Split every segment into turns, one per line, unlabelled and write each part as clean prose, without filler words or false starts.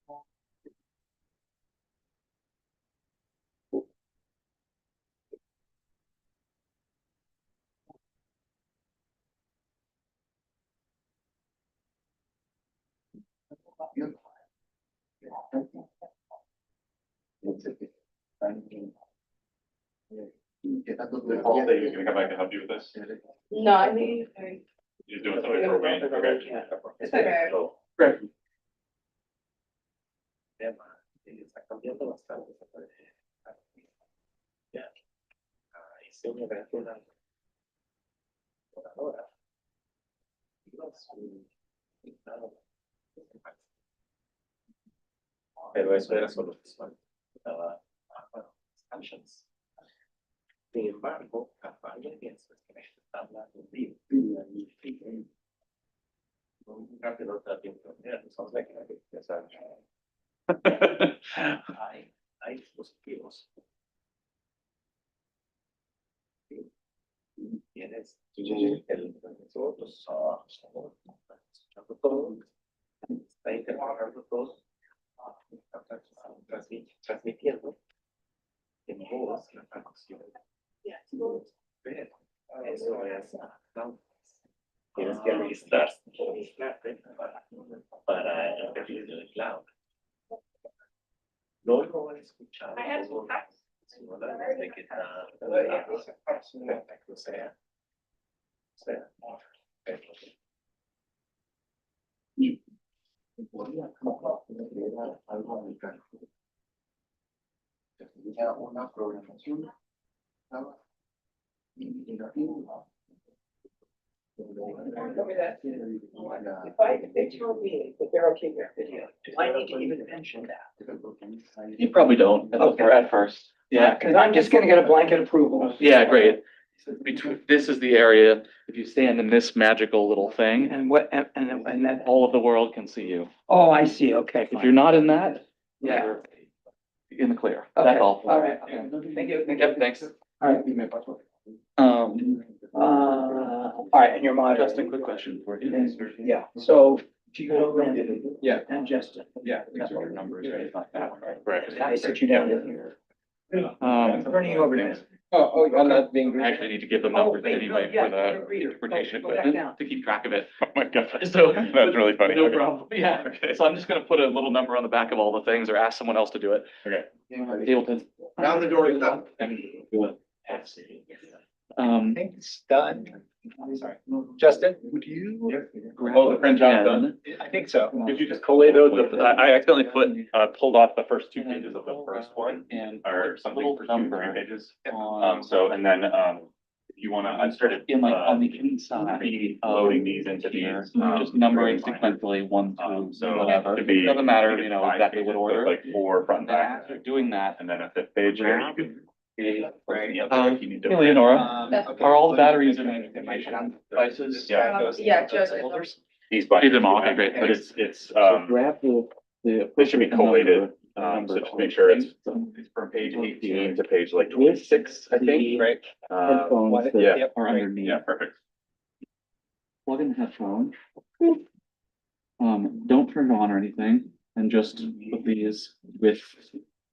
Paul, say you're gonna come back and help you with this?
No, I mean,
You're doing something for me, okay?
it's okay.
Great.
Está cambiando bastante. Ya. Ahí se me ve una ahora. Pero eso era solo visual. Estaba actions. Sin embargo, campaña pienso que me está hablando de rápido tiempo. Sounds like hay dispositivos. Tienes el nosotros escuchando todo, está interpretando todo, transmitiendo en voz la traducción. Pero eso es tienes que registrarte para el perfil de cloud. No lo van a escuchar. Sino la vez de que está o sea.
Tenía una programación
If they told me that they're okay with video, do I need to even mention that?
You probably don't at first. Yeah.
Cause I'm just gonna get a blanket approval.
Yeah, great. Between, this is the area, if you stand in this magical little thing,
And what, and that,
all of the world can see you.
oh, I see, okay.
If you're not in that,
Yeah.
you're in the clear.
Okay,
That's all.
all right, okay. Thank you.
Yep, thanks.
All right. All right, and your monitor.
Just a quick question for you.
Yeah, so Gino,
Yeah.
and Justin.
Yeah, these are your numbers, right? Like that,
Right.
I sit you down here. Turning you over to him.
Oh, I'm not being.
I actually need to give them numbers anyway for the interpretation
Go back
equipment
down.
to keep track of it.
Oh my God.
So.
That's really funny.
No
Okay.
problem. Yeah.
Okay.
So I'm just gonna put a little number on the back of all the things or ask someone else to do it.
Okay.
Ableton.
Round the door.
Um,
think it's done. Sorry. Justin, would you?
Oh, the print job done?
I think so.
Could you just collate those? I accidentally pulled off the first two pages of the first one
and
or something
little
for two,
number
3 pages.
on-
So, and then, if you wanna, I started.
in like on the inside
Loading these into
here,
these.
just numbering sequentially one through
So
whatever.
it'd be.
Doesn't matter,
you
you
get
know,
5
exactly
pages,
what
so
order.
Like 4 front and
And
back.
after doing that,
And then a fifth page there, you could.
Um,
You need to-
Leonora,
Okay.
are all the batteries in magnification devices?
Yeah.
Yeah, just.
These buttons.
Leave them all, okay, great.
But it's,
Grab the.
they should be collated,
number,
so just make sure it's from page 18 to page like 26, I think, right?
Headphones
yeah.
that are underneath.
Yeah, perfect.
Plug in the headphone. Don't turn it on or anything, and just put these with,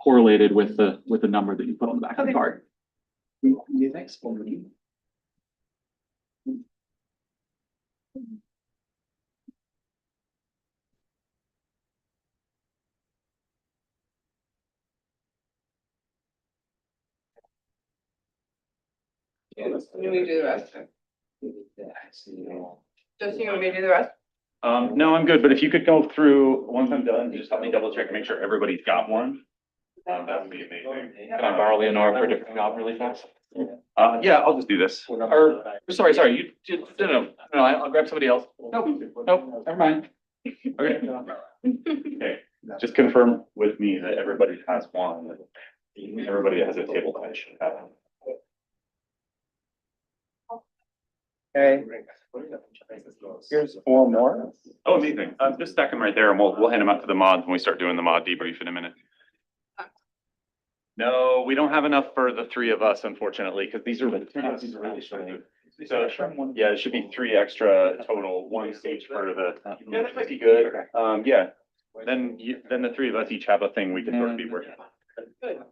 correlated with the number that you put on the back of the card.
You think so?
You want me to do the rest? Just you want me to do the rest?
No, I'm good, but if you could go through, once I'm done, just help me double check, make sure everybody's got one. That would be amazing.
Can I borrow Leonora for a different job really fast?
Yeah, I'll just do this.
Or, sorry, no, I'll grab somebody else. Nope, never mind.
Okay. Okay, just confirm with me that everybody has one. Everybody that has a table that should have.
Okay, here's 4 more.
Oh, amazing. Just stack them right there and we'll hand them out to the mods when we start doing the mod debrief in a minute. No, we don't have enough for the 3 of us, unfortunately, because these are really expensive. So, yeah, it should be 3 extra total, 1 stage for the, yeah, that might be good. Yeah, then the three of us each have a thing we can sort of be working on.
Good.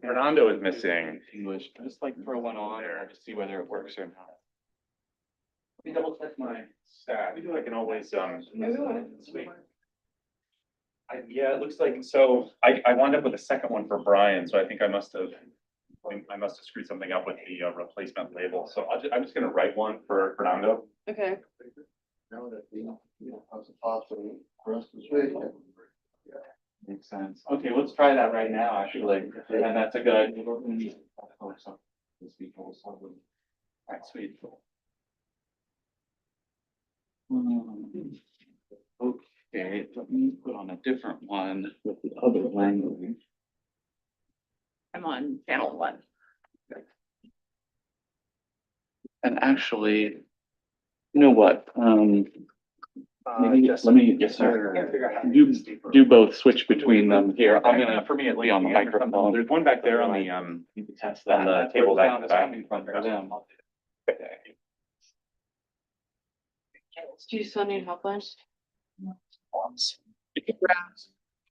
Fernando is missing.
English, just like throw one on there to see whether it works or not.
Let me double check my stat. I can always,
Sweet.
yeah, it looks like, so I wound up with a second one for Brian, so I think I must have screwed something up with the replacement label. So I'm just gonna write one for Fernando.
Okay.
Makes sense. Okay, let's try that right now, actually. And that's a good idea. Oh, so this people, so right, sweet. Okay, let me put on a different one with the other language.
I'm on channel 1.
And actually, you know what? Maybe let me, yes, sir. Do both, switch between them here. I'm gonna, for me, at least on the microphone.
There's one back there on the,
Need to test
on
that.
the table back
Sound
in
is
the back.
coming from for them.
Do you still need help, Lance?
You can grab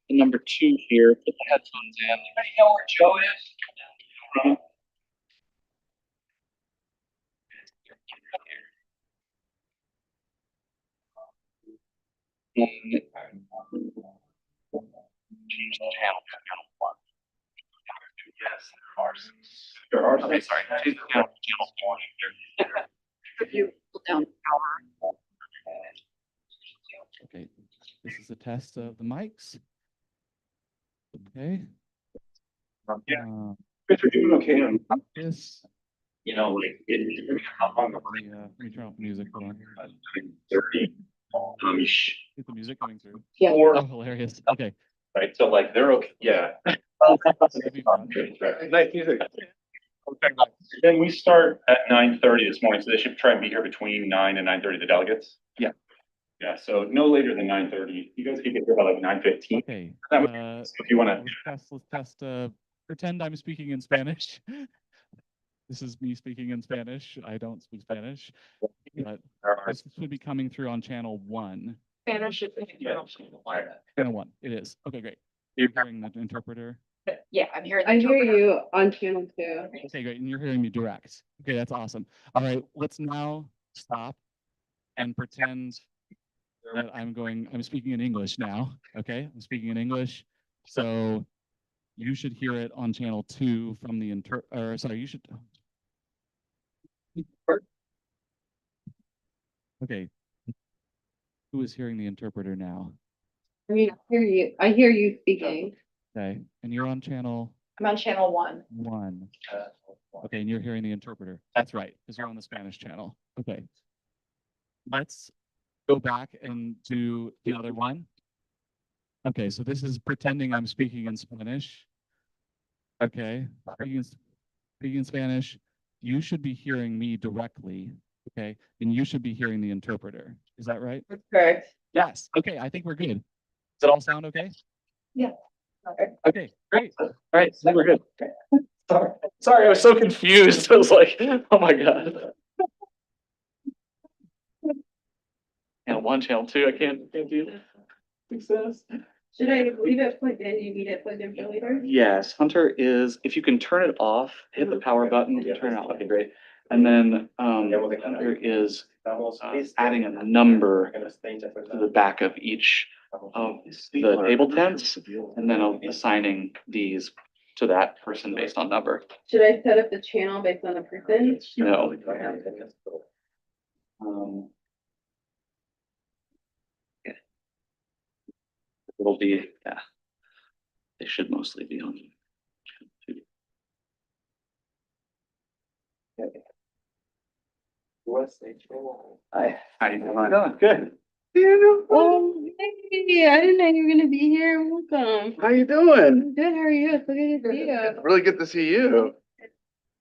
the number 2 here, put the headphones in. Anybody know where Joe is? Change the channel to channel 1. Yes, there are. Okay, sorry. Change the channel to channel 1.
If you pull down power.
Okay, this is a test of the mics. Okay.
Yeah. But you're doing okay.
This.
You know, like, how long
Let me turn off music. Hold on.
30.
Is the music coming through?
Yeah.
Oh, hilarious. Okay.
Right, so like, they're okay, yeah. Nice music. Then we start at 9:30 this morning, so they should try and be here between 9 and 9:30, the delegates.
Yeah.
Yeah, so no later than 9:30. You guys can get here by like 9:15.
Okay.
That would- If you wanna,
Let's test, pretend I'm speaking in Spanish. This is me speaking in Spanish. I don't speak Spanish, but this should be coming through on channel 1.
Spanish is
Channel 1, it is. Okay, great. You're hearing the interpreter?
Yeah, I'm hearing.
I hear you on channel 2.
Okay, great. And you're hearing me direct. Okay, that's awesome. All right, let's now stop and pretend that I'm speaking in English now. Okay, I'm speaking in English. So you should hear it on channel 2 from the you should. Okay. Who is hearing the interpreter now?
I mean, I hear you speaking.
Okay, and you're on channel
I'm on channel 1.
1. Okay, and you're hearing the interpreter. That's right, because you're on the Spanish channel. Okay. Let's go back and do the other one. Okay, so this is pretending I'm speaking in Spanish. Okay, speaking in Spanish. You should be hearing me directly. Okay, and you should be hearing the interpreter. Is that right?
That's correct.
Yes. Okay, I think we're good. Does it all sound okay?
Yeah.
Okay, great. All right, so we're good. Sorry, I was so confused. I was like, oh my God. Channel 1, channel 2, I can't do success.
Should I leave it plugged in? You need it plugged in for later?
Yes, Hunter is, if you can turn it off, hit the power button, turn it off, that'd be great. And then Hunter is adding a number to the back of each of the table tents, and then assigning these to that person based on number.
Should I set up the channel based on the person?
No. Yeah. It'll be, yeah. They should mostly be on. Hi. How you doing? Good.
Oh, hey, I didn't know you were gonna be here. Welcome.
How you doing?
I'm good. How are you? It's so good to see you.
Really good to see you.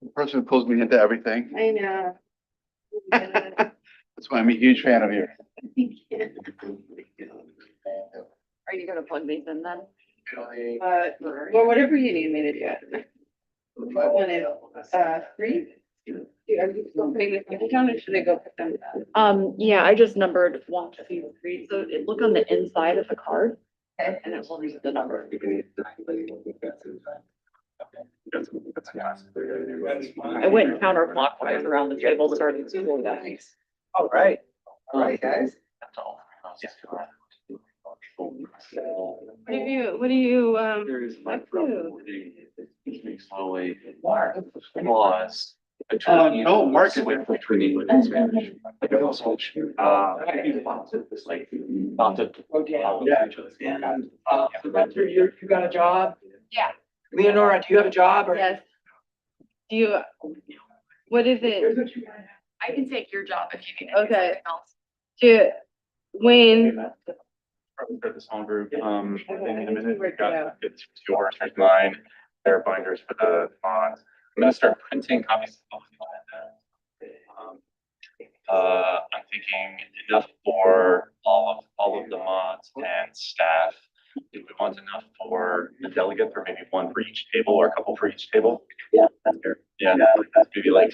The person who pulls me into everything.
I know.
That's why I'm a huge fan of you.
Are you gonna plug these in then?
Well, whatever you need me to do. One is 3. Are you still putting the people down or should I go put them down?
Yeah, I just numbered 1, 2, 3. So it look on the inside of the card
Okay.
and it will read the number. I went counterclockwise around the table starting to do that.
All right. All right, guys.
What do you,
There's
up to?
slowly laws.
No, Mark is
Between English and Spanish. Like it also, like, not to.
Yeah. Spencer, you got a job?
Yeah.
Leonora, do you have a job or?
Yes. Do you, what is it?
I can take your job if you can.
Okay. Wayne,
Probably for the small group, they need a minute.
Work it out.
It's yours, here's mine, their binders for the mods. I'm gonna start printing copies. I'm thinking enough for all of the mods and staff. Do we want enough for the delegates, or maybe one for each table, or a couple for each table?
Yeah, that's fair.
Yeah, maybe like,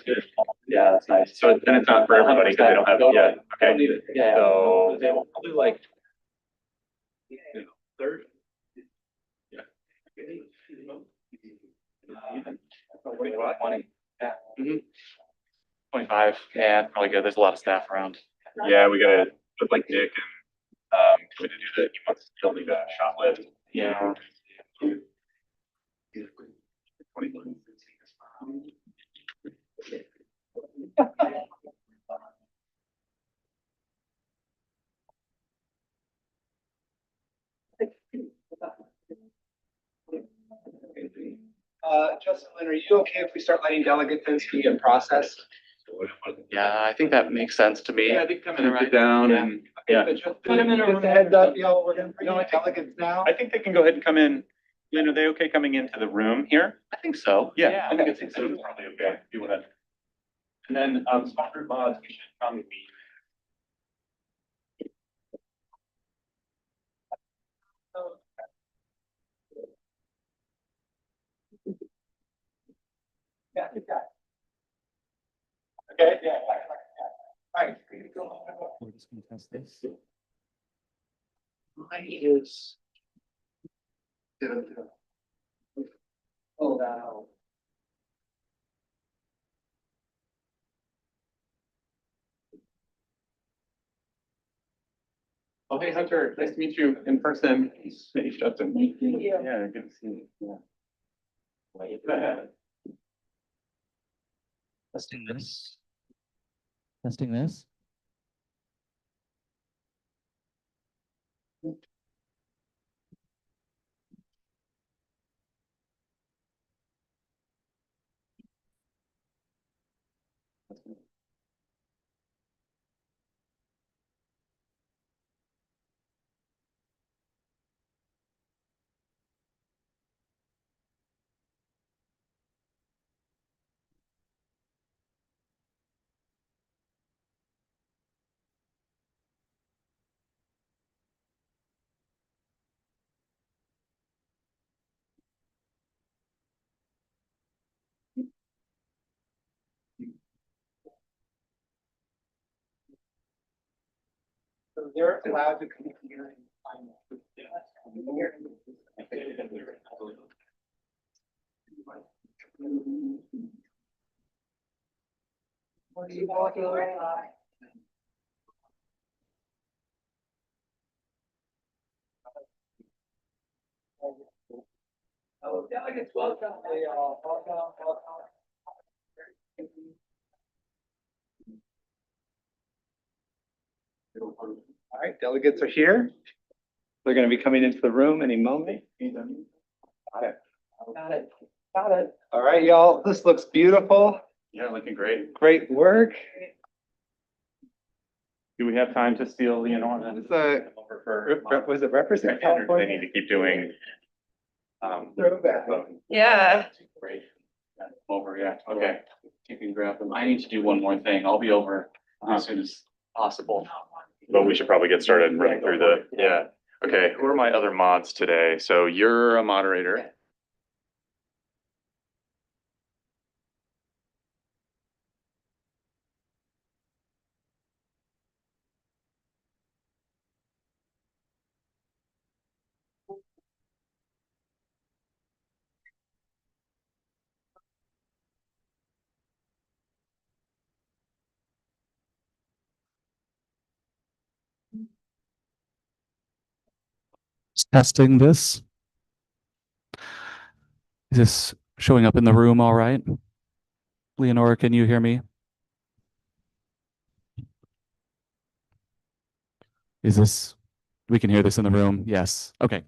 Yeah, that's nice.
so then it's not for everybody, because they don't have, yeah, okay.
Yeah.
So-
They will probably like.
Third. Yeah.
20. Yeah. 25, yeah, probably good. There's a lot of staff around.
Yeah, we gotta, with like Nick and, we to do the, he wants, he'll need a shot list.
Yeah.
Justin, Lynn, are you okay if we start letting delegates in so we can process?
Yeah, I think that makes sense to me.
Yeah, they come in and sit down and, yeah,
Just a heads up, y'all, we're gonna bring in delegates now.
I think they can go ahead and come in. Lynn, are they okay coming into the room here?
I think so.
Yeah, I think it's probably okay. If you wanna. And then, small group mods, we should probably be.
Yeah, okay, yeah. All right.
We're just gonna test this.
Is.
Oh, wow.
Oh, hey, Hunter, nice to meet you in person. Hey, Justin. Yeah, good to see you. Yeah.
Testing this. Testing this.
So they're allowed to come here and find. What are you walking around? Oh, delegates, welcome. Hey, welcome. All right, delegates are here. They're gonna be coming into the room any moment. Got it.
Got it. Got it.
All right, y'all, this looks beautiful.
Yeah, looking great.
Great work.
Do we have time to steal Leonora?
It's a,
Over for-
was it Represent
They need
California?
to keep doing.
Throwback.
yeah.
Great. Over, yeah, okay. You can grab them. I need to do one more thing. I'll be over as soon as possible.
But we should probably get started and run through the, yeah. Okay, who are my other mods today? So you're a moderator.
Testing this. Is this showing up in the room all right? Leonora, can you hear me? Is this, we can hear this in the room? Yes. Okay.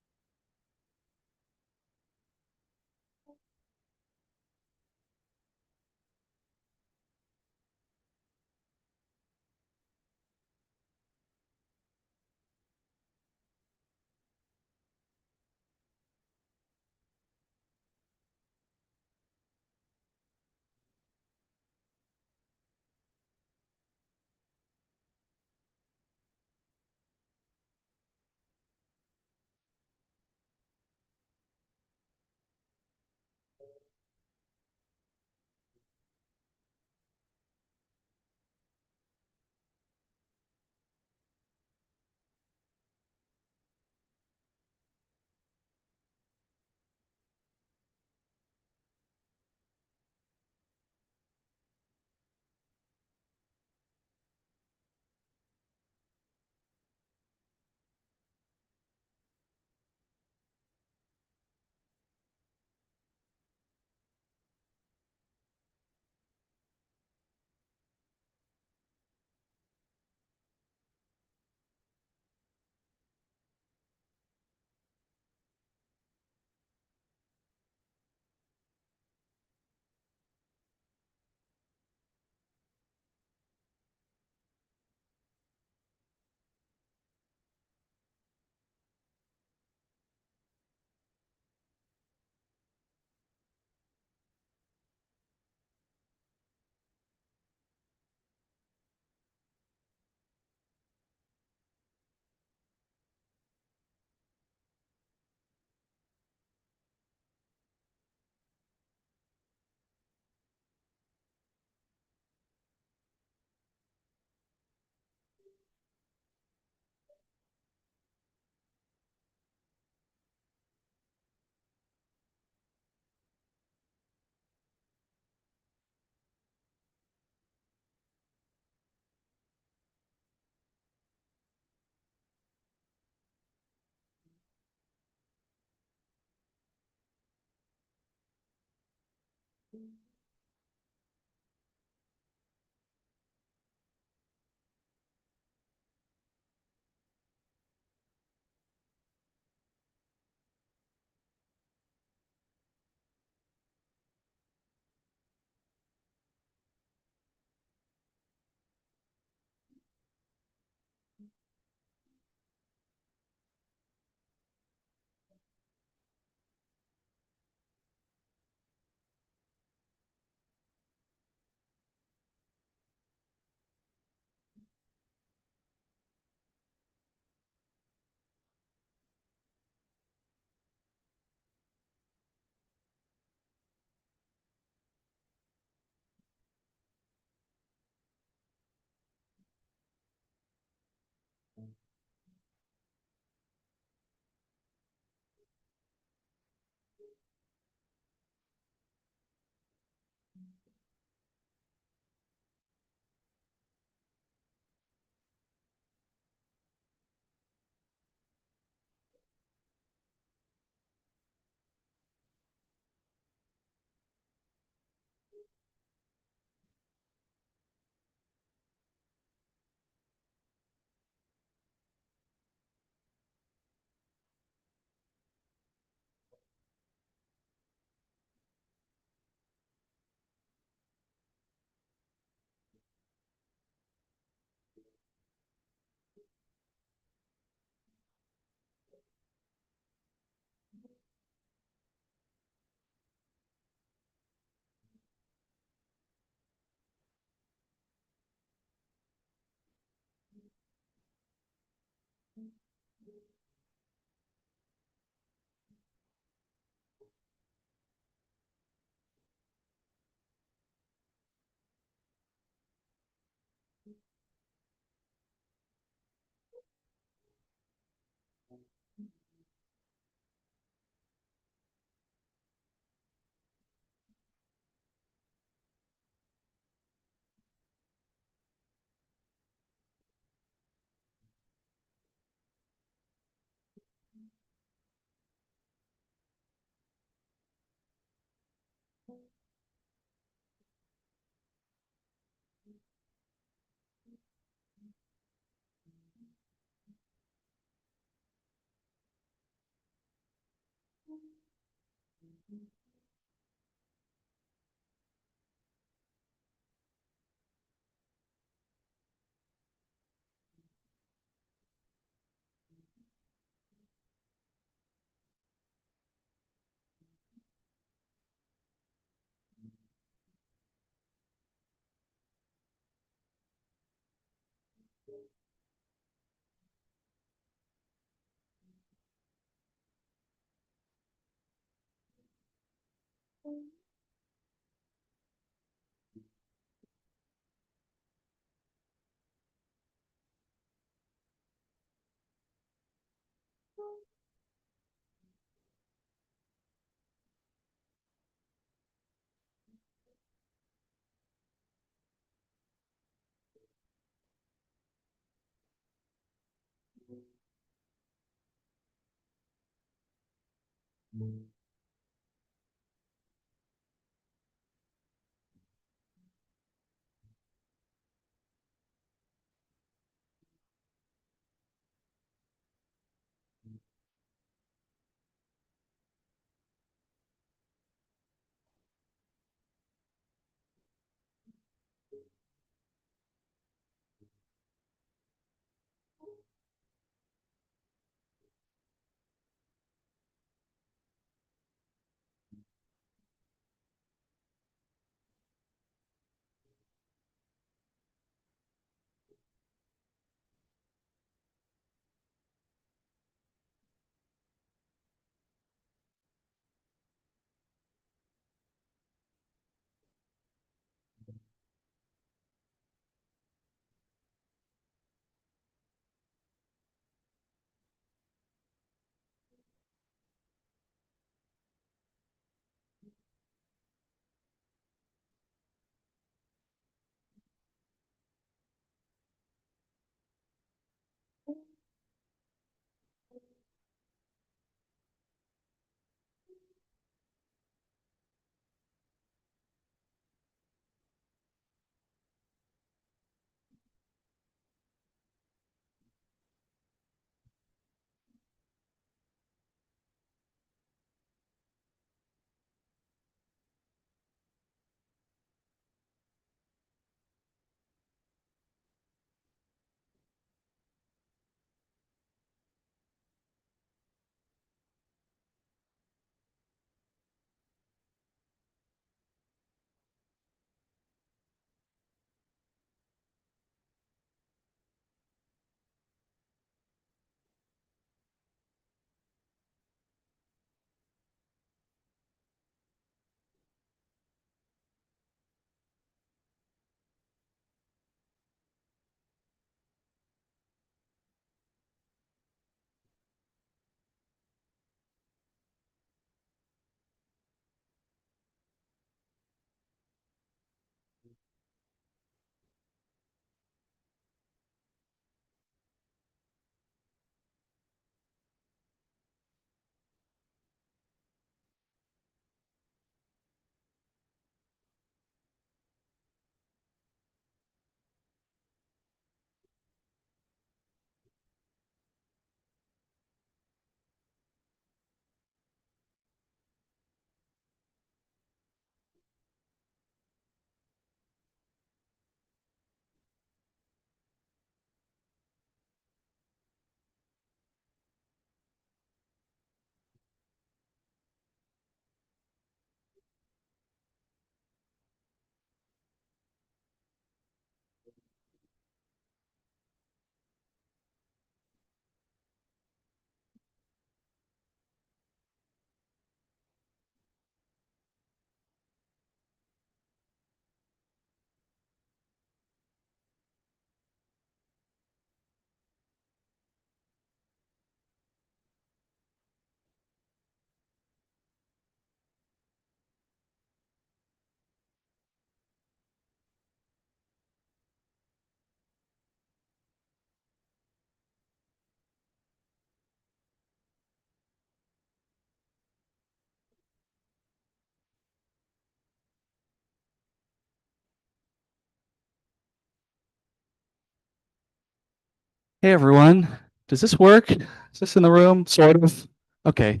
Hey everyone, does this work? Is this in the room? Sort of. Okay.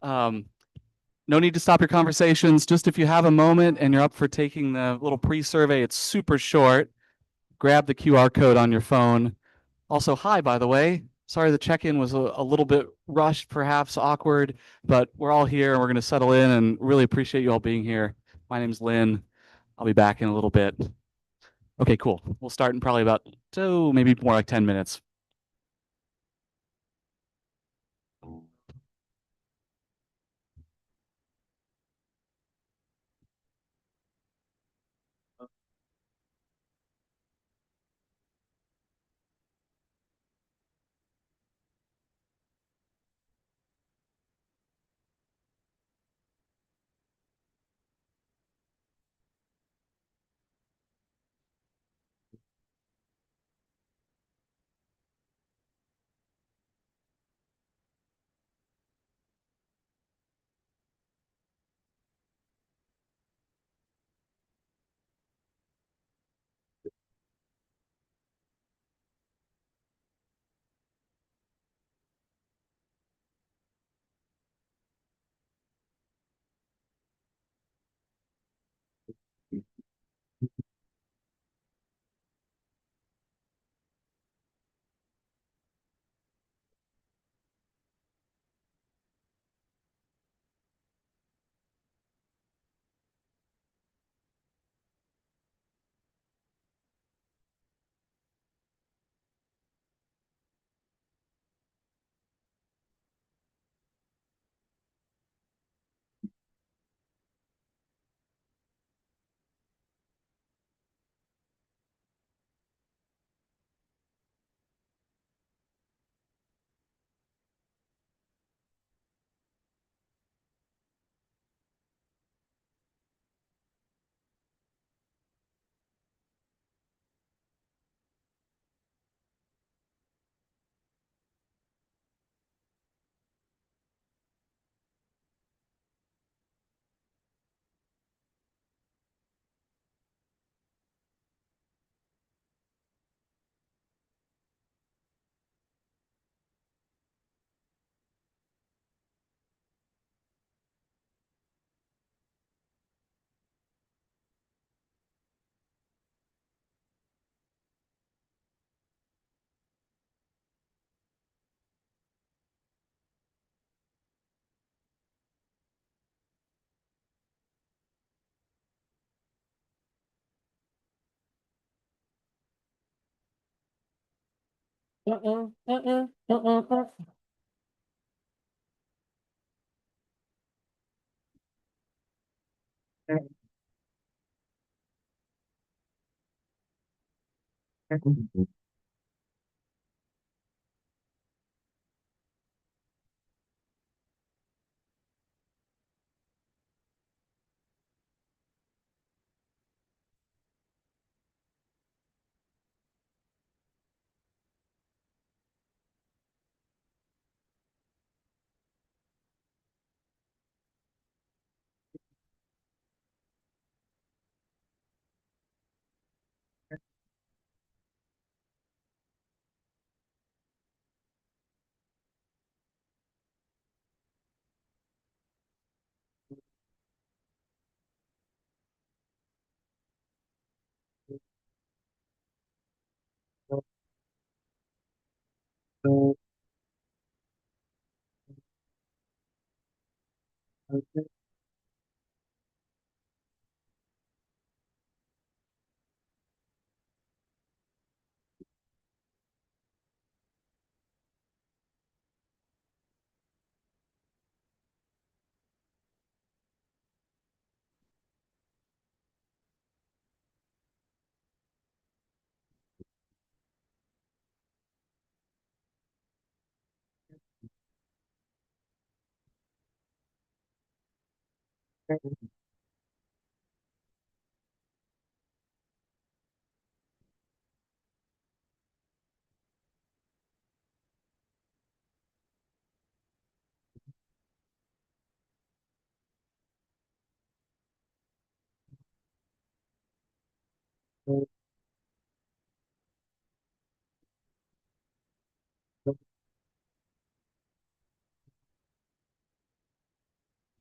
Um, no need to stop your conversations. Just if you have a moment and you're up for taking the little pre-survey, it's super short. Grab the QR code on your phone. Also, hi, by the way. Sorry the check-in was a little bit rushed, perhaps awkward, but we're all here and we're going to settle in and really appreciate you all being here. My name's Lynn. I'll be back in a little bit. Okay, cool. We'll start in probably about, maybe more like 10 minutes.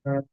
Have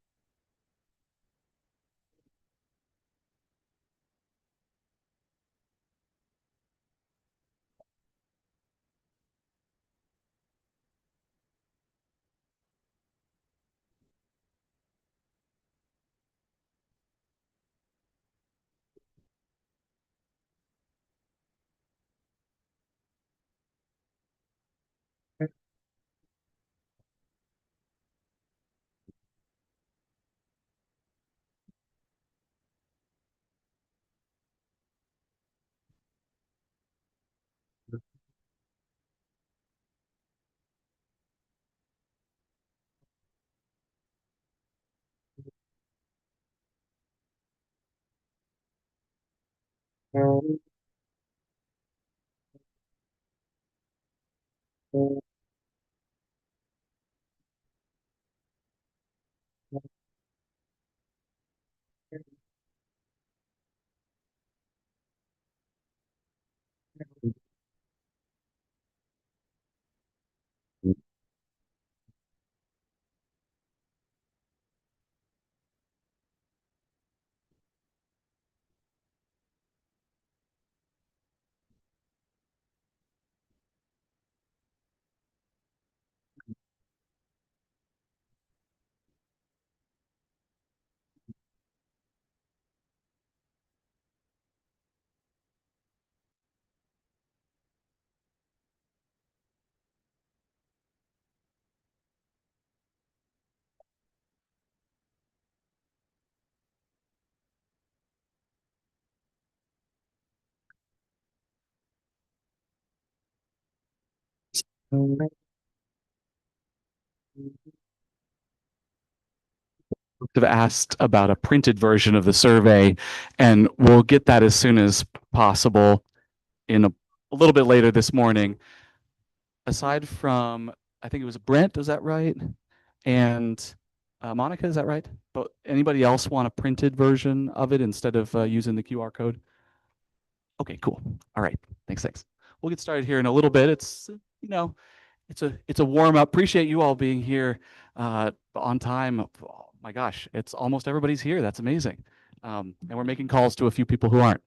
asked about a printed version of the survey, and we'll get that as soon as possible in a little bit later this morning. Aside from, I think it was Brent, is that right? And Monica, is that right? But anybody else want a printed version of it instead of using the QR code? Okay, cool. All right. Thanks. We'll get started here in a little bit. It's, it's a warm up. Appreciate you all being here on time. Oh, my gosh, it's almost everybody's here. That's amazing. And we're making calls to a few people who aren't.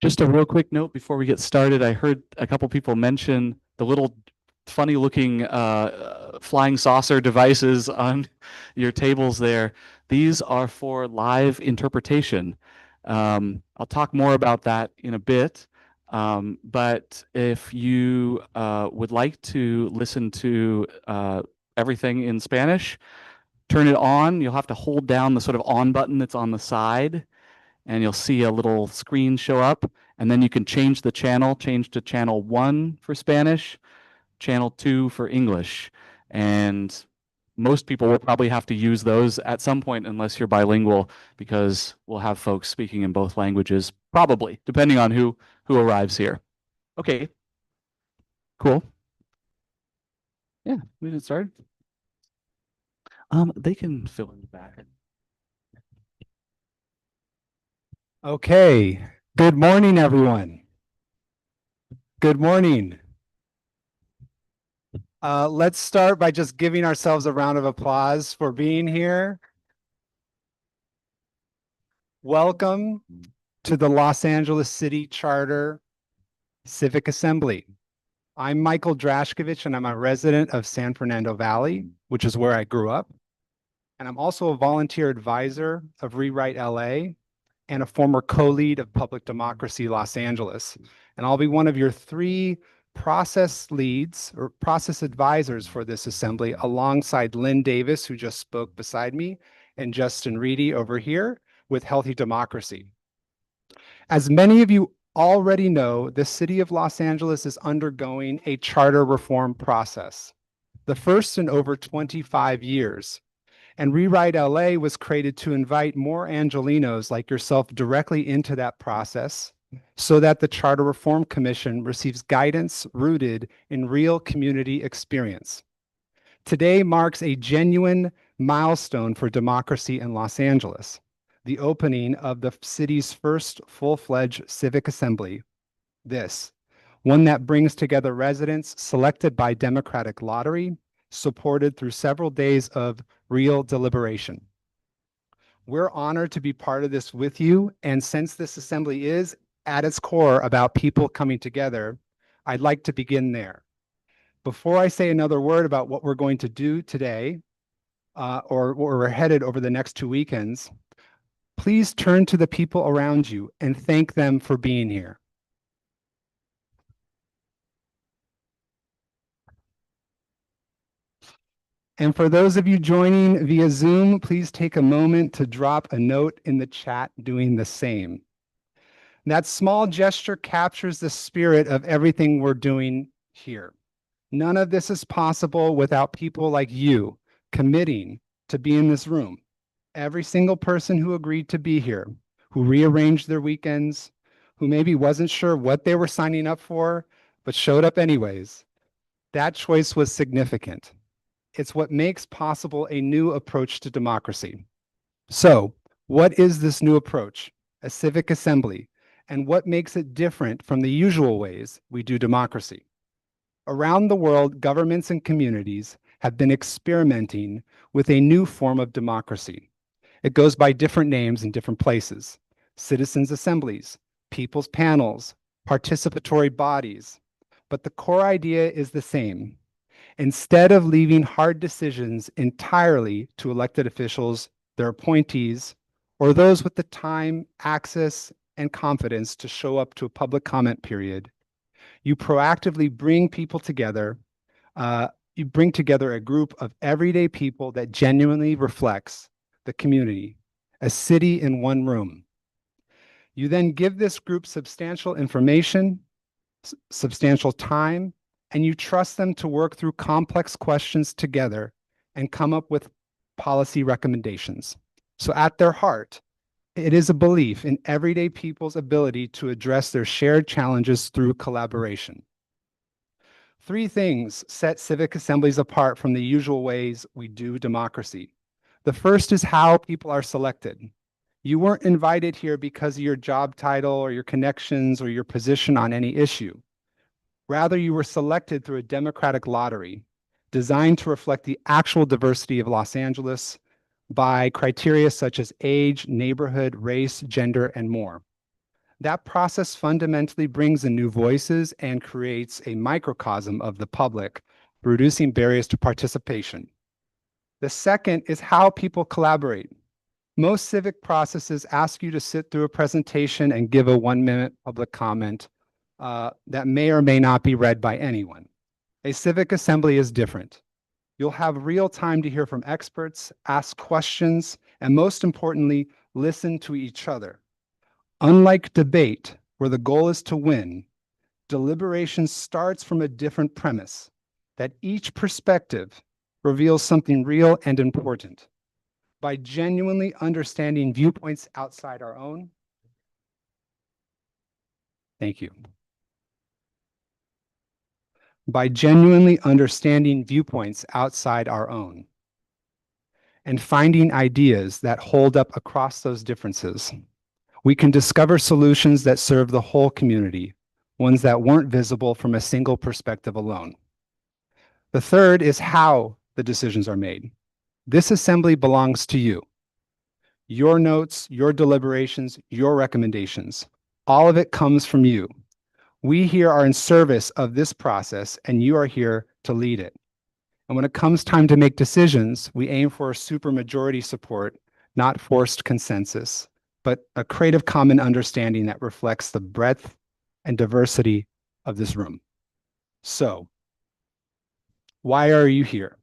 Just a real quick note before we get started. I heard a couple people mention the little funny looking flying saucer devices on your tables there. These are for live interpretation. I'll talk more about that in a bit. But if you would like to listen to everything in Spanish, turn it on. You'll have to hold down the sort of on button that's on the side, and you'll see a little screen show up. And then you can change the channel, change to channel 1 for Spanish, channel 2 for English. And most people will probably have to use those at some point unless you're bilingual, because we'll have folks speaking in both languages, probably, depending on who arrives here. Okay, cool. Yeah, we can start. They can fill in the back.
Okay, good morning, everyone. Good morning. Let's start by just giving ourselves a round of applause for being here. Welcome to the Los Angeles City Charter Civic Assembly. I'm Michael Drashkovich, and I'm a resident of San Fernando Valley, which is where I grew up. And I'm also a volunteer advisor of Rewrite LA and a former co-lead of Public Democracy Los Angeles. And I'll be one of your 3 process leads or process advisors for this assembly, alongside Lynn Davis, who just spoke beside me, and Justin Reedy over here with Healthy Democracy. As many of you already know, the city of Los Angeles is undergoing a charter reform process, the first in over 25 years. And Rewrite LA was created to invite more Angelenos like yourself directly into that process, so that the Charter Reform Commission receives guidance rooted in real community experience. Today marks a genuine milestone for democracy in Los Angeles, the opening of the city's first full-fledged civic assembly. One that brings together residents selected by democratic lottery, supported through several days of real deliberation. We're honored to be part of this with you, and since this assembly is at its core about people coming together, I'd like to begin there. Before I say another word about what we're going to do today, or where we're headed over the next 2 weekends, please turn to the people around you and thank them for being here. And for those of you joining via Zoom, please take a moment to drop a note in the chat doing the same. That small gesture captures the spirit of everything we're doing here. None of this is possible without people like you committing to be in this room. Every single person who agreed to be here, who rearranged their weekends, who maybe wasn't sure what they were signing up for, but showed up anyways, that choice was significant. It's what makes possible a new approach to democracy. So, what is this new approach, a civic assembly, and what makes it different from the usual ways we do democracy? Around the world, governments and communities have been experimenting with a new form of democracy. It goes by different names in different places: citizens' assemblies, people's panels, participatory bodies. But the core idea is the same. Instead of leaving hard decisions entirely to elected officials, their appointees, or those with the time, access, and confidence to show up to a public comment period, you proactively bring people together. You bring together a group of everyday people that genuinely reflects the community, a city in one room. You then give this group substantial information, substantial time, and you trust them to work through complex questions together and come up with policy recommendations. So at their heart, it is a belief in everyday people's ability to address their shared challenges through collaboration. 3 things set civic assemblies apart from the usual ways we do democracy. The first is how people are selected. You weren't invited here because of your job title or your connections or your position on any issue. Rather, you were selected through a democratic lottery designed to reflect the actual diversity of Los Angeles by criteria such as age, neighborhood, race, gender, and more. That process fundamentally brings in new voices and creates a microcosm of the public, reducing barriers to participation. The second is how people collaborate. Most civic processes ask you to sit through a presentation and give a 1-minute public comment that may or may not be read by anyone. A civic assembly is different. You'll have real time to hear from experts, ask questions, and most importantly, listen to each other. Unlike debate, where the goal is to win, deliberation starts from a different premise, that each perspective reveals something real and important. By genuinely understanding viewpoints outside our own. Thank you. By genuinely understanding viewpoints outside our own and finding ideas that hold up across those differences, we can discover solutions that serve the whole community, ones that weren't visible from a single perspective alone. The third is how the decisions are made. This assembly belongs to you. Your notes, your deliberations, your recommendations, all of it comes from you. We here are in service of this process, and you are here to lead it. And when it comes time to make decisions, we aim for a supermajority support, not forced consensus, but a creative common understanding that reflects the breadth and diversity of this room. So, why are you here?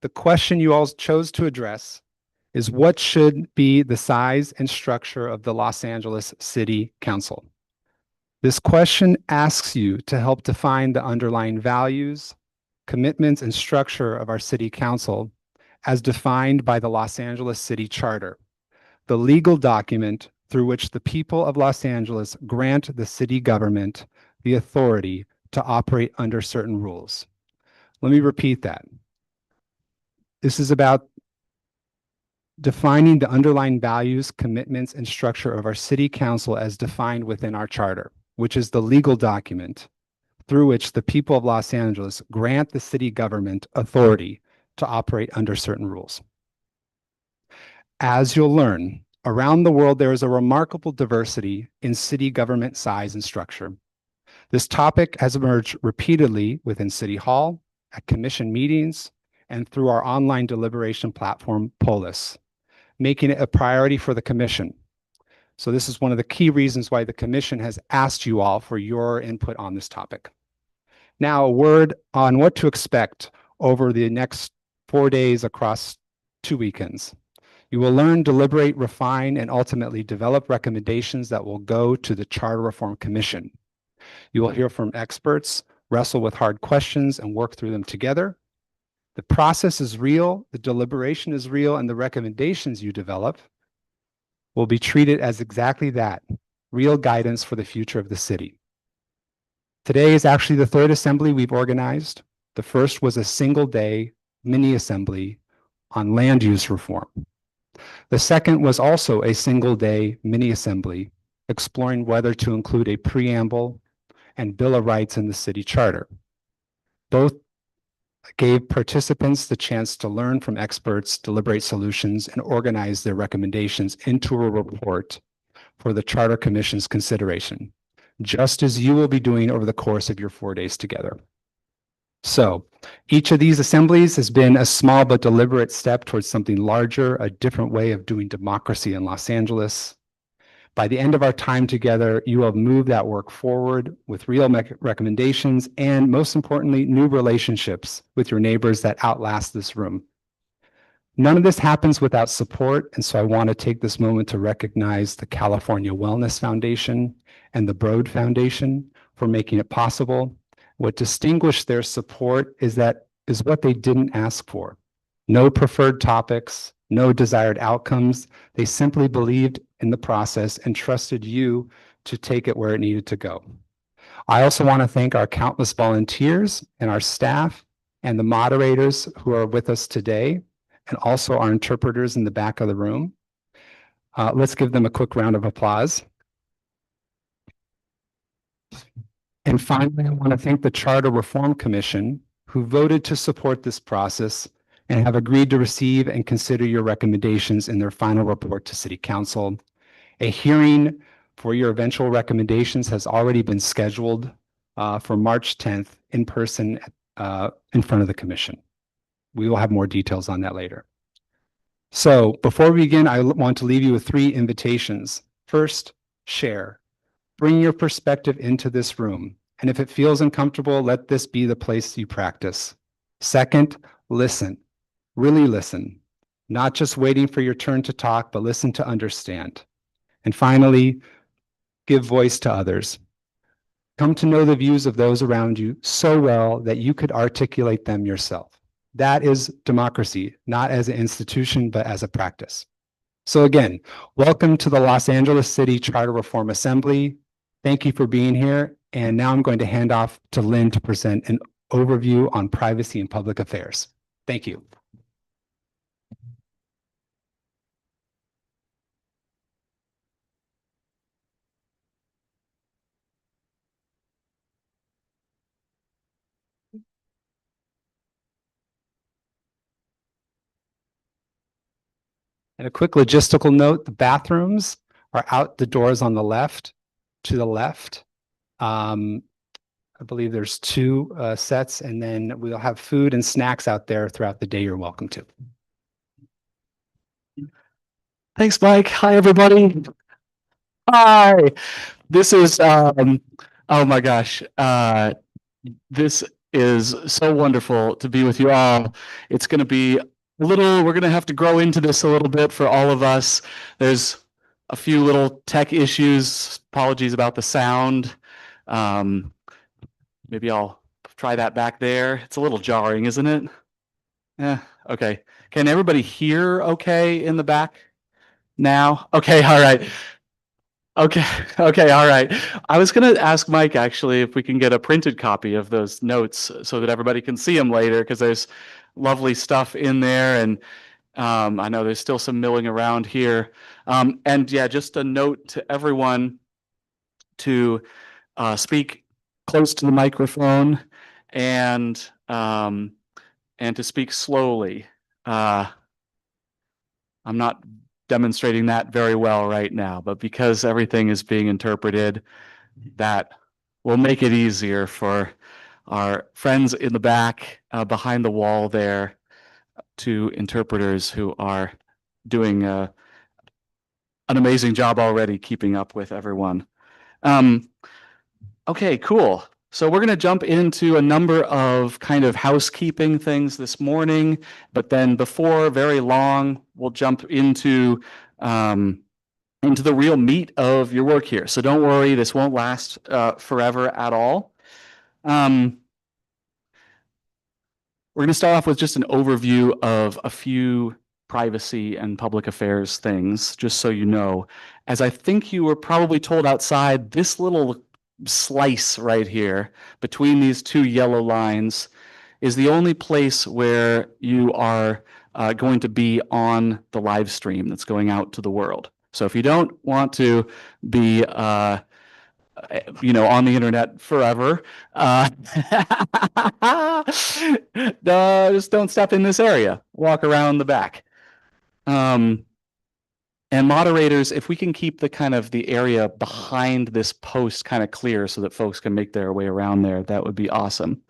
The question you all chose to address is what should be the size and structure of the Los Angeles City Council? This question asks you to help define the underlying values, commitments, and structure of our City Council as defined by the Los Angeles City Charter, the legal document through which the people of Los Angeles grant the city government the authority to operate under certain rules. Let me repeat that. This is about defining the underlying values, commitments, and structure of our City Council as defined within our charter, which is the legal document through which the people of Los Angeles grant the city government authority to operate under certain rules. As you'll learn, around the world there is a remarkable diversity in city government size and structure. This topic has emerged repeatedly within City Hall, at commission meetings, and through our online deliberation platform, Polis, making it a priority for the commission. So this is one of the key reasons why the commission has asked you all for your input on this topic. Now, a word on what to expect over the next 4 days across 2 weekends. You will learn, deliberate, refine, and ultimately develop recommendations that will go to the Charter Reform Commission. You will hear from experts, wrestle with hard questions, and work through them together. The process is real, the deliberation is real, and the recommendations you develop will be treated as exactly that, real guidance for the future of the city. Today is actually the third assembly we've organized. The first was a single-day mini assembly on land use reform. The second was also a single-day mini assembly exploring whether to include a preamble and Bill of Rights in the city charter. Both gave participants the chance to learn from experts, deliberate solutions, and organize their recommendations into a report for the Charter Commission's consideration, just as you will be doing over the course of your 4 days together. So each of these assemblies has been a small but deliberate step towards something larger, a different way of doing democracy in Los Angeles. By the end of our time together, you will move that work forward with real recommendations and, most importantly, new relationships with your neighbors that outlast this room. None of this happens without support, and so I want to take this moment to recognize the California Wellness Foundation and the Broad Foundation for making it possible. What distinguished their support is what they didn't ask for. No preferred topics, no desired outcomes. They simply believed in the process and trusted you to take it where it needed to go. I also want to thank our countless volunteers and our staff and the moderators who are with us today, and also our interpreters in the back of the room. Let's give them a quick round of applause. And finally, I want to thank the Charter Reform Commission, who voted to support this process and have agreed to receive and consider your recommendations in their final report to City Council. A hearing for your eventual recommendations has already been scheduled for March 10th in person in front of the commission. We will have more details on that later. So before we begin, I want to leave you with 3 invitations. First, share. Bring your perspective into this room. And if it feels uncomfortable, let this be the place you practice. Second, listen. Really listen. Not just waiting for your turn to talk, but listen to understand. And finally, give voice to others. Come to know the views of those around you so well that you could articulate them yourself. That is democracy, not as an institution, but as a practice. So again, welcome to the Los Angeles City Charter Reform Assembly. Thank you for being here. And now I'm going to hand off to Lynn to present an overview on privacy and public affairs. Thank you. And a quick logistical note, the bathrooms are out the doors on the left, to the left. I believe there's 2 sets, and then we'll have food and snacks out there throughout the day. You're welcome to.
Thanks, Mike. Hi, everybody. Hi. This is oh my gosh. This is so wonderful to be with you all. It's going to be we're going to have to grow into this a little bit for all of us. There's a few little tech issues. Apologies about the sound. Maybe I'll try that back there. It's a little jarring, isn't it? Yeah. Okay. Can everybody hear okay in the back now? Okay. All right. Okay. Okay. All right. I was going to ask Mike actually if we can get a printed copy of those notes so that everybody can see them later, because there's lovely stuff in there. And I know there's still some milling around here. And yeah, just a note to everyone to speak close to the microphone and to speak slowly. I'm not demonstrating that very well right now, but because everything is being interpreted, that will make it easier for our friends in the back behind the wall there, to interpreters who are doing an amazing job already keeping up with everyone. Okay, cool. So we're going to jump into a number of kind of housekeeping things this morning, but then before very long, we'll jump into the real meat of your work here. So don't worry, this won't last forever at all. We're going to start off with just an overview of a few privacy and public affairs things, just so you know. As I think you were probably told outside, this little slice right here between these 2 yellow lines is the only place where you are going to be on the live stream that's going out to the world. So if you don't want to be on the internet forever, just don't step in this area. Walk around the back. And moderators, if we can keep the area behind this post kind of clear so that folks can make their way around there, that would be awesome.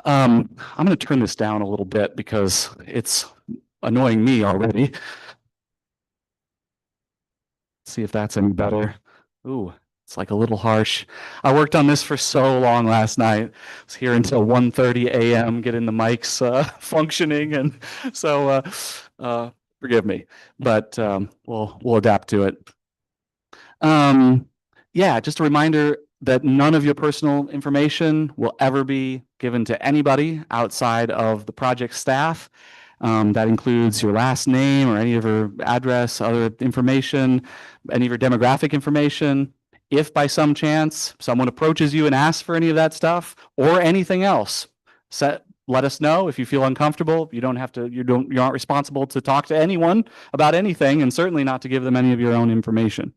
I'm going to turn this down a little bit because it's annoying me already. See if that's any better. Ooh, it's like a little harsh. I worked on this for so long last night. I was here until 1:30 a.m. getting the mics functioning, and so forgive me, but we'll adapt to it. Yeah, just a reminder that none of your personal information will ever be given to anybody outside of the project staff. That includes your last name or any of your address, other information, any of your demographic information. If by some chance someone approaches you and asks for any of that stuff or anything else, let us know. If you feel uncomfortable, you aren't responsible to talk to anyone about anything, and certainly not to give them any of your own information.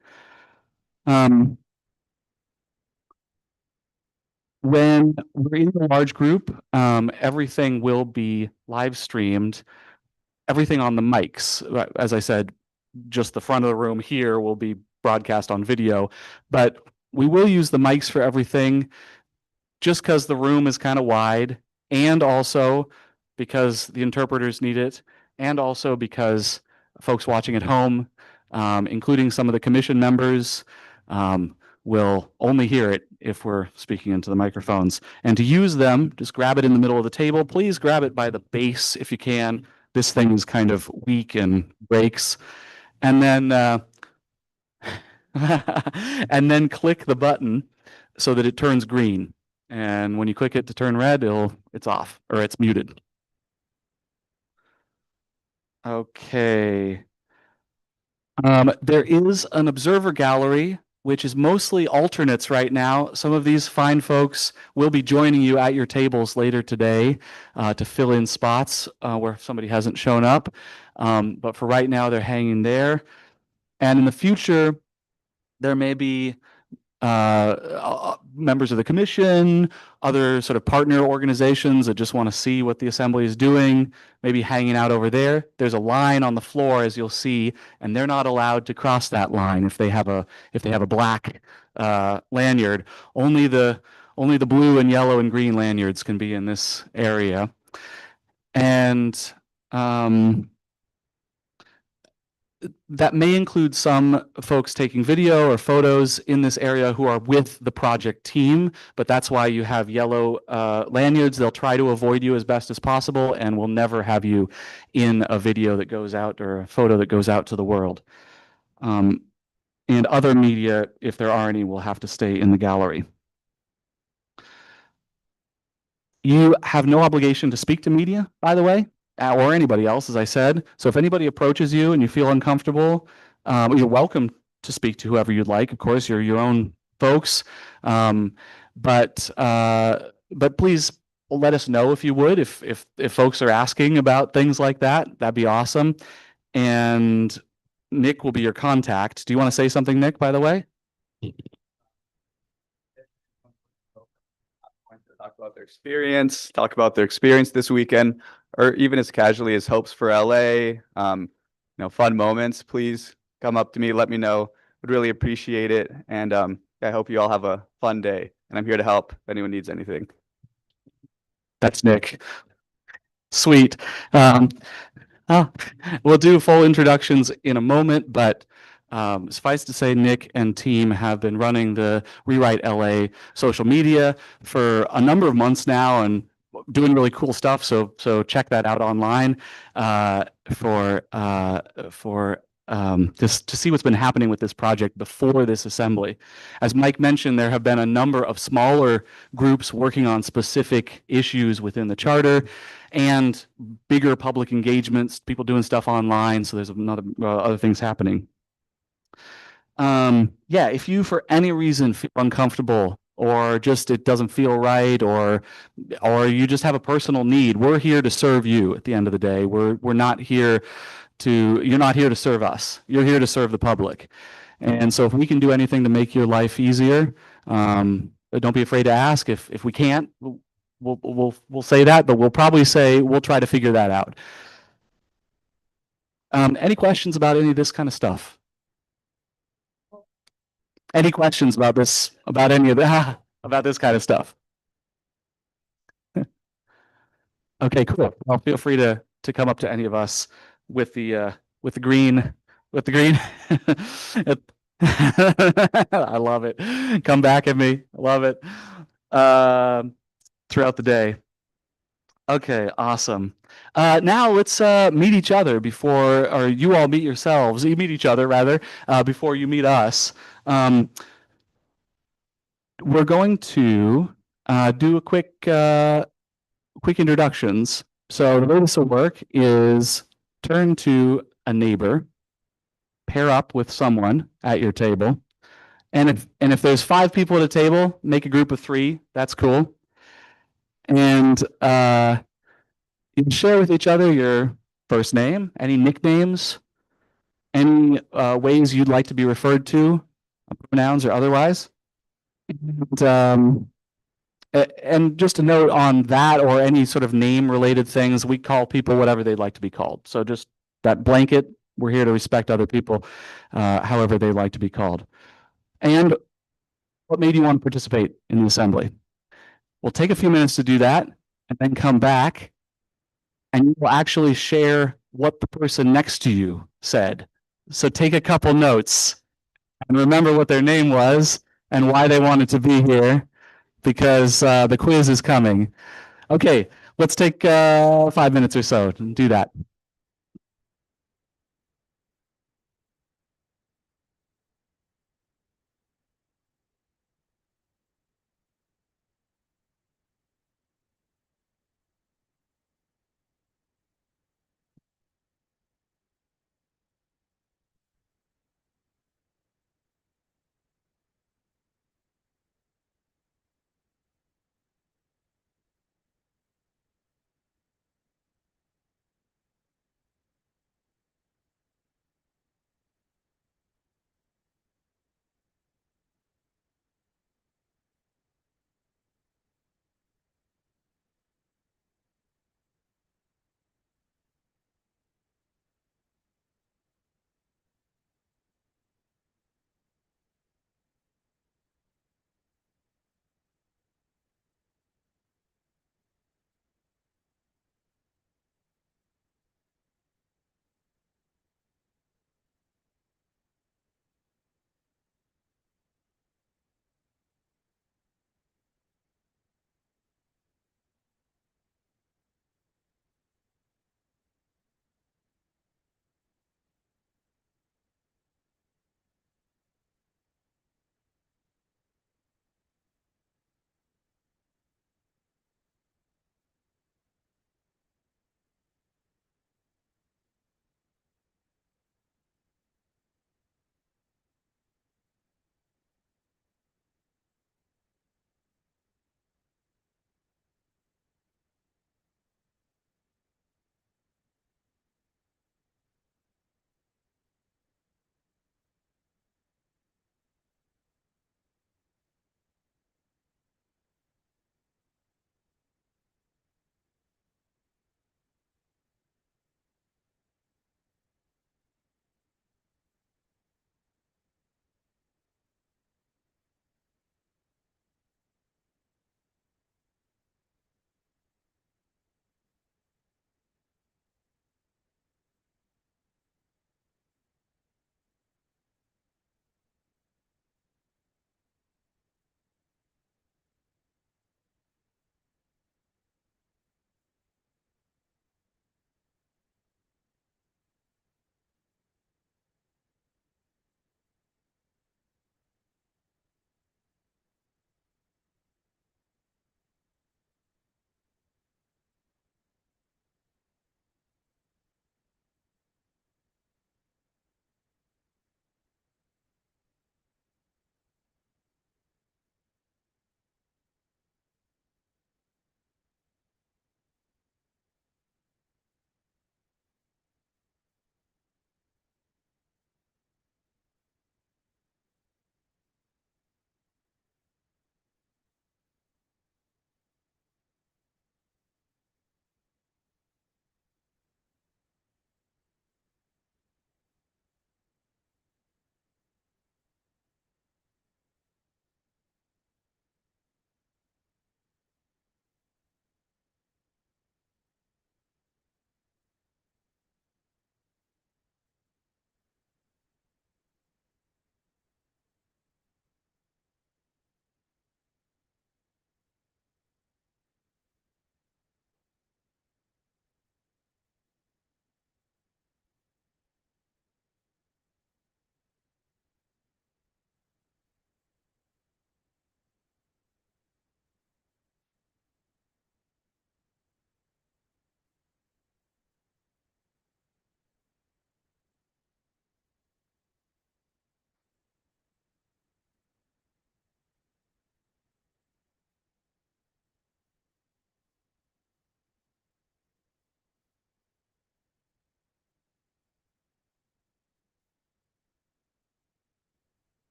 When we're in a large group, everything will be live streamed, everything on the mics. As I said, just the front of the room here will be broadcast on video, but we will use the mics for everything just because the room is kind of wide, and also because the interpreters need it, and also because folks watching at home, including some of the commission members, will only hear it if we're speaking into the microphones. And to use them, just grab it in the middle of the table. Please grab it by the base if you can. This thing is kind of weak and breaks. And then and then click the button so that it turns green. And when you click it to turn red, it's off or it's muted. Okay. There is an observer gallery, which is mostly alternates right now. Some of these fine folks will be joining you at your tables later today to fill in spots where somebody hasn't shown up. But for right now, they're hanging there. And in the future, there may be members of the commission, other sort of partner organizations that just want to see what the assembly is doing, maybe hanging out over there. There's a line on the floor, as you'll see, and they're not allowed to cross that line if they have a black lanyard. Only the blue and yellow and green lanyards can be in this area. And that may include some folks taking video or photos in this area who are with the project team, but that's why you have yellow lanyards. They'll try to avoid you as best as possible and will never have you in a video that goes out or a photo that goes out to the world. And other media, if there are any, will have to stay in the gallery. You have no obligation to speak to media, by the way, or anybody else, as I said. So if anybody approaches you and you feel uncomfortable, you're welcome to speak to whoever you'd like. Of course, you're your own folks. But please let us know if you would, if folks are asking about things like that, that'd be awesome. And Nick will be your contact. Do you want to say something, Nick, by the way?
Talk about their experience this weekend, or even as casually as hopes for LA, fun moments. Please come up to me, let me know. Would really appreciate it. And I hope you all have a fun day. And I'm here to help if anyone needs anything.
That's Nick. Sweet. We'll do full introductions in a moment, but suffice to say, Nick and team have been running the Rewrite LA social media for a number of months now and doing really cool stuff. So check that out online for this to see what's been happening with this project before this assembly. As Mike mentioned, there have been a number of smaller groups working on specific issues within the charter and bigger public engagements, people doing stuff online. So there's another other things happening. If you for any reason feel uncomfortable or just it doesn't feel right or you just have a personal need, we're here to serve you at the end of the day. We're not here you're not here to serve us. You're here to serve the public. And so if we can do anything to make your life easier, don't be afraid to ask. If we can't, we'll say that, but we'll probably say we'll try to figure that out. Any questions about any of this kind of stuff? Any questions about this, about any of that, about this kind of stuff? Okay, cool. Well, feel free to come up to any of us with the green. I love it. Come back at me. I love it. Throughout the day. Okay, awesome. Now let's meet each other or you all meet yourselves. You meet each other rather before you meet us. We're going to do a quick introductions. So the way this will work is turn to a neighbor, pair up with someone at your table, and if there's 5 people at a table, make a group of 3. That's cool. And you can share with each other your first name, any nicknames, any ways you'd like to be referred to, pronouns or otherwise. And just a note on that or any sort of name related things, we call people whatever they'd like to be called. So just that blanket, we're here to respect other people, however they like to be called. And what made you want to participate in the assembly? We'll take a few minutes to do that and then come back and you will actually share what the person next to you said. So take a couple notes and remember what their name was and why they wanted to be here, because the quiz is coming. Okay, let's take 5 minutes or so and do that.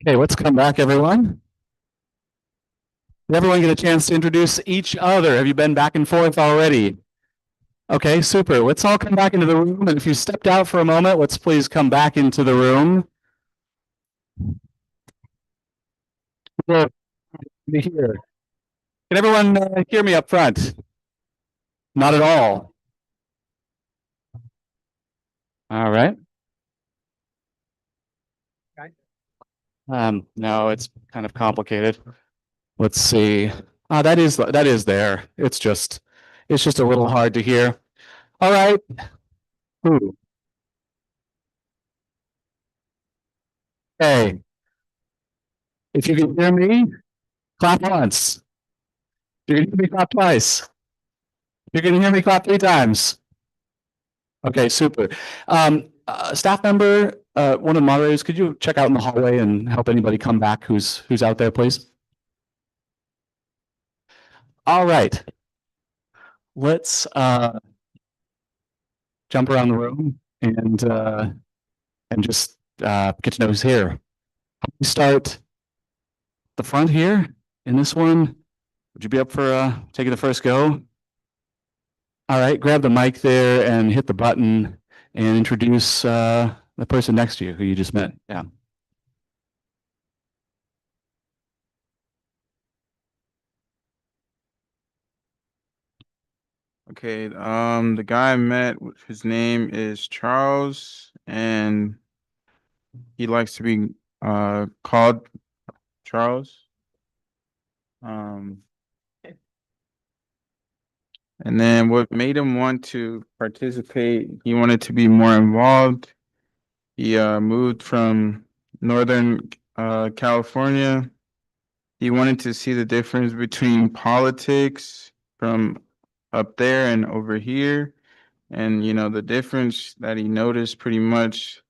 Okay, let's come back, everyone. Did everyone get a chance to introduce each other? Have you been back and forth already? Okay, super. Let's all come back into the room. And if you stepped out for a moment, let's please come back into the room. Yeah, be here. Can everyone hear me up front? Not at all. All right. No, it's kind of complicated. Let's see. That is there. It's just a little hard to hear. All right. Ooh. Hey, if you can hear me, clap once. If you can hear me, clap twice. If you can hear me, clap 3 times. Okay, super. Staff member, one of the moderators, could you check out in the hallway and help anybody come back who's out there, please? All right. Let's jump around the room and just get to know who's here. We start the front here in this one. Would you be up for taking the first go? All right, grab the mic there and hit the button and introduce the person next to you who you just met. Yeah.
Okay, the guy I met, his name is Charles, and he likes to be called Charles. And then what made him want to participate, he wanted to be more involved. He moved from Northern California. He wanted to see the difference between politics from up there and over here. And, you know, the difference that he noticed pretty much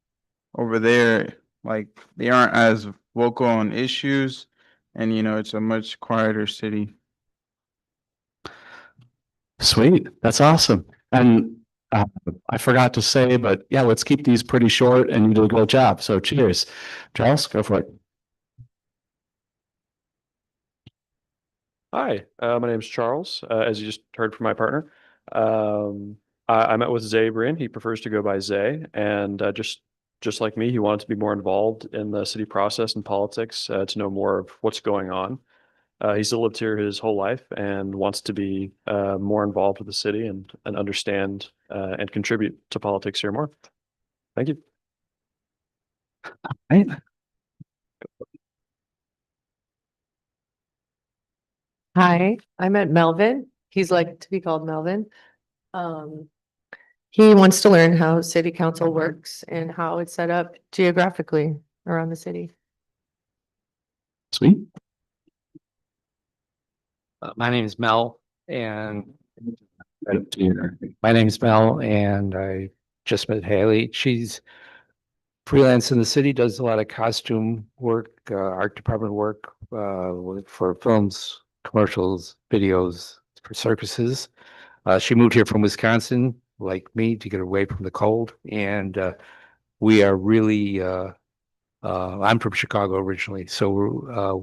over there, like they aren't as vocal on issues. And, you know, it's a much quieter city.
Sweet. That's awesome. And I forgot to say, but yeah, let's keep these pretty short and you did a great job. So cheers. Charles, go for it.
Hi, my name is Charles, as you just heard from my partner. I met with Zay Brin. He prefers to go by Zay, and just like me, he wanted to be more involved in the city process and politics, to know more of what's going on. He's still lived here his whole life and wants to be more involved with the city and understand and contribute to politics here more. Thank you.
Right.
Hi, I met Melvin. He's like to be called Melvin. He wants to learn how city council works and how it's set up geographically around the city.
Sweet.
My name is Mel and my name is Mel and I just met Haley. She's freelance in the city, does a lot of costume work, art department work, for films, commercials, videos, for circuses. She moved here from Wisconsin, like me, to get away from the cold. And we are really, I'm from Chicago originally, so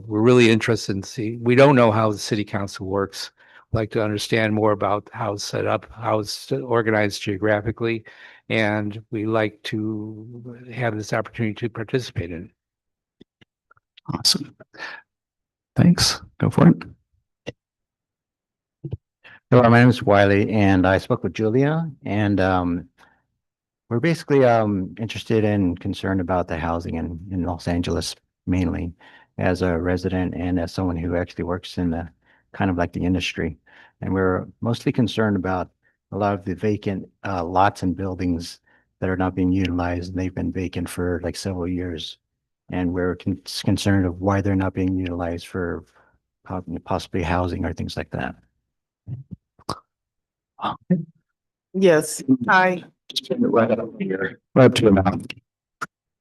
we're really interested in see. We don't know how the city council works. We'd like to understand more about how it's set up, how it's organized geographically, and we like to have this opportunity to participate in it.
Awesome. Thanks. Go for it.
Hello, my name is Wiley, and I spoke with Julia, and we're basically interested and concerned about the housing in Los Angeles mainly, as a resident and as someone who actually works in the kind of like the industry. And we're mostly concerned about a lot of the vacant lots and buildings that are not being utilized, and they've been vacant for like several years. And we're concerned of why they're not being utilized for possibly housing or things like that.
Yes, hi.
Just bring it right up here, right up to your mouth.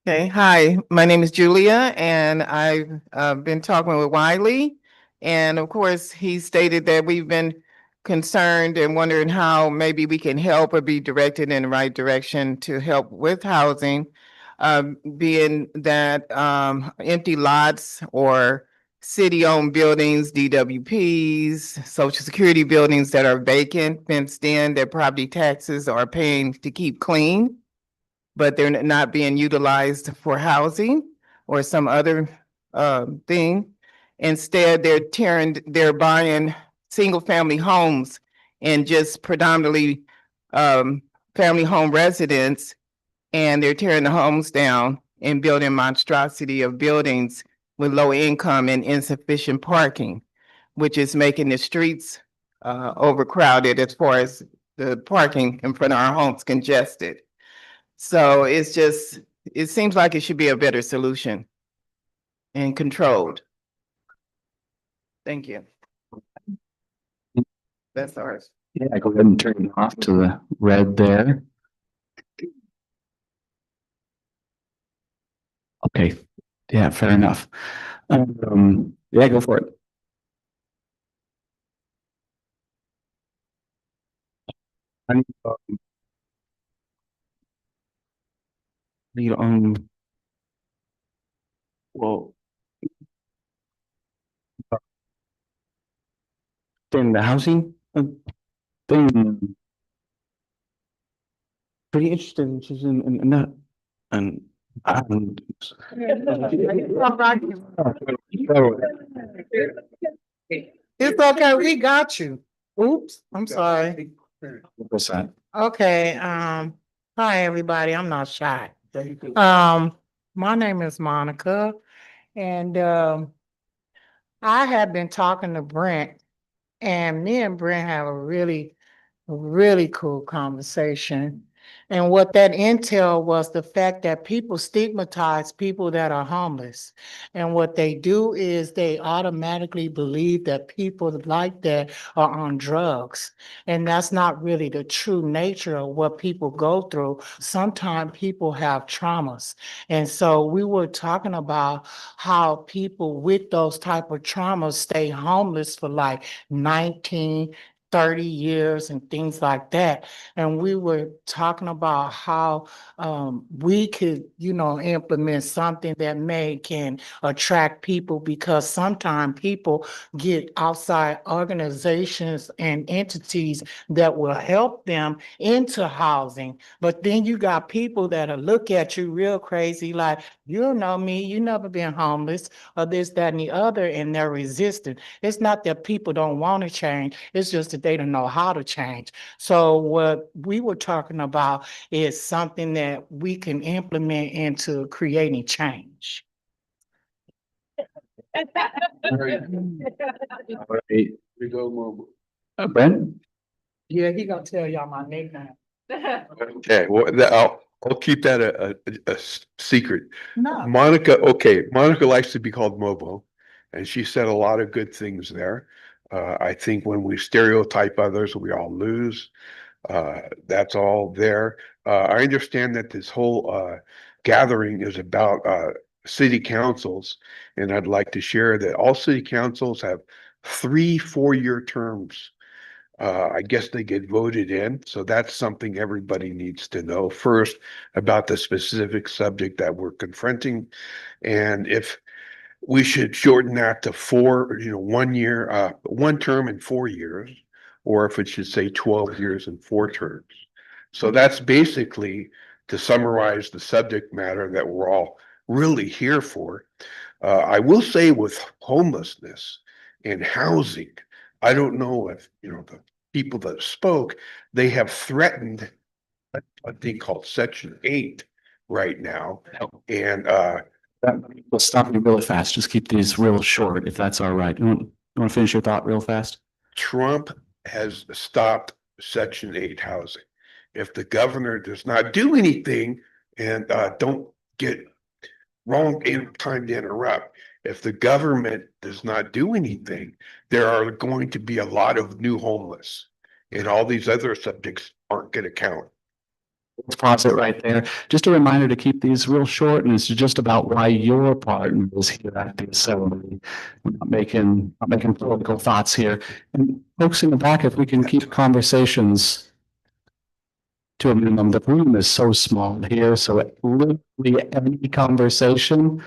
Okay, hi, my name is Julia and I've been talking with Wiley. And of course, he stated that we've been concerned and wondering how maybe we can help or be directed in the right direction to help with housing. being that empty lots or city-owned buildings, DWPs, social security buildings that are vacant, fenced in, that property taxes are paying to keep clean, but they're not being utilized for housing or some other thing. Instead, they're buying single-family homes and just predominantly family home residents, and they're tearing the homes down and building monstrosity of buildings with low income and insufficient parking, which is making the streets overcrowded as far as the parking in front of our homes congested. So it seems like it should be a better solution and controlled. Thank you. That's ours.
Yeah, go ahead and turn it off to the red there. Okay, yeah, fair enough. Yeah, go for it.
Need well, then the housing thing. Pretty interested in that, and
It's okay, we got you. Oops, I'm sorry.
What's that?
Okay, hi, everybody. I'm not shy. My name is Monica, and I have been talking to Brent, and me and Brent have a really cool conversation. And what that intel was the fact that people stigmatize people that are homeless. And what they do is they automatically believe that people like that are on drugs. And that's not really the true nature of what people go through. Sometimes people have traumas. And so we were talking about how people with those type of traumas stay homeless for like 19, 30 years and things like that. And we were talking about how we could, implement something that can attract people, because sometimes people get outside organizations and entities that will help them into housing. But then you got people that'll look at you real crazy, like, you don't know me, you never been homeless, or this, that, and the other, and they're resistant. It's not that people don't want to change, it's just that they don't know how to change. So what we were talking about is something that we can implement into creating change.
We go mobile. Brent?
Yeah, he gonna tell y'all my nickname.
Okay, well, I'll keep that a secret.
No.
Monica likes to be called Mobo, and she said a lot of good things there. I think when we stereotype others, we all lose. That's all there. I understand that this whole gathering is about city councils, and I'd like to share that all city councils have 3 4-year terms. I guess they get voted in, so that's something everybody needs to know first about the specific subject that we're confronting, and if we should shorten that to 4, 1 year, 1 term and 4 years, or if it should say 12 years and 4 terms. So that's basically to summarize the subject matter that we're all really here for. I will say with homelessness and housing, I don't know if, the people that spoke, they have threatened a thing called Section 8 right now. And
We'll stop you really fast. Just keep these real short, if that's all right. You want to finish your thought real fast?
Trump has stopped Section 8 housing. If the governor does not do anything, and don't get wrong time to interrupt, if the government does not do anything, there are going to be a lot of new homeless, and all these other subjects aren't going to count.
Let's pause it right there. Just a reminder to keep these real short, and it's just about why your partner is here at the assembly. We're not making political thoughts here. And folks in the back, if we can keep conversations to a minimum. The room is so small here, so literally any conversation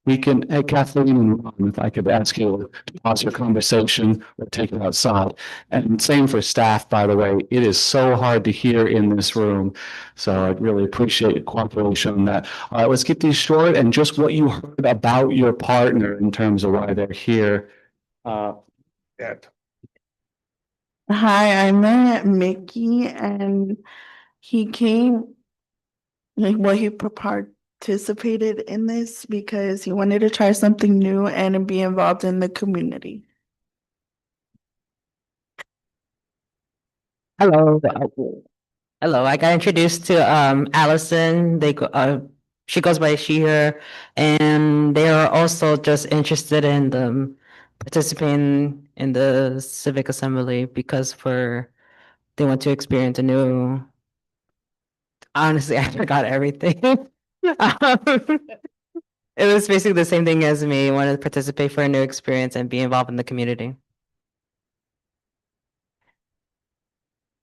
we can, Kathleen and Ron, if I could ask you to pause your conversation or take it outside. And same for staff, by the way. It is so hard to hear in this room. So I'd really appreciate your cooperation on that. All right, let's keep these short and just what you heard about your partner in terms of why they're here.
Yeah.
Hi, I met Mickey and he came, he participated in this because he wanted to try something new and be involved in the community.
Hello. Hello. I got introduced to Allison. She goes by she her, and they are also just interested in participating in the civic assembly because they want to experience a new. Honestly, I forgot everything. It was basically the same thing as me. Wanted to participate for a new experience and be involved in the community.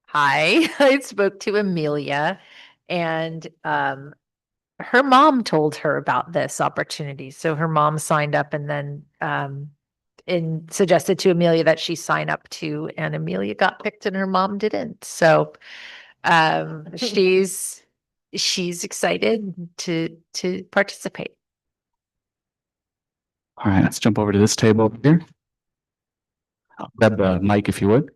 Hi, I spoke to Amelia and her mom told her about this opportunity. So her mom signed up and then and suggested to Amelia that she sign up too, and Amelia got picked and her mom didn't. So she's excited to participate.
All right, let's jump over to this table over here. I'll grab the mic if you would.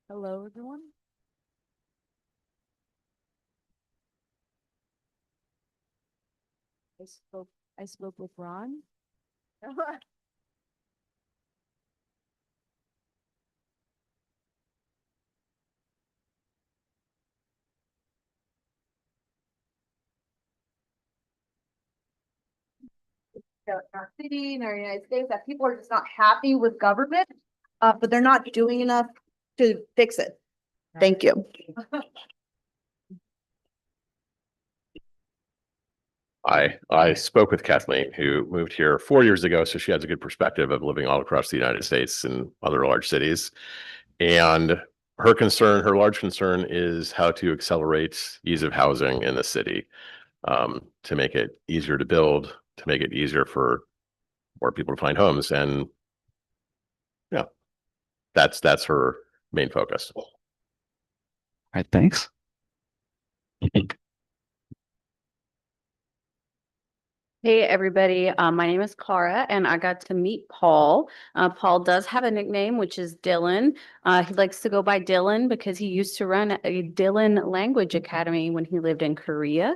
Hello, everyone. I spoke with Ron. In our city, in our United States, that people are just not happy with government, but they're not doing enough to fix it. Thank you.
I spoke with Kathleen, who moved here 4 years ago, so she has a good perspective of living all across the United States and other large cities. And her large concern is how to accelerate ease of housing in the city, to make it easier to build, to make it easier for more people to find homes. And yeah, that's her main focus.
All right, thanks.
Hey, everybody. My name is Cara, and I got to meet Paul. Paul does have a nickname, which is Dylan. He likes to go by Dylan because he used to run a Dylan Language Academy when he lived in Korea.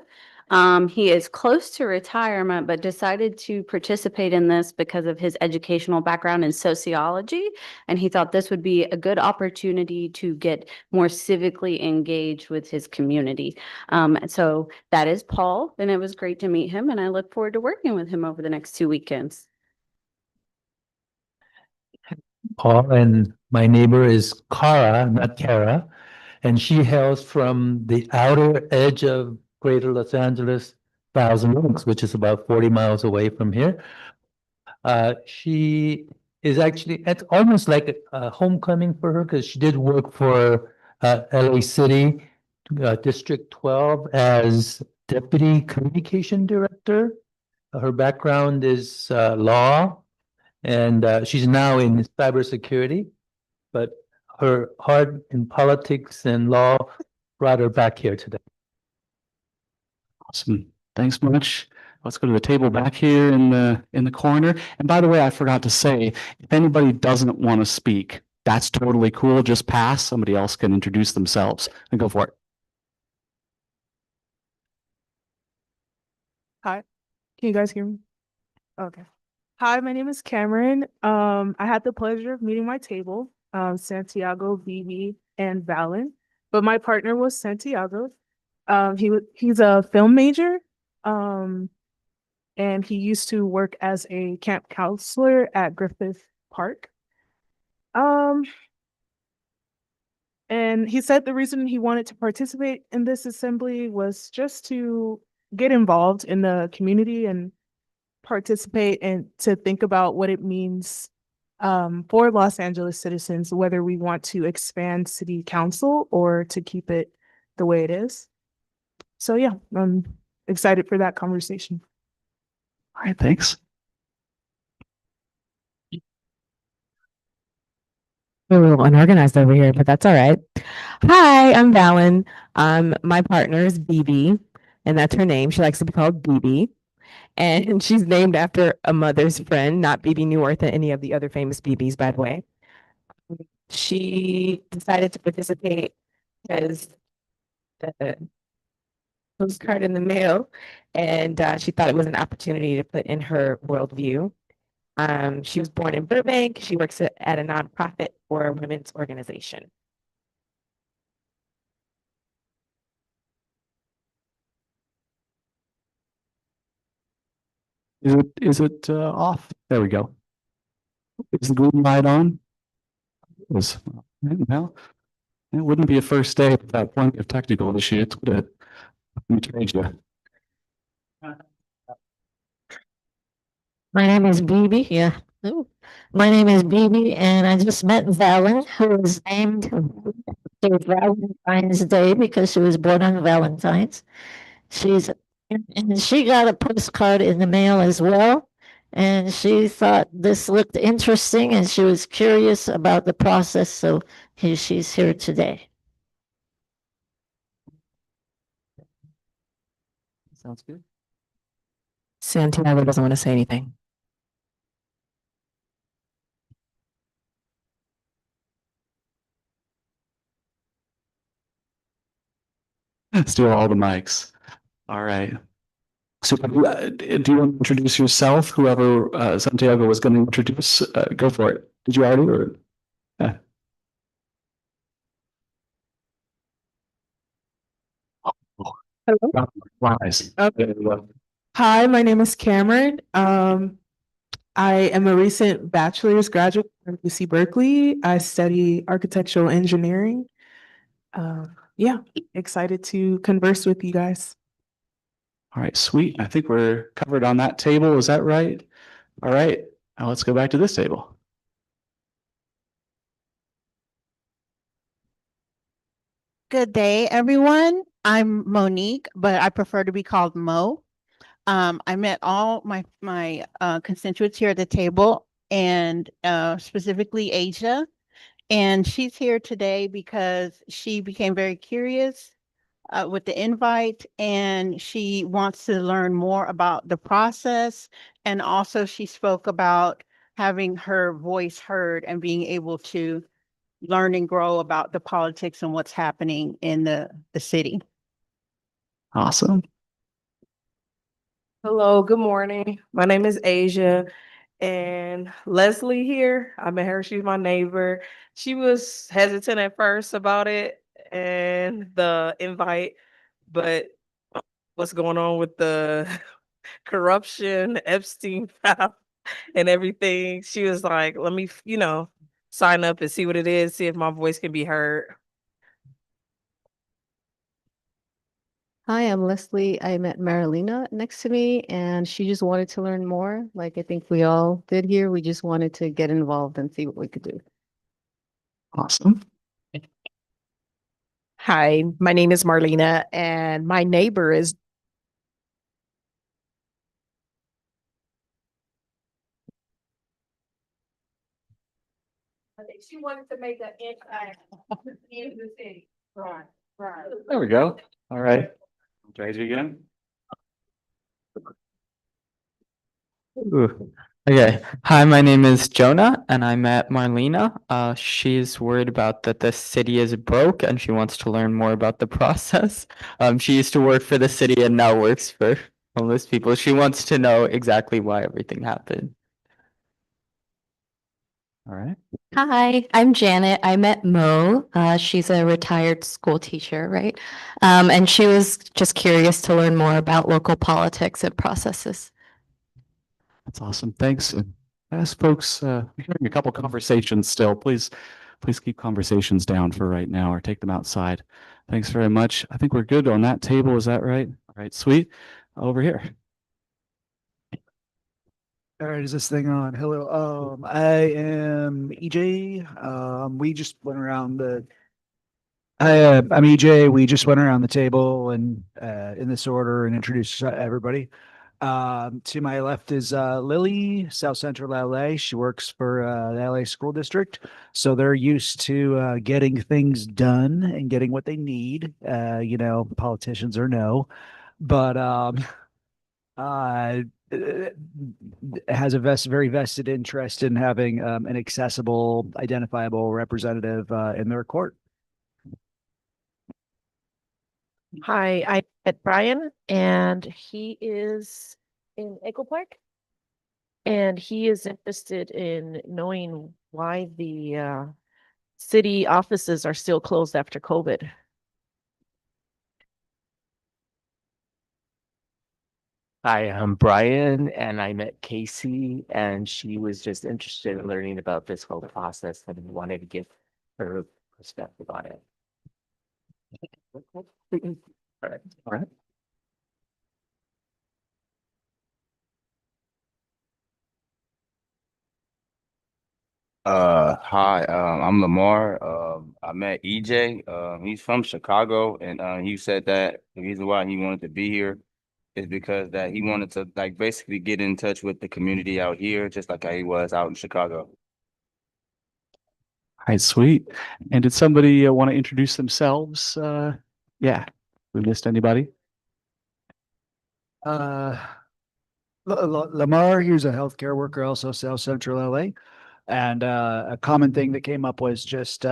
He is close to retirement, but decided to participate in this because of his educational background in sociology. And he thought this would be a good opportunity to get more civically engaged with his community. So that is Paul, and it was great to meet him, and I look forward to working with him over the next 2 weekends.
Paul, and my neighbor is Cara, not Kara, and she hails from the outer edge of Greater Los Angeles, Thousand Oaks, which is about 40 miles away from here. She is actually, it's almost like a homecoming for her because she did work for LA City District 12 as Deputy Communication Director. Her background is law, and she's now in cybersecurity, but her heart in politics and law brought her back here today.
Awesome. Thanks much. Let's go to the table back here in the corner. And by the way, I forgot to say, if anybody doesn't want to speak, that's totally cool. Just pass. Somebody else can introduce themselves and go for it.
Hi, can you guys hear me? Okay. Hi, my name is Cameron. I had the pleasure of meeting my table, Santiago, Vivi, and Valen, but my partner was Santiago. He's a film major, and he used to work as a camp counselor at Griffith Park. And he said the reason he wanted to participate in this assembly was just to get involved in the community and participate and to think about what it means for Los Angeles citizens, whether we want to expand city council or to keep it the way it is. So yeah, I'm excited for that conversation.
All right, thanks.
We're a little unorganized over here, but that's all right. Hi, I'm Valen. My partner is BB, and that's her name. She likes to be called BB. And she's named after a mother's friend, not BB Newirth and any of the other famous BBs, by the way. She decided to participate because the postcard in the mail, and she thought it was an opportunity to put in her worldview. She was born in Burbank. She works at a nonprofit for a women's organization.
Is it off? There we go. Is the green light on? Is well, it wouldn't be a first day without plenty of technical issues, would it? Let me trade you.
My name is BB. Yeah. Ooh. My name is BB, and I just met Valen, who was named for Valentine's Day because she was born on Valentine's. And she got a postcard in the mail as well. And she thought this looked interesting and she was curious about the process. So she's here today.
Sounds good.
Santiago doesn't want to say anything.
Steal all the mics. All right. So do you want to introduce yourself? Whoever Santiago was going to introduce, go for it. Did you already? Or? Yeah.
Hello.
Wise.
Okay. Hi, my name is Cameron. I am a recent bachelor's graduate from UC Berkeley. I study architectural engineering. Yeah, excited to converse with you guys.
All right, sweet. I think we're covered on that table. Is that right? All right. Now let's go back to this table.
Good day, everyone. I'm Monique, but I prefer to be called Mo. I met all my constituents here at the table, and specifically Asia. And she's here today because she became very curious with the invite, and she wants to learn more about the process. And also, she spoke about having her voice heard and being able to learn and grow about the politics and what's happening in the city.
Awesome.
Hello, good morning. My name is Asia, and Leslie here. I met her, she's my neighbor. She was hesitant at first about it and the invite, but what's going on with the corruption, Epstein file, and everything, she was like, let me, sign up and see what it is, see if my voice can be heard.
Hi, I'm Leslie. I met Marilena next to me, and she just wanted to learn more. Like I think we all did here. We just wanted to get involved and see what we could do.
Awesome.
Hi, my name is Marlena, and my neighbor is
She wanted to make an impact in the city. Right, right.
There we go. All right. Trade you again.
Ooh. Okay. Hi, my name is Jonah, and I met Marlena. She's worried about that the city is broke, and she wants to learn more about the process. She used to work for the city and now works for homeless people. She wants to know exactly why everything happened.
All right.
Hi, I'm Janet. I met Mo. She's a retired school teacher, right? And she was just curious to learn more about local politics and processes.
That's awesome. Thanks. And as folks, we're hearing a couple conversations still. Please keep conversations down for right now or take them outside. Thanks very much. I think we're good on that table. Is that right? All right, sweet. Over here.
All right, is this thing on? Hello, I am EJ. We just went around the. I'm EJ. We just went around the table and in this order and introduced everybody. To my left is Lily, South Central LA. She works for the LA School District, so they're used to getting things done and getting what they need. Politicians or no, but uh, has a very vested interest in having an accessible, identifiable representative in their court.
Hi, I met Brian and he is in Echo Park. And he is interested in knowing why the city offices are still closed after COVID.
Hi, I'm Brian, and I met Casey, and she was just interested in learning about this whole process and wanted to get her perspective on it. All right. All right.
Hi, I'm Lamar. I met EJ. He's from Chicago, and he said that the reason why he wanted to be here is because that he wanted to like basically get in touch with the community out here, just like how he was out in Chicago.
All right, sweet. And did somebody want to introduce themselves? Yeah, we missed anybody?
Lamar, here's a healthcare worker, also South Central LA. And a common thing that came up was just,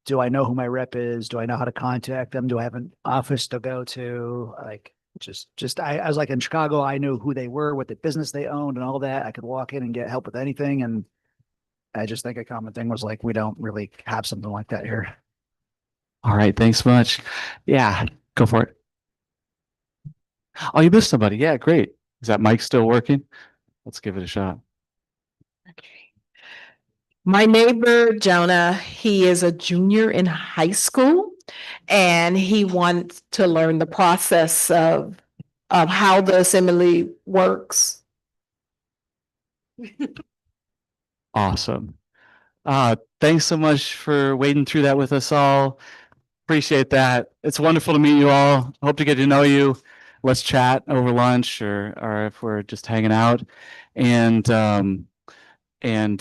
do I know who my rep is? Do I know how to contact them? Do I have an office to go to? Like, I was like in Chicago, I knew who they were, what the business they owned and all that. I could walk in and get help with anything. And I just think a common thing was like, we don't really have something like that here.
All right, thanks much. Yeah, go for it. Oh, you missed somebody. Yeah, great. Is that mic still working? Let's give it a shot.
My neighbor Jonah, he is a junior in high school and he wants to learn the process of how the assembly works.
Awesome. Thanks so much for wading through that with us all. Appreciate that. It's wonderful to meet you all. Hope to get to know you. Let's chat over lunch or if we're just hanging out. And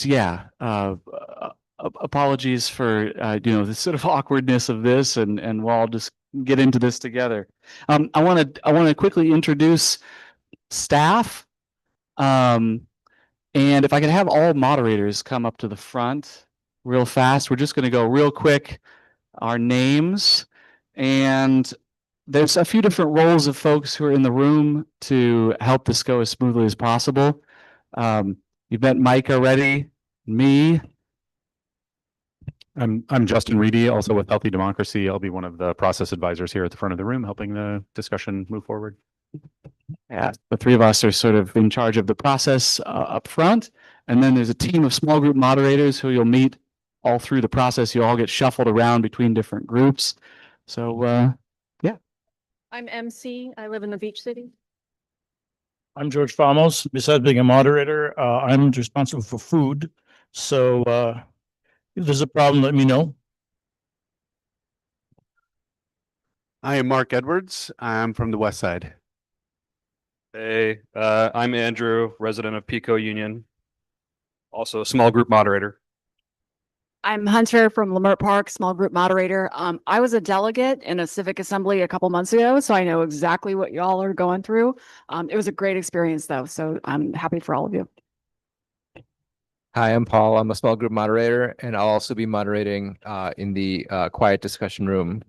yeah, apologies for the sort of awkwardness of this, and we'll all just get into this together. I want to quickly introduce staff. And if I could have all moderators come up to the front real fast, we're just going to go real quick. Our names, and there's a few different roles of folks who are in the room to help this go as smoothly as possible. You've met Mike already, me.
I'm Justin Reedy, also with Healthy Democracy. I'll be one of the process advisors here at the front of the room, helping the discussion move forward.
Yeah, the three of us are sort of in charge of the process up front. And then there's a team of small group moderators who you'll meet all through the process. You all get shuffled around between different groups. So, yeah.
I'm MC. I live in the Beach City.
I'm George Famos. Besides being a moderator, I'm responsible for food. So if there's a problem, let me know.
I am Mark Edwards. I'm from the West Side.
Hey, I'm Andrew, resident of Pico Union, also a small group moderator.
I'm Hunter from Lamert Park, small group moderator. I was a delegate in a civic assembly a couple months ago, so I know exactly what y'all are going through. It was a great experience though, so I'm happy for all of you.
Hi, I'm Paul. I'm a small group moderator, and I'll also be moderating in the quiet discussion room.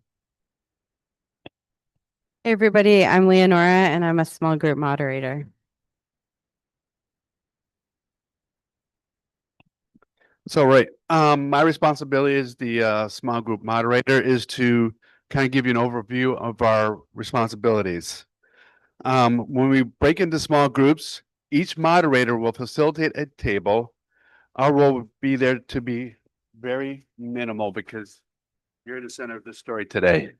Hey everybody, I'm Leonora and I'm a small group moderator.
So, right, my responsibility as the small group moderator is to kind of give you an overview of our responsibilities. When we break into small groups, each moderator will facilitate a table. Our role would be there to be very minimal because you're the center of the story today.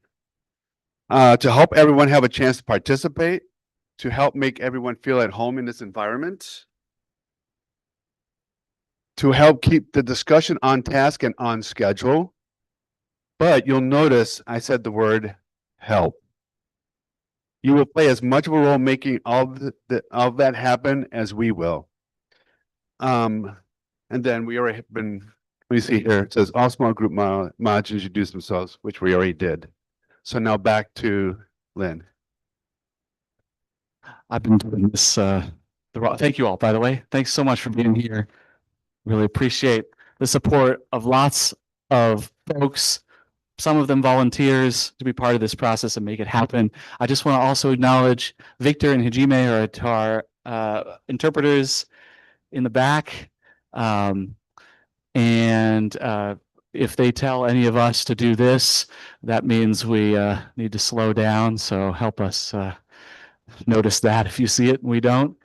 To help everyone have a chance to participate, to help make everyone feel at home in this environment, to help keep the discussion on task and on schedule. But you'll notice I said the word help. You will play as much of a role making all of that happen as we will. And then we already have been, let me see here, it says all small group mods introduce themselves, which we already did. So now back to Lynn.
I've been doing this, thank you all, by the way. Thanks so much for being here. Really appreciate the support of lots of folks, some of them volunteers to be part of this process and make it happen. I just want to also acknowledge Victor and Hajime, our interpreters in the back. If they tell any of us to do this, that means we need to slow down. So help us notice that if you see it and we don't.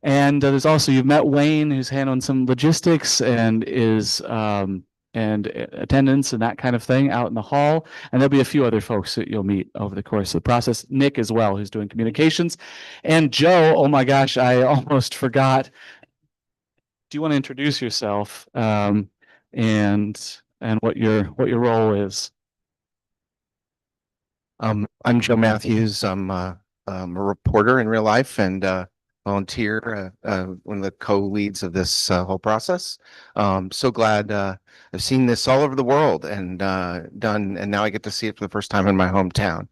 And there's also, you've met Wayne, who's handling some logistics and is and attendance and that kind of thing out in the hall. And there'll be a few other folks that you'll meet over the course of the process. Nick as well, who's doing communications. And Joe, oh my gosh, I almost forgot. Do you want to introduce yourself and what your role is?
I'm Joe Matthews. I'm a reporter in real life and volunteer, one of the co-leads of this whole process. So glad I've seen this all over the world and done, and now I get to see it for the first time in my hometown.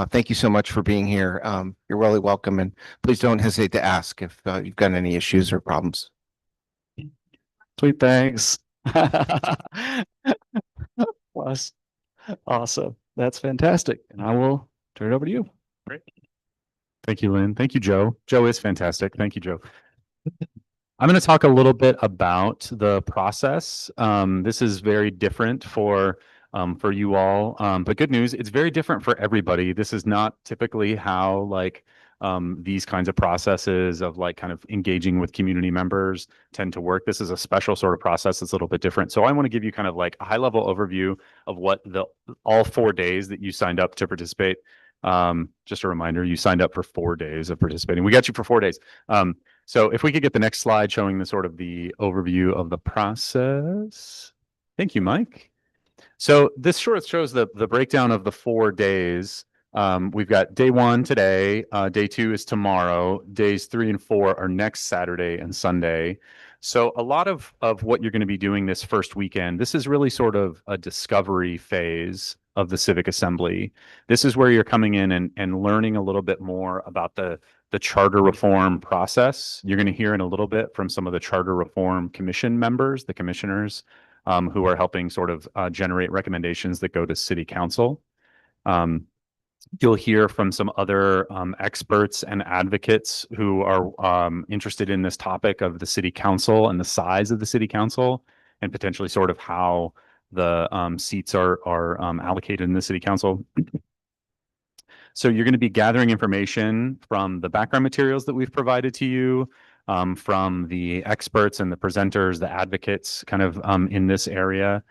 Thank you so much for being here. You're really welcome, and please don't hesitate to ask if you've got any issues or problems.
Sweet, thanks. Plus, awesome. That's fantastic. And I will turn it over to you.
Great. Thank you, Lynn. Thank you, Joe. Joe is fantastic. Thank you, Joe. I'm going to talk a little bit about the process. This is very different for you all, but good news, it's very different for everybody. This is not typically how like these kinds of processes of like kind of engaging with community members tend to work. This is a special sort of process that's a little bit different. So I want to give you kind of like a high level overview of what all 4 days that you signed up to participate. Just a reminder, you signed up for 4 days of participating. We got you for 4 days. So if we could get the next slide showing the sort of the overview of the process. Thank you, Mike. So this sort of shows the breakdown of the 4 days. We've got day 1 today, day 2 is tomorrow, days 3 and 4 are next Saturday and Sunday. So a lot of what you're going to be doing this first weekend, this is really sort of a discovery phase of the Civic Assembly. This is where you're coming in and learning a little bit more about the charter reform process. You're going to hear in a little bit from some of the Charter Reform Commission members, the commissioners, who are helping sort of generate recommendations that go to City Council. You'll hear from some other experts and advocates who are interested in this topic of the City Council and the size of the City Council and potentially sort of how the seats are allocated in the City Council. So you're going to be gathering information from the background materials that we've provided to you, from the experts and the presenters, the advocates kind of in this area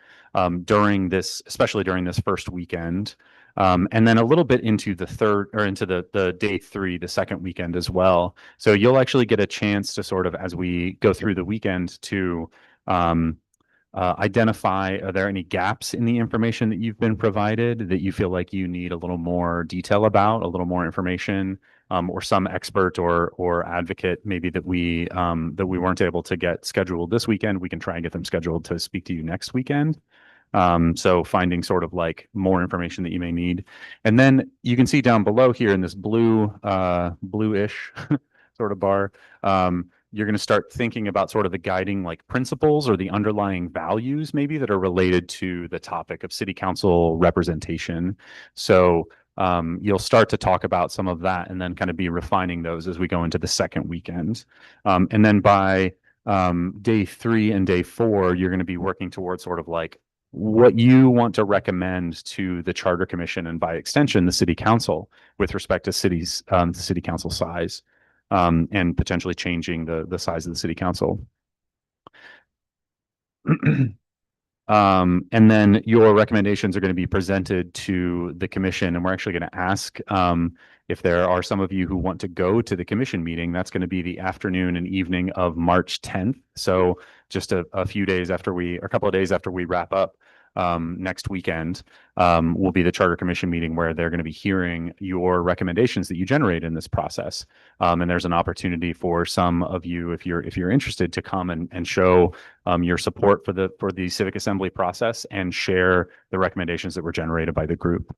during this, especially during this first weekend. And then a little bit into the third or into the day 3, the second weekend as well. So you'll actually get a chance to sort of, as we go through the weekend, to identify, are there any gaps in the information that you've been provided that you feel like you need a little more detail about, a little more information, or some expert or advocate maybe that we weren't able to get scheduled this weekend, we can try and get them scheduled to speak to you next weekend. So finding sort of like more information that you may need. And then you can see down below here in this bluish sort of bar, you're going to start thinking about sort of the guiding like principles or the underlying values maybe that are related to the topic of City Council representation. So you'll start to talk about some of that and then kind of be refining those as we go into the second weekend. And then by day 3 and day 4, you're going to be working towards sort of like what you want to recommend to the Charter Commission and by extension the City Council with respect to the City Council size, and potentially changing the size of the City Council. And then your recommendations are going to be presented to the commission, and we're actually going to ask if there are some of you who want to go to the commission meeting. That's going to be the afternoon and evening of March 10th. So just a few days after a couple of days after we wrap up next weekend, will be the Charter Commission meeting where they're going to be hearing your recommendations that you generate in this process. And there's an opportunity for some of you, if you're interested, to come and show your support for the civic assembly process and share the recommendations that were generated by the group.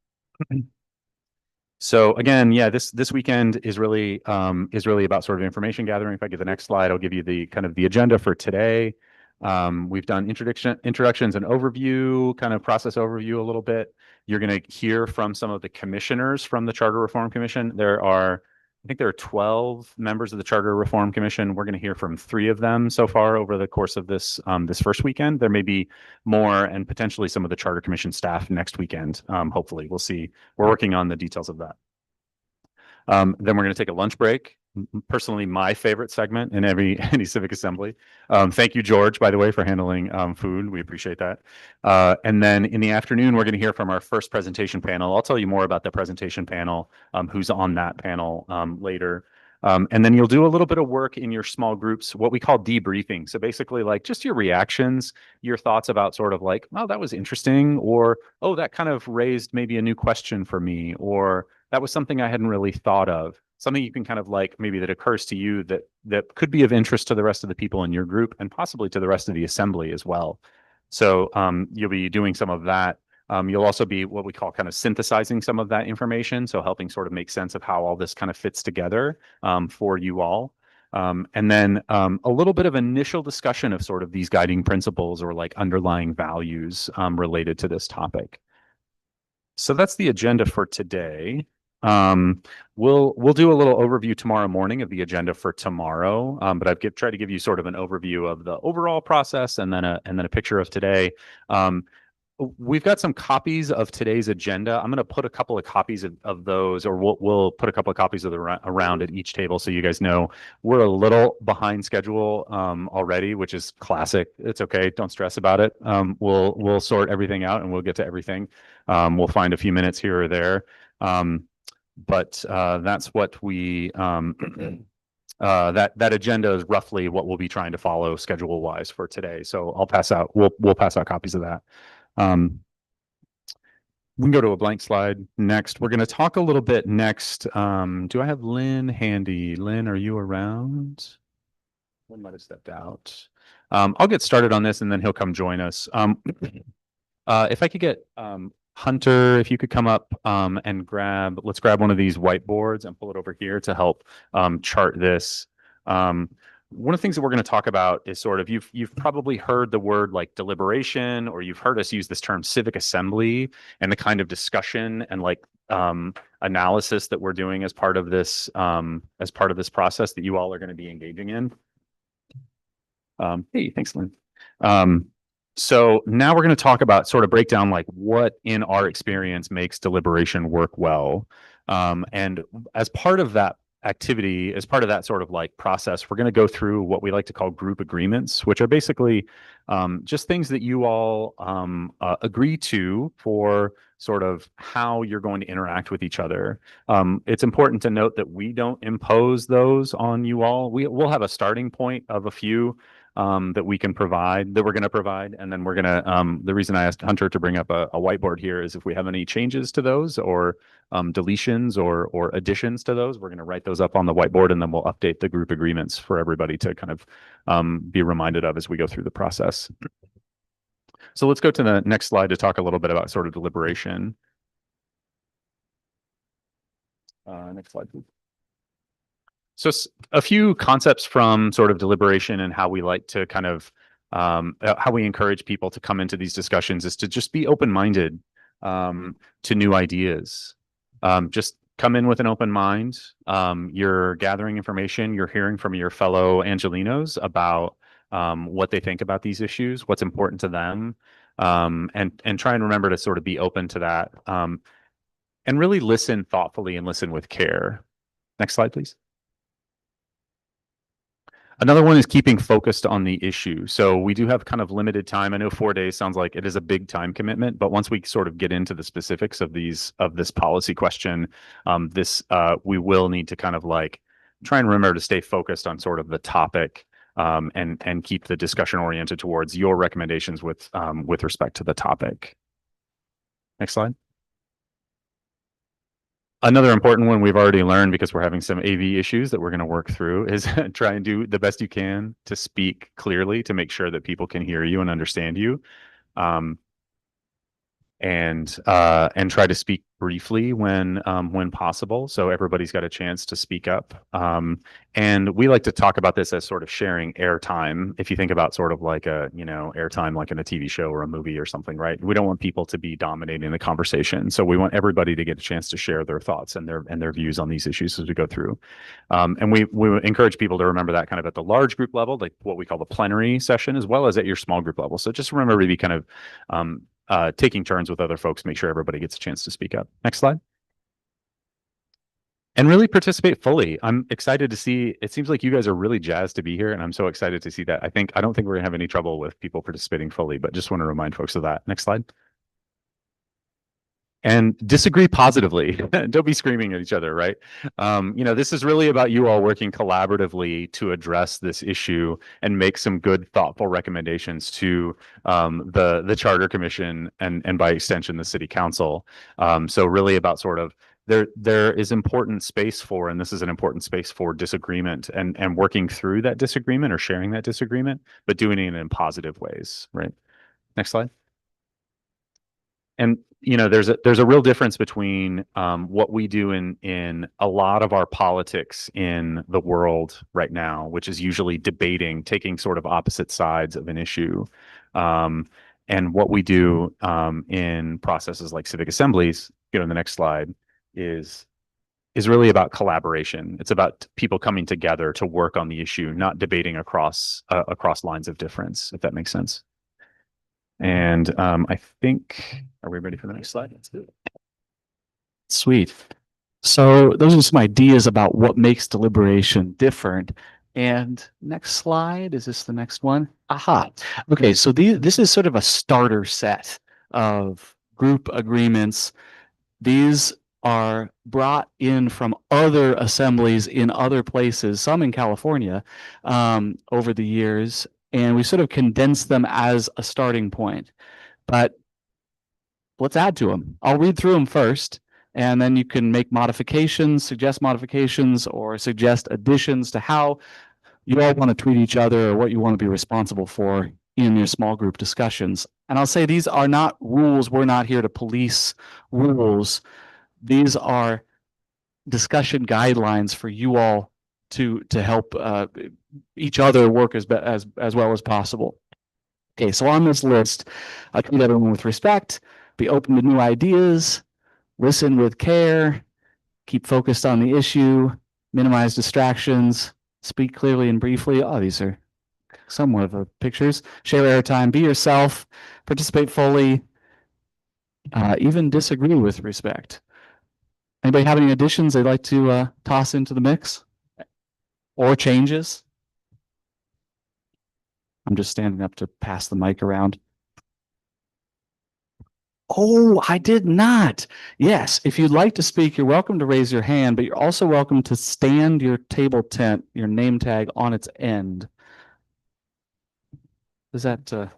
So again, yeah, this weekend is really about sort of information gathering. If I get the next slide, I'll give you the kind of the agenda for today. We've done introductions and overview, kind of process overview a little bit. You're going to hear from some of the commissioners from the Charter Reform Commission. I think there are 12 members of the Charter Reform Commission. We're going to hear from 3 of them so far over the course of this first weekend. There may be more, and potentially some of the Charter Commission staff next weekend. Hopefully, we'll see. We're working on the details of that. Then we're going to take a lunch break. Personally, my favorite segment in any civic assembly. Thank you, George, by the way, for handling food. We appreciate that. And then in the afternoon, we're going to hear from our first presentation panel. I'll tell you more about the presentation panel, who's on that panel later. And then you'll do a little bit of work in your small groups, what we call debriefing. So basically, like, just your reactions, your thoughts about sort of like, oh, that was interesting, or oh, that kind of raised maybe a new question for me, or that was something I hadn't really thought of. Something you can kind of like, maybe that occurs to you that could be of interest to the rest of the people in your group, and possibly to the rest of the assembly as well. So you'll be doing some of that. You'll also be what we call kind of synthesizing some of that information. So helping sort of make sense of how all this kind of fits together for you all. And then a little bit of initial discussion of sort of these guiding principles or like underlying values related to this topic. So that's the agenda for today. We'll do a little overview tomorrow morning of the agenda for tomorrow. But I've tried to give you sort of an overview of the overall process, and then a picture of today. We've got some copies of today's agenda. I'm going to put a couple of copies of those, or we'll put a couple of copies of around at each table, so you guys know we're a little behind schedule already, which is classic. It's okay. Don't stress about it. We'll sort everything out, and we'll get to everything. We'll find a few minutes here or there. But that's what we that agenda is roughly what we'll be trying to follow schedule wise for today. So we'll pass out copies of that. We can go to a blank slide next. We're going to talk a little bit next. Do I have Lynn handy? Lynn, are you around? Lynn might have stepped out. I'll get started on this, and then he'll come join us. If I could get Hunter, if you could come up and let's grab one of these whiteboards and pull it over here to help chart this. One of the things that we're going to talk about is sort of, you've probably heard the word like deliberation, or you've heard us use this term civic assembly, and the kind of discussion and like analysis that we're doing as part of this process that you all are going to be engaging in. Hey, thanks, Lynn. So now we're going to talk about, sort of break down like what in our experience makes deliberation work well. And as part of that activity, as part of that sort of like process, we're going to go through what we like to call group agreements, which are basically just things that you all agree to for sort of how you're going to interact with each other. It's important to note that we don't impose those on you all. We'll have a starting point of a few that we're going to provide. And then we're going to, the reason I asked Hunter to bring up a whiteboard here is if we have any changes to those, or deletions or additions to those, we're going to write those up on the whiteboard, and then we'll update the group agreements for everybody to kind of be reminded of as we go through the process. So let's go to the next slide to talk a little bit about sort of deliberation. Next slide, please. So a few concepts from sort of deliberation and how we like to kind of, how we encourage people to come into these discussions is to just be open-minded to new ideas. Just come in with an open mind. You're gathering information, you're hearing from your fellow Angelinos about what they think about these issues, what's important to them, and try and remember to sort of be open to that, and really listen thoughtfully and listen with care. Next slide, please. Another one is keeping focused on the issue. So we do have kind of limited time. I know 4 days sounds like it is a big time commitment, but once we sort of get into the specifics of this policy question, we will need to kind of like try and remember to stay focused on sort of the topic, and keep the discussion oriented towards your recommendations with respect to the topic. Next slide. Another important one we've already learned, because we're having some AV issues that we're going to work through, is try and do the best you can to speak clearly to make sure that people can hear you and understand you. And try to speak briefly when possible, so everybody's got a chance to speak up. And we like to talk about this as sort of sharing airtime. If you think about sort of like a, airtime like in a TV show or a movie or something, right? We don't want people to be dominating the conversation, so we want everybody to get a chance to share their thoughts and their views on these issues as we go through. And we encourage people to remember that kind of at the large group level, like what we call the plenary session, as well as at your small group level. So just remember to be kind of taking turns with other folks, make sure everybody gets a chance to speak up. Next slide. And really participate fully. I'm excited to see, it seems like you guys are really jazzed to be here, and I'm so excited to see that. I don't think we're gonna have any trouble with people participating fully, but just want to remind folks of that. Next slide. And disagree positively. Don't be screaming at each other, right? This is really about you all working collaboratively to address this issue and make some good, thoughtful recommendations to the Charter Commission and by extension, the City Council. So really about sort of there is important space for, and this is an important space for, disagreement and working through that disagreement or sharing that disagreement, but doing it in positive ways, right? Next slide. And there's a real difference between what we do in a lot of our politics in the world right now, which is usually debating, taking sort of opposite sides of an issue, and what we do in processes like civic assemblies. Go to the next slide. Is really about collaboration. It's about people coming together to work on the issue, not debating across lines of difference, if that makes sense. And I think, are we ready for the next slide? Let's do it.
Sweet. So those are some ideas about what makes deliberation different. And next slide, is this the next one? Aha. Okay, so this is sort of a starter set of group agreements. These are brought in from other assemblies in other places, some in California, over the years, and we sort of condense them as a starting point. But let's add to them. I'll read through them first, and then you can make modifications, suggest modifications, or suggest additions to how you all want to treat each other or what you want to be responsible for in your small group discussions. And I'll say these are not rules. We're not here to police rules. These are discussion guidelines for you all to help each other work as well as possible. Okay, so on this list, I treat everyone with respect, be open to new ideas, listen with care, keep focused on the issue, minimize distractions, speak clearly and briefly. Oh, these are somewhat of a pictures. Share airtime, be yourself, participate fully, even disagree with respect. Anybody have any additions they'd like to toss into the mix? Or changes? I'm just standing up to pass the mic around. Oh, I did not. Yes, if you'd like to speak, you're welcome to raise your hand, but you're also welcome to stand your table tent, your name tag on its end. Is that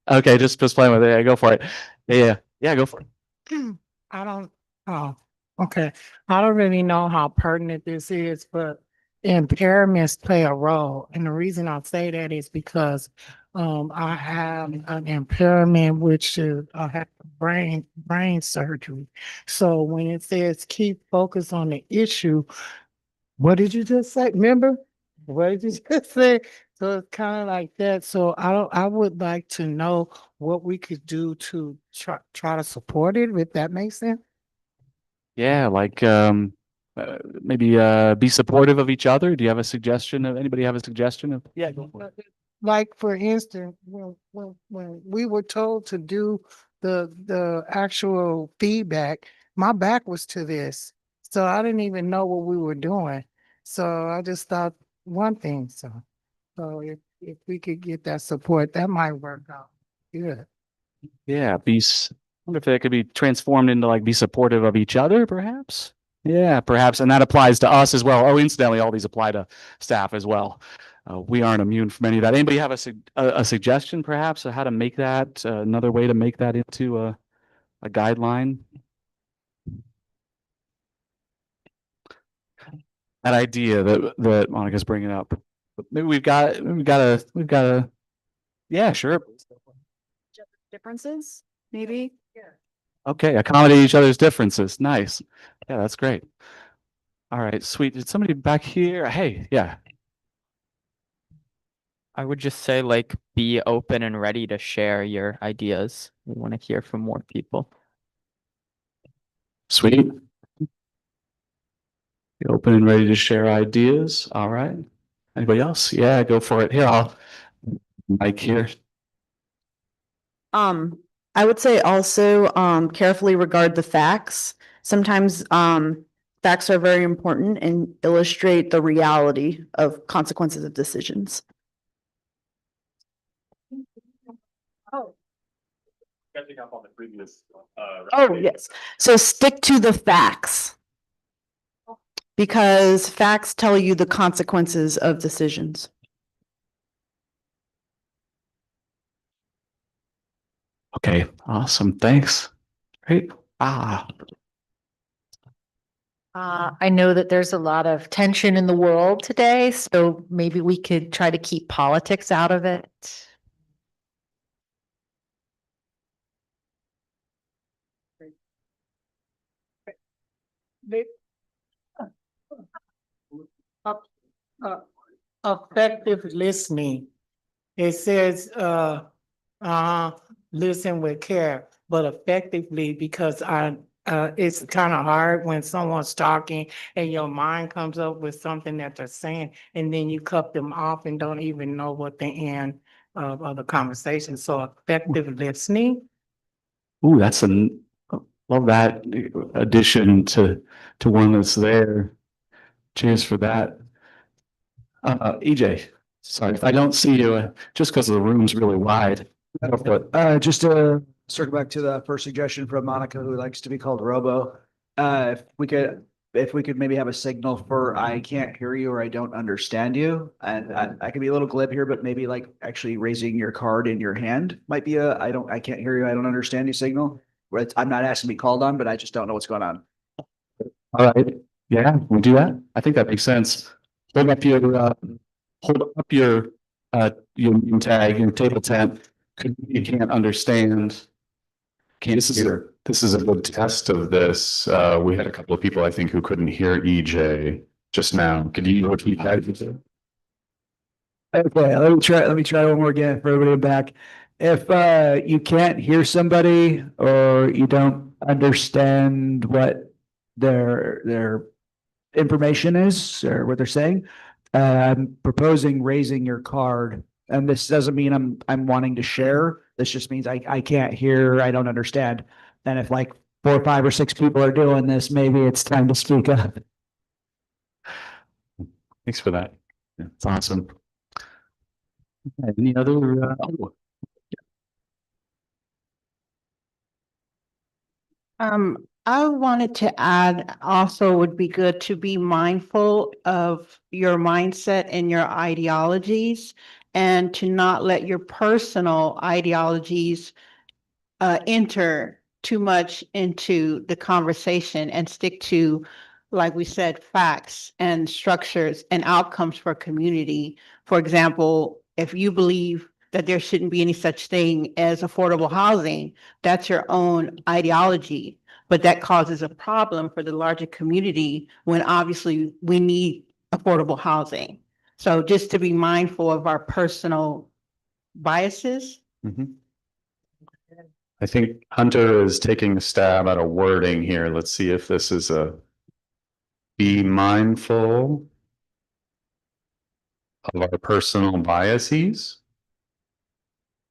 okay, just playing with it. Yeah, go for it. Yeah, go for it.
Okay. I don't really know how pertinent this is, but impairments play a role. And the reason I say that is because I have an impairment which is I have brain surgery. So when it says keep focus on the issue, what did you just say? Remember? What did you just say? So it's kind of like that. So I would like to know what we could do to try to support it, if that makes sense.
Yeah, like maybe be supportive of each other. Do you have a suggestion of anybody have a suggestion of? Yeah, go for it.
Like for instance, when we were told to do the actual feedback, my back was to this. So I didn't even know what we were doing. So I just thought one thing. So So if we could get that support, that might work out good.
Yeah, wonder if they could be transformed into like be supportive of each other, perhaps. Yeah, perhaps, and that applies to us as well. Oh, incidentally, all these apply to staff as well. We aren't immune from any of that. Anybody have a suggestion, perhaps, of how to make that another way to make that into a guideline? That idea that Monica's bringing up. Maybe we've got a. Yeah, sure.
Differences, maybe?
Okay, accommodate each other's differences. Nice. Yeah, that's great. All right, sweet. Did somebody back here? Hey, yeah.
I would just say like be open and ready to share your ideas. We want to hear from more people.
Sweet. Be open and ready to share ideas. All right. Anybody else? Yeah, go for it. Here, I'll Mike here.
I would say also carefully regard the facts. Sometimes facts are very important and illustrate the reality of consequences of decisions.
Catching up on the previous.
Oh, yes. So stick to the facts. Because facts tell you the consequences of decisions.
Okay, awesome. Thanks. Great.
I know that there's a lot of tension in the world today, so maybe we could try to keep politics out of it.
Effective listening. It says, listen with care, but effectively because it's kind of hard when someone's talking and your mind comes up with something that they're saying, and then you cut them off and don't even know what the end of the conversation. So effective listening.
Ooh, love that addition to one that's there. Cheers for that. EJ, sorry if I don't see you, just because the room's really wide.
Just to circle back to the first suggestion from Monica, who likes to be called Robo. If we could maybe have a signal for I can't hear you or I don't understand you. And I can be a little glib here, but maybe like actually raising your card in your hand might be I can't hear you, I don't understand you signal. Where I'm not asking to be called on, but I just don't know what's going on.
All right. Yeah, we'll do that. I think that makes sense. Hold up your your tag, your table tent. You can't understand.
This is a good test of this. We had a couple of people, I think, who couldn't hear EJ just now. Could you repeat that?
Okay, let me try one more again for everybody back. If you can't hear somebody or you don't understand what their information is or what they're saying, I'm proposing raising your card. And this doesn't mean I'm wanting to share. This just means I can't hear, I don't understand. And if like 4, 5, or 6 people are doing this, maybe it's time to speak up.
Thanks for that.
It's awesome. Any other?
I wanted to add also would be good to be mindful of your mindset and your ideologies and to not let your personal ideologies enter too much into the conversation and stick to, like we said, facts and structures and outcomes for community. For example, if you believe that there shouldn't be any such thing as affordable housing, that's your own ideology, but that causes a problem for the larger community when obviously we need affordable housing. So just to be mindful of our personal biases.
I think Hunter is taking a stab at a wording here. Let's see if this is be mindful of our personal biases.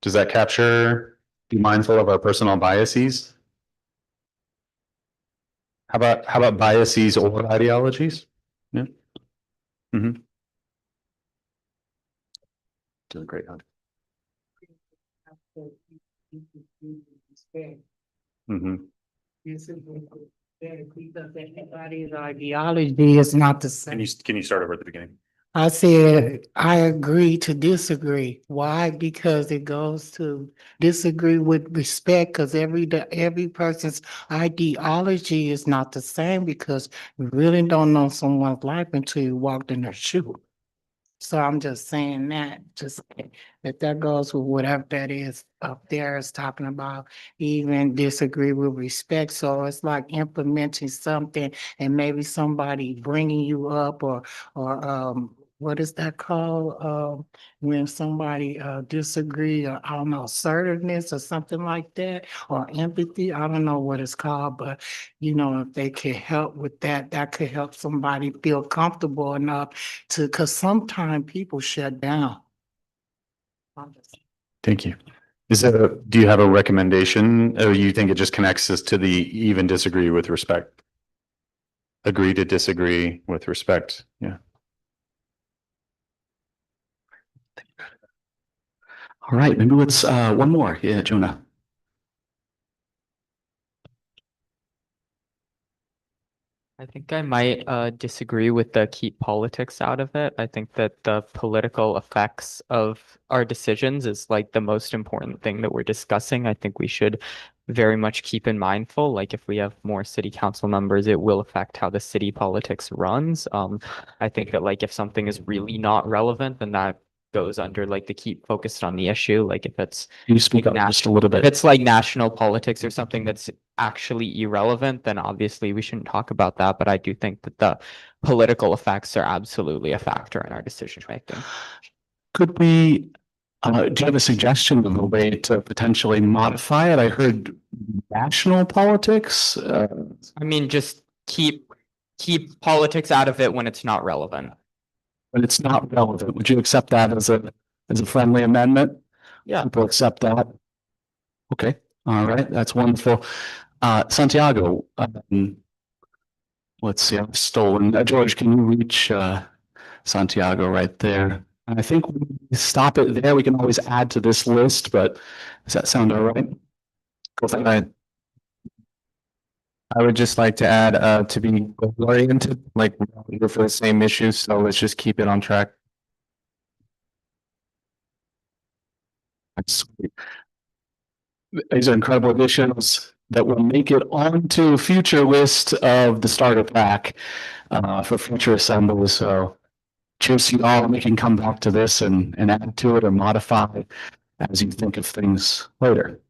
Does that capture be mindful of our personal biases? How about biases or ideologies? Yeah. Doing great, Hunt. Mm-hmm.
Everybody's ideology is not the same.
Can you start over at the beginning?
I said, I agree to disagree. Why? Because it goes to disagree with respect, because every person's ideology is not the same, because you really don't know someone's life until you walked in their shoe. So I'm just saying that goes with whatever that is up there is talking about, even disagree with respect. So it's like implementing something and maybe somebody bringing you up or what is that called? When somebody disagree, or I don't know, assertiveness or something like that, or empathy. I don't know what it's called, but you know, if they could help with that, that could help somebody feel comfortable enough because sometimes people shut down.
Thank you. Do you have a recommendation, or you think it just connects us to the even disagree with respect? Agree to disagree with respect, yeah. All right, maybe let's, one more, yeah, Jonah.
I think I might disagree with the keep politics out of it. I think that the political effects of our decisions is like the most important thing that we're discussing. I think we should very much keep in mindful, like if we have more city council members, it will affect how the city politics runs. I think that like if something is really not relevant, then that goes under like the keep focused on the issue. Like if it's
Can you speak up just a little bit?
if it's like national politics or something that's actually irrelevant, then obviously we shouldn't talk about that. But I do think that the political effects are absolutely a factor in our decision making.
Could we, do you have a suggestion of a way to potentially modify it? I heard national politics.
I mean, just keep politics out of it when it's not relevant.
When it's not relevant, would you accept that as a friendly amendment?
Yeah.
People accept that? Okay, all right, that's wonderful. Santiago, let's see, I've stolen, George, can you reach, Santiago right there? And I think we stop it there. We can always add to this list, but does that sound all right? Go for it.
I would just like to add, to be goal oriented, like we're here for the same issues, so let's just keep it on track.
These are incredible additions that will make it onto a future list of the starter pack for future assemblies. So cheers to you all. We can come back to this and add to it or modify as you think of things later.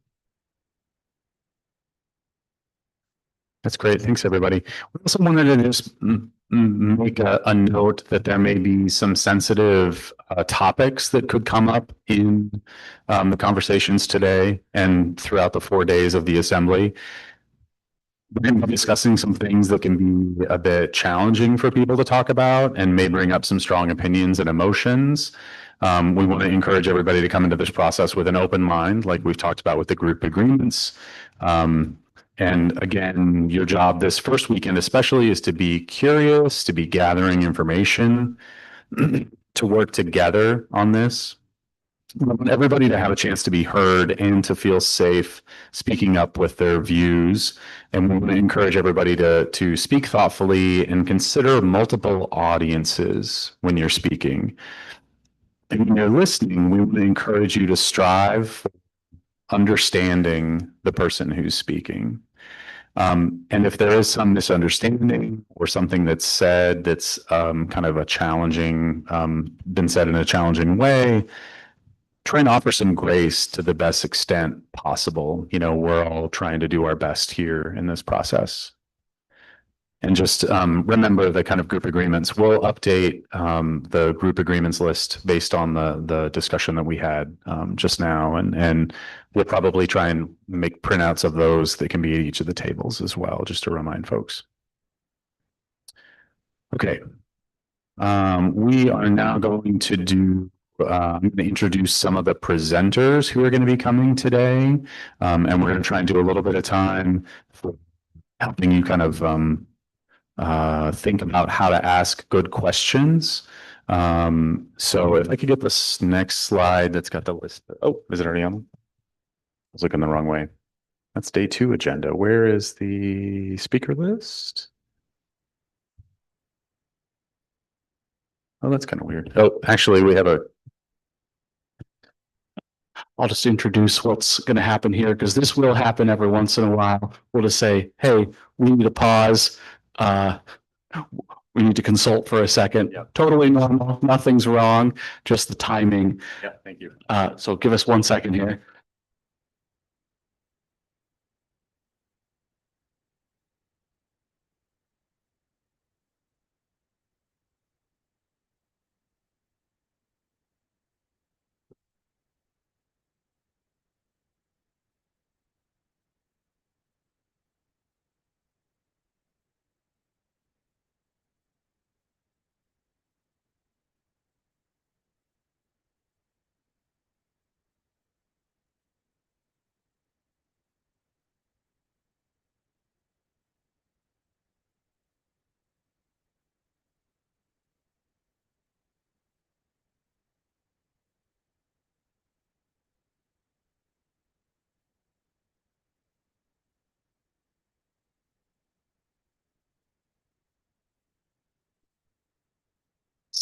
That's great. Thanks, everybody. We also wanted to just make a note that there may be some sensitive topics that could come up in the conversations today and throughout the 4 days of the assembly. We're going to be discussing some things that can be a bit challenging for people to talk about and may bring up some strong opinions and emotions. We want to encourage everybody to come into this process with an open mind, like we've talked about with the group agreements. And again, your job this first weekend especially is to be curious, to be gathering information, to work together on this. We want everybody to have a chance to be heard and to feel safe speaking up with their views. And we want to encourage everybody to speak thoughtfully and consider multiple audiences when you're speaking. And when you're listening, we want to encourage you to strive for understanding the person who's speaking. And if there is some misunderstanding or something that's said that's kind of a challenging, been said in a challenging way, try and offer some grace to the best extent possible. You know, we're all trying to do our best here in this process. And just remember the kind of group agreements. We'll update the group agreements list based on the discussion that we had just now. And we'll probably try and make printouts of those that can be at each of the tables as well, just to remind folks. Okay. We are now going to do, I'm going to introduce some of the presenters who are going to be coming today. And we're going to try and do a little bit of time for helping you kind of think about how to ask good questions So if I could get this next slide that's got the list. Oh, is it already on? I was looking the wrong way. That's day 2 agenda. Where is the speaker list? Oh, that's kind of weird. Oh, actually, we have I'll just introduce what's going to happen here because this will happen every once in a while. We'll just say, hey, we need to pause. We need to consult for a second. Yep. Totally normal. Nothing's wrong. Just the timing. Yeah, thank you. So give us 1 second here.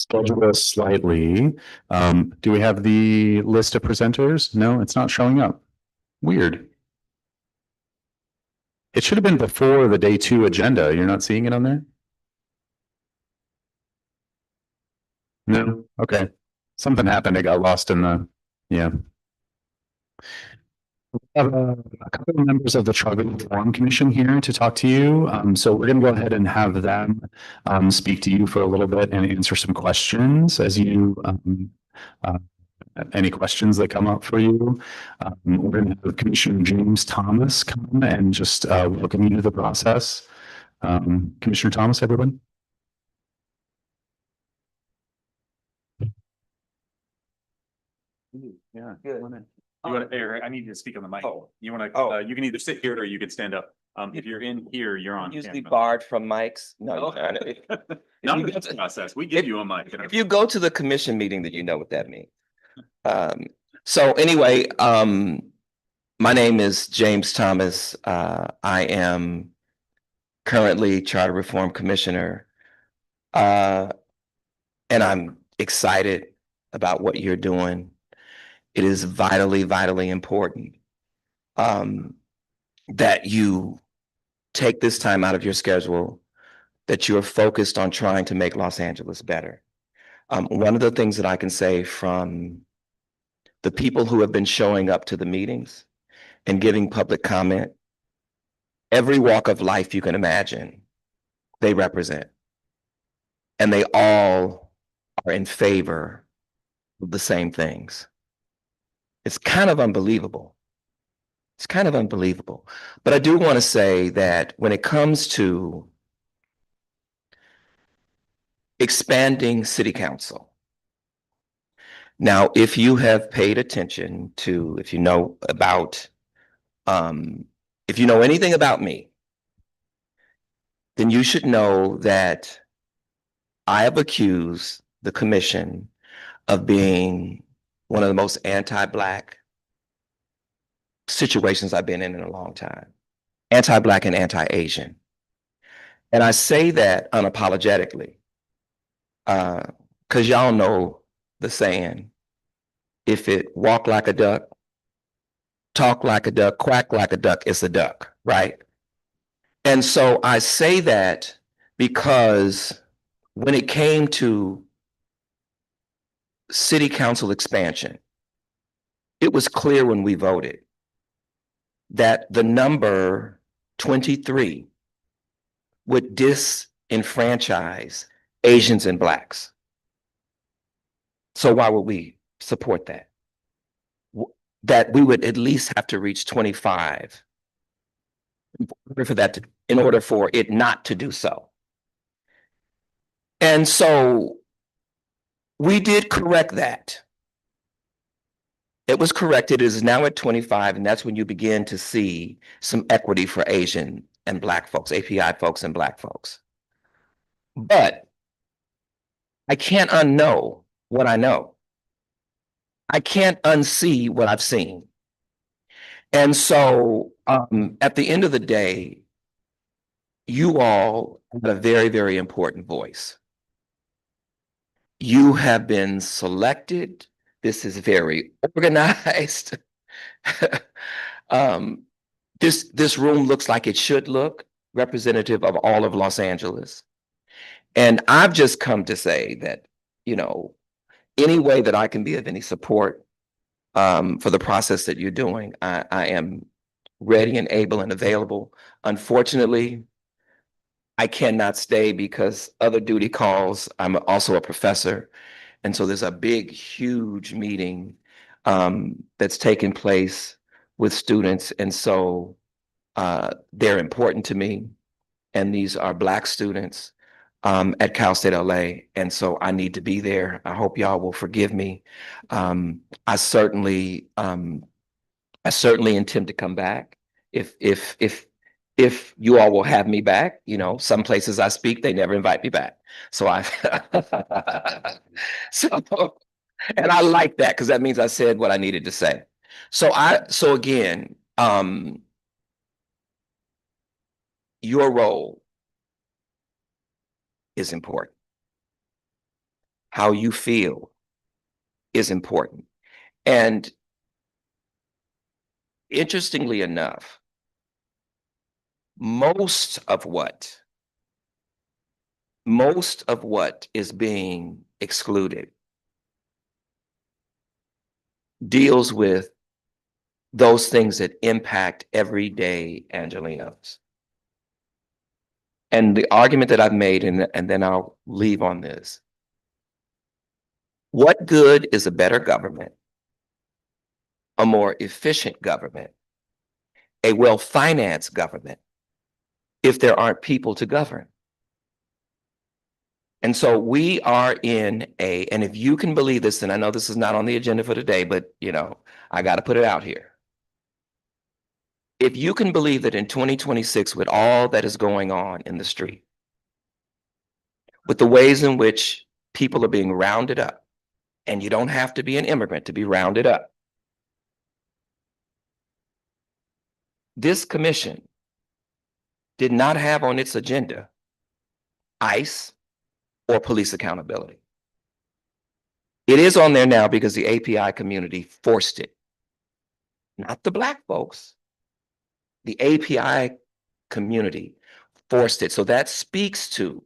Schedule us slightly. Do we have the list of presenters? No, it's not showing up. Weird. It should have been before the day 2 agenda. You're not seeing it on there? No? Okay. Something happened. It got lost in the, yeah. We have a couple of members of the Tribal Forum Commission here to talk to you. So we're going to go ahead and have them speak to you for a little bit and answer some questions as you any questions that come up for you. We're going to have Commissioner James Thomas come and just welcome you to the process. Commissioner Thomas, everyone.
Yeah. Good. You want to, I need you to speak on the mic. You want to, you can either sit here or you can stand up. If you're in here, you're on.
Usually barred from mics. No,
None of this process. We give you a mic.
if you go to the commission meeting, then you know what that means. So anyway, my name is James Thomas. I am currently Charter Reform Commissioner. And I'm excited about what you're doing. It is vitally, vitally important that you take this time out of your schedule, that you're focused on trying to make Los Angeles better. One of the things that I can say from the people who have been showing up to the meetings and giving public comment, every walk of life you can imagine, they represent. And they all are in favor of the same things. It's kind of unbelievable. It's kind of unbelievable. But I do want to say that when it comes to expanding city council, now, if you have paid attention to, if you know about, if you know anything about me, then you should know that I have accused the commission of being one of the most anti-Black situations I've been in a long time. Anti-Black and anti-Asian. And I say that unapologetically, because y'all know the saying, if it walk like a duck, talk like a duck, quack like a duck, it's a duck, right? And so I say that because when it came to city council expansion, it was clear when we voted that the number 23 would disenfranchise Asians and Blacks. So why would we support that? That we would at least have to reach 25 in order for it not to do so. And so we did correct that. It was corrected. It is now at 25, and that's when you begin to see some equity for Asian and Black folks, API folks and Black folks. But I can't unknow what I know. I can't unsee what I've seen. And so at the end of the day, you all have a very, very important voice. You have been selected. This is very organized. This room looks like it should look, representative of all of Los Angeles. And I've just come to say that, you know, any way that I can be of any support for the process that you're doing, I am ready and able and available. Unfortunately, I cannot stay because other duty calls. I'm also a professor. And so there's a big, huge meeting that's taking place with students. And so they're important to me. And these are Black students at Cal State LA. And so I need to be there. I hope y'all will forgive me. I certainly intend to come back if you all will have me back. You know, some places I speak, they never invite me back. So so, and I like that because that means I said what I needed to say. So again, your role is important. How you feel is important. And interestingly enough, most of what is being excluded deals with those things that impact everyday Angelenos. And the argument that I've made, and then I'll leave on this. What good is a better government, a more efficient government, a well-financed government, if there aren't people to govern? And so we are in and if you can believe this, and I know this is not on the agenda for today, but you know, I got to put it out here. If you can believe that in 2026, with all that is going on in the street, with the ways in which people are being rounded up, and you don't have to be an immigrant to be rounded up, this commission did not have on its agenda ICE or police accountability. It is on there now because the API community forced it. Not the Black folks. The API community forced it. So that speaks to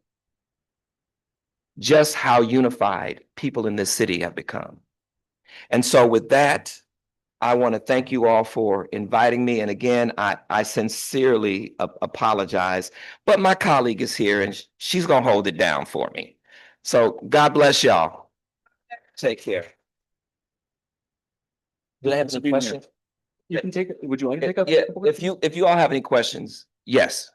just how unified people in this city have become. And so with that, I want to thank you all for inviting me. And again, I sincerely apologize, but my colleague is here and she's going to hold it down for me. So God bless y'all. Take care. Do I have some questions?
You can take it. Would you like to take up?
Yeah, if you all have any questions, yes.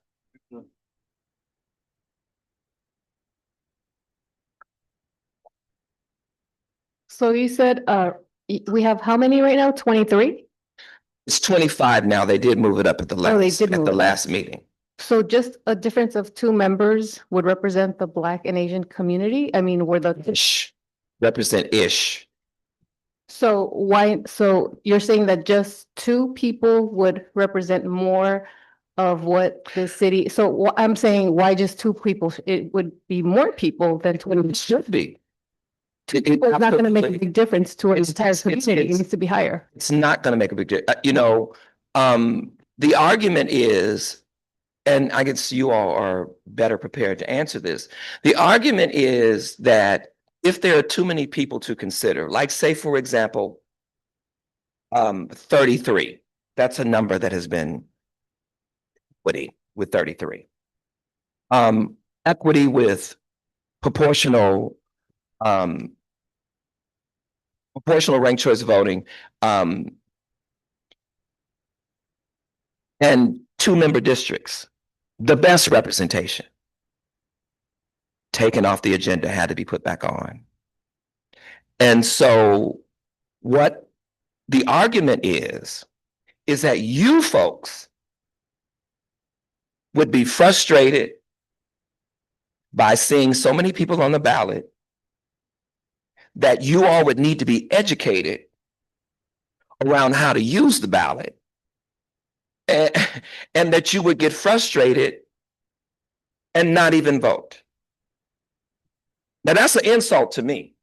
So you said, we have how many right now? 23?
It's 25 now. They did move it up at the
Oh, they
last,
did
at
move
the
it up.
last meeting.
So just a difference of 2 members would represent the Black and Asian community? I mean, were the,
Represent ish.
so why, so you're saying that just 2 people would represent more of what the city, so I'm saying, why just 2 people? It would be more people than 20.
It should be.
It's not gonna make a big difference to our entire community. It needs to be higher.
It's not going to make a big difference. You know, the argument is, and I guess you all are better prepared to answer this. The argument is that if there are too many people to consider, like say, for example, 33, that's a number that has been equity with 33. Equity with proportional ranked choice voting, and 2-member districts, the best representation taken off the agenda had to be put back on. And so what the argument is that you folks would be frustrated by seeing so many people on the ballot that you all would need to be educated around how to use the ballot, and, and that you would get frustrated and not even vote. Now, that's an insult to me.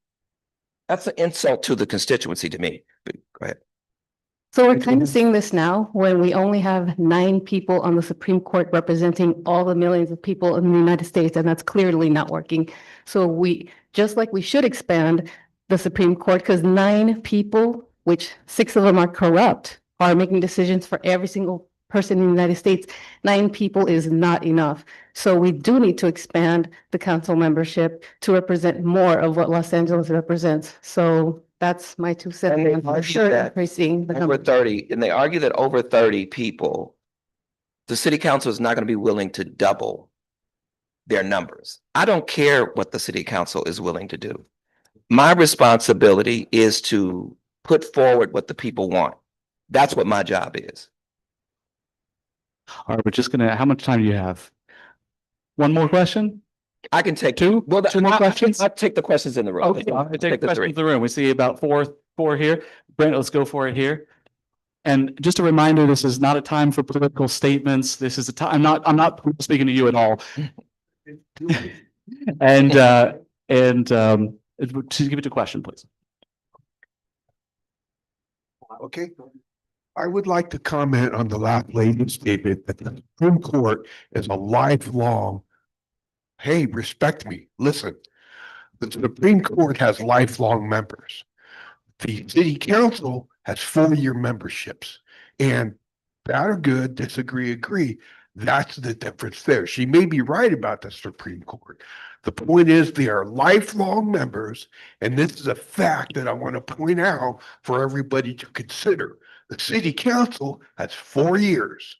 That's an insult to the constituency to me. But go ahead.
So we're kind of seeing this now when we only have 9 people on the Supreme Court representing all the millions of people in the United States, and that's clearly not working. So just like we should expand the Supreme Court, because 9 people, which 6 of them are corrupt, are making decisions for every single person in the United States. 9 people is not enough. So we do need to expand the council membership to represent more of what Los Angeles represents. So that's my 2 cents.
And they
on for
argue
sure
that
increasing the
over
number.
30, and they argue that over 30 people, the city council is not going to be willing to double their numbers. I don't care what the city council is willing to do. My responsibility is to put forward what the people want. That's what my job is.
All right, we're just gonna, how much time do you have? One more question?
I can take
two.
Well,
Two more questions?
I'll take the questions in the room.
Okay, I'll take
the
questions
three.
in the room. We see about four here. Brent, let's go for it here. And just a reminder, this is not a time for political statements. This is a time, I'm not speaking to you at all. And to give it a question, please.
Okay. I would like to comment on the last lady's statement that the Supreme Court is a lifelong, hey, respect me, listen. The Supreme Court has lifelong members. The city council has 4-year memberships, and bad or good, disagree, agree. That's the difference there. She may be right about the Supreme Court. The point is they are lifelong members, and this is a fact that I want to point out for everybody to consider. The city council has 4 years,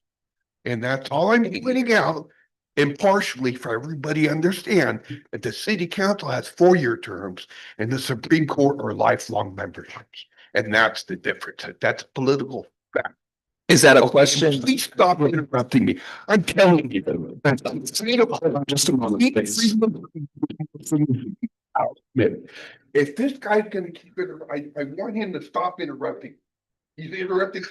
and that's all I'm pointing out impartially for everybody to understand that the city council has 4-year terms and the Supreme Court are lifelong memberships. And that's the difference. That's a political fact.
Is that a question?
Please stop interrupting me. I'm telling you.
Just a moment, please.
If this guy's gonna keep it, I want him to stop interrupting. He's interrupting.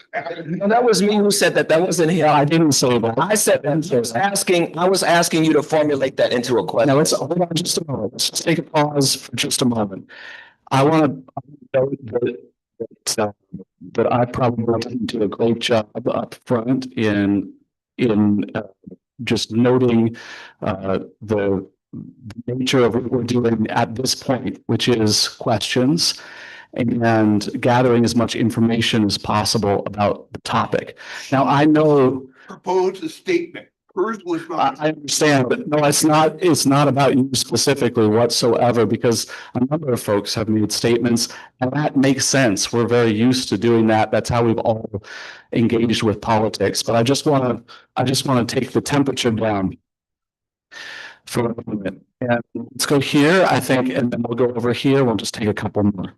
No, that was me who said that. That wasn't him. I didn't say that. I said that. I was asking you to formulate that into a question.
Now let's hold on just a moment. Let's just take a pause for just a moment. I want to note that I probably didn't do a great job up front in just noting the nature of what we're doing at this point, which is questions and gathering as much information as possible about the topic. Now, I know.
Propose a statement. Hers was not.
I understand, but no, it's not about you specifically whatsoever, because a number of folks have made statements, and that makes sense. We're very used to doing that. That's how we've all engaged with politics. But I just want to take the temperature down for a moment. And let's go here, I think, and then we'll go over here. We'll just take a couple more.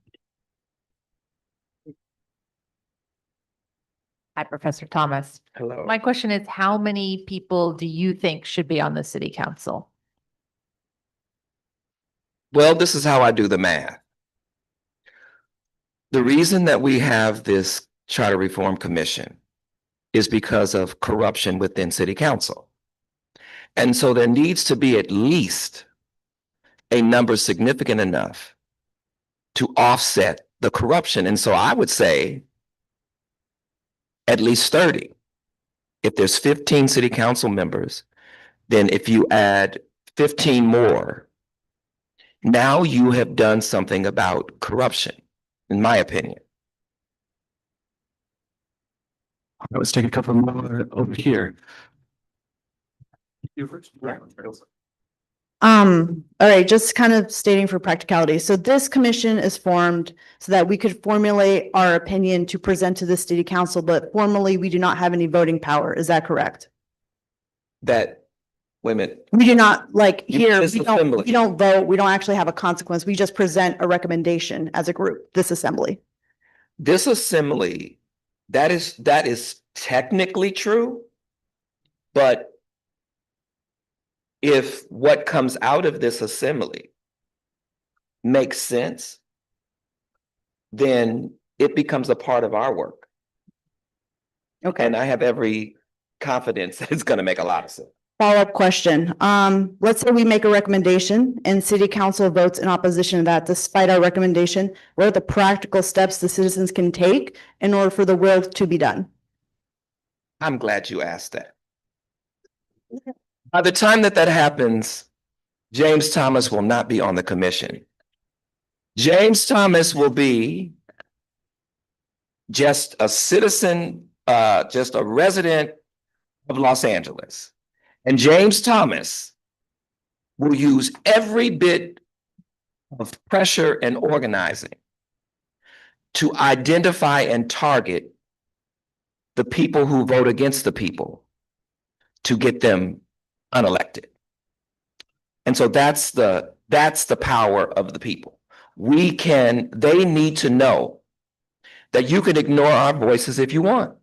Hi, Professor Thomas.
Hello.
My question is, how many people do you think should be on the city council?
Well, this is how I do the math. The reason that we have this Charter Reform Commission is because of corruption within city council. And so there needs to be at least a number significant enough to offset the corruption. And so I would say at least 30. If there's 15 city council members, then if you add 15 more, now you have done something about corruption, in my opinion.
Let's take a couple more over here.
All right, just kind of stating for practicality. So this commission is formed so that we could formulate our opinion to present to the city council, but formally we do not have any voting power. Is that correct?
That, wait a minute.
We do not, like here,
This assembly.
we don't vote, we don't actually have a consequence. We just present a recommendation as a group, this assembly.
This assembly, that is technically true, but if what comes out of this assembly makes sense, then it becomes a part of our work.
Okay.
And I have every confidence that it's going to make a lot of sense.
Follow-up question. Let's say we make a recommendation and city council votes in opposition to that despite our recommendation. What are the practical steps the citizens can take in order for the will to be done?
I'm glad you asked that. By the time that happens, James Thomas will not be on the commission. James Thomas will be just a citizen, just a resident of Los Angeles. And James Thomas will use every bit of pressure and organizing to identify and target the people who vote against the people to get them unelected. And so that's the power of the people. They need to know that you can ignore our voices if you want,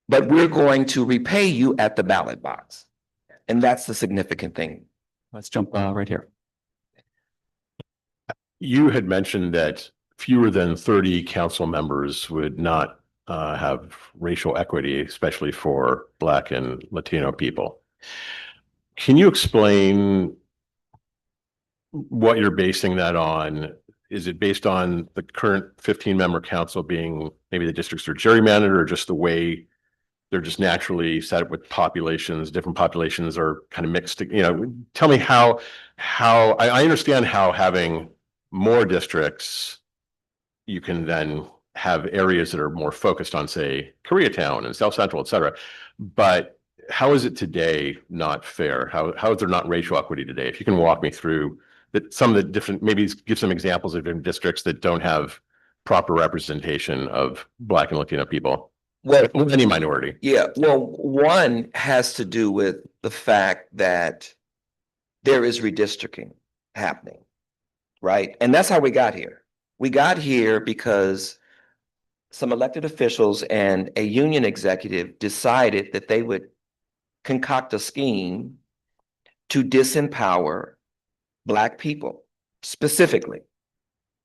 but we're going to repay you at the ballot box. And that's the significant thing.
Let's jump right here.
You had mentioned that fewer than 30 council members would not have racial equity, especially for Black and Latino people. Can you explain what you're basing that on? Is it based on the current 15-member council being maybe the districts are gerrymandered, or just the way they're just naturally set up with populations, different populations are kind of mixed? You know, tell me how I understand how having more districts, you can then have areas that are more focused on, say, Koreatown and South Central, et cetera. But how is it today not fair? How is there not racial equity today? If you can walk me through that, some of the different, maybe give some examples of different districts that don't have proper representation of Black and Latino people.
Well,
Any minority.
Yeah, well, one has to do with the fact that there is redistricting happening, right? And that's how we got here. We got here because some elected officials and a union executive decided that they would concoct a scheme to disempower Black people, specifically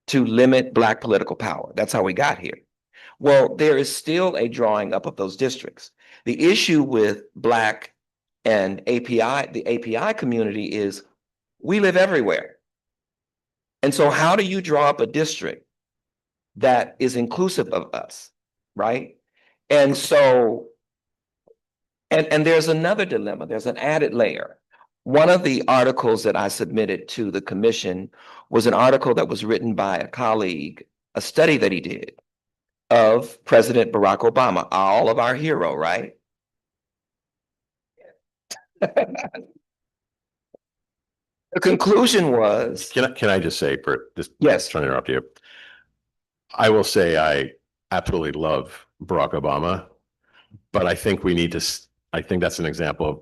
to limit Black political power. That's how we got here. Well, there is still a drawing up of those districts. The issue with Black and API, the API community, is we live everywhere. And so how do you draw up a district that is inclusive of us, right? And so, and there's another dilemma, there's an added layer. One of the articles that I submitted to the commission was an article that was written by a colleague, a study that he did of President Barack Obama, all of our hero, right? The conclusion was.
Can I just say, for this?
Yes.
Trying to interrupt you. I will say I absolutely love Barack Obama, but I think we need to. I think that's an example of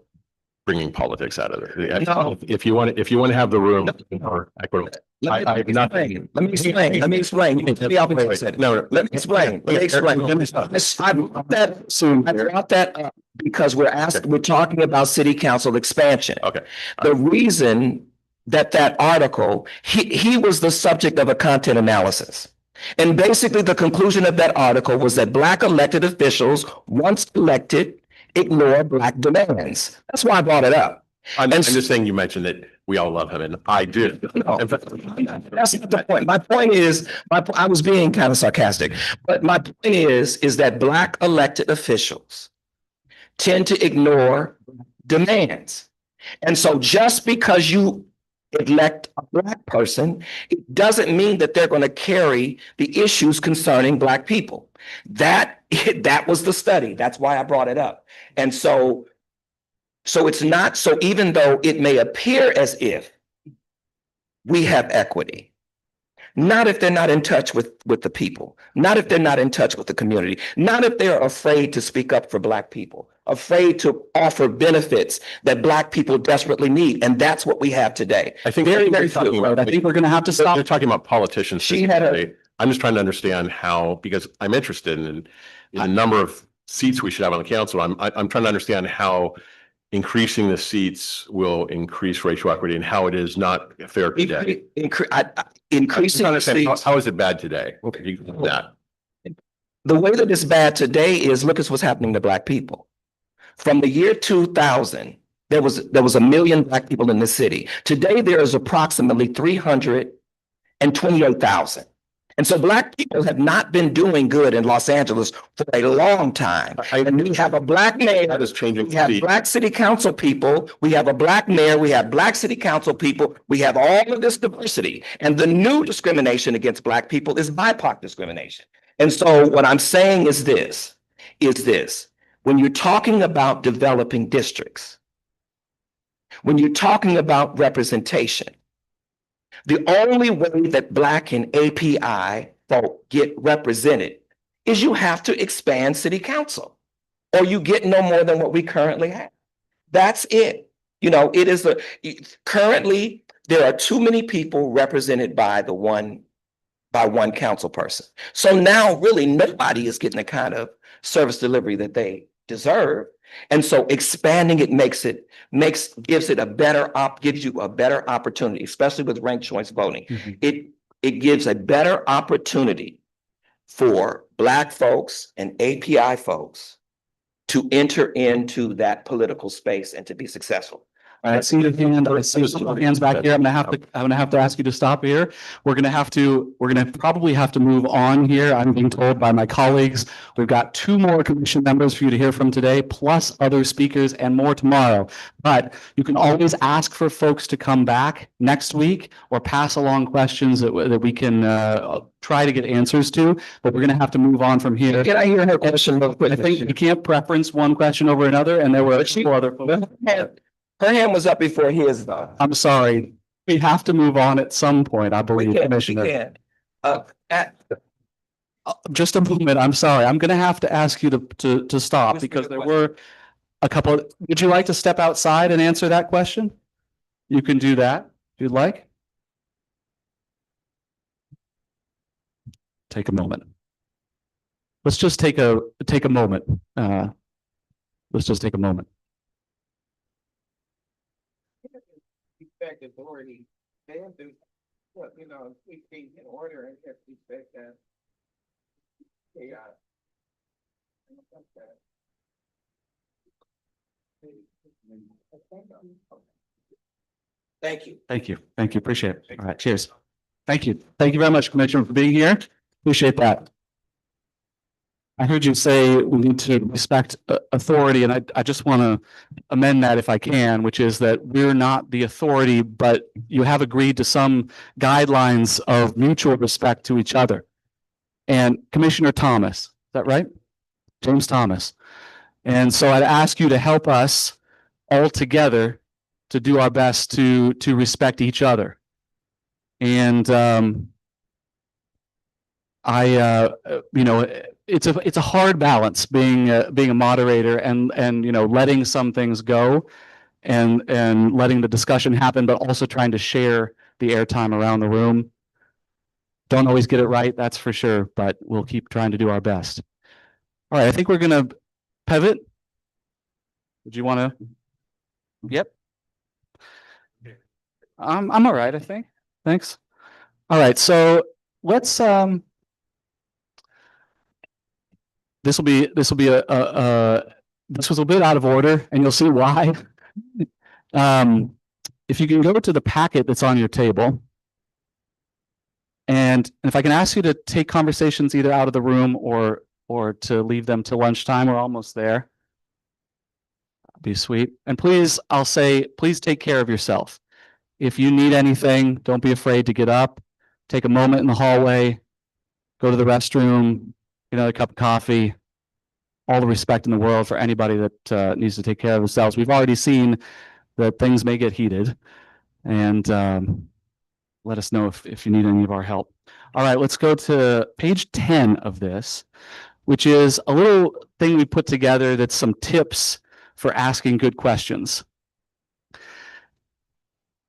bringing politics out of it.
No.
If you want to have the room for equitable.
Let me explain. Let me explain. Let me explain. I brought that up because we're talking about city council expansion.
Okay.
The reason that article, he was the subject of a content analysis. And basically the conclusion of that article was that Black elected officials, once elected, ignore Black demands. That's why I brought it up.
I'm just saying, you mentioned that we all love him, and I do.
No, that's not the point. My point is, I was being kind of sarcastic, but my point is that Black elected officials tend to ignore demands. And so just because you elect a Black person, it doesn't mean that they're going to carry the issues concerning Black people. That was the study. That's why I brought it up. And so it's not, so even though it may appear as if we have equity, not if they're not in touch with the people, not if they're not in touch with the community, not if they're afraid to speak up for Black people, afraid to offer benefits that Black people desperately need. And that's what we have today.
I think
very
I
think we're going to have to stop.
They're talking about politicians. I'm just trying to understand how, because I'm interested in a number of seats we should have on the council. I'm trying to understand how increasing the seats will increase racial equity and how it is not fair today?
Increasing the seats.
How is it bad today? Okay, you can do that.
The way that it's bad today is look at what's happening to Black people. From the year 2000, there was 1 million Black people in the city. Today, there is approximately 328,000. And so Black people have not been doing good in Los Angeles for a long time. And we have a Black mayor.
That is changing.
We have Black city council people. We have a Black mayor. We have Black city council people. We have all of this diversity. And the new discrimination against Black people is BIPOC discrimination. And so what I'm saying is this. When you're talking about developing districts, when you're talking about representation, the only way that Black and API folk get represented is you have to expand city council, or you get no more than what we currently have. That's it. You know, currently there are too many people represented by one council person. So now really nobody is getting the kind of service delivery that they deserve. And so expanding it gives you a better opportunity, especially with ranked choice voting. It gives a better opportunity for Black folks and API folks to enter into that political space and to be successful.
All right, I see your hand. I see some hands back here. I'm gonna have to ask you to stop here. We're gonna probably have to move on here. I'm being told by my colleagues. We've got 2 more commission members for you to hear from today, plus other speakers and more tomorrow. But you can always ask for folks to come back next week or pass along questions that we can try to get answers to. But we're gonna have to move on from here.
Can I hear her question real quick?
I think you can't preference one question over another, and there were 4 other folks.
Her hand was up before his, though.
I'm sorry. We have to move on at some point, I believe, Commissioner. Just a moment. I'm sorry. I'm going to have to ask you to stop because there were a couple. Would you like to step outside and answer that question? You can do that if you'd like. Take a moment. Let's just take a moment. Let's just take a moment.
Authority, they have to, you know, we can get order and have to respect that. Thank you.
Thank you. Thank you. Appreciate it. All right. Cheers. Thank you. Thank you very much, Commissioner, for being here. Appreciate that. I heard you say we need to respect authority, and I just want to amend that if I can, which is that we're not the authority, but you have agreed to some guidelines of mutual respect to each other. And Commissioner Thomas, is that right? James Thomas. And so I'd ask you to help us all together to do our best to respect each other. And you know, it's a hard balance being a moderator and you know, letting some things go and letting the discussion happen, but also trying to share the airtime around the room. Don't always get it right, that's for sure, but we'll keep trying to do our best. All right, I think we're gonna pivot. Would you want to? Yep. I'm all right, I think. Thanks. All right, so let's this was a bit out of order, and you'll see why. If you can go to the packet that's on your table, and if I can ask you to take conversations either out of the room or to leave them to lunchtime, we're almost there. That'd be sweet. And please, I'll say, please take care of yourself. If you need anything, don't be afraid to get up, take a moment in the hallway, go to the restroom, get another cup of coffee. All the respect in the world for anybody that needs to take care of themselves. We've already seen that things may get heated, and let us know if you need any of our help. All right, let's go to page 10 of this, which is a little thing we put together that's some tips for asking good questions.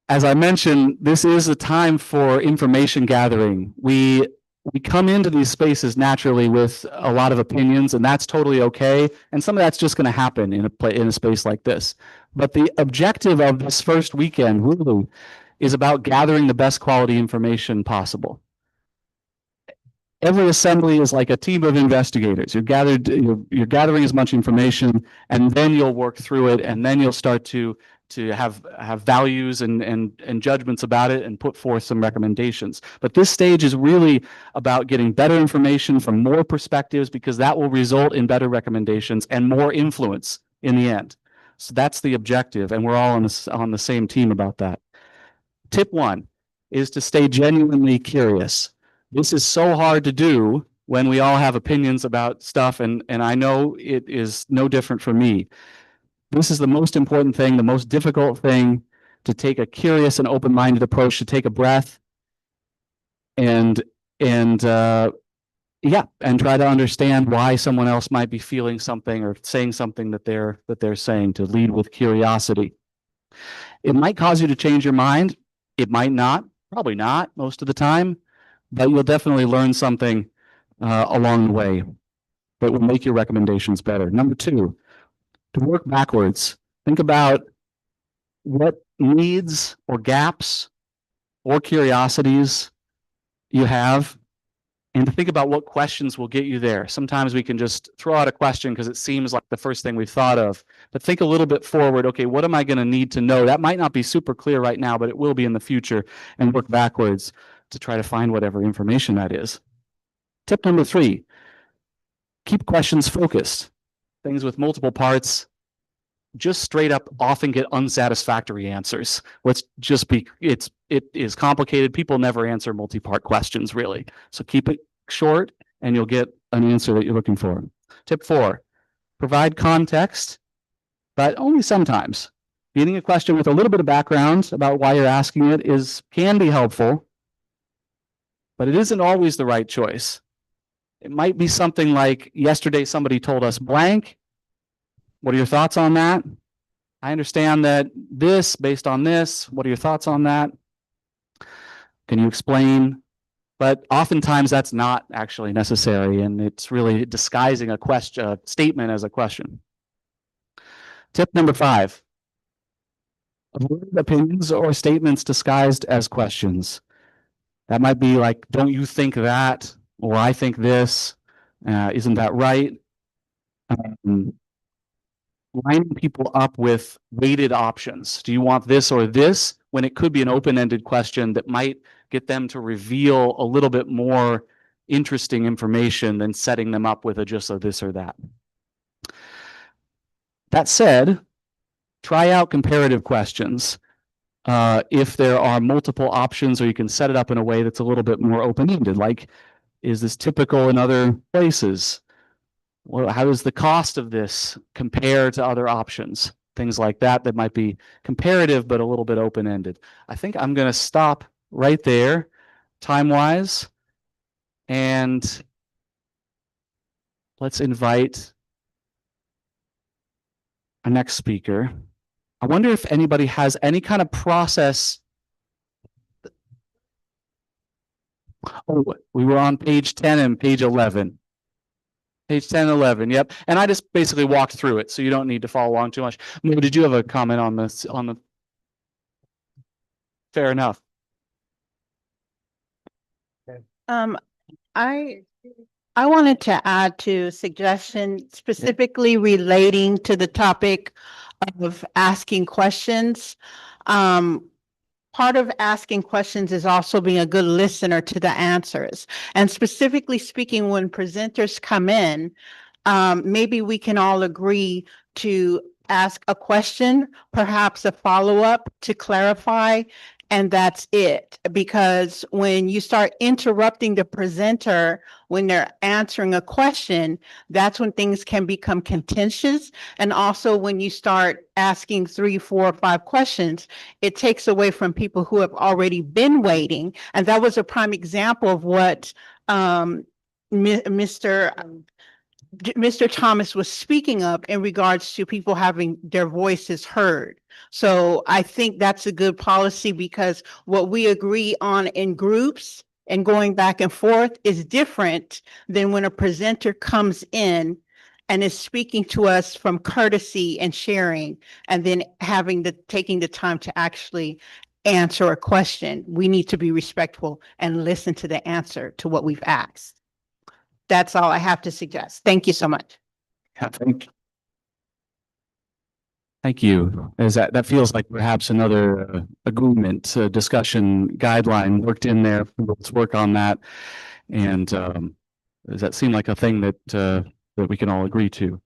As I mentioned, this is a time for information gathering. We we come into these spaces naturally with a lot of opinions, and that's totally okay. And some of that's just going to happen in a space like this. But the objective of this first weekend really is about gathering the best quality information possible. Every assembly is like a team of investigators. You're gathering as much information, and then you'll work through it, and then you'll start to have values and judgments about it and put forth some recommendations. But this stage is really about getting better information from more perspectives, because that will result in better recommendations and more influence in the end. So that's the objective, and we're all on the same team about that. Tip 1 is to stay genuinely curious. This is so hard to do when we all have opinions about stuff, and I know it is no different for me. This is the most important thing, the most difficult thing, to take a curious and open-minded approach, to take a breath and try to understand why someone else might be feeling something or saying something that they're saying, to lead with curiosity. It might cause you to change your mind. It might not, probably not most of the time, but you'll definitely learn something along the way that will make your recommendations better. Number 2, to work backwards. Think about what needs or gaps or curiosities you have, and to think about what questions will get you there. Sometimes we can just throw out a question because it seems like the first thing we've thought of, but think a little bit forward. Okay, what am I going to need to know? That might not be super clear right now, but it will be in the future, and work backwards to try to find whatever information that is. Tip number 3, keep questions focused. Things with multiple parts just straight up often get unsatisfactory answers. Let's just be, it is complicated. People never answer multi-part questions really. So keep it short and you'll get an answer that you're looking for. Tip 4, provide context, but only sometimes. Beginning a question with a little bit of background about why you're asking it can be helpful, but it isn't always the right choice. It might be something like, yesterday somebody told us blank. What are your thoughts on that? I understand that this, based on this, what are your thoughts on that? Can you explain? But oftentimes that's not actually necessary, and it's really disguising a statement as a question. Tip number 5, avoid opinions or statements disguised as questions. That might be like, don't you think that? Or I think this. Isn't that right? Lining people up with weighted options. Do you want this or this? When it could be an open-ended question that might get them to reveal a little bit more interesting information than setting them up with just a this or that. That said, try out comparative questions. If there are multiple options, or you can set it up in a way that's a little bit more open-ended, like, is this typical in other places? Well, how does the cost of this compare to other options? Things like that might be comparative, but a little bit open-ended. I think I'm going to stop right there, time-wise, and let's invite our next speaker. I wonder if anybody has any kind of process. Oh, we were on page 10 and page 11. Page 10, 11, yep. And I just basically walked through it, so you don't need to follow along too much. Mo, did you have a comment on this? Fair enough.
I wanted to add to suggestion specifically relating to the topic of asking questions. Part of asking questions is also being a good listener to the answers. And specifically speaking, when presenters come in, maybe we can all agree to ask a question, perhaps a follow-up to clarify, and that's it. Because when you start interrupting the presenter when they're answering a question, that's when things can become contentious. And also when you start asking 3, 4, 5 questions, it takes away from people who have already been waiting. And that was a prime example of what Mr. Thomas was speaking of in regards to people having their voices heard. So I think that's a good policy, because what we agree on in groups and going back and forth is different than when a presenter comes in and is speaking to us from courtesy and sharing, and then taking the time to actually answer a question. We need to be respectful and listen to the answer to what we've asked. That's all I have to suggest. Thank you so much.
Yeah, Thank you. As that feels like perhaps another agreement, discussion guideline worked in there. Let's work on that. And does that seem like a thing that we can all agree to?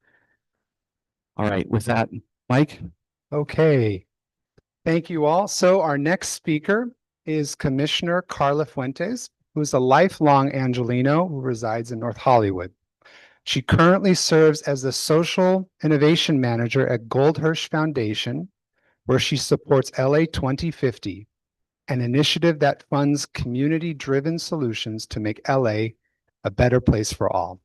All right, with that, Mike?
Okay. Thank you all. So our next speaker is Commissioner Carla Fuentes, who is a lifelong Angelino who resides in North Hollywood. She currently serves as the Social Innovation Manager at Goldhirsch Foundation, where she supports LA 2050, an initiative that funds community-driven solutions to make LA a better place for all.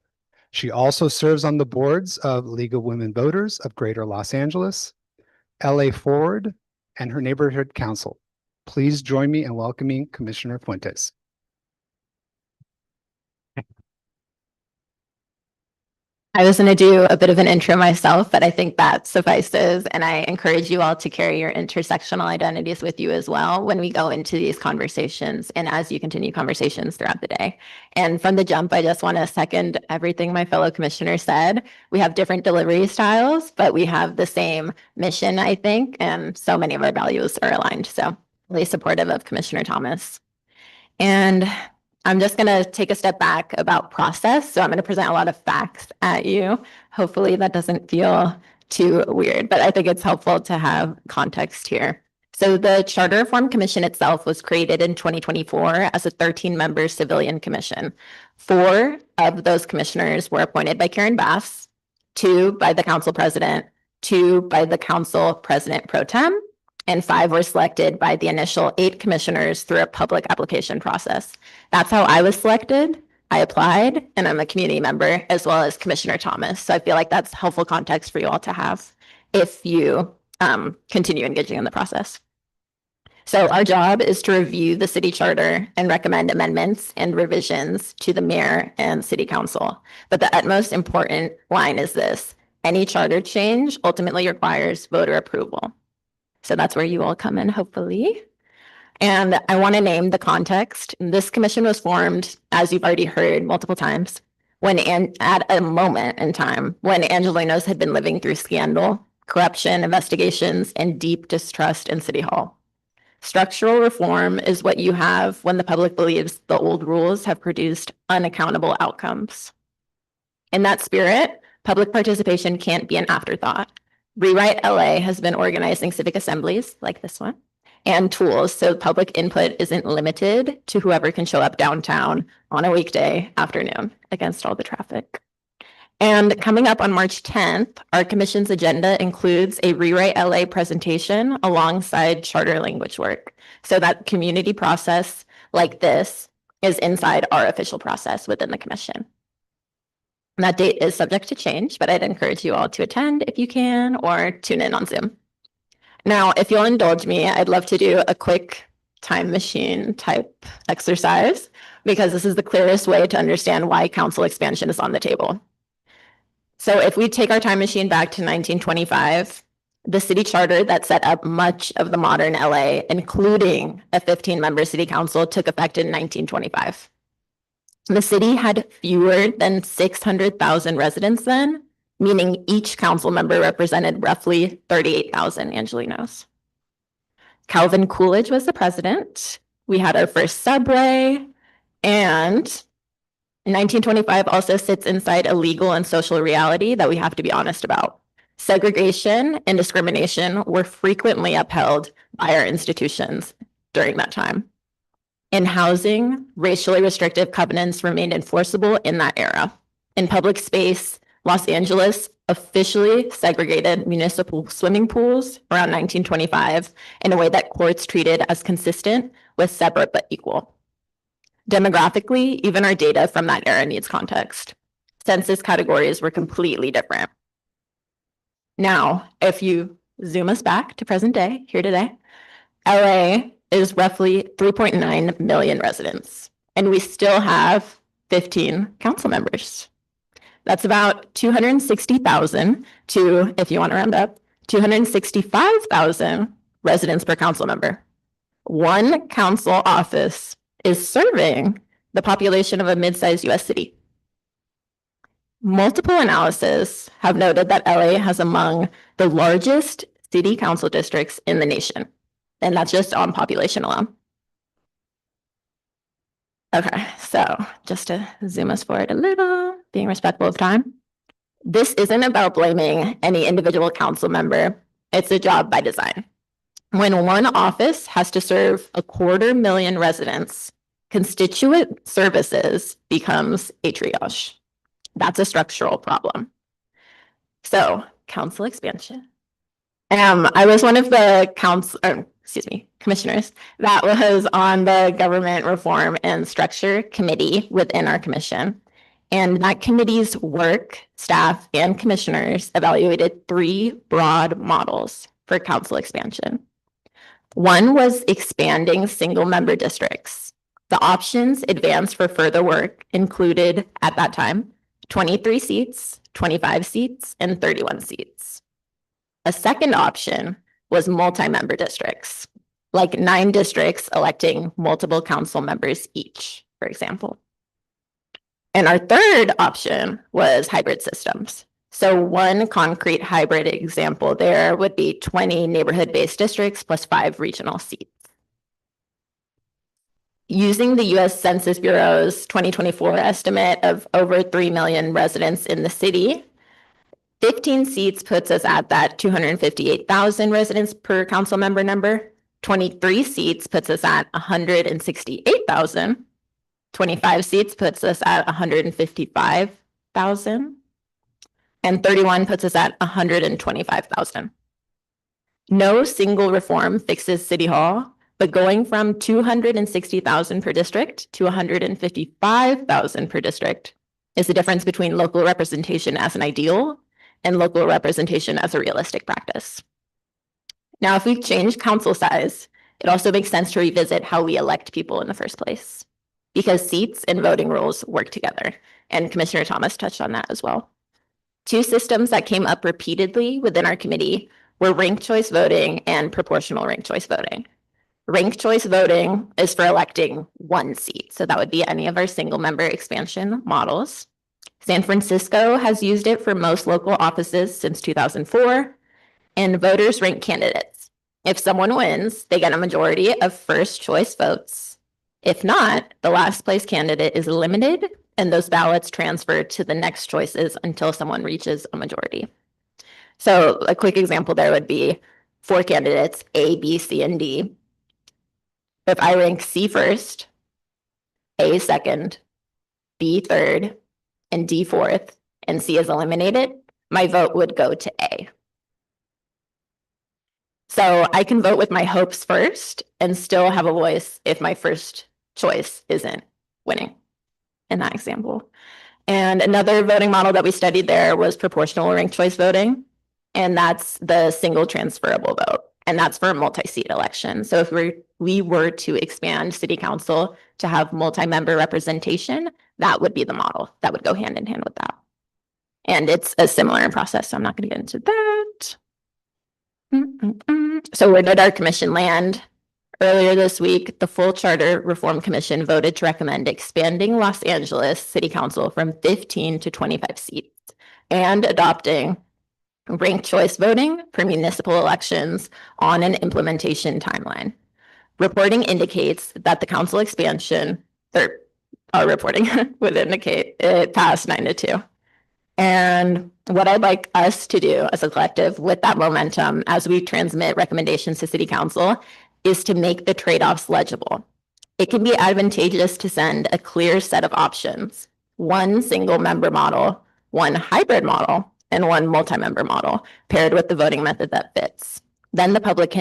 She also serves on the boards of League of Women Voters of Greater Los Angeles, LA Forward, and her neighborhood council. Please join me in welcoming Commissioner Fuentes.
I was going to do a bit of an intro myself, but I think that suffices. And I encourage you all to carry your intersectional identities with you as well when we go into these conversations and as you continue conversations throughout the day. And from the jump, I just want to second everything my fellow commissioner said. We have different delivery styles, but we have the same mission, I think, and so many of our values are aligned. So really supportive of Commissioner Thomas. And I'm just going to take a step back about process. So I'm going to present a lot of facts at you. Hopefully that doesn't feel too weird, but I think it's helpful to have context here. So the Charter Reform Commission itself was created in 2024 as a 13-member civilian commission. 4 of those commissioners were appointed by Karen Bass, 2 by the council president, 2 by the council president pro tem, and 5 were selected by the initial 8 commissioners through a public application process. That's how I was selected. I applied, and I'm a community member as well as Commissioner Thomas. So I feel like that's helpful context for you all to have if you continue engaging in the process. So our job is to review the city charter and recommend amendments and revisions to the mayor and city council. But the utmost important line is this: any charter change ultimately requires voter approval. So that's where you all come in, hopefully. And I want to name the context. This commission was formed, as you've already heard multiple times, at a moment in time when Angelenos had been living through scandal, corruption, investigations, and deep distrust in City Hall. Structural reform is what you have when the public believes the old rules have produced unaccountable outcomes. In that spirit, public participation can't be an afterthought. Rewrite LA has been organizing civic assemblies like this one and tools so public input isn't limited to whoever can show up downtown on a weekday afternoon against all the traffic. And coming up on March 10th, our commission's agenda includes a Rewrite LA presentation alongside charter language work. So that community process like this is inside our official process within the commission. And that date is subject to change, but I'd encourage you all to attend if you can or tune in on Zoom. Now, if you'll indulge me, I'd love to do a quick time machine type exercise because this is the clearest way to understand why council expansion is on the table. So if we take our time machine back to 1925, the city charter that set up much of the modern LA, including a 15-member city council, took effect in 1925. The city had fewer than 600,000 residents then, meaning each council member represented roughly 38,000 Angelenos. Calvin Coolidge was the president. We had our first subway, and 1925 also sits inside a legal and social reality that we have to be honest about. Segregation and discrimination were frequently upheld by our institutions during that time. In housing, racially restrictive covenants remained enforceable in that era. In public space, Los Angeles officially segregated municipal swimming pools around 1925 in a way that courts treated as consistent with separate but equal. Demographically, even our data from that era needs context. Census categories were completely different. Now, if you zoom us back to present day, here today, LA is roughly 3.9 million residents. and we still have 15 council members. That's about 260,000 to, if you want to round up, 265,000 residents per council member. One council office is serving the population of a mid-sized US city. Multiple analyses have noted that LA has among the largest city council districts in the nation, and that's just on population alone. Okay, so just to zoom us forward a little, being respectful of time. This isn't about blaming any individual council member. It's a job by design. When one office has to serve 250,000 residents, constituent services becomes a triage. That's a structural problem. So, council expansion. I was one of the commissioners that was on the Government Reform and Structure Committee within our commission. And that committee's work, staff, and commissioners evaluated 3 broad models for council expansion. One was expanding single-member districts. The options advanced for further work included, at that time, 23 seats, 25 seats, and 31 seats. A second option was multi-member districts, like 9 districts electing multiple council members each, for example. And our third option was hybrid systems. So one concrete hybrid example there would be 20 neighborhood-based districts plus 5 regional seats. Using the US Census Bureau's 2024 estimate of over 3 million residents in the city, 15 seats puts us at that 258,000 residents per council member number. 23 seats puts us at 168,000. 25 seats puts us at 155,000. And 31 puts us at 125,000. No single reform fixes City Hall, but going from 260,000 per district to 155,000 per district is the difference between local representation as an ideal and local representation as a realistic practice. Now, if we change council size, it also makes sense to revisit how we elect people in the first place, because seats and voting rules work together, and Commissioner Thomas touched on that as well. 2 systems that came up repeatedly within our committee were ranked choice voting and proportional ranked choice voting. Ranked choice voting is for electing 1 seat, so that would be any of our single member expansion models. San Francisco has used it for most local offices since 2004, and voters rank candidates. If someone wins, they get a majority of first choice votes. If not, the last place candidate is eliminated, and those ballots transfer to the next choices until someone reaches a majority. So a quick example there would be 4 candidates, A, B, C, and D. If I rank C first, A second, B third, and D fourth, and C is eliminated, my vote would go to A. So I can vote with my hopes first and still have a voice if my first choice isn't winning in that example. And another voting model that we studied there was proportional ranked choice voting. And that's the single transferable vote. And that's for a multi-seat election. So if we were to expand city council to have multi-member representation, that would be the model that would go hand in hand with that. And it's a similar process, so I'm not going to get into that. So where did our commission land? Earlier this week, the full Charter Reform Commission voted to recommend expanding Los Angeles City Council from 15 to 25 seats and adopting ranked choice voting for municipal elections on an implementation timeline. Reporting indicates that the council expansion, or our reporting would indicate it passed 9-2. And what I'd like us to do as a collective with that momentum as we transmit recommendations to City Council is to make the trade-offs legible. It can be advantageous to send a clear set of options, 1 single member model, 1 hybrid model, and 1 multi-member model paired with the voting method that fits. Then the public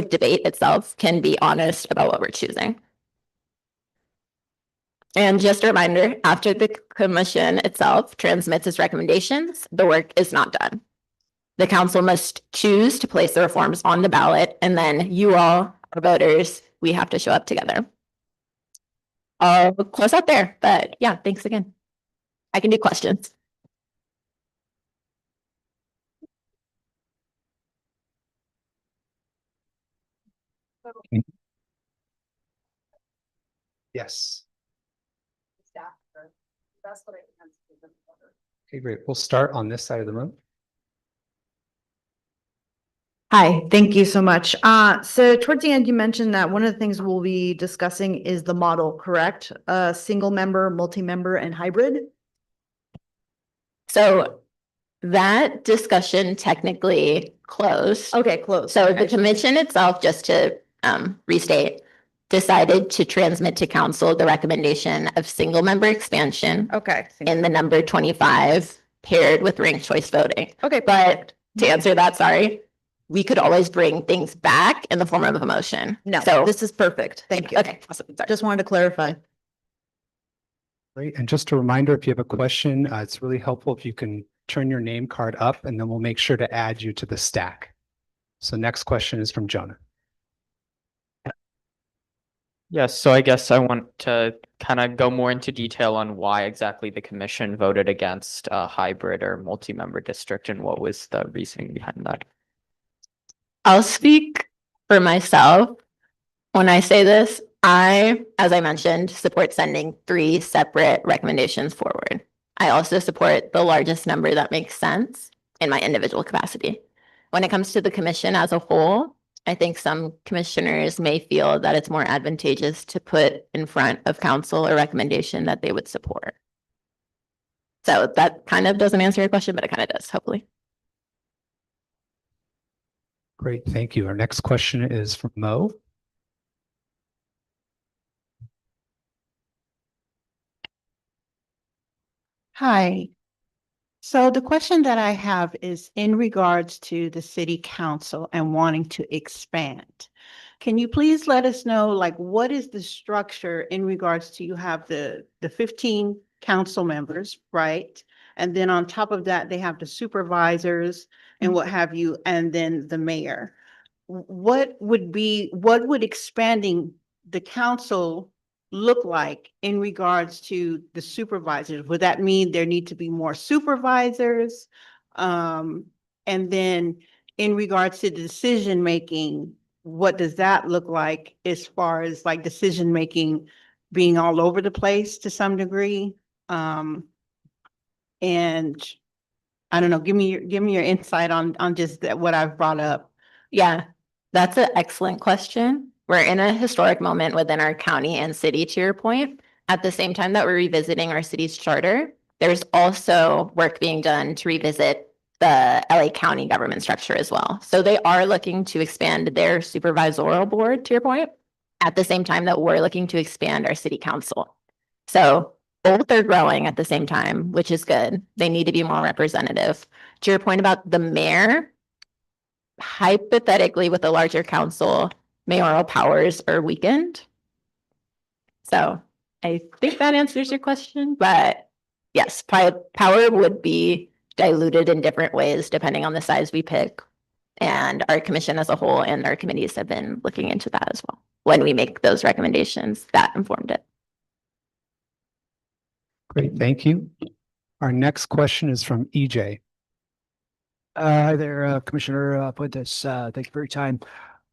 debate itself can be honest about what we're choosing. And just a reminder, after the commission itself transmits its recommendations, the work is not done. The council must choose to place the reforms on the ballot, and then you all, our voters, we have to show up together. I'll close out there, but yeah, thanks again. I can do questions.
Yes. Okay, great. We'll start on this side of the room.
Hi, thank you so much. So towards the end, you mentioned that one of the things we'll be discussing is the model, correct? Single member, multi-member and hybrid?
So that discussion technically closed.
Okay, close.
So the commission itself, just to restate, decided to transmit to council the recommendation of single member expansion
Okay.
in the number 25 paired with ranked choice voting.
Okay.
But to answer that, sorry, we could always bring things back in the form of a motion.
No,
So
this is perfect. Thank you.
okay, awesome. Sorry.
Just wanted to clarify.
Great. And just a reminder, if you have a question, it's really helpful if you can turn your name card up and then we'll make sure to add you to the stack. So next question is from Jonah.
Yes, so I guess I want to kind of go more into detail on why exactly the commission voted against a hybrid or multi-member district and what was the reasoning behind that.
I'll speak for myself. When I say this, as I mentioned, support sending 3 separate recommendations forward. I also support the largest number that makes sense in my individual capacity. When it comes to the commission as a whole, I think some commissioners may feel that it's more advantageous to put in front of council a recommendation that they would support. So that kind of doesn't answer your question, but it kind of does, hopefully.
Great, thank you. Our next question is from Mo.
Hi. So the question that I have is in regards to the city council and wanting to expand. Can you please let us know, like, what is the structure in regards to you have the 15 council members, right? And then on top of that, they have the supervisors and what have you, and then the mayor. What would expanding the council look like in regards to the supervisors? Would that mean there need to be more supervisors? And then in regards to the decision making, what does that look like as far as like decision making being all over the place to some degree? And I don't know, give me your insight on just what I've brought up.
Yeah, that's an excellent question. We're in a historic moment within our county and city, to your point. At the same time that we're revisiting our city's charter, there's also work being done to revisit the LA County government structure as well. So they are looking to expand their supervisorial board, to your point, at the same time that we're looking to expand our city council. So both are growing at the same time, which is good. They need to be more representative. To your point about the mayor, hypothetically with a larger council, mayoral powers are weakened. So I think that answers your question, but yes, power would be diluted in different ways depending on the size we pick. And our commission as a whole and our committees have been looking into that as well. When we make those recommendations, that informed it.
Great, thank you. Our next question is from EJ.
Hi there, Commissioner Fuentes. Thank you for your time.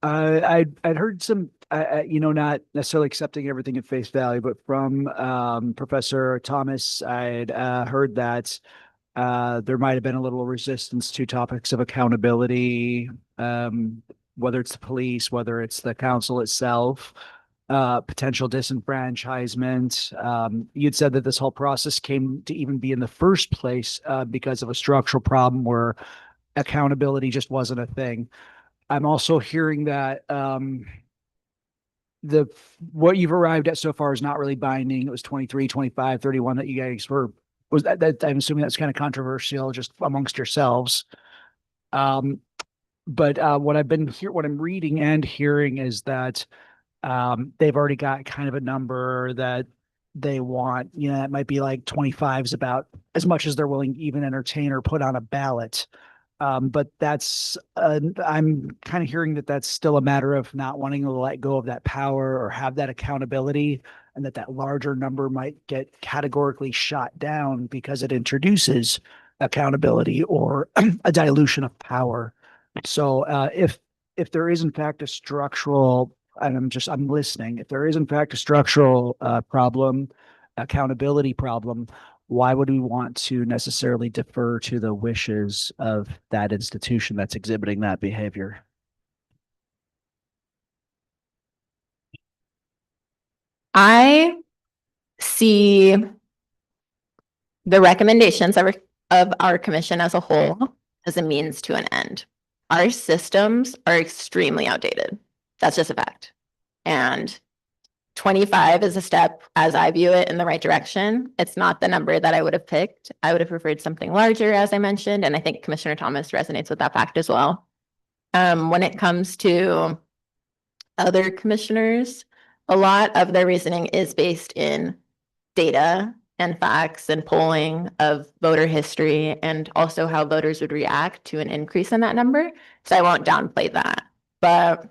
I'd heard some, not necessarily accepting everything at face value, but from Professor Thomas, I'd heard that there might have been a little resistance to topics of accountability, whether it's the police, whether it's the council itself, potential disenfranchisement. You'd said that this whole process came to even be in the first place because of a structural problem where accountability just wasn't a thing. I'm also hearing that what you've arrived at so far is not really binding. It was 23, 25, 31 that you guys was that I'm assuming that's kind of controversial just amongst yourselves. But what I'm reading and hearing is that they've already got kind of a number that they want, it might be like 25 is about as much as they're willing to even entertain or put on a ballot. But that's, I'm kind of hearing that that's still a matter of not wanting to let go of that power or have that accountability, and that larger number might get categorically shot down because it introduces accountability or a dilution of power. So if there is in fact a structural, and I'm listening, if there is in fact a structural problem, accountability problem, why would we want to necessarily defer to the wishes of that institution that's exhibiting that behavior?
I see the recommendations of our commission as a whole as a means to an end. Our systems are extremely outdated. That's just a fact. And 25 is a step, as I view it, in the right direction. It's not the number that I would have picked. I would have preferred something larger, as I mentioned, and I think Commissioner Thomas resonates with that fact as well. When it comes to other commissioners, a lot of their reasoning is based in data and facts and polling of voter history and also how voters would react to an increase in that number. So I won't downplay that. But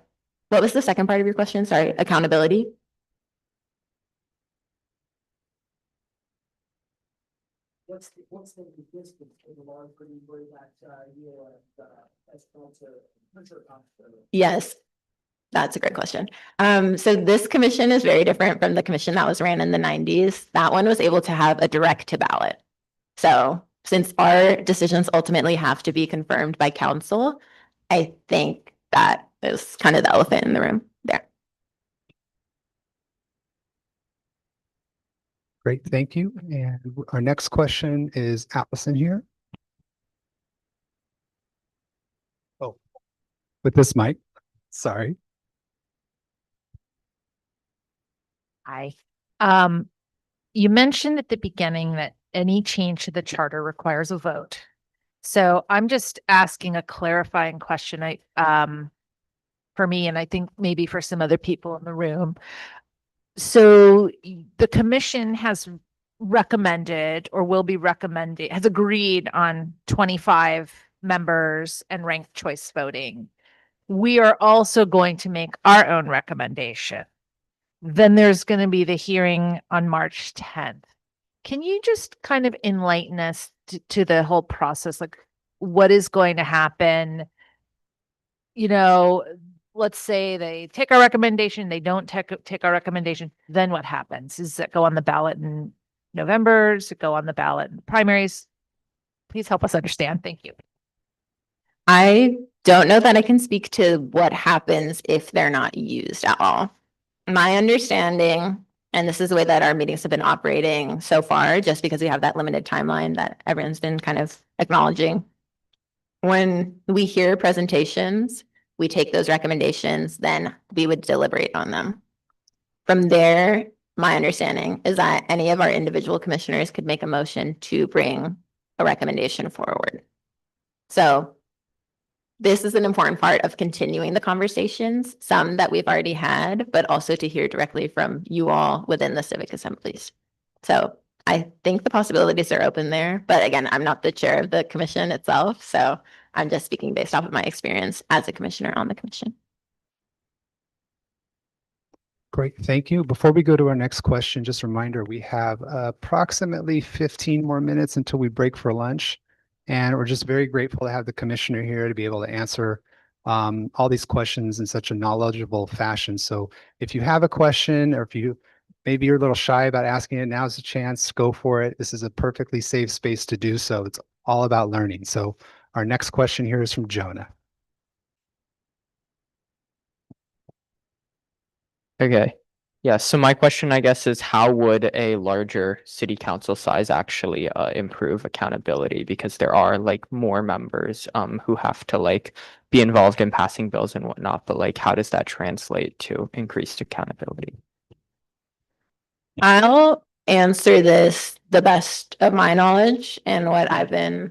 what was the second part of your question? Sorry, accountability?
What's the distance in the law for you where that as to
Yes, that's a great question. So this commission is very different from the commission that was ran in the 90s. That one was able to have a direct to ballot. So since our decisions ultimately have to be confirmed by council, I think that is kind of the elephant in the room there.
Great, thank you. And our next question is Allison here. Oh, with this mic, sorry.
Hi. You mentioned at the beginning that any change to the charter requires a vote. So I'm just asking a clarifying question, for me, and I think maybe for some other people in the room. So the commission has recommended or will be recommending, has agreed on 25 members and ranked choice voting. We are also going to make our own recommendation. Then there's going to be the hearing on March 10th. Can you just kind of enlighten us to the whole process? Like, what is going to happen? You know, let's say they take our recommendation, they don't take our recommendation, then what happens? Does it go on the ballot in November? Does it go on the ballot in the primaries? Please help us understand. Thank you.
I don't know that I can speak to what happens if they're not used at all. My understanding, and this is the way that our meetings have been operating so far, just because we have that limited timeline that everyone's been kind of acknowledging. When we hear presentations, we take those recommendations, then we would deliberate on them. From there, my understanding is that any of our individual commissioners could make a motion to bring a recommendation forward. So this is an important part of continuing the conversations, some that we've already had, but also to hear directly from you all within the civic assemblies. So I think the possibilities are open there, but again, I'm not the chair of the commission itself, so I'm just speaking based off of my experience as a commissioner on the commission.
Great, thank you. Before we go to our next question, just a reminder, we have approximately 15 more minutes until we break for lunch. And we're just very grateful to have the commissioner here to be able to answer all these questions in such a knowledgeable fashion. So if you have a question, or if maybe you're a little shy about asking it, now's the chance, go for it. This is a perfectly safe space to do so. It's all about learning. So our next question here is from Jonah.
Okay. Yeah, so my question, I guess, is how would a larger city council size actually improve accountability? Because there are like more members who have to like be involved in passing bills and whatnot, but like how does that translate to increased accountability?
I'll answer this the best of my knowledge and what I've been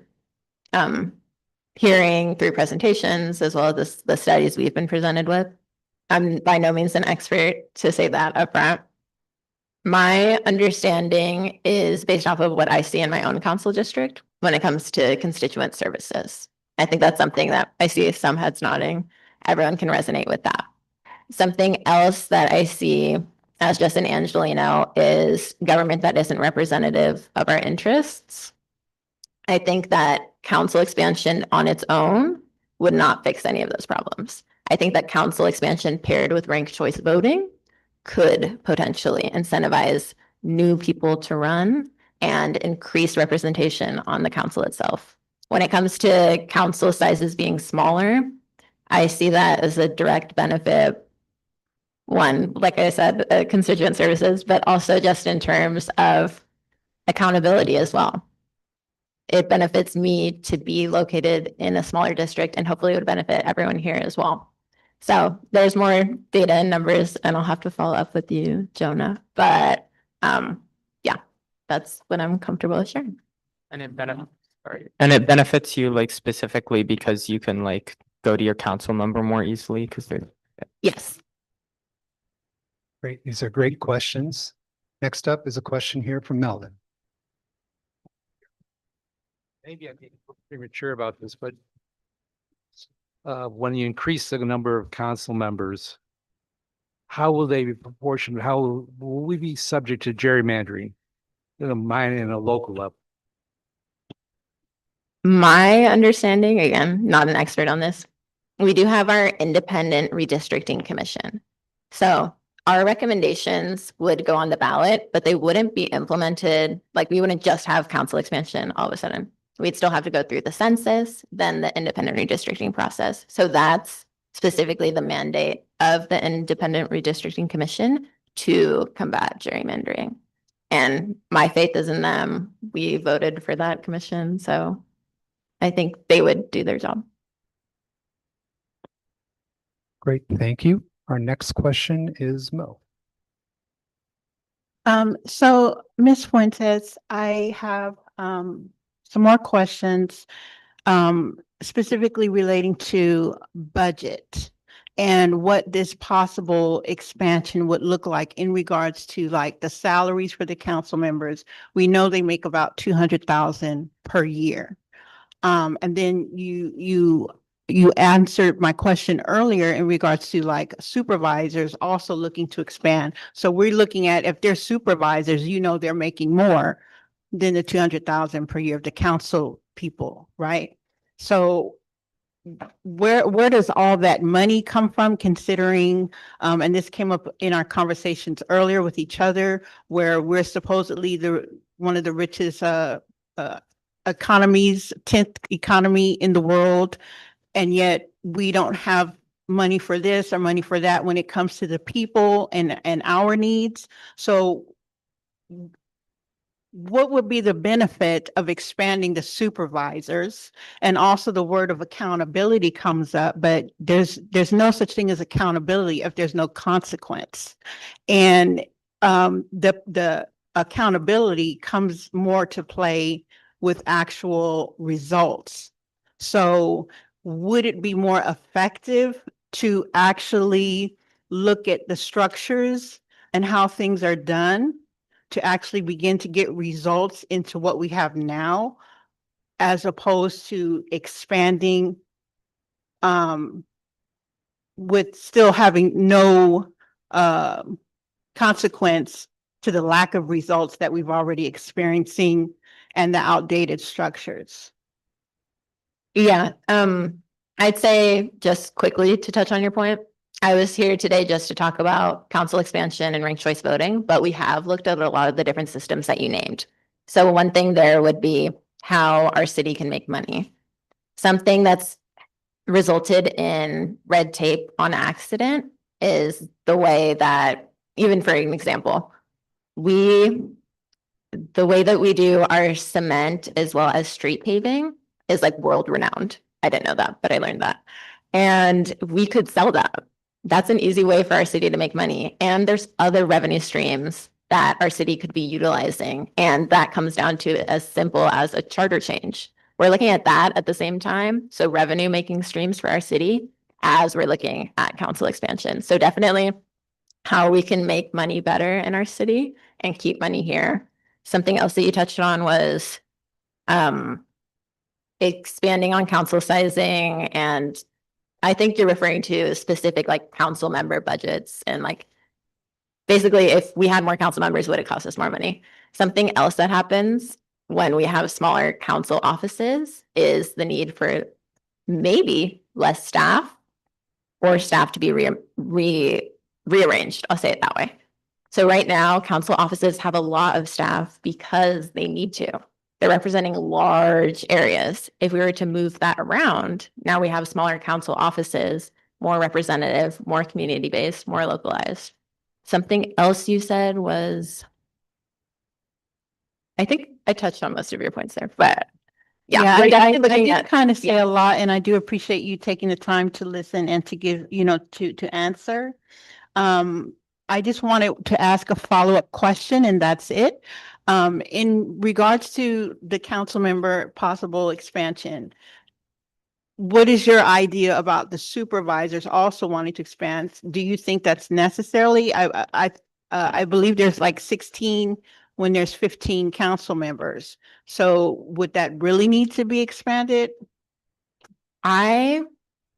hearing through presentations as well as the studies we've been presented with. I'm by no means an expert to say that up front. My understanding is based off of what I see in my own council district when it comes to constituent services. I think that's something that I see some heads nodding. Everyone can resonate with that. Something else that I see as just an Angelino is government that isn't representative of our interests. I think that council expansion on its own would not fix any of those problems. I think that council expansion paired with ranked choice voting could potentially incentivize new people to run and increase representation on the council itself. When it comes to council sizes being smaller, I see that as a direct benefit. One, like I said, constituent services, but also just in terms of accountability as well. It benefits me to be located in a smaller district and hopefully it would benefit everyone here as well. So there's more data and numbers and I'll have to follow up with you, Jonah. But yeah, that's what I'm comfortable with sharing.
And it benefits you like specifically because you can like go to your council member more easily because they're.
Yes.
Great. These are great questions. Next up is a question here from Melvin.
Maybe I'm being premature about this, but when you increase the number of council members, how will they be proportioned? How will we be subject to gerrymandering in a local level?
My understanding, again, not an expert on this, we do have our independent redistricting commission. So our recommendations would go on the ballot, but they wouldn't be implemented. Like we wouldn't just have council expansion all of a sudden. We'd still have to go through the census, then the independent redistricting process. So that's specifically the mandate of the Independent Redistricting Commission to combat gerrymandering. And my faith is in them. We voted for that commission, so I think they would do their job.
Great, thank you. Our next question is Mo.
So Ms. Fuentes, I have some more questions specifically relating to budget and what this possible expansion would look like in regards to like the salaries for the council members. We know they make about 200,000 per year. And then you answered my question earlier in regards to like supervisors also looking to expand. So we're looking at if they're supervisors, you know, they're making more than the 200,000 per year of the council people, right? So where does all that money come from, considering, and this came up in our conversations earlier with each other, where we're supposedly one of the richest economies, 10th economy in the world, and yet we don't have money for this or money for that when it comes to the people and our needs. So what would be the benefit of expanding the supervisors? And also the word of accountability comes up, but there's no such thing as accountability if there's no consequence. And the accountability comes more to play with actual results. So would it be more effective to actually look at the structures and how things are done to actually begin to get results into what we have now, as opposed to expanding with still having no consequence to the lack of results that we've already experiencing and the outdated structures?
Yeah, I'd say just quickly to touch on your point, I was here today just to talk about council expansion and ranked choice voting, but we have looked at a lot of the different systems that you named. So one thing there would be how our city can make money. Something that's resulted in red tape on accident is the way that, even for an example, the way that we do our cement as well as street paving is like world renowned. I didn't know that, but I learned that. And we could sell that. That's an easy way for our city to make money. And there's other revenue streams that our city could be utilizing. And that comes down to as simple as a charter change. We're looking at that at the same time. So revenue making streams for our city as we're looking at council expansion. So definitely how we can make money better in our city and keep money here. Something else that you touched on was expanding on council sizing, and I think you're referring to specific like council member budgets and like basically if we had more council members, would it cost us more money? Something else that happens when we have smaller council offices is the need for maybe less staff or staff to be rearranged. I'll say it that way. So right now, council offices have a lot of staff because they need to. They're representing large areas. If we were to move that around, now we have smaller council offices, more representative, more community-based, more localized. Something else you said was, I think I touched on most of your points there, but yeah, we're definitely looking
I
at.
did kind of say a lot, and I do appreciate you taking the time to listen and to give, to answer. I just wanted to ask a follow-up question, and that's it. In regards to the council member possible expansion, what is your idea about the supervisors also wanting to expand? Do you think that's necessarily? I believe there's like 16 when there's 15 council members. So would that really need to be expanded?
I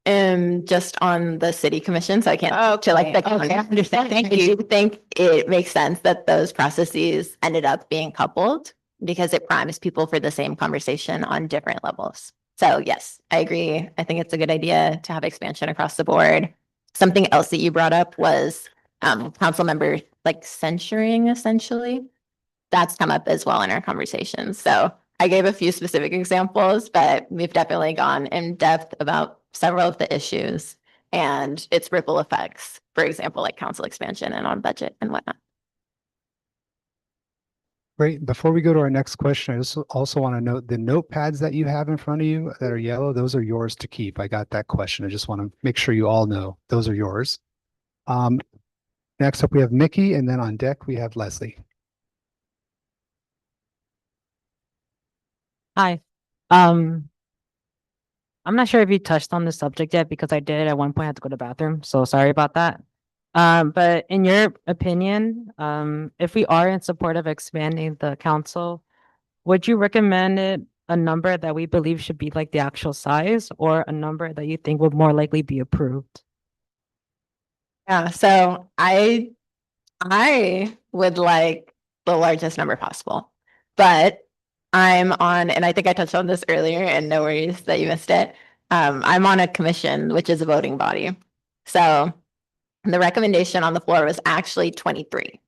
am just on the city commission, so I can't to like.
Okay, I understand. Thank
I
you.
do think it makes sense that those processes ended up being coupled because it primes people for the same conversation on different levels. So yes, I agree. I think it's a good idea to have expansion across the board. Something else that you brought up was council member like censuring essentially. That's come up as well in our conversations. So I gave a few specific examples, but we've definitely gone in depth about several of the issues and its ripple effects, for example, like council expansion and on budget and whatnot.
Great. Before we go to our next question, I just also want to note the notepads that you have in front of you that are yellow, those are yours to keep. I got that question. I just want to make sure you all know those are yours. Next up, we have Mickey, and then on deck, we have Leslie.
Hi. I'm not sure if you touched on this subject yet because I did at one point have to go to the bathroom, so sorry about that. But in your opinion, if we are in support of expanding the council, would you recommend it a number that we believe should be like the actual size or a number that you think would more likely be approved?
Yeah, so I would like the largest number possible, but I'm on, and I think I touched on this earlier, and no worries that you missed it. I'm on a commission, which is a voting body. So the recommendation on the floor was actually 23.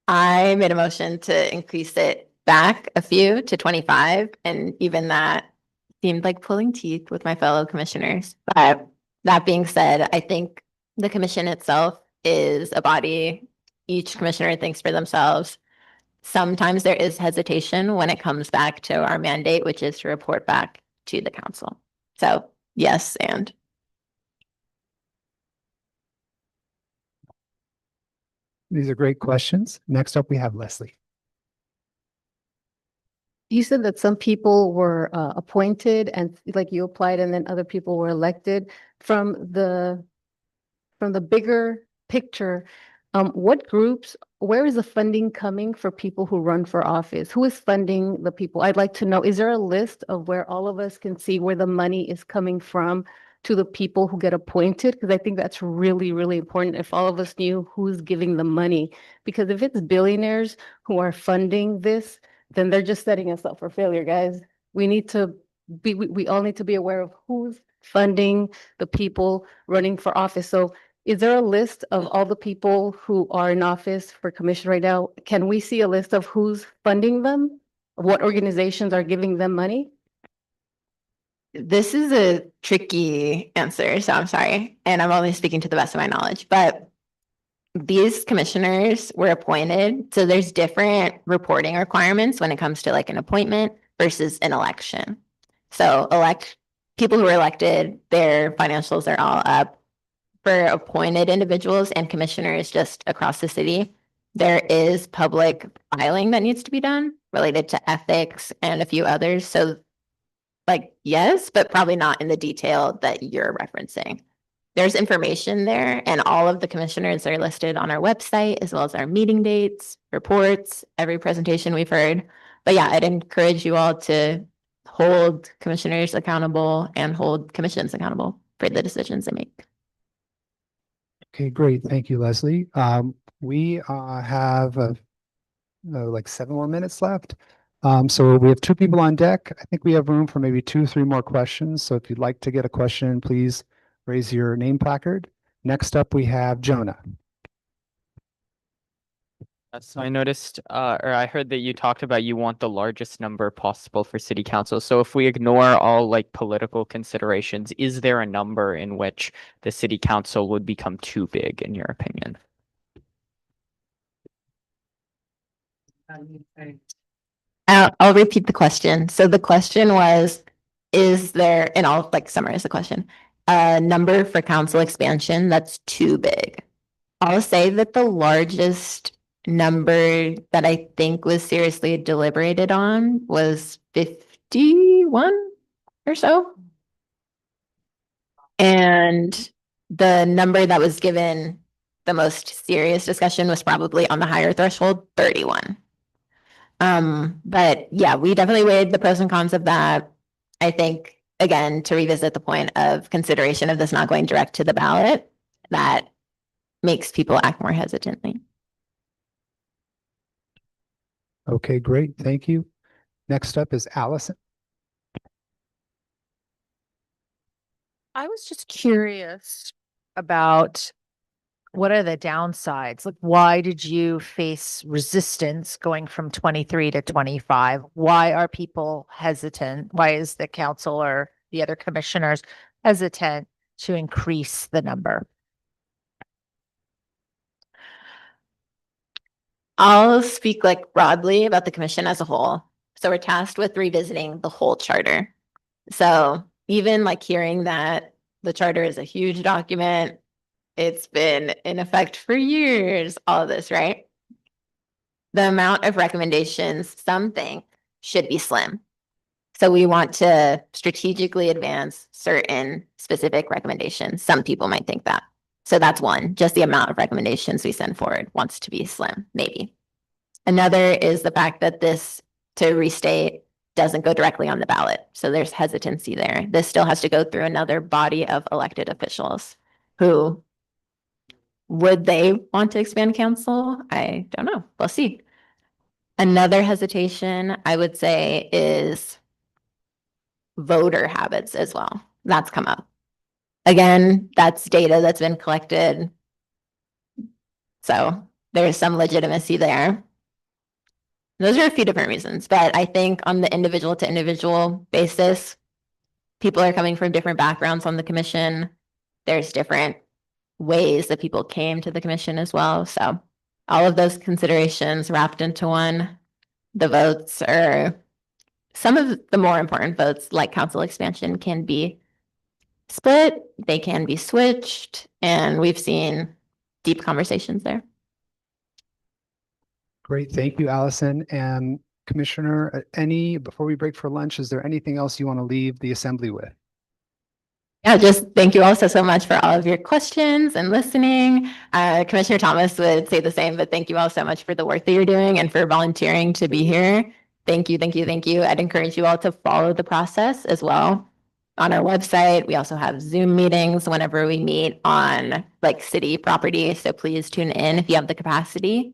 I made a motion to increase it back a few to 25, and even that seemed like pulling teeth with my fellow commissioners. But that being said, I think the commission itself is a body. Each commissioner thinks for themselves. Sometimes there is hesitation when it comes back to our mandate, which is to report back to the council. So yes, and.
These are great questions. Next up, we have Leslie.
You said that some people were appointed and like you applied and then other people were elected from the bigger picture. What groups, where is the funding coming for people who run for office? Who is funding the people? I'd like to know, is there a list of where all of us can see where the money is coming from to the people who get appointed? Because I think that's really, really important if all of us knew who's giving the money. Because if it's billionaires who are funding this, then they're just setting us up for failure, guys. We need to be, we all need to be aware of who's funding the people running for office. So is there a list of all the people who are in office for commission right now? Can we see a list of who's funding them? What organizations are giving them money?
This is a tricky answer, so I'm sorry. And I'm only speaking to the best of my knowledge, but these commissioners were appointed. So there's different reporting requirements when it comes to like an appointment versus an election. So people who are elected, their financials are all up. For appointed individuals and commissioners just across the city, there is public filing that needs to be done related to ethics and a few others. So like, yes, but probably not in the detail that you're referencing. There's information there and all of the commissioners are listed on our website as well as our meeting dates, reports, every presentation we've heard. But yeah, I'd encourage you all to hold commissioners accountable and hold commissions accountable for the decisions they make.
Okay, great. Thank you, Leslie. We have like 7 more minutes left. So we have 2 people on deck. I think we have room for maybe 2, 3 more questions. So if you'd like to get a question, please raise your name placard. Next up, we have Jonah.
So I noticed, or I heard that you talked about you want the largest number possible for city council. So if we ignore all like political considerations, is there a number in which the city council would become too big, in your opinion?
I'll repeat the question. So the question was, is there, and I'll like summarize the question, a number for council expansion that's too big? I'll say that the largest number that I think was seriously deliberated on was 51 or so. And the number that was given the most serious discussion was probably on the higher threshold, 31. But yeah, we definitely weighed the pros and cons of that. I think, again, to revisit the point of consideration of this not going direct to the ballot, that makes people act more hesitantly.
Okay, great. Thank you. Next up is Allison.
I was just curious about what are the downsides? Like, why did you face resistance going from 23 to 25? Why are people hesitant? Why is the council or the other commissioners hesitant to increase the number?
I'll speak like broadly about the commission as a whole. So we're tasked with revisiting the whole charter. So even like hearing that the charter is a huge document, it's been in effect for years, all of this, right? The amount of recommendations, some think, should be slim. So we want to strategically advance certain specific recommendations. Some people might think that. So that's one, just the amount of recommendations we send forward wants to be slim, maybe. Another is the fact that this, to restate, doesn't go directly on the ballot. So there's hesitancy there. This still has to go through another body of elected officials who, would they want to expand council? I don't know. We'll see. Another hesitation I would say is voter habits as well. That's come up. Again, that's data that's been collected. So there's some legitimacy there. Those are a few different reasons, but I think on the individual to individual basis, people are coming from different backgrounds on the commission. There's different ways that people came to the commission as well. So all of those considerations wrapped into one. The votes are some of the more important votes, like council expansion, can be split, they can be switched, and we've seen deep conversations there.
Great. Thank you, Allison. And Commissioner, before we break for lunch, is there anything else you want to leave the assembly with?
Yeah, just thank you also so much for all of your questions and listening. Commissioner Thomas would say the same, but thank you all so much for the work that you're doing and for volunteering to be here. Thank you, thank you, thank you. I'd encourage you all to follow the process as well. On our website, we also have Zoom meetings whenever we meet on like city property. So please tune in if you have the capacity.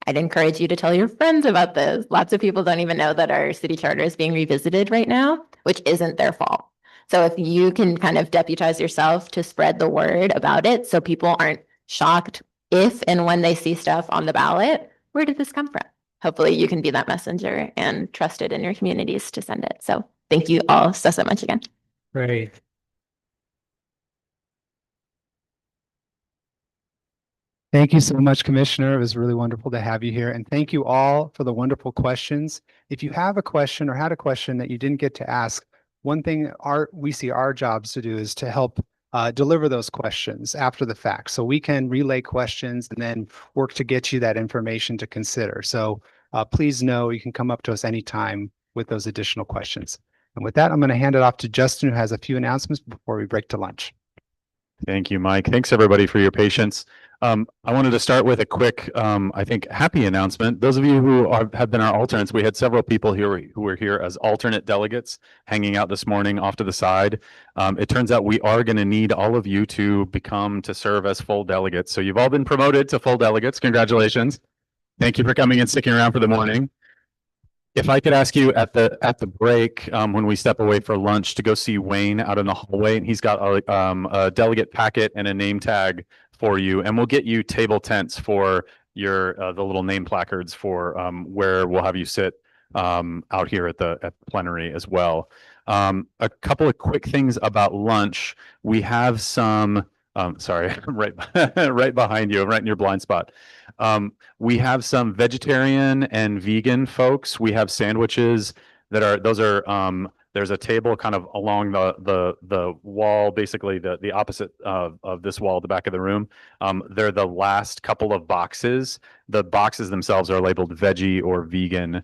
I'd encourage you to tell your friends about this. Lots of people don't even know that our city charter is being revisited right now, which isn't their fault. So if you can kind of deputize yourself to spread the word about it so people aren't shocked if and when they see stuff on the ballot, where did this come from? Hopefully you can be that messenger and trusted in your communities to send it. So thank you all so much again.
Great.
Thank you so much, Commissioner. It was really wonderful to have you here. And thank you all for the wonderful questions. If you have a question or had a question that you didn't get to ask, one thing we see our jobs to do is to help deliver those questions after the fact. So we can relay questions and then work to get you that information to consider. So please know you can come up to us anytime with those additional questions. And with that, I'm going to hand it off to Justin, who has a few announcements before we break to lunch.
Thank you, Mike. Thanks, everybody, for your patience. I wanted to start with a quick, I think, happy announcement. Those of you who have been our alternates, we had several people here who were here as alternate delegates hanging out this morning off to the side. It turns out we are going to need all of you to serve as full delegates. So you've all been promoted to full delegates. Congratulations. Thank you for coming and sticking around for the morning. If I could ask you at the break, when we step away for lunch, to go see Wayne out in the hallway, and he's got a delegate packet and a name tag for you, and we'll get you table tents for your the little name placards for where we'll have you sit out here at the plenary as well. A couple of quick things about lunch. We have some. Sorry, I'm right behind you, right in your blind spot. We have some vegetarian and vegan folks. We have sandwiches those are there's a table kind of along the wall, basically the opposite of this wall at the back of the room. They're the last couple of boxes. The boxes themselves are labeled veggie or vegan.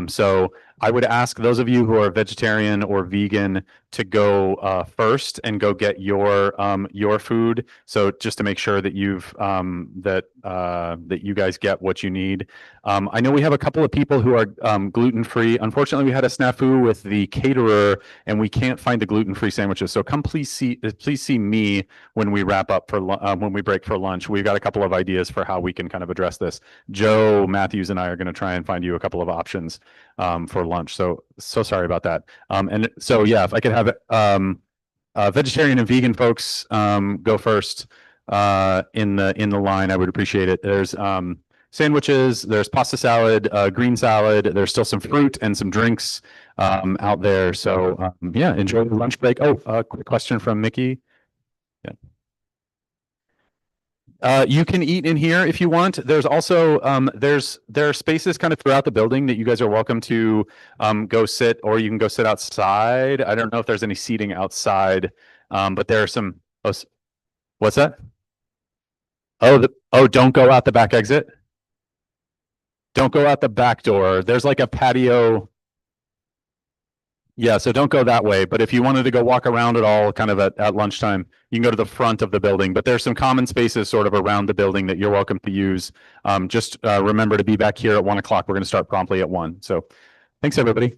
So I would ask those of you who are vegetarian or vegan to go first and go get your food. So just to make sure that that you guys get what you need. I know we have a couple of people who are gluten-free. Unfortunately, we had a snafu with the caterer, and we can't find the gluten-free sandwiches. So please see me when we wrap up when we break for lunch. We've got a couple of ideas for how we can kind of address this. Joe Matthews and I are going to try and find you a couple of options for lunch. So sorry about that. And so yeah, if I could have vegetarian and vegan folks go first in the line, I would appreciate it. There's sandwiches, there's pasta salad, green salad, there's still some fruit and some drinks out there. So yeah, enjoy the lunch break. Oh, quick question from Mickey. Yeah. You can eat in here if you want. There's also there are spaces kind of throughout the building that you guys are welcome to go sit, or you can go sit outside. I don't know if there's any seating outside, but there are some. Oh, what's that? Oh, don't go out the back exit. Don't go out the back door. There's like a patio. Yeah, so don't go that way. But if you wanted to go walk around at all kind of at lunchtime, you can go to the front of the building. But there's some common spaces sort of around the building that you're welcome to use. Just remember to be back here at 1 o'clock. We're going to start promptly at 1. So thanks, everybody.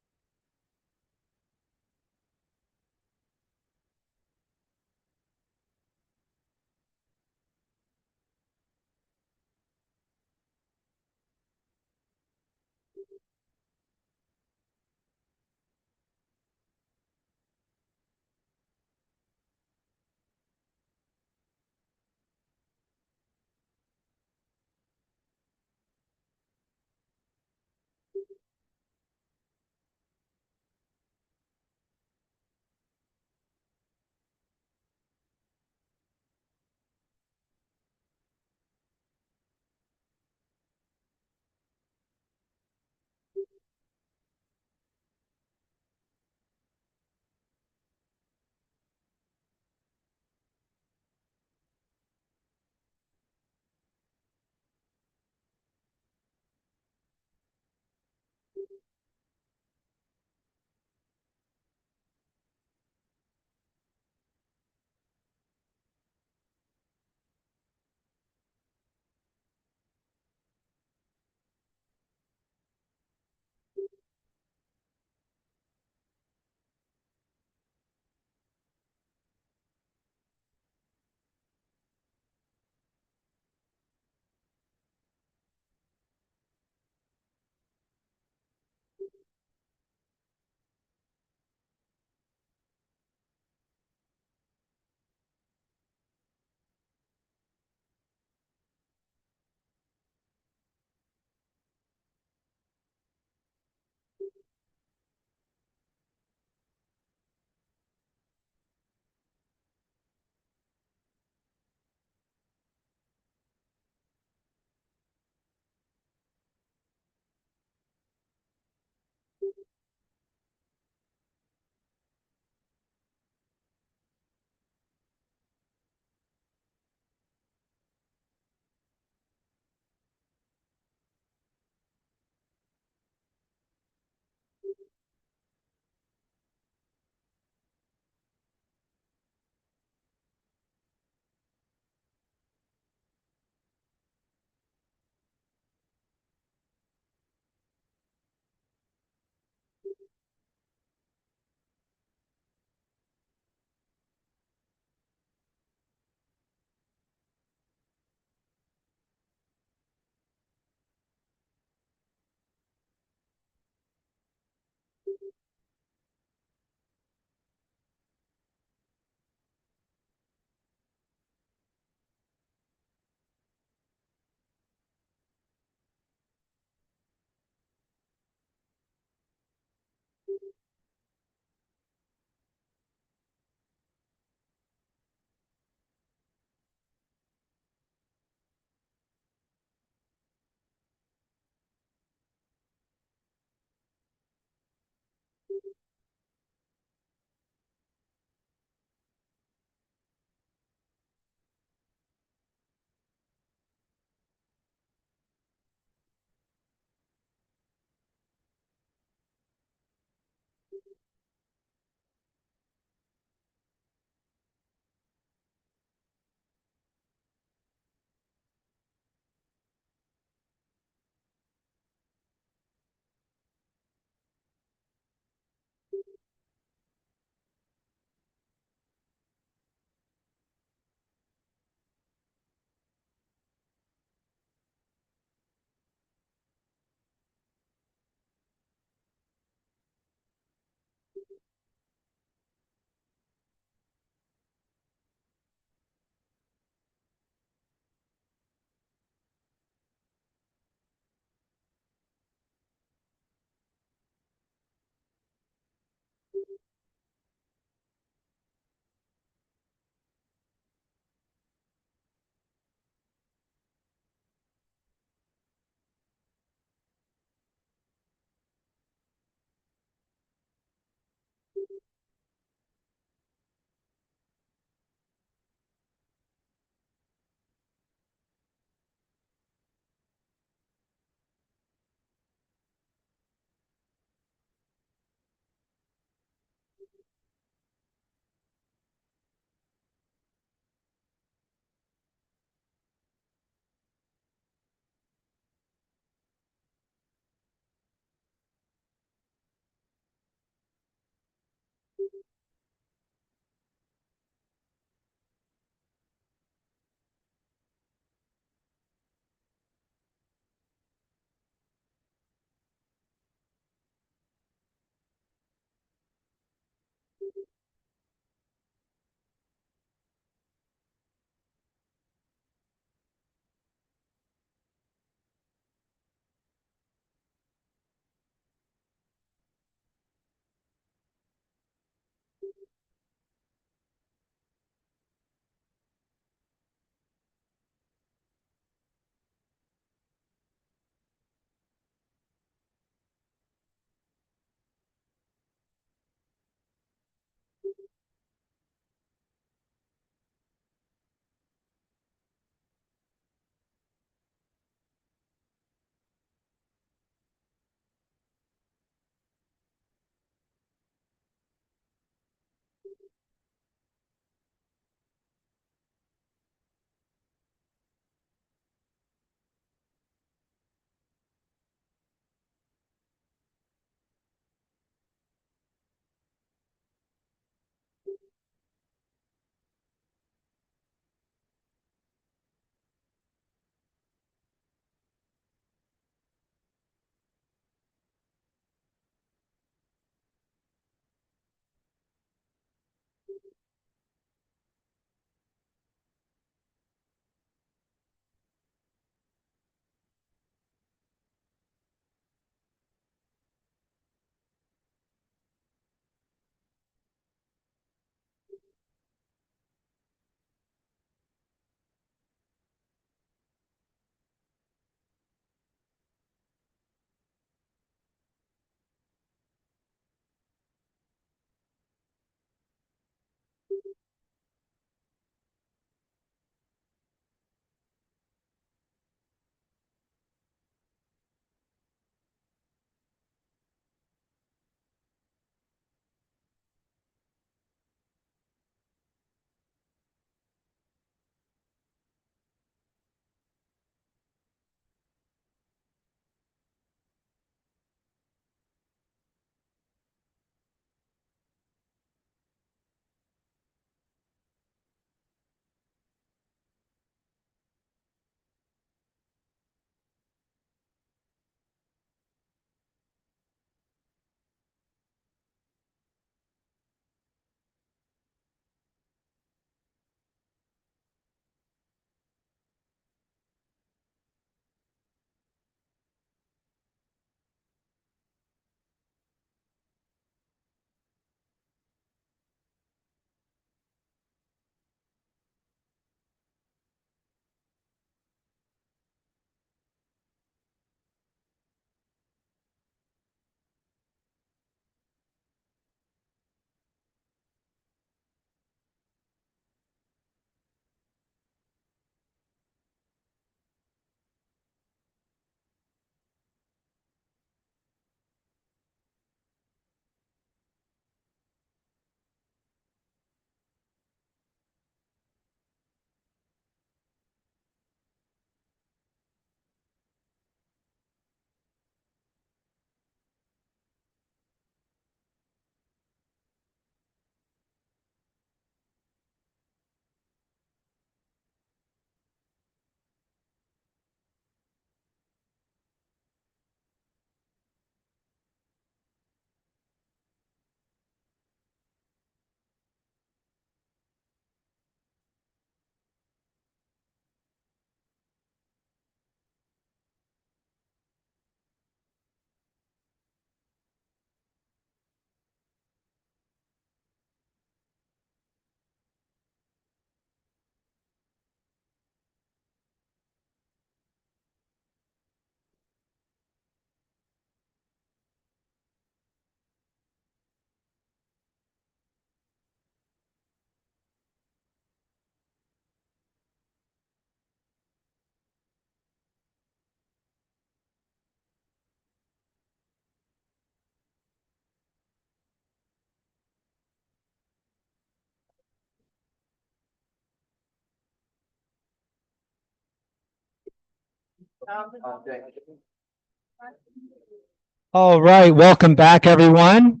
All right, welcome back, everyone.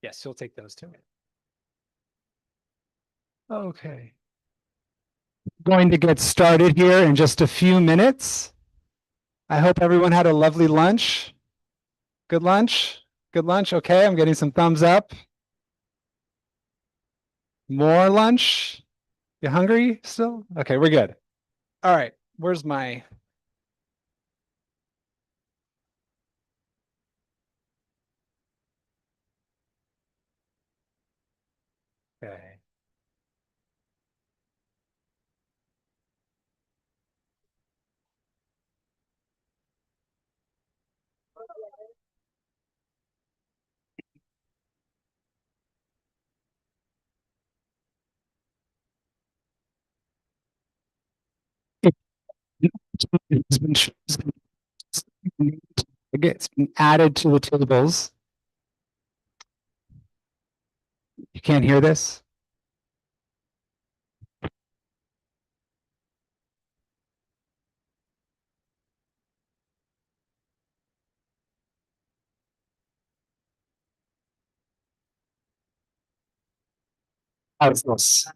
Yes, you'll take those too. Okay. Going to get started here in just a few minutes. I hope everyone had a lovely lunch. Good lunch? Good lunch? Okay, I'm getting some thumbs up. More lunch? You hungry still? Okay, we're good. All right, where's my... Okay. It's been it's been added to the tables. You can't hear this? How's this?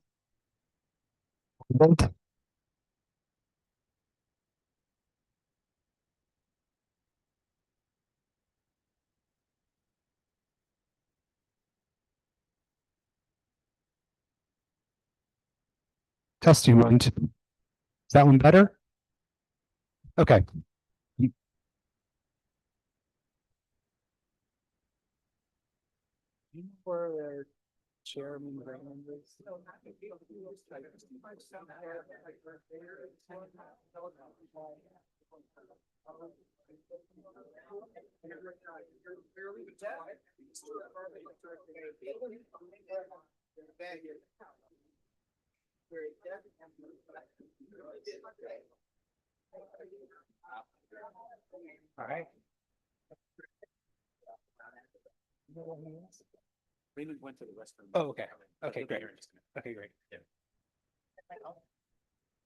Testing 1, 2. Is that one better? Okay. Where Chairman Raymond is? All right.
Raymond went to the restroom.
Oh, okay. Okay, great. Okay, great.
Yeah.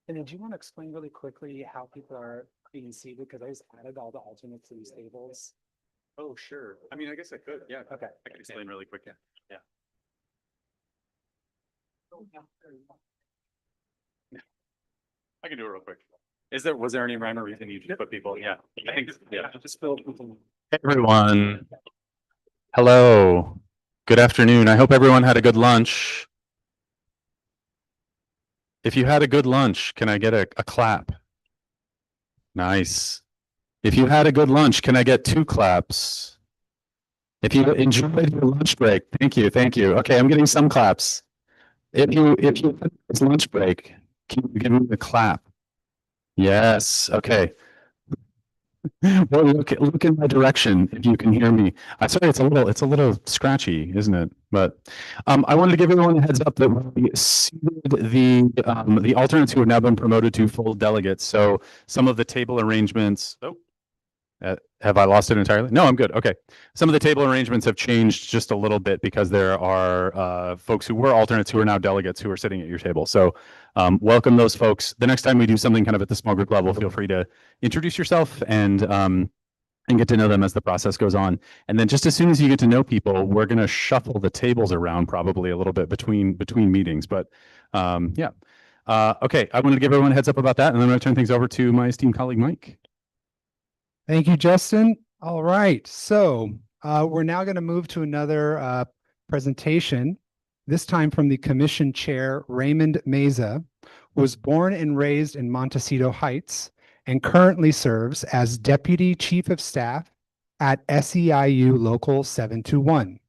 And then do you want to explain really quickly how people are being seated? Because I just added all the alternates to these tables.
Oh, sure. I mean, I guess I could, yeah.
Okay.
I can explain really quick, yeah. I can do it real quick. Was there any rhyme or reason you just put people? Yeah, I think, yeah. Just fill people.
Hey, everyone. Hello. Good afternoon. I hope everyone had a good lunch. If you had a good lunch, can I get a clap? Nice. If you had a good lunch, can I get 2 claps? If you enjoyed your lunch break, thank you, thank you. Okay, I'm getting some claps. If you had this lunch break, can you give me a clap? Yes, okay. Well, look in my direction if you can hear me. I'm sorry, it's a little scratchy, isn't it? But I wanted to give everyone a heads up that we seated the alternates who have now been promoted to full delegates. So some of the table arrangements. Oh, have I lost it entirely? No, I'm good. Okay. Some of the table arrangements have changed just a little bit because there are folks who were alternates who are now delegates who are sitting at your table. So welcome those folks. The next time we do something kind of at the small group level, feel free to introduce yourself and get to know them as the process goes on. And then just as soon as you get to know people, we're going to shuffle the tables around probably a little bit between meetings. But yeah. Okay. I wanted to give everyone a heads up about that. And then I'm going to turn things over to my esteemed colleague, Mike.
Thank you, Justin. All right, so we're now going to move to another presentation, this time from the Commission Chair, Raymond Meza, who was born and raised in Montecito Heights and currently serves as Deputy Chief of Staff at SEIU Local 721.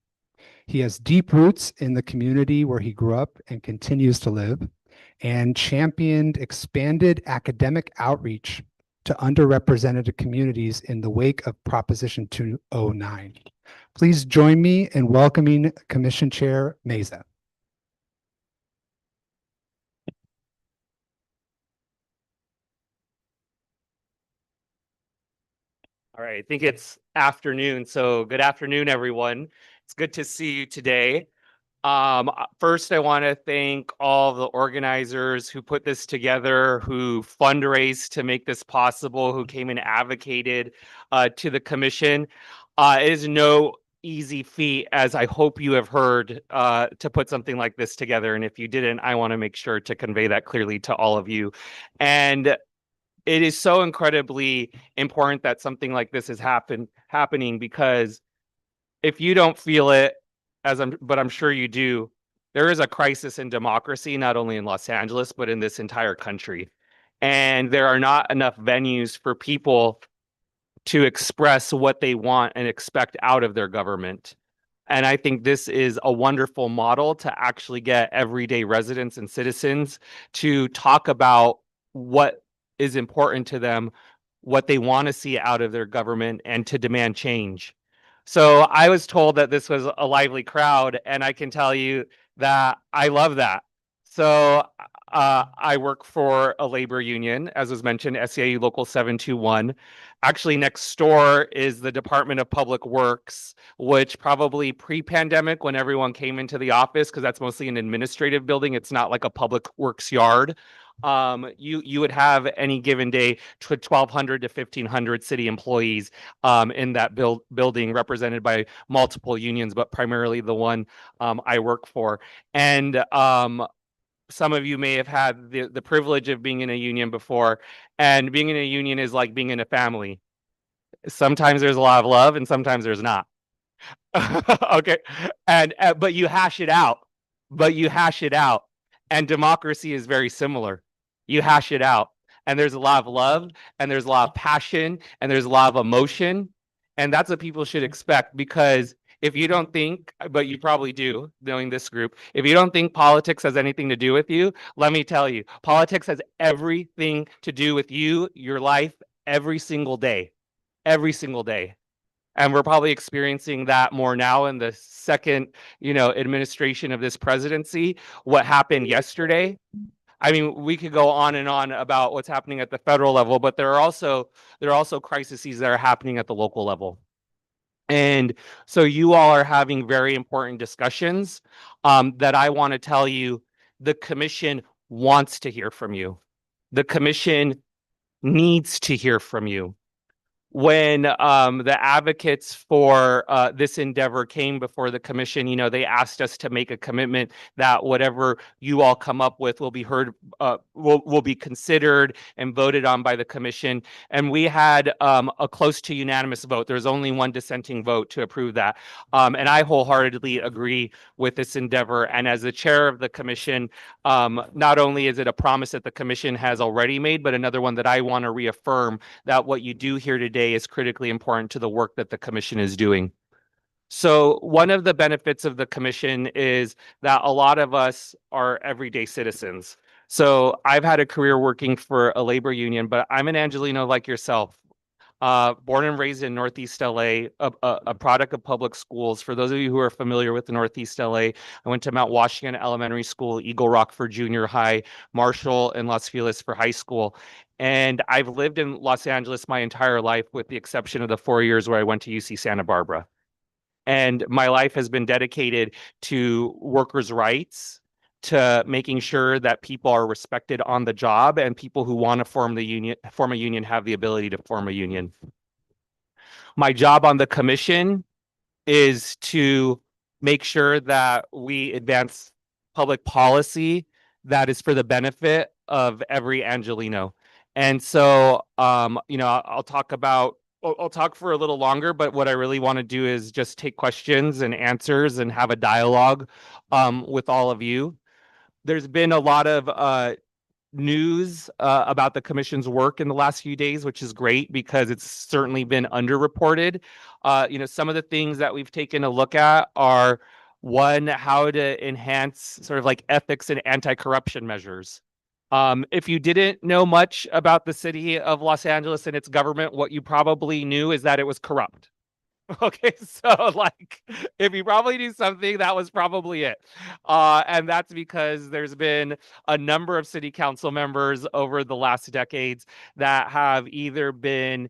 He has deep roots in the community where he grew up and continues to live, and championed expanded academic outreach to underrepresented communities in the wake of Proposition 209. Please join me in welcoming Commission Chair Meza.
All right, I think it's afternoon, so good afternoon, everyone. It's good to see you today. First, I want to thank all the organizers who put this together, who fundraised to make this possible, who came and advocated to the commission. It is no easy feat, as I hope you have heard, to put something like this together. And if you didn't, I want to make sure to convey that clearly to all of you. And it is so incredibly important that something like this is happening, because if you don't feel it, but I'm sure you do, there is a crisis in democracy, not only in Los Angeles, but in this entire country. And there are not enough venues for people to express what they want and expect out of their government. And I think this is a wonderful model to actually get everyday residents and citizens to talk about what is important to them, what they want to see out of their government, and to demand change. So I was told that this was a lively crowd, and I can tell you that I love that. So I work for a labor union, as was mentioned, SEIU Local 721. Actually, next door is the Department of Public Works, which probably pre-pandemic, when everyone came into the office, because that's mostly an administrative building, it's not like a public works yard. You would have any given day 1,200 to 1,500 city employees in that building, represented by multiple unions, but primarily the one I work for. And some of you may have had the privilege of being in a union before, and being in a union is like being in a family. Sometimes there's a lot of love, and sometimes there's not. Okay, and but you hash it out. And democracy is very similar. You hash it out, and there's a lot of love, and there's a lot of passion, and there's a lot of emotion, and that's what people should expect. Because if you don't think, but you probably do, knowing this group, if you don't think politics has anything to do with you, let me tell you, politics has everything to do with you, your life, every single day. Every single day. And we're probably experiencing that more now in the second, administration of this presidency. What happened yesterday? I mean, we could go on and on about what's happening at the federal level, but there are also crises that are happening at the local level. And so you all are having very important discussions that I want to tell you the commission wants to hear from you. The commission needs to hear from you. When the advocates for this endeavor came before the commission, they asked us to make a commitment that whatever you all come up with will be heard, will be considered and voted on by the commission. And we had a close to unanimous vote. There's only one dissenting vote to approve that. And I wholeheartedly agree with this endeavor. And as the chair of the commission, not only is it a promise that the commission has already made, but another one that I want to reaffirm, that what you do here today is critically important to the work that the commission is doing. So one of the benefits of the commission is that a lot of us are everyday citizens. So I've had a career working for a labor union, but I'm an Angelino like yourself. Born and raised in Northeast LA, a product of public schools. For those of you who are familiar with the Northeast LA, I went to Mount Washington Elementary School, Eagle Rock for junior high, Marshall and Los Feliz for high school. And I've lived in Los Angeles my entire life, with the exception of the 4 years where I went to UC Santa Barbara. And my life has been dedicated to workers' rights, to making sure that people are respected on the job, and people who want to form a union have the ability to form a union. My job on the commission is to make sure that we advance public policy that is for the benefit of every Angelino. And so, I'll talk for a little longer, but what I really want to do is just take questions and answers and have a dialogue with all of you. There's been a lot of news about the commission's work in the last few days, which is great because it's certainly been underreported. Some of the things that we've taken a look at are, one, how to enhance sort of like ethics and anti-corruption measures. If you didn't know much about the city of Los Angeles and its government, what you probably knew is that it was corrupt. Okay, so like, if you probably knew something, that was probably it. And that's because there's been a number of city council members over the last decades that have either been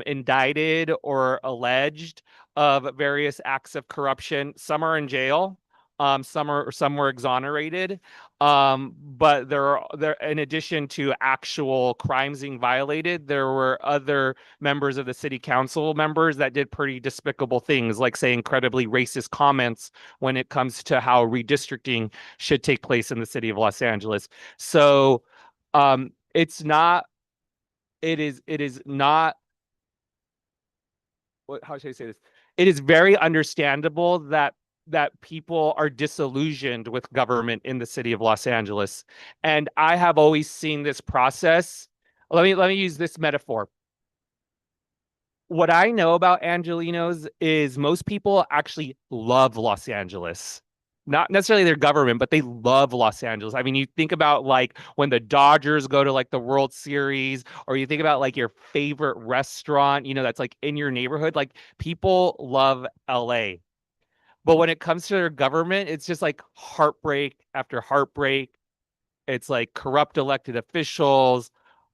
indicted or alleged of various acts of corruption. Some are in jail. Some were exonerated. But there in addition to actual crimes being violated, there were other members of the city council members that did pretty despicable things, like say incredibly racist comments when it comes to how redistricting should take place in the city of Los Angeles. So it's not, it is not, how should I say this? It is very understandable that people are disillusioned with government in the city of Los Angeles. And I have always seen this process. Let me use this metaphor. What I know about Angelinos is most people actually love Los Angeles. Not necessarily their government, but they love Los Angeles. I mean, you think about like when the Dodgers go to like the World Series, or you think about like your favorite restaurant, you know, that's like in your neighborhood. Like people love LA. But when it comes to their government, it's just like heartbreak after heartbreak. It's like corrupt elected officials,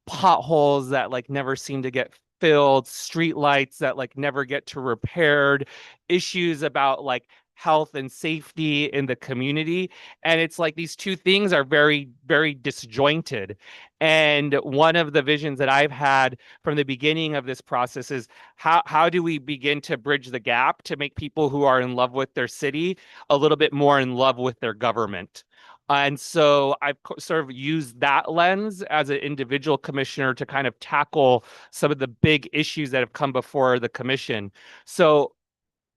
potholes that like never seem to get filled, street lights that like never get to repaired, issues about like health and safety in the community. And it's like these two things are very, very disjointed. And one of the visions that I've had from the beginning of this process is how do we begin to bridge the gap to make people who are in love with their city a little bit more in love with their government? And so I've sort of used that lens as an individual commissioner to kind of tackle some of the big issues that have come before the commission. So,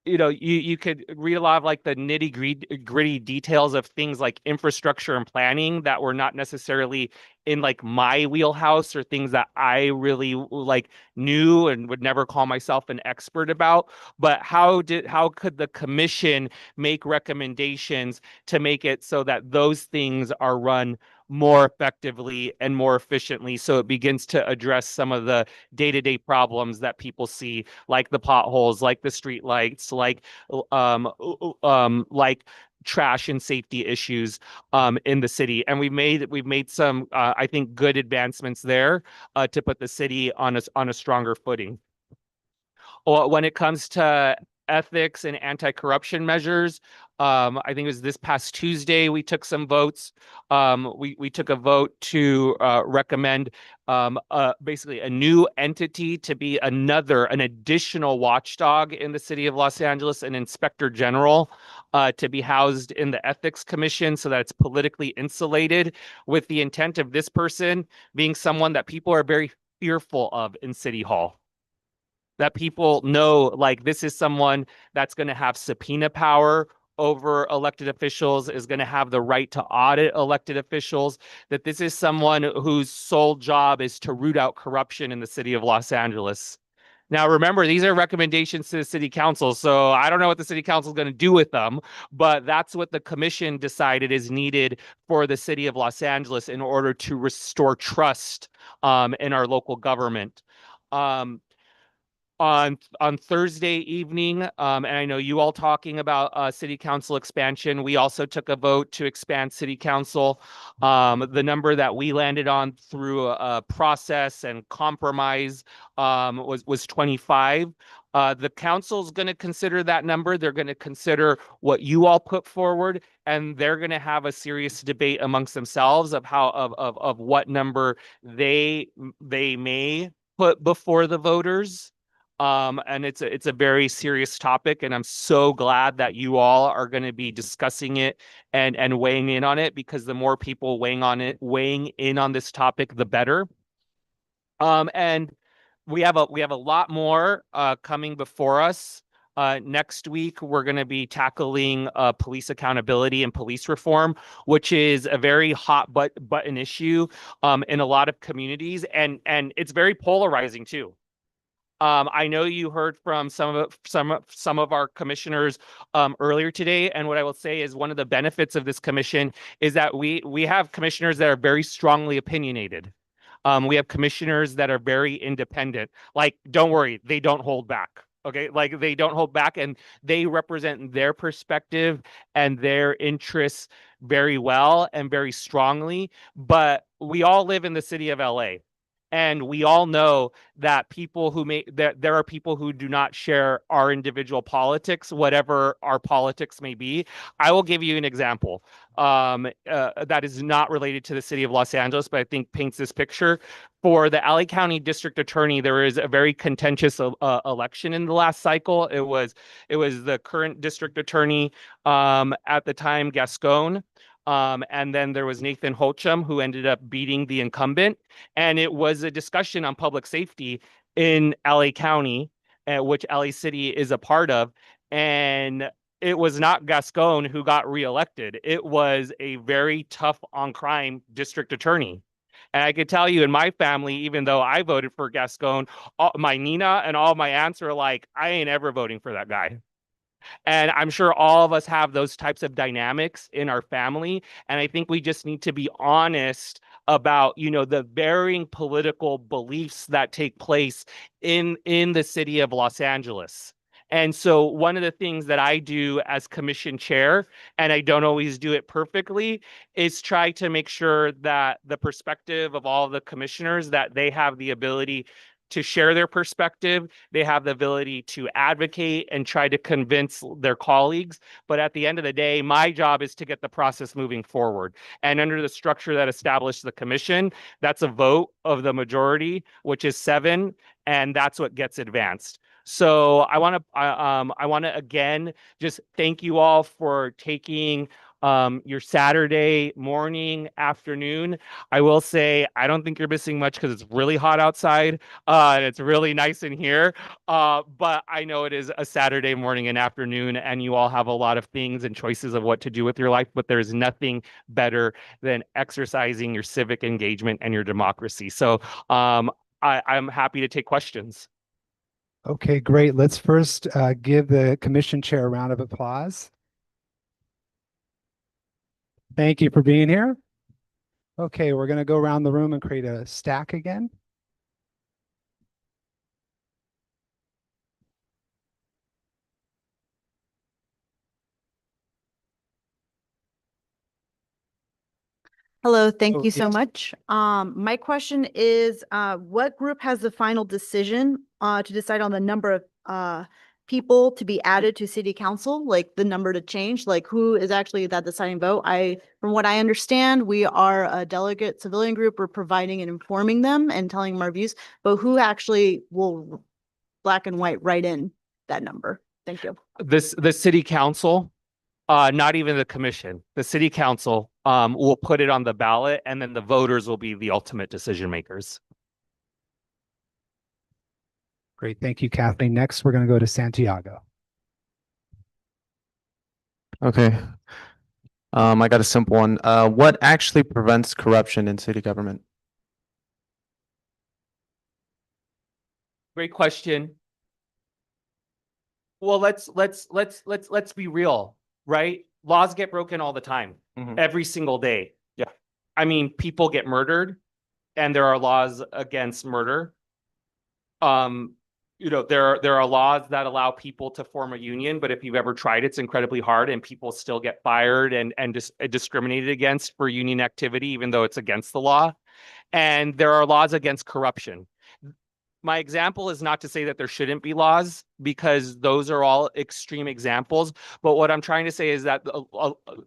you know, you could read a lot of like the gritty details of things like infrastructure and planning that were not necessarily in like my wheelhouse, or things that I really like knew and would never call myself an expert about. But how could the commission make recommendations to make it so that those things are run more effectively and more efficiently, so it begins to address some of the day-to-day problems that people see, like the potholes, like the street lights, like trash and safety issues in the city. And we've made some I think good advancements there to put the city on a stronger footing. When it comes to ethics and anti-corruption measures, I think it was this past Tuesday we took some votes. We took a vote to recommend basically a new entity to be an additional watchdog in the city of Los Angeles, an inspector general to be housed in the ethics commission, so that it's politically insulated, with the intent of this person being someone that people are very fearful of in City Hall. That people know, like, this is someone that's going to have subpoena power over elected officials, is going to have the right to audit elected officials, that this is someone whose sole job is to root out corruption in the city of Los Angeles. Now, remember, these are recommendations to the city council, so I don't know what the city council is going to do with them, but that's what the commission decided is needed for the city of Los Angeles in order to restore trust in our local government. On Thursday evening, and I know you all talking about city council expansion, we also took a vote to expand city council. The number that we landed on through a process and compromise was 25. The council's going to consider that number. They're going to consider what you all put forward, and they're going to have a serious debate amongst themselves of of what number they may put before the voters. And it's a very serious topic, and I'm so glad that you all are going to be discussing it and weighing in on it, because the more people weighing in on this topic, the better. And we have a lot more coming before us. Next week, we're going to be tackling police accountability and police reform, which is a very hot button issue in a lot of communities, and it's very polarizing too. I know you heard from some of our commissioners earlier today, and what I will say is one of the benefits of this commission is that we have commissioners that are very strongly opinionated. We have commissioners that are very independent. Like, don't worry, they don't hold back. Okay, like they don't hold back, and they represent their perspective and their interests very well and very strongly. But we all live in the city of LA. And we all know that there are people who do not share our individual politics, whatever our politics may be. I will give you an example that is not related to the city of Los Angeles, but I think paints this picture. For the LA County District Attorney, there is a very contentious election in the last cycle. It was the current district attorney at the time, Gascon. And then there was Nathan Holcham, who ended up beating the incumbent. And it was a discussion on public safety in LA County, which LA City is a part of. And it was not Gascon who got reelected. It was a very tough on crime district attorney. And I could tell you in my family, even though I voted for Gascon, my Nina and all my aunts are like, I ain't ever voting for that guy. And I'm sure all of us have those types of dynamics in our family. And I think we just need to be honest about, the varying political beliefs that take place in the city of Los Angeles. And so one of the things that I do as commission chair, and I don't always do it perfectly, is try to make sure that the perspective of all the commissioners, that they have the ability to share their perspective. They have the ability to advocate and try to convince their colleagues. But at the end of the day, my job is to get the process moving forward. And under the structure that established the commission, that's a vote of the majority, which is 7, and that's what gets advanced. So I want to again just thank you all for taking your Saturday morning, afternoon. I will say I don't think you're missing much because it's really hot outside and it's really nice in here. But I know it is a Saturday morning and afternoon, and you all have a lot of things and choices of what to do with your life. But there's nothing better than exercising your civic engagement and your democracy. So I'm happy to take questions.
Okay, great. Let's first give the commission chair a round of applause. Thank you for being here. Okay, we're going to go around the room and create a stack again.
Hello, thank
Oh,
you so
yes.
much. My question is, what group has the final decision to decide on the number of people to be added to city council, like the number to change, like who is actually that deciding vote? From what I understand, we are a delegate civilian group. We're providing and informing them and telling them our views, but who actually will black and white write in that number? Thank you.
The city council, not even the commission, the city council will put it on the ballot, and then the voters will be the ultimate decision makers.
Great, thank you, Kathleen. Next, we're going to go to Santiago.
Okay. I got a simple one. What actually prevents corruption in city government?
Great question. Well, let's be real, right? Laws get broken all the time, every single day. Yeah. I mean, people get murdered, and there are laws against murder. There are laws that allow people to form a union, but if you've ever tried, it's incredibly hard, and people still get fired and discriminated against for union activity, even though it's against the law. And there are laws against corruption. My example is not to say that there shouldn't be laws, because those are all extreme examples. But what I'm trying to say is that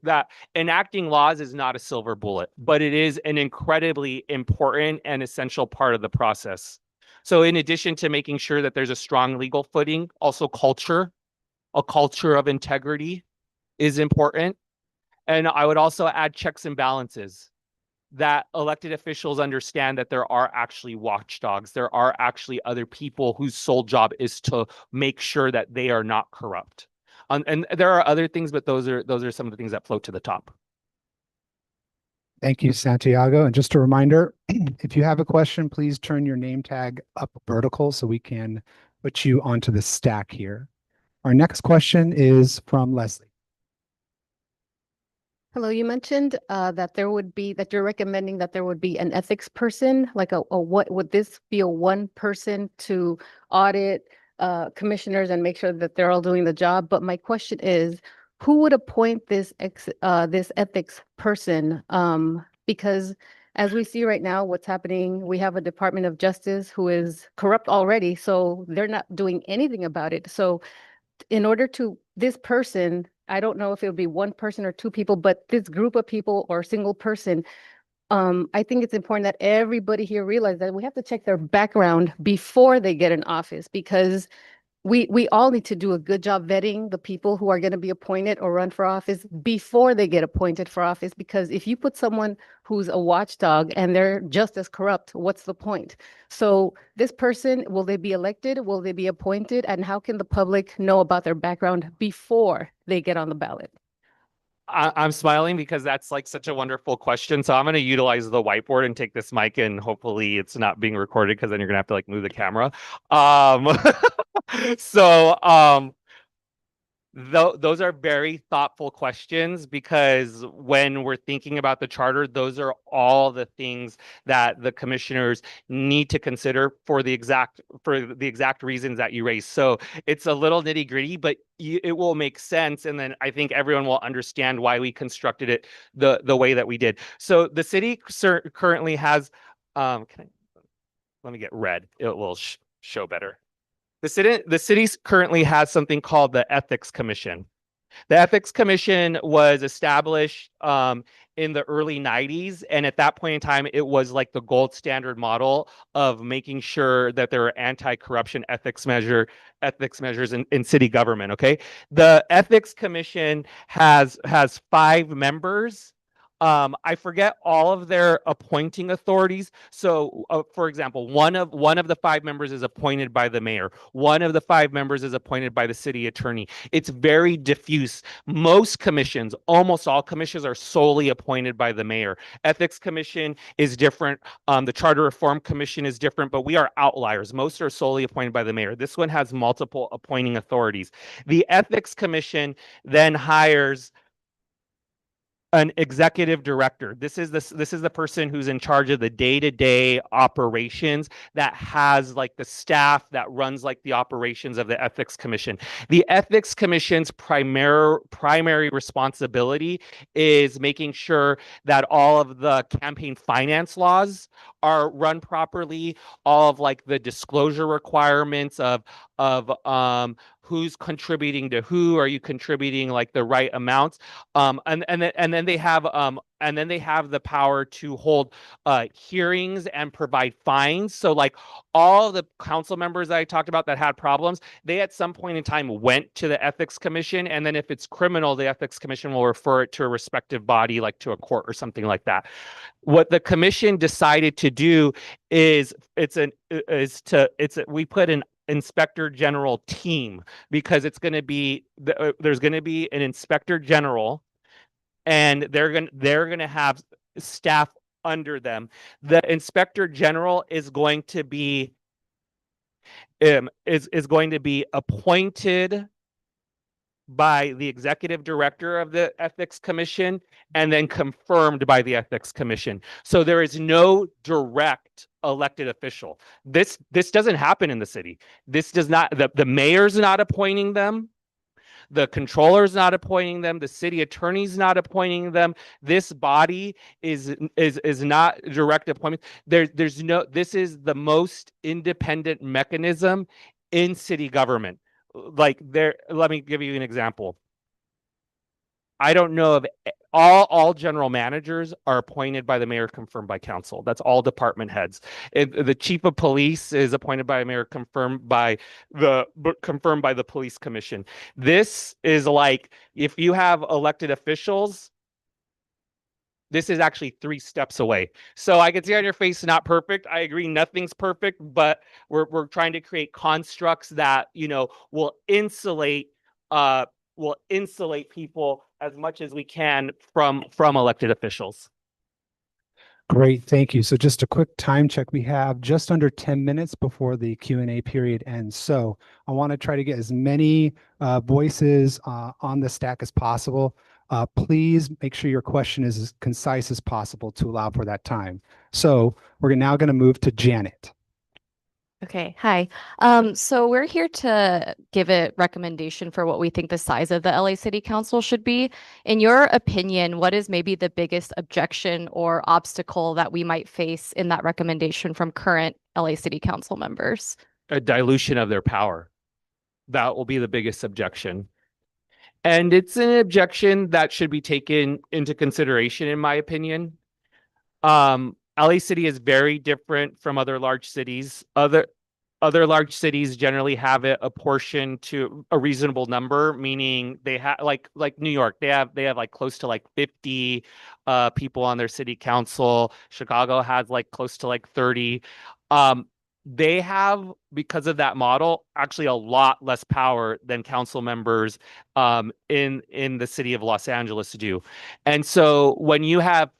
that enacting laws is not a silver bullet, but it is an incredibly important and essential part of the process. So in addition to making sure that there's a strong legal footing, also a culture of integrity is important. And I would also add checks and balances, that elected officials understand that there are actually watchdogs. There are actually other people whose sole job is to make sure that they are not corrupt. And there are other things, but those are some of the things that float to the top.
Thank you, Santiago. And just a reminder, if you have a question, please turn your name tag up vertical so we can put you onto the stack here. Our next question is from Leslie.
Hello, you mentioned that you're recommending that there would be an ethics person, like what would this be, a one person to audit commissioners and make sure that they're all doing the job? But my question is, who would appoint this ethics person? Because as we see right now, what's happening, we have a Department of Justice who is corrupt already, so they're not doing anything about it. So in order to, this person, I don't know if it'll be one person or two people, but this group of people or single person, I think it's important that everybody here realize that we have to check their background before they get in office, because we all need to do a good job vetting the people who are going to be appointed or run for office before they get appointed for office. Because if you put someone who's a watchdog and they're just as corrupt, what's the point? So this person, will they be elected? Will they be appointed? And how can the public know about their background before they get on the ballot?
I'm smiling because that's like such a wonderful question. So I'm going to utilize the whiteboard and take this mic, and hopefully it's not being recorded, because then you're going to have to like move the camera. So those are very thoughtful questions, because when we're thinking about the charter, those are all the things that the commissioners need to consider for the exact reasons that you raised. So it's a little nitty gritty, but it will make sense, and then I think everyone will understand why we constructed it the way that we did. So the city currently has let me get red. It will show better. The city currently has something called the Ethics Commission. The Ethics Commission was established in the early 90s. And at that point in time, it was like the gold standard model of making sure that there are anti-corruption ethics measures in city government. Okay. The Ethics Commission has 5 members. I forget all of their appointing authorities. So, for example, one of the 5 members is appointed by the mayor. One of the 5 members is appointed by the city attorney. It's very diffuse. Most commissions, almost all commissions, are solely appointed by the mayor. Ethics Commission is different. The Charter Reform Commission is different, but we are outliers. Most are solely appointed by the mayor. This one has multiple appointing authorities. The Ethics Commission then hires an executive director. This is the person who's in charge of the day-to-day operations, that has like the staff that runs like the operations of the Ethics Commission. The Ethics Commission's primary responsibility is making sure that all of the campaign finance laws are run properly, all of like the disclosure requirements of who's contributing to who, are you contributing like the right amounts, and then they have the power to hold hearings and provide fines. So like all the council members that I talked about that had problems, they at some point in time went to the Ethics Commission, and then if it's criminal, the Ethics Commission will refer it to a respective body, like to a court or something like that. What the commission decided to do is we put an inspector general team, because it's going to be there's going to be an inspector general, and they're going to have staff under them. The inspector general is going to be appointed by the executive director of the Ethics Commission, and then confirmed by the Ethics Commission. So there is no direct elected official. This doesn't happen in the city. This does not, the mayor's not appointing them. The controller's not appointing them. The city attorney's not appointing them. This body is not direct appointment. This is the most independent mechanism in city government. Let me give you an example. I don't know of all general managers are appointed by the mayor, confirmed by council. That's all department heads. The chief of police is appointed by a mayor, confirmed by the police commission. This is like, if you have elected officials, this is actually 3 steps away. So I can see on your face, not perfect. I agree, nothing's perfect, but we're trying to create constructs that, will insulate people as much as we can from elected officials.
Great, thank you. So just a quick time check. We have just under 10 minutes before the Q&A period ends. So I want to try to get as many voices on the stack as possible. Please make sure your question is as concise as possible to allow for that time. So we're now going to move to Janet.
Okay, hi. So we're here to give a recommendation for what we think the size of the LA City Council should be. In your opinion, what is maybe the biggest objection or obstacle that we might face in that recommendation from current LA City Council members?
A dilution of their power. That will be the biggest objection. And it's an objection that should be taken into consideration, in my opinion. LA City is very different from other large cities. Other large cities generally have it apportioned to a reasonable number, meaning they have like New York, they have like close to like 50 people on their city council. Chicago has like close to like 30. They have, because of that model, actually a lot less power than council members in the city of Los Angeles do. And so when you have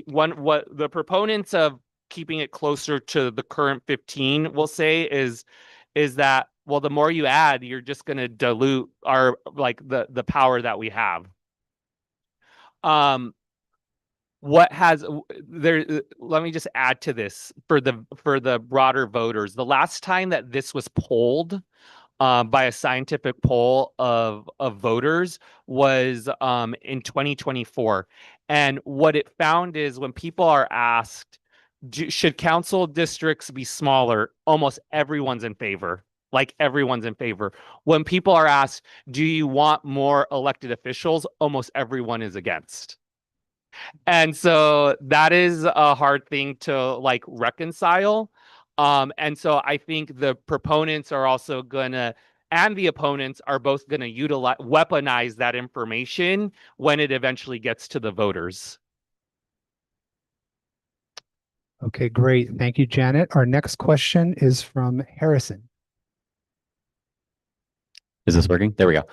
what the proponents of keeping it closer to the current 15 will say is that, well, the more you add, you're just going to dilute our the power that we have. What has there let me just add to this for the broader voters. The last time that this was polled by a scientific poll of voters was in 2024. And what it found is when people are asked, should council districts be smaller, almost everyone's in favor. Like everyone's in favor. When people are asked, do you want more elected officials? Almost everyone is against. And so that is a hard thing to like reconcile. And so I think the proponents are also gonna, and the opponents are both gonna weaponize that information when it eventually gets to the voters.
Okay, great. Thank you, Janet. Our next question is from Harrison.
Is this working? There we go.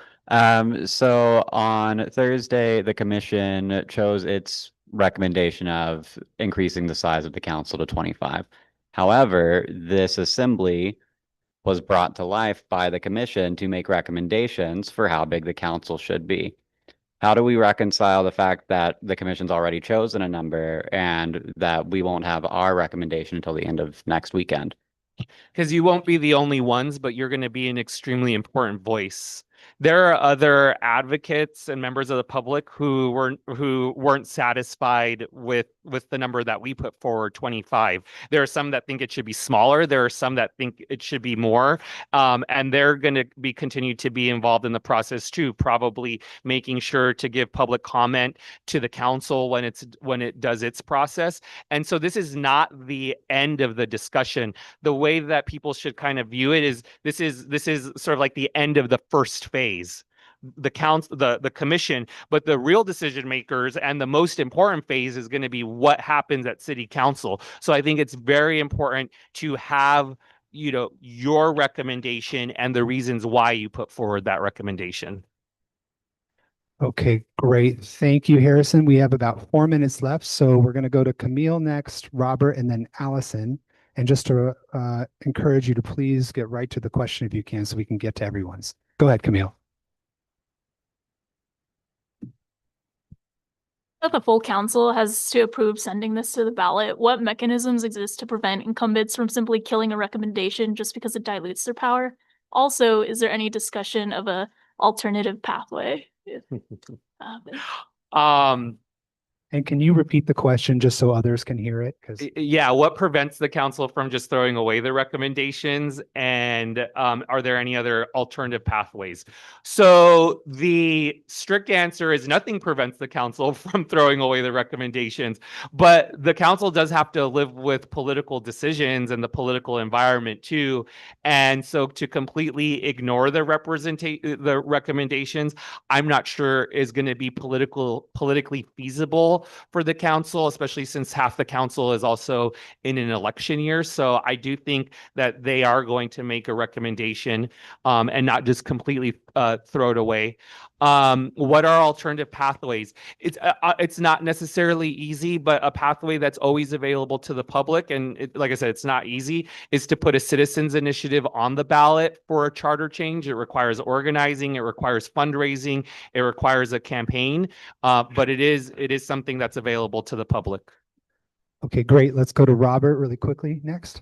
So on Thursday, the commission chose its recommendation of increasing the size of the council to 25. However, this assembly was brought to life by the commission to make recommendations for how big the council should be. How do we reconcile the fact that the commission's already chosen a number and that we won't have our recommendation until the end of next weekend?
Because you won't be the only ones, but you're going to be an extremely important voice. There are other advocates and members of the public who weren't satisfied with the number that we put forward, 25. There are some that think it should be smaller. There are some that think it should be more, and they're going to be continued to be involved in the process too, probably making sure to give public comment to the council when it does its process. And so this is not the end of the discussion. The way that people should kind of view it is this is sort of like the end of the first phase. The commission, but the real decision makers and the most important phase is going to be what happens at city council. So I think it's very important to have, your recommendation and the reasons why you put forward that recommendation.
Okay, great. Thank you, Harrison. We have about 4 minutes left, so we're going to go to Camille next, Robert, and then Allison. And just to encourage you to please get right to the question if you can, so we can get to everyone's. Go ahead, Camille.
If the full council has to approve sending this to the ballot, what mechanisms exist to prevent incumbents from simply killing a recommendation just because it dilutes their power? Also, is there any discussion of a alternative pathway?
And can you repeat the question just so others can hear it?
Yeah, what prevents the council from just throwing away the recommendations? And are there any other alternative pathways? So the strict answer is nothing prevents the council from throwing away the recommendations, but the council does have to live with political decisions and the political environment too. And so to completely ignore the recommendations, I'm not sure is going to be politically feasible for the council, especially since half the council is also in an election year. So I do think that they are going to make a recommendation and not just completely throw it away. What are alternative pathways? It's not necessarily easy, but a pathway that's always available to the public, and like I said, it's not easy, is to put a citizens initiative on the ballot for a charter change. It requires organizing, it requires fundraising, it requires a campaign, but it is something that's available to the public.
Okay, great. Let's go to Robert really quickly next.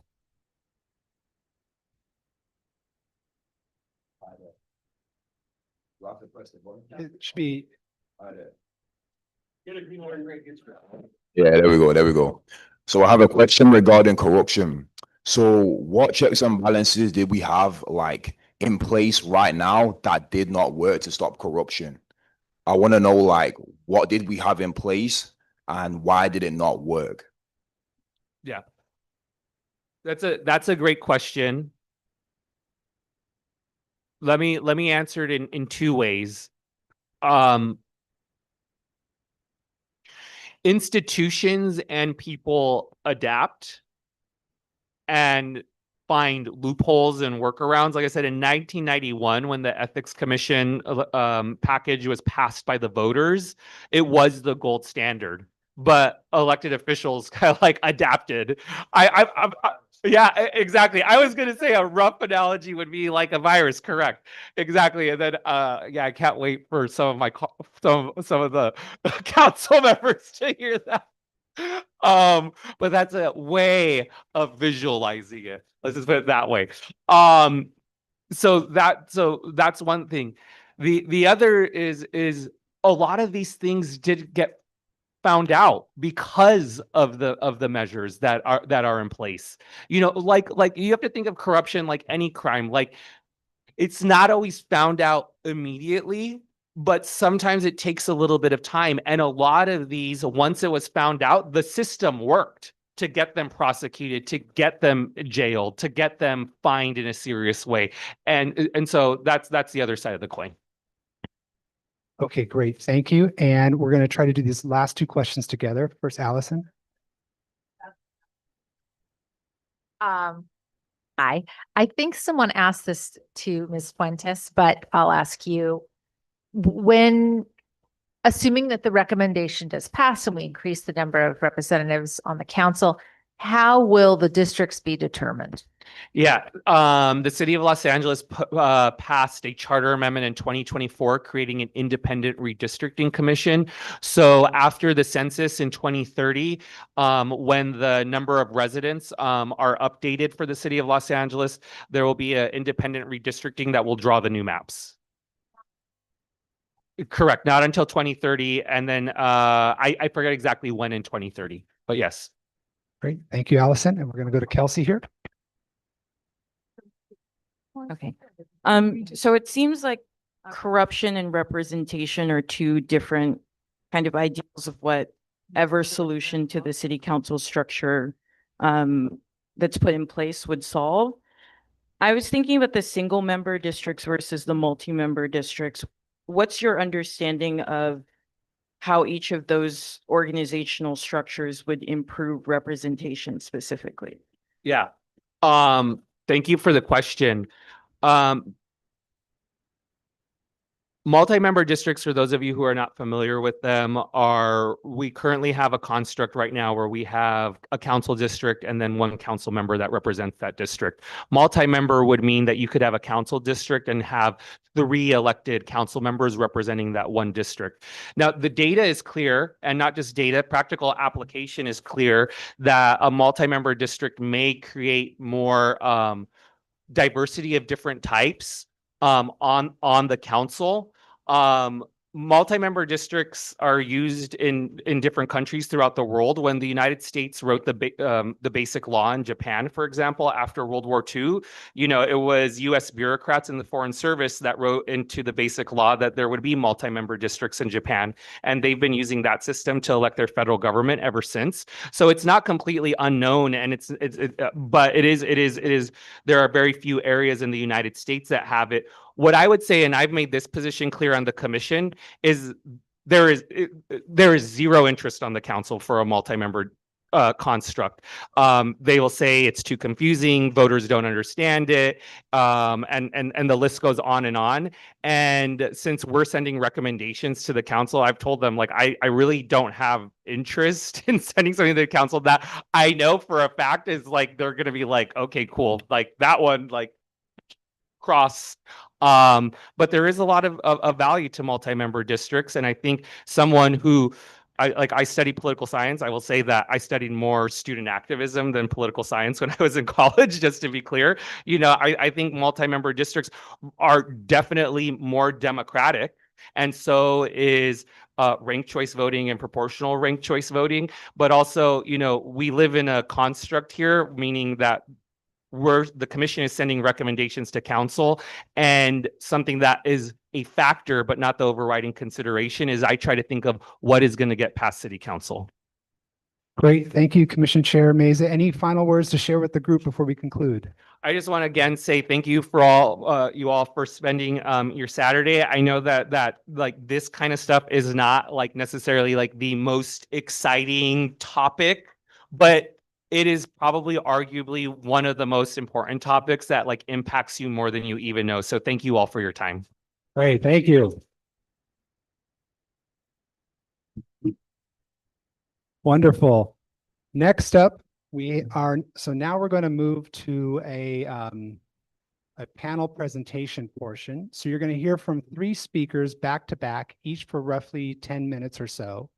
It should be.
Yeah, there we go. There we go. So I have a question regarding corruption. So what checks and balances did we have like in place right now that did not work to stop corruption? I want to know like what did we have in place and why did it not work?
Yeah. That's a great question. Let me answer it in two ways. Institutions and people adapt and find loopholes and workarounds. Like I said, in 1991, when the Ethics Commission package was passed by the voters, it was the gold standard. But elected officials kind of like adapted. Yeah, exactly. I was going to say a rough analogy would be like a virus, correct? Exactly. And then, yeah, I can't wait for some of my some of the council members to hear that. But that's a way of visualizing it. Let's just put it that way. So that's one thing. The other is a lot of these things did get found out because of the measures that are in place. You know, like you have to think of corruption like any crime. Like it's not always found out immediately, but sometimes it takes a little bit of time. And a lot of these, once it was found out, the system worked to get them prosecuted, to get them jailed, to get them fined in a serious way. And so that's the other side of the coin.
Okay, great. Thank you. And we're going to try to do these last two questions together. First, Allison.
I think someone asked this to Ms. Fuentes, but I'll ask you. When, assuming that the recommendation does pass and we increase the number of representatives on the council, how will the districts be determined?
Yeah, the city of Los Angeles passed a charter amendment in 2024, creating an independent redistricting commission. So after the census in 2030, when the number of residents are updated for the city of Los Angeles, there will be an independent redistricting that will draw the new maps. Correct, not until 2030, and then I forget exactly when in 2030, but yes.
Great, thank you, Allison. And we're going to go to Kelsey here.
Okay. So it seems like corruption and representation are two different kind of ideals of whatever solution to the city council structure that's put in place would solve. I was thinking about the single member districts versus the multi-member districts. What's your understanding of how each of those organizational structures would improve representation specifically?
Yeah. Thank you for the question. Multi-member districts, for those of you who are not familiar with them, we currently have a construct right now where we have a council district and then one council member that represents that district. Multi-member would mean that you could have a council district and have 3 elected council members representing that one district. Now, the data is clear, and not just data, practical application is clear that a multi-member district may create more diversity of different types on the council. Multi-member districts are used in different countries throughout the world. When the United States wrote the basic law in Japan, for example, after World War II, you know, it was U.S. bureaucrats in the Foreign Service that wrote into the basic law that there would be multi-member districts in Japan, and they've been using that system to elect their federal government ever since. So it's not completely unknown, and but it is. There are very few areas in the United States that have it. What I would say, and I've made this position clear on the commission, is there is zero interest on the council for a multi-member construct. They will say it's too confusing, voters don't understand it, and the list goes on and on. And since we're sending recommendations to the council, I've told them, like, I really don't have interest in sending something to the council that I know for a fact is like they're gonna be like, okay, cool, like that one, like cross. But there is a lot of value to multi-member districts, and I think someone who I study political science. I will say that I studied more student activism than political science when I was in college, just to be clear. You know, I think multi-member districts are definitely more democratic And so is ranked choice voting and proportional ranked choice voting. But also, you know, we live in a construct here, meaning that the commission is sending recommendations to council, and something that is a factor but not the overriding consideration is I try to think of what is going to get past city council.
Great. Thank you, Commission Chair Meza. Any final words to share with the group before we conclude?
I just want to again say thank you for all you all for spending your Saturday. I know that like this kind of stuff is not like necessarily like the most exciting topic, but it is probably arguably one of the most important topics that like impacts you more than you even know. So thank you all for your time.
Great. Thank you. Wonderful. Next up, now we're going to move to a panel presentation portion. So you're going to hear from 3 speakers back to back, each for roughly 10 minutes or so.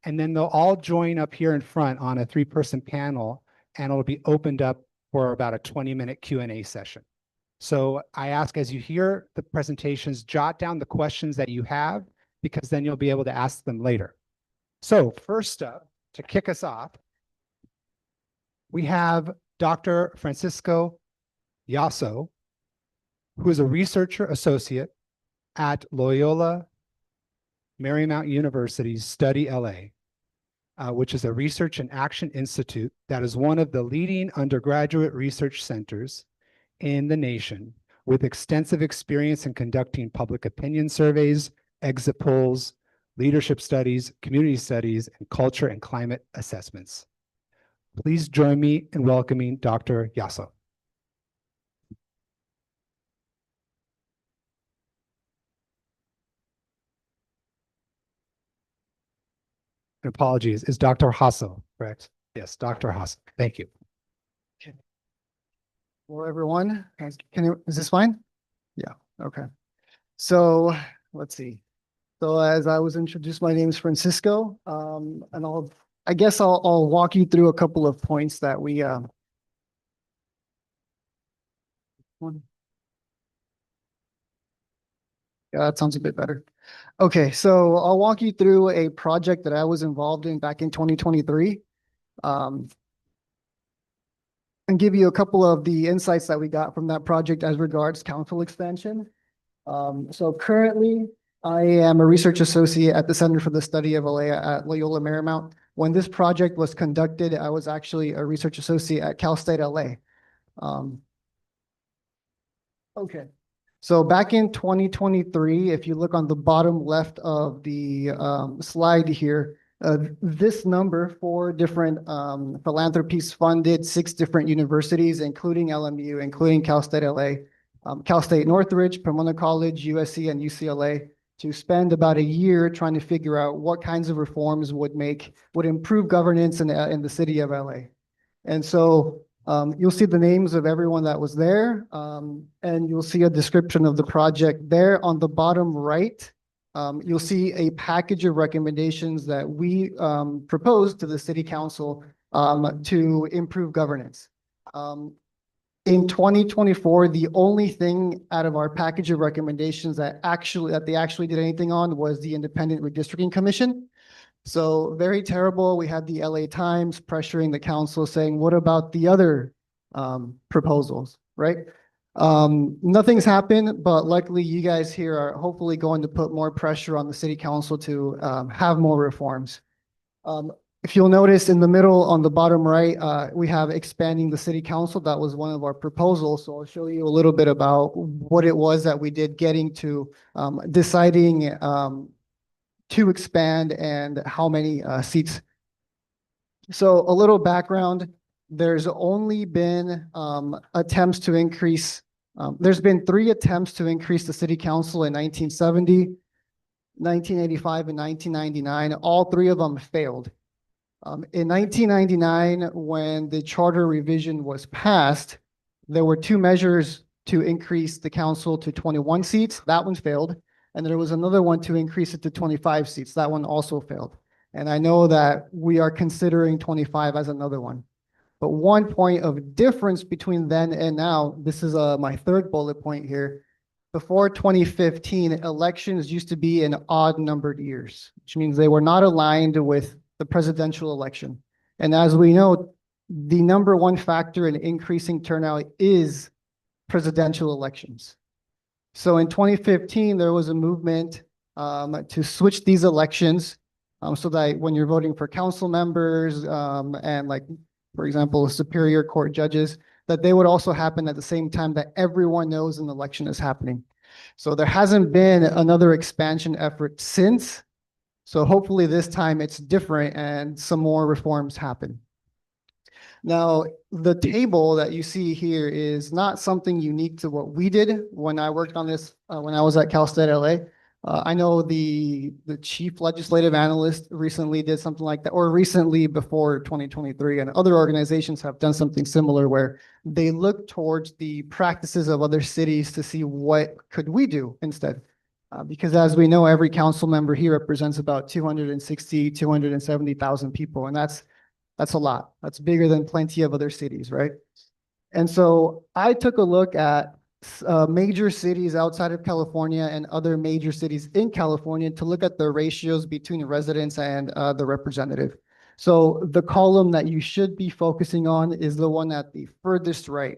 And then they'll all join up here in front on a 3-person panel, and it'll be opened up for about a 20-minute Q&A session. So I ask, as you hear the presentations, jot down the questions that you have, because then you'll be able to ask them later. So first up, to kick us off, we have Dr. Francisco Yasso, who is a researcher associate at Loyola Marymount University's Study LA, which is a research and action institute that is one of the leading undergraduate research centers in the nation, with extensive experience in conducting public opinion surveys, exit polls, leadership studies, community studies, and culture and climate assessments. Please join me in welcoming Dr. Yasso. Apologies, is Dr. Hasso correct? Yes, Dr. Hasso. Thank you.
Okay. Hello, everyone. Is this fine? Yeah, okay. So let's see. So as I was introduced, my name is Francisco, and I guess I'll walk you through a couple of points that we Yeah, that sounds a bit better. Okay, so I'll walk you through a project that I was involved in back in 2023, and give you a couple of the insights that we got from that project as regards council expansion. So currently, I am a research associate at the Center for the Study of LA at Loyola Marymount. When this project was conducted, I was actually a research associate at Cal State LA. Okay. So back in 2023, if you look on the bottom left of the slide here, this number, 4 different philanthropies funded 6 different universities, including LMU, including Cal State LA, Cal State Northridge, Pomona College, USC, and UCLA, to spend about a year trying to figure out what kinds of reforms would improve governance in the city of LA. And so you'll see the names of everyone that was there, and you'll see a description of the project there. On the bottom right, you'll see a package of recommendations that we proposed to the city council to improve governance. In 2024, the only thing out of our package of recommendations that they actually did anything on was the Independent Redistricting Commission. So very terrible. We had the LA Times pressuring the council saying, what about the other proposals, right? Nothing's happened, but luckily you guys here are hopefully going to put more pressure on the city council to have more reforms. If you'll notice in the middle on the bottom right, we have expanding the city council. That was one of our proposals. So I'll show you a little bit about what it was that we did getting to deciding to expand and how many seats. So a little background, there's only been attempts to increase, there's been 3 attempts to increase the city council in 1970, 1985, and 1999. All 3 of them failed. In 1999, when the charter revision was passed, there were 2 measures to increase the council to 21 seats. That one failed. And there was another one to increase it to 25 seats. That one also failed. And I know that we are considering 25 as another one. But one point of difference between then and now, this is my 3rd bullet point here. before 2015, elections used to be in odd numbered years, which means they were not aligned with the presidential election. And as we know, the number one factor in increasing turnout is presidential elections. So in 2015, there was a movement to switch these elections so that when you're voting for council members and like, for example, Superior Court judges, that they would also happen at the same time that everyone knows an election is happening. So there hasn't been another expansion effort since. So hopefully this time it's different and some more reforms happen. Now, the table that you see here is not something unique to what we did when I worked on this, when I was at Cal State LA. I know the chief legislative analyst recently did something like that, or recently before 2023, and other organizations have done something similar where they look towards the practices of other cities to see what could we do instead. Because as we know, every council member here represents about 260, 270,000 people, and that's a lot. That's bigger than plenty of other cities, right? And so I took a look at major cities outside of California and other major cities in California to look at the ratios between residents and the representative. So the column that you should be focusing on is the one at the furthest right,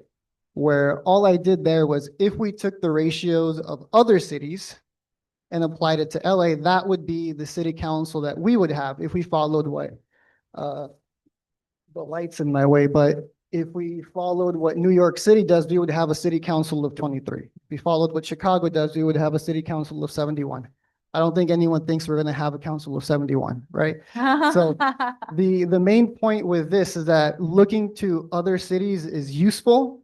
where all I did there was if we took the ratios of other cities and applied it to LA, that would be the city council that we would have if we followed what the lights in my way, but if we followed what New York City does, we would have a city council of 23. If we followed what Chicago does, we would have a city council of 71. I don't think anyone thinks we're going to have a council of 71, right? So the main point with this is that looking to other cities is useful,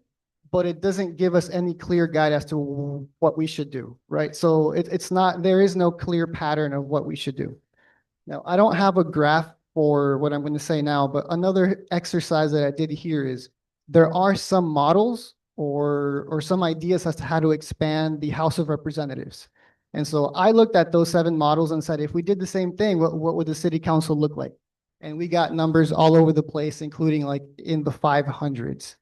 but it doesn't give us any clear guide as to what we should do, right? So it's not, there is no clear pattern of what we should do. Now, I don't have a graph for what I'm going to say now, but another exercise that I did here is there are some models or some ideas as to how to expand the House of Representatives. And so I looked at those 7 models and said, if we did the same thing, what would the city council look like? And we got numbers all over the place, including like in the 500s.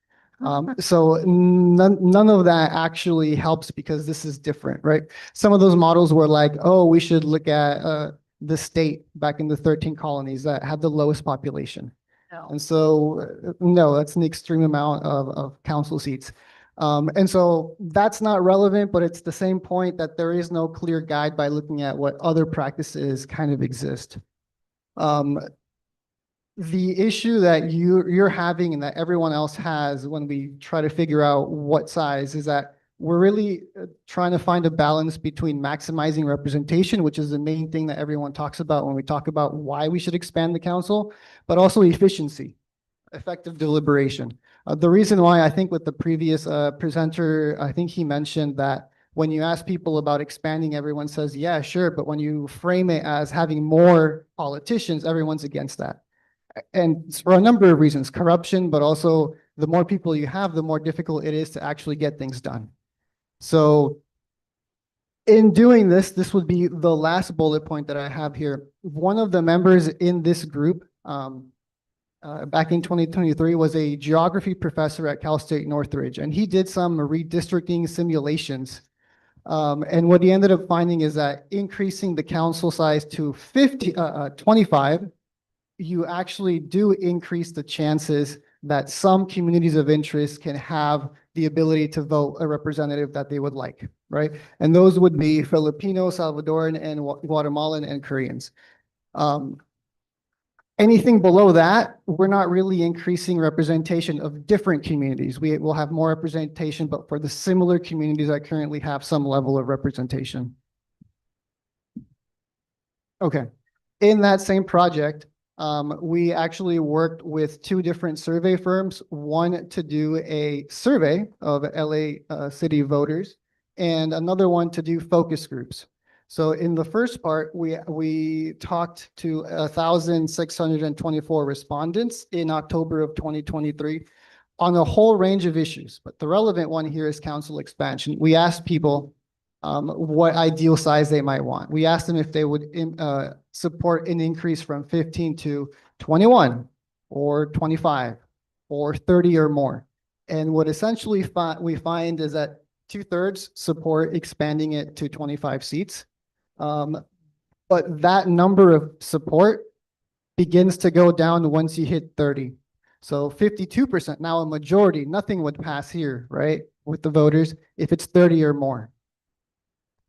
So none of that actually helps because this is different, right? Some of those models were like, oh, we should look at the state back in the 13 colonies that had the lowest population. No. And so, no, that's an extreme amount of council seats. And so that's not relevant, but it's the same point that there is no clear guide by looking at what other practices kind of exist. The issue that you're having and that everyone else has when we try to figure out what size is that we're really trying to find a balance between maximizing representation, which is the main thing that everyone talks about when we talk about why we should expand the council, but also efficiency, effective deliberation. The reason why I think with the previous presenter, I think he mentioned that when you ask people about expanding, everyone says, yeah, sure. But when you frame it as having more politicians, everyone's against that. And for a number of reasons, corruption, but also the more people you have, the more difficult it is to actually get things done. So in doing this, this would be the last bullet point that I have here. One of the members in this group back in 2023 was a geography professor at Cal State Northridge, and he did some redistricting simulations. And what he ended up finding is that increasing the council size to 25, you actually do increase the chances that some communities of interest can have the ability to vote a representative that they would like, right? And those would be Filipino, Salvadoran, and Guatemalan and Koreans. Anything below that, we're not really increasing representation of different communities. We will have more representation, but for the similar communities that currently have some level of representation. Okay, in that same project, we actually worked with 2 different survey firms, one to do a survey of LA city voters and another one to do focus groups. So in the first part, we talked to 1,624 respondents in October of 2023 on a whole range of issues. But the relevant one here is council expansion. We asked people what ideal size they might want. We asked them if they would support an increase from 15 to 21 or 25 or 30 or more. And what essentially we find is that 2/3 support expanding it to 25 seats. But that number of support begins to go down once you hit 30. So 52%, now a majority, nothing would pass here, right? With the voters, if it's 30 or more.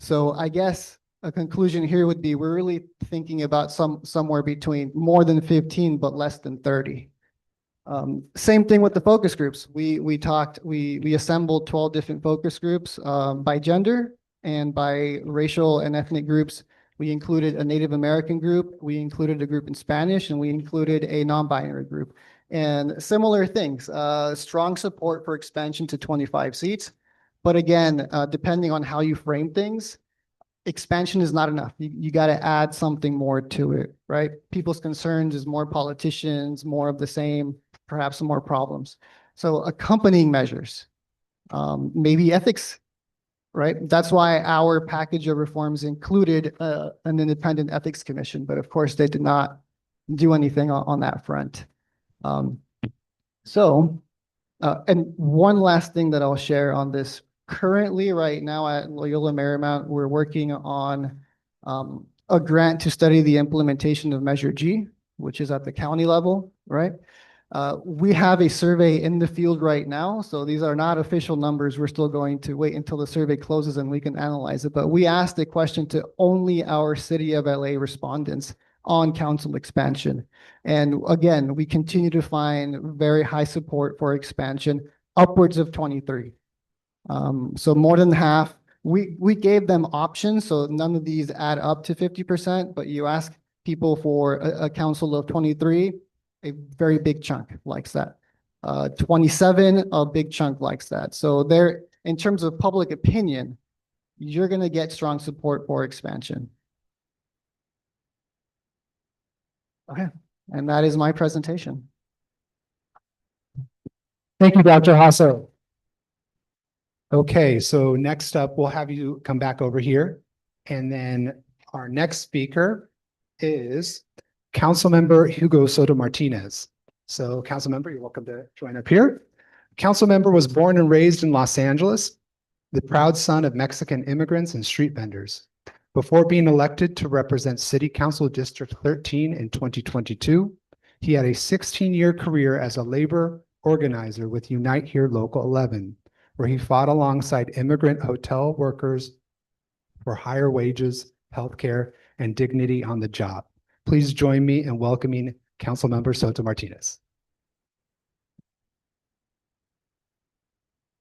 So I guess a conclusion here would be we're really thinking about somewhere between more than 15, but less than 30. Same thing with the focus groups. We assembled 12 different focus groups by gender and by racial and ethnic groups. We included a Native American group, we included a group in Spanish, and we included a non-binary group. And similar things, strong support for expansion to 25 seats. But again, depending on how you frame things, expansion is not enough. You got to add something more to it, right? People's concerns is more politicians, more of the same, perhaps some more problems. So accompanying measures, maybe ethics, right? That's why our package of reforms included an independent ethics commission, but of course they did not do anything on that front. And one last thing that I'll share on this. Currently, right now at Loyola Marymount, we're working on a grant to study the implementation of Measure G, which is at the county level, right? We have a survey in the field right now, so these are not official numbers. We're still going to wait until the survey closes and we can analyze it. But we asked the question to only our City of LA respondents on council expansion. And again, we continue to find very high support for expansion, upwards of 23. So more than half. We gave them options, so none of these add up to 50%, but you ask people for a council of 23, a very big chunk likes that. 27, a big chunk likes that. So there, in terms of public opinion, you're going to get strong support for expansion. Okay, and that is my presentation.
Thank you, Dr. Hasso. Okay, so next up, we'll have you come back over here. And then our next speaker is Councilmember Hugo Soto Martinez. So Councilmember, you're welcome to join up here. Councilmember was born and raised in Los Angeles, the proud son of Mexican immigrants and street vendors. Before being elected to represent City Council District 13 in 2022, he had a 16-year career as a labor organizer with Unite Here Local 11, where he fought alongside immigrant hotel workers for higher wages, healthcare, and dignity on the job. Please join me in welcoming Councilmember Soto Martinez.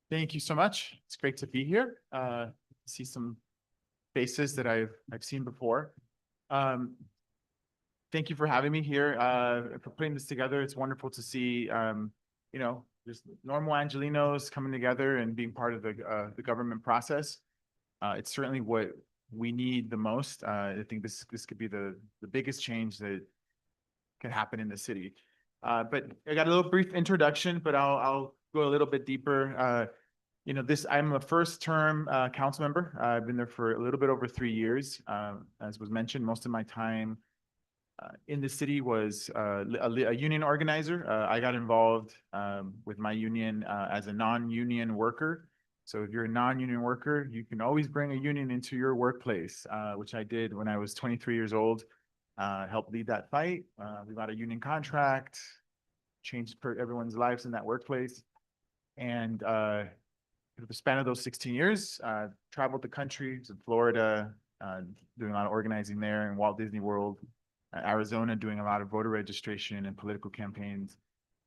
Thank you so much. It's great to be here. See some faces that I've seen before. Thank you for having me here, for putting this together. It's wonderful to see, just normal Angelinos coming together and being part of the government process. It's certainly what we need the most. I think this could be the biggest change that can happen in the city. But I got a little brief introduction, but I'll go a little bit deeper. I'm a first-term council member. I've been there for a little bit over 3 years. As was mentioned, most of my time in the city was a union organizer. I got involved with my union as a non-union worker. So if you're a non-union worker, you can always bring a union into your workplace, which I did when I was 23 years old. Helped lead that fight. We got a union contract, changed everyone's lives in that workplace. And for the span of those 16 years, traveled the country, was in Florida, doing a lot of organizing there, in Walt Disney World, Arizona, doing a lot of voter registration and political campaigns.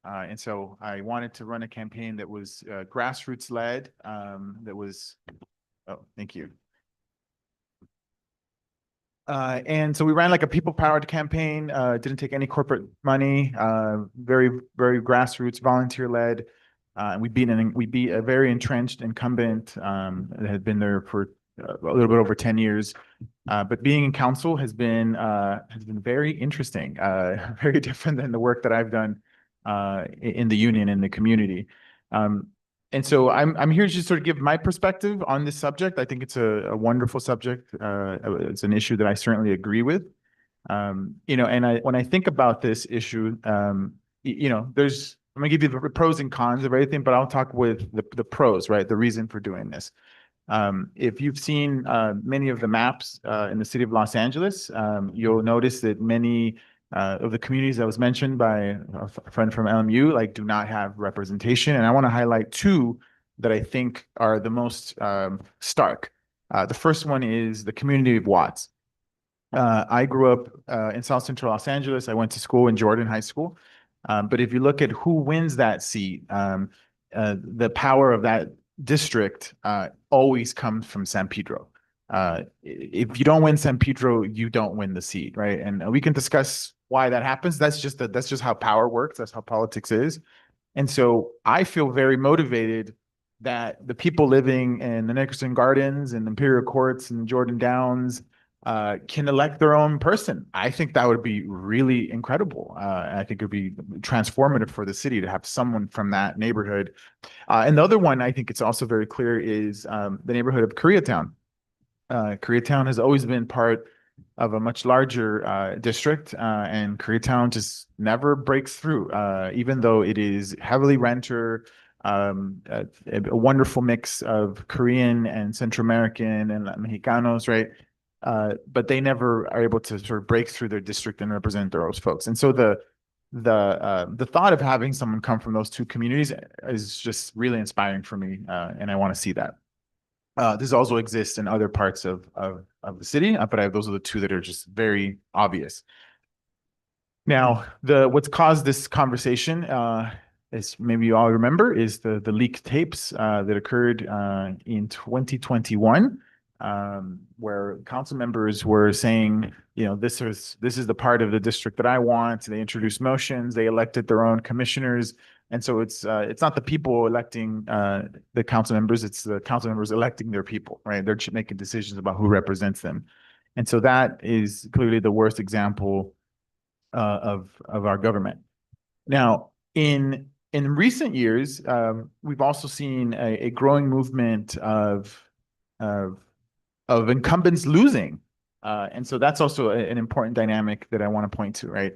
And so I wanted to run a campaign that was grassroots led, oh, thank you. And so we ran like a people-powered campaign, didn't take any corporate money, very, very grassroots, volunteer-led. And we beat a very entrenched incumbent that had been there for a little bit over 10 years. But being in council has been very interesting, very different than the work that I've done in the union, in the community. And so I'm here to just sort of give my perspective on this subject. I think it's a wonderful subject. It's an issue that I certainly agree with. And when I think about this issue, I'm gonna give you the pros and cons of everything, but I'll talk with the pros, right? The reason for doing this. If you've seen many of the maps in the city of Los Angeles, you'll notice that many of the communities that was mentioned by a friend from LMU like do not have representation. And I want to highlight two that I think are the most stark. The first one is the community of Watts. I grew up in South Central Los Angeles. I went to school in Jordan High School. But if you look at who wins that seat, the power of that district always comes from San Pedro. If you don't win San Pedro, you don't win the seat, right? And we can discuss why that happens. That's just how power works. That's how politics is. And so I feel very motivated that the people living in the Nickerson Gardens and Imperial Courts and Jordan Downs can elect their own person. I think that would be really incredible. I think it would be transformative for the city to have someone from that neighborhood. And the other one I think it's also very clear is the neighborhood of Koreatown. Koreatown has always been part of a much larger district, and Koreatown just never breaks through, even though it is heavily renter, a wonderful mix of Korean and Central American and Mexicanos, right? But they never are able to sort of break through their district and represent those folks. And so the thought of having someone come from those two communities is just really inspiring for me, and I want to see that. This also exists in other parts of the city, but those are the two that are just very obvious. Now, what's caused this conversation, as maybe you all remember, is the leaked tapes that occurred in 2021, where council members were saying, you know, this is the part of the district that I want. They introduced motions, they elected their own commissioners. And so it's not the people electing the council members, it's the council members electing their people, right? They're making decisions about who represents them. And so that is clearly the worst example of our government. Now, in recent years, we've also seen a growing movement of incumbents losing. And so that's also an important dynamic that I want to point to, right?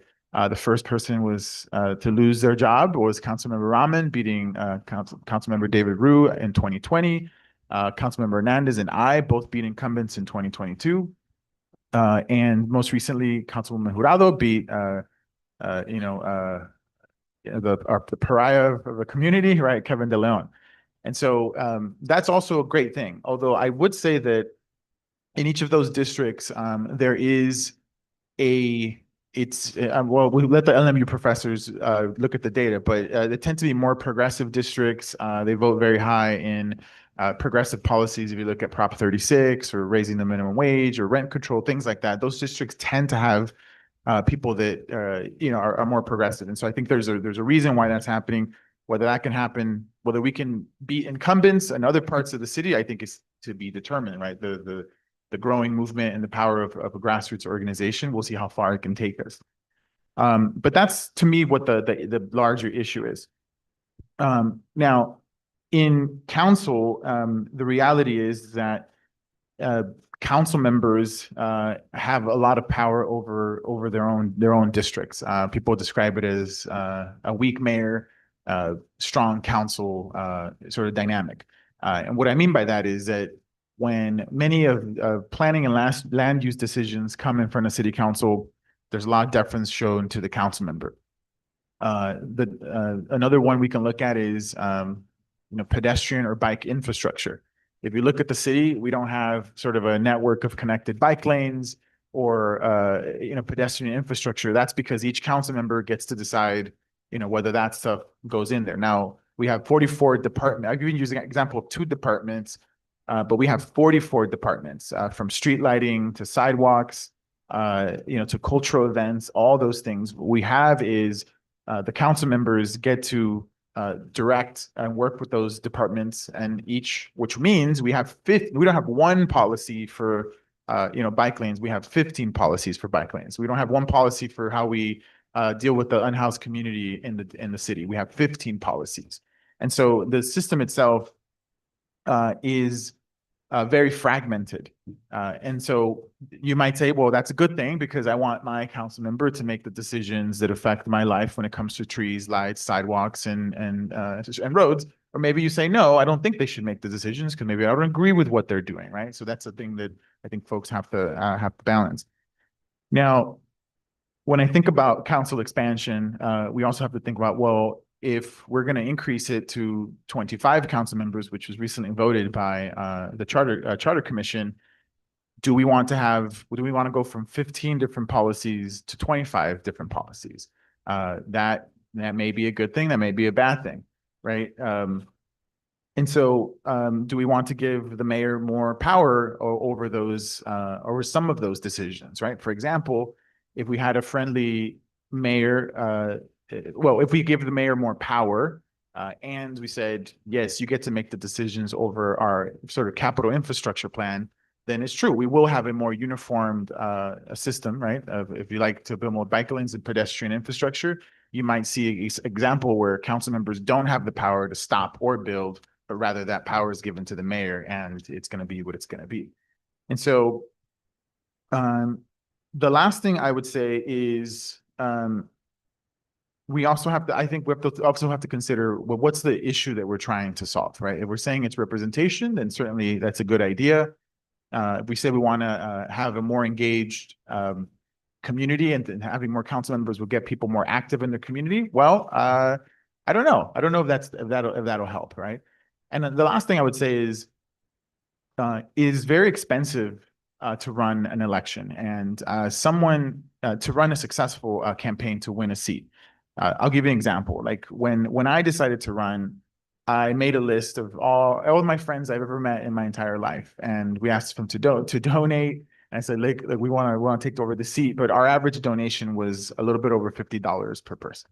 The first person was to lose their job was Councilmember Rahman beating Councilmember David Rue in 2020. Councilmember Hernandez and I both beat incumbents in 2022. And most recently, Councilwoman Jurado beat, the pariah of the community, right, Kevin De Leon. And so that's also a great thing. Although I would say that in each of those districts, there is well, we let the LMU professors look at the data, but they tend to be more progressive districts. They vote very high in progressive policies. If you look at Prop 36 or raising the minimum wage or rent control, things like that, those districts tend to have people that are more progressive. And so I think there's a reason why that's happening. Whether that can happen, whether we can beat incumbents in other parts of the city, I think is to be determined, right? The growing movement and the power of a grassroots organization. We'll see how far it can take us. But that's, to me, what the larger issue is. Now, in council, the reality is that council members have a lot of power over their own districts. People describe it as a weak mayor, strong council sort of dynamic. And what I mean by that is that when many of planning and land use decisions come in front of city council, there's a lot of deference shown to the council member. Another one we can look at is pedestrian or bike infrastructure. If you look at the city, we don't have sort of a network of connected bike lanes or pedestrian infrastructure. That's because each council member gets to decide whether that stuff goes in there. Now we have 44 departments. I've even used an example of 2 departments. But we have 44 departments, from street lighting to sidewalks, to cultural events, all those things. What we have is the council members get to direct and work with those departments, and which means we don't have one policy for bike lanes. We have 15 policies for bike lanes. We don't have one policy for how we deal with the unhoused community in the city. We have 15 policies, and so the system itself is very fragmented. And so you might say, well, that's a good thing because I want my council member to make the decisions that affect my life when it comes to trees, lights, sidewalks, and roads. Or maybe you say, no, I don't think they should make the decisions because maybe I don't agree with what they're doing, right? So that's the thing that I think folks have to balance. Now, when I think about council expansion, we also have to think about, well, if we're going to increase it to 25 council members, which was recently voted by the charter commission, do we want to go from 15 different policies to 25 different policies? That may be a good thing, that may be a bad thing, right? And so do we want to give the mayor more power over those over some of those decisions, right? For example, if we had a friendly mayor, well, if we give the mayor more power and we said, yes, you get to make the decisions over our sort of capital infrastructure plan, then it's true. We will have a more uniformed system, right? If you like to build more bike lanes and pedestrian infrastructure, you might see an example where council members don't have the power to stop or build, but rather that power is given to the mayor and it's going to be what it's going to be. And so the last thing I would say is we also have to, I think we also have to consider, well, what's the issue that we're trying to solve, right? If we're saying it's representation, then certainly that's a good idea. If we say we want to have a more engaged community and having more council members will get people more active in the community, well, I don't know. I don't know if that'll help, right? And the last thing I would say is it is very expensive to run an election and to run a successful campaign to win a seat. I'll give you an example. Like when I decided to run, I made a list of all my friends I've ever met in my entire life, and we asked them to donate. And I said, like we want to take over the seat, but our average donation was a little bit over $50 per person.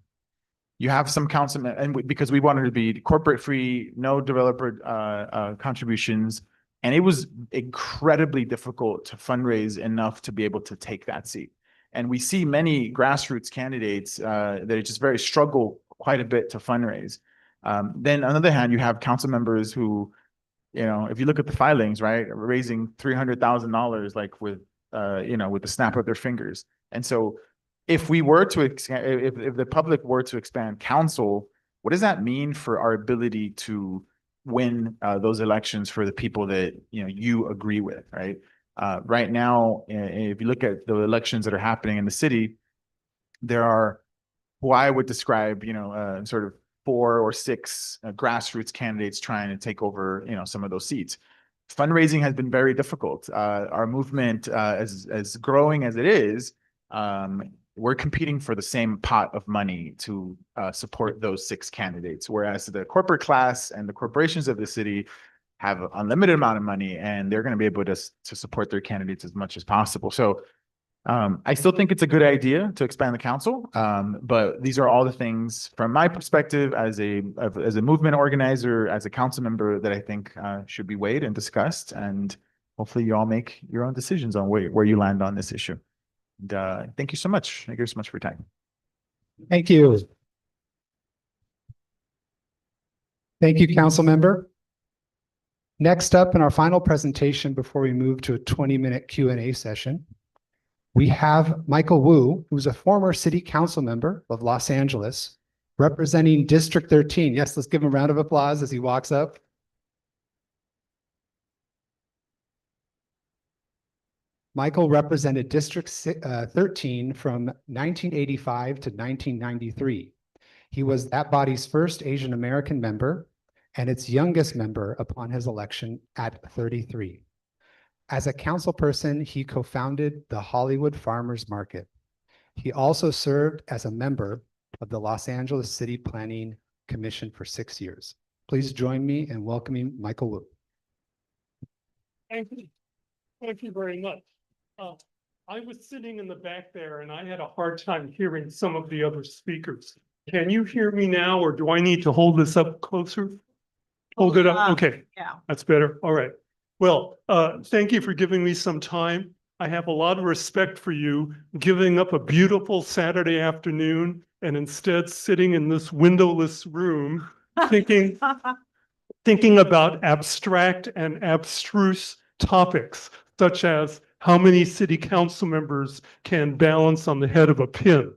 You have some council, and because we wanted to be corporate free, no developer contributions, and it was incredibly difficult to fundraise enough to be able to take that seat. And we see many grassroots candidates that are just very struggle quite a bit to fundraise. Then on the other hand, you have council members who, if you look at the filings, right, raising $300,000 like with the snap of their fingers. And so if we were to if the public were to expand council, what does that mean for our ability to win those elections for the people that you agree with, right? Right now, if you look at the elections that are happening in the city, there are who I would describe, sort of 4 or 6 grassroots candidates trying to take over, some of those seats. Fundraising has been very difficult. Our movement, as growing as it is, we're competing for the same pot of money to support those 6 candidates, whereas the corporate class and the corporations of the city have an unlimited amount of money, and they're going to be able to support their candidates as much as possible. So I still think it's a good idea to expand the council, but these are all the things from my perspective as a movement organizer, as a council member, that I think should be weighed and discussed, and hopefully you all make your own decisions on where you land on this issue. And, thank you so much. Thank you so much for your time.
Thank you. Thank you, council member. Next up in our final presentation before we move to a 20-minute Q&A session, we have Michael Wu, who's a former city council member of Los Angeles, representing District 13. Yes, let's give him a round of applause as he walks up. Michael represented District 13 from 1985 to 1993. He was that body's first Asian American member and its youngest member upon his election at 33. As a council person, he co-founded the Hollywood Farmers Market. He also served as a member of the Los Angeles City Planning Commission for 6 years. Please join me in welcoming Michael Wu.
Thank you. Thank you very much. I was sitting in the back there and I had a hard time hearing some of the other speakers. Can you hear me now, or do I need to hold this up closer? Hold it up. Okay.
Yeah.
That's better. All right. Well, thank you for giving me some time. I have a lot of respect for you giving up a beautiful Saturday afternoon and instead sitting in this windowless room thinking about abstract and abstruse topics, such as how many city council members can balance on the head of a pin.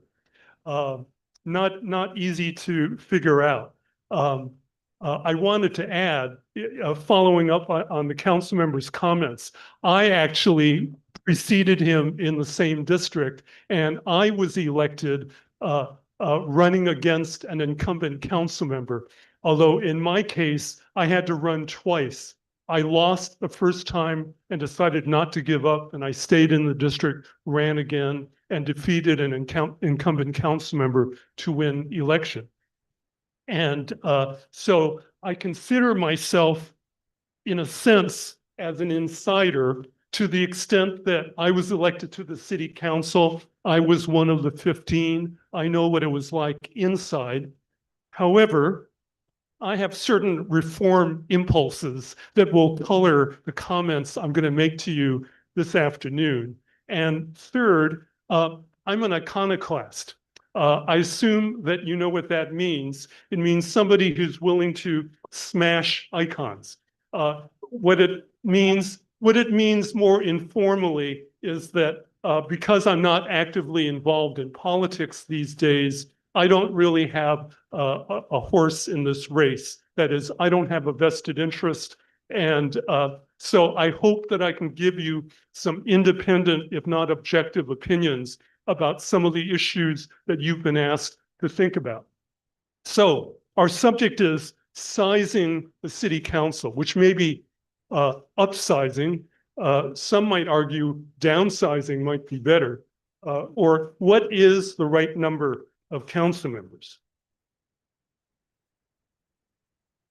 Not easy to figure out. I wanted to add, following up on the council member's comments, I actually preceded him in the same district, and I was elected running against an incumbent council member. Although in my case, I had to run twice. I lost the first time and decided not to give up, and I stayed in the district, ran again, and defeated an incumbent council member to win election. And so I consider myself, in a sense, as an insider to the extent that I was elected to the city council. I was one of the 15. I know what it was like inside. However, I have certain reform impulses that will color the comments I'm going to make to you this afternoon. And third, I'm an iconoclast. I assume that you know what that means. It means somebody who's willing to smash icons. What it means more informally is that because I'm not actively involved in politics these days, I don't really have a horse in this race. That is, I don't have a vested interest. And so I hope that I can give you some independent, if not objective, opinions about some of the issues that you've been asked to think about. So our subject is sizing the city council, which may be upsizing. Some might argue downsizing might be better. Or what is the right number of council members?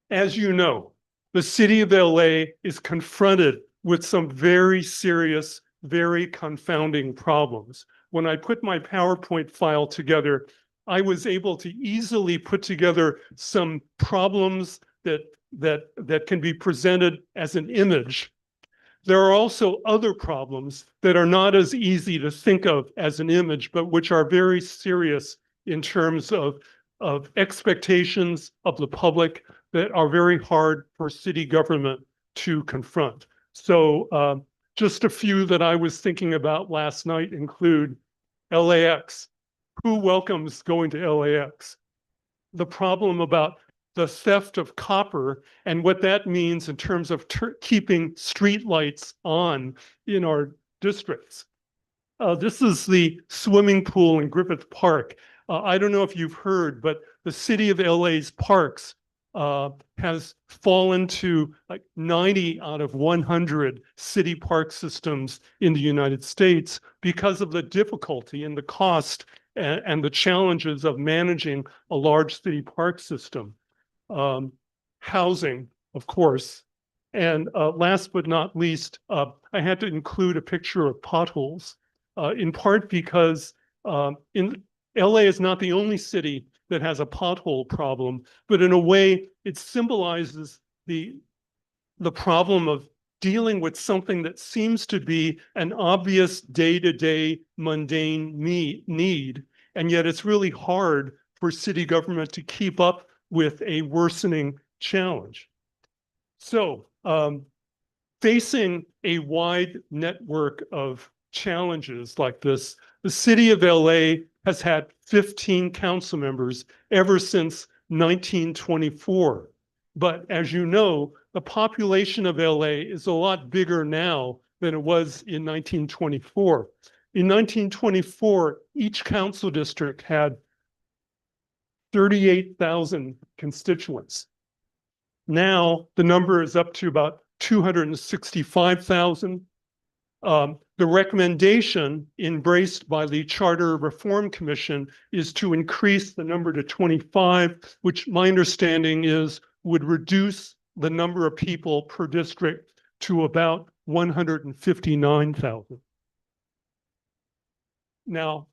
As you know, the city of LA is confronted with some very serious, very confounding problems. When I put my PowerPoint file together, I was able to easily put together some problems that can be presented as an image. There are also other problems that are not as easy to think of as an image, but which are very serious in terms of expectations of the public that are very hard for city government to confront. So just a few that I was thinking about last night include LAX. Who welcomes going to LAX? The problem about the theft of copper and what that means in terms of keeping street lights on in our districts. This is the swimming pool in Griffith Park. I don't know if you've heard, but the city of LA's parks has fallen to like 90 out of 100 city park systems in the United States because of the difficulty and the cost and the challenges of managing a large city park system. Housing, of course. And last but not least, I had to include a picture of potholes, in part because in LA is not the only city that has a pothole problem, but in a way it symbolizes the problem of dealing with something that seems to be an obvious day-to-day mundane need, and yet it's really hard for city government to keep up with a worsening challenge. So facing a wide network of challenges like this, the city of LA has had 15 council members ever since 1924. But as you know, the population of LA is a lot bigger now than it was in 1924. In 1924, each council district had 38,000 constituents. Now the number is up to about 265,000. The recommendation embraced by the Charter Reform Commission is to increase the number to 25, which my understanding is would reduce the number of people per district to about 159,000. Now,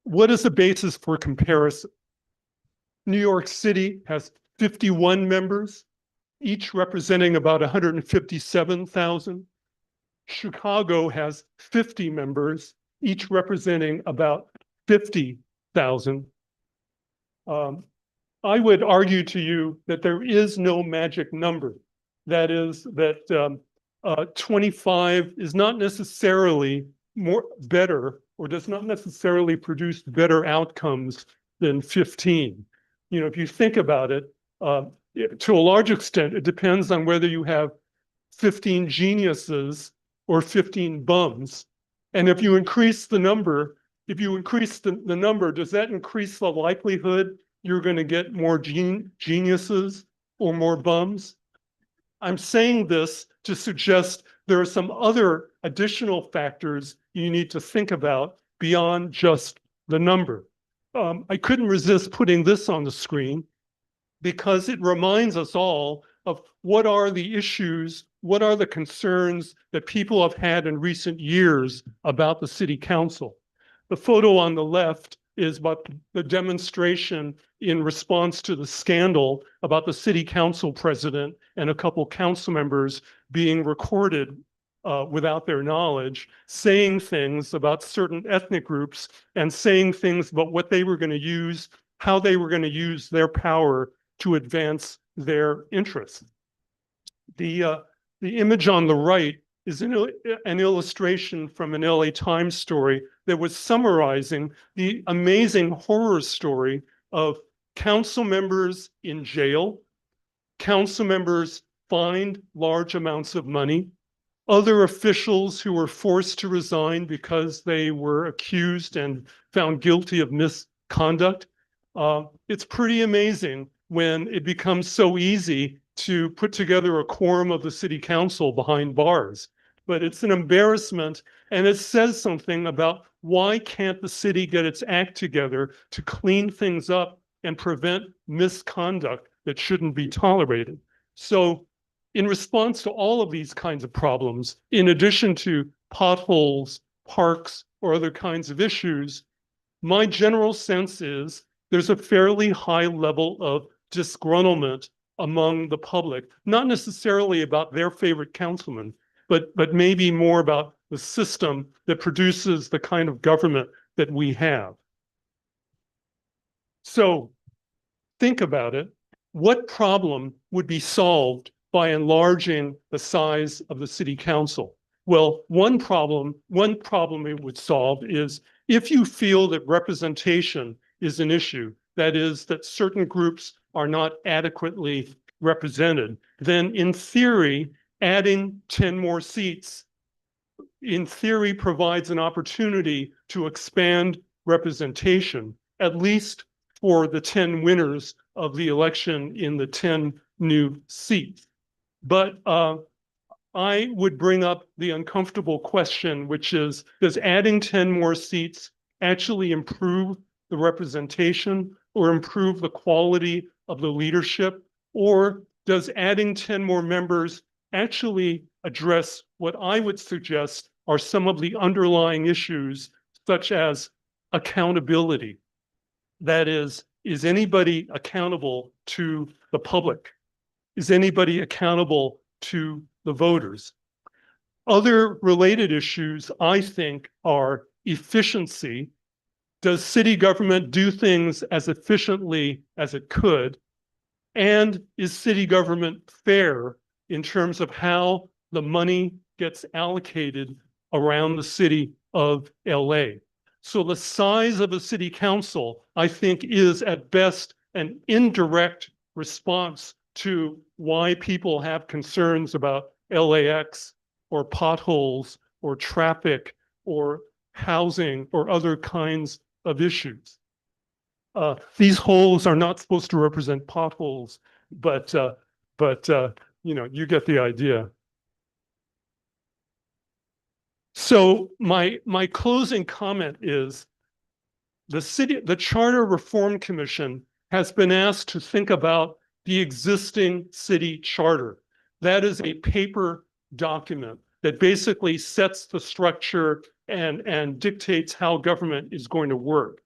what is the basis for comparison? New York City has 51 members, each representing about 157,000. Chicago has 50 members, each representing about 50,000. I would argue to you that there is no magic number. That is that 25 is not necessarily better or does not necessarily produce better outcomes than 15. You know, if you think about it, to a large extent, it depends on whether you have 15 geniuses or 15 bums. And if you increase the number, the number, does that increase the likelihood you're going to get more geniuses or more bums? I'm saying this to suggest there are some other additional factors you need to think about beyond just the number. I couldn't resist putting this on the screen because it reminds us all of what are the issues, what are the concerns that people have had in recent years about the city council. The photo on the left is about the demonstration in response to the scandal about the city council president and a couple council members being recorded without their knowledge, saying things about certain ethnic groups and saying things about what they were going to use, how they were going to use their power to advance their interests. The image on the right is an illustration from an LA Times story that was summarizing the amazing horror story of council members in jail, council members fined large amounts of money, other officials who were forced to resign because they were accused and found guilty of misconduct. It's pretty amazing when it becomes so easy to put together a quorum of the city council behind bars. But it's an embarrassment, and it says something about why can't the city get its act together to clean things up and prevent misconduct that shouldn't be tolerated. So in response to all of these kinds of problems, in addition to potholes, parks, or other kinds of issues, my general sense is there's a fairly high level of disgruntlement among the public, not necessarily about their favorite councilman, but maybe more about the system that produces the kind of government that we have. So think about it. What problem would be solved by enlarging the size of the city council? Well, one problem it would solve is if you feel that representation is an issue, that is, that certain groups are not adequately represented, then in theory, adding 10 more seats, in theory, provides an opportunity to expand representation, at least for the 10 winners of the election in the 10 new seats. But I would bring up the uncomfortable question, which is, does adding 10 more seats actually improve the representation or improve the quality of the leadership? Or does adding 10 more members actually address what I would suggest are some of the underlying issues, such as accountability? That is anybody accountable to the public? Is anybody accountable to the voters? Other related issues, I think, are efficiency. Does city government do things as efficiently as it could? And is city government fair in terms of how the money gets allocated around the city of LA? So the size of a city council, I think, is at best an indirect response to why people have concerns about LAX or potholes or traffic or housing or other kinds of issues. These holes are not supposed to represent potholes, but you know, you get the idea. So my closing comment is the Charter Reform Commission has been asked to think about the existing city charter. That is a paper document that basically sets the structure and dictates how government is going to work.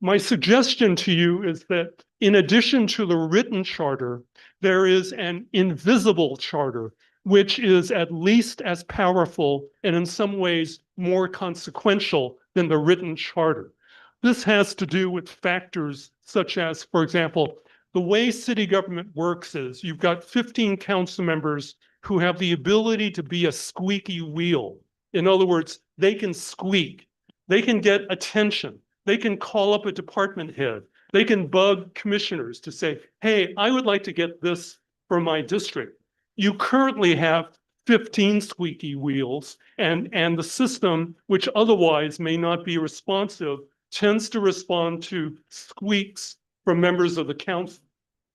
My suggestion to you is that in addition to the written charter, there is an invisible charter, which is at least as powerful and in some ways more consequential than the written charter. This has to do with factors such as, for example, the way city government works is you've got 15 council members who have the ability to be a squeaky wheel. In other words, they can squeak, they can get attention, they can call up a department head, They can bug commissioners to say, hey, I would like to get this for my district. You currently have 15 squeaky wheels, and the system, which otherwise may not be responsive, tends to respond to squeaks from members of the council.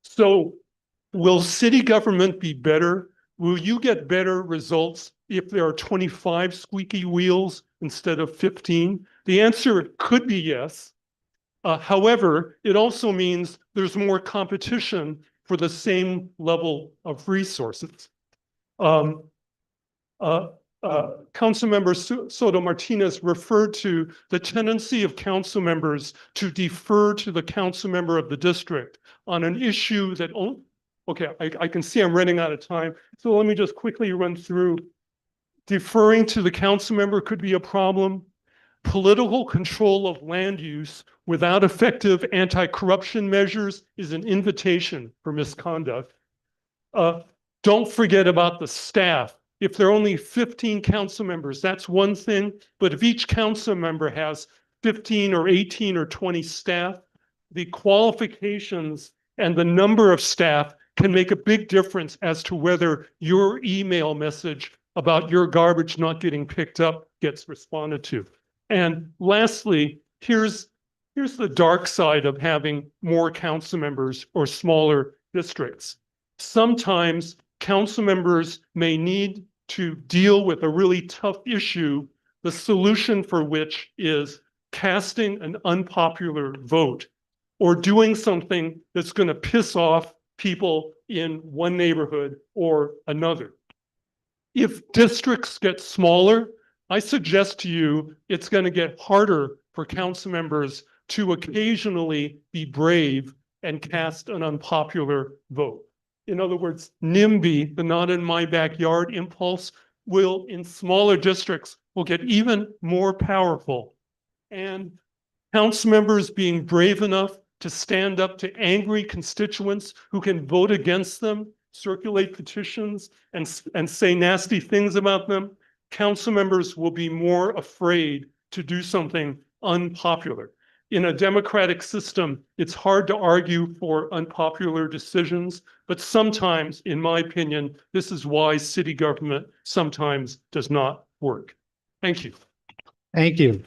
So will city government be better? Will you get better results if there are 25 squeaky wheels instead of 15? The answer could be yes. However, it also means there's more competition for the same level of resources. Councilmember Soto Martinez referred to the tendency of council members to defer to the council member of the district on an issue that, okay, I can see I'm running out of time. So let me just quickly run through. Deferring to the council member could be a problem. Political control of land use without effective anti-corruption measures is an invitation for misconduct. Don't forget about the staff. If there are only 15 council members, that's one thing. But if each council member has 15 or 18 or 20 staff, the qualifications and the number of staff can make a big difference as to whether your email message about your garbage not getting picked up gets responded to. And lastly, here's the dark side of having more council members or smaller districts. Sometimes council members may need to deal with a really tough issue, the solution for which is casting an unpopular vote or doing something that's going to piss off people in one neighborhood or another. If districts get smaller, I suggest to you it's going to get harder for council members to occasionally be brave and cast an unpopular vote. In other words, NIMBY, the not in my backyard impulse, will in smaller districts will get even more powerful. And council members being brave enough to stand up to angry constituents who can vote against them, circulate petitions, and say nasty things about them, council members will be more afraid to do something unpopular. In a democratic system, it's hard to argue for unpopular decisions, but sometimes, in my opinion, this is why city government sometimes does not work. Thank you.
Thank you.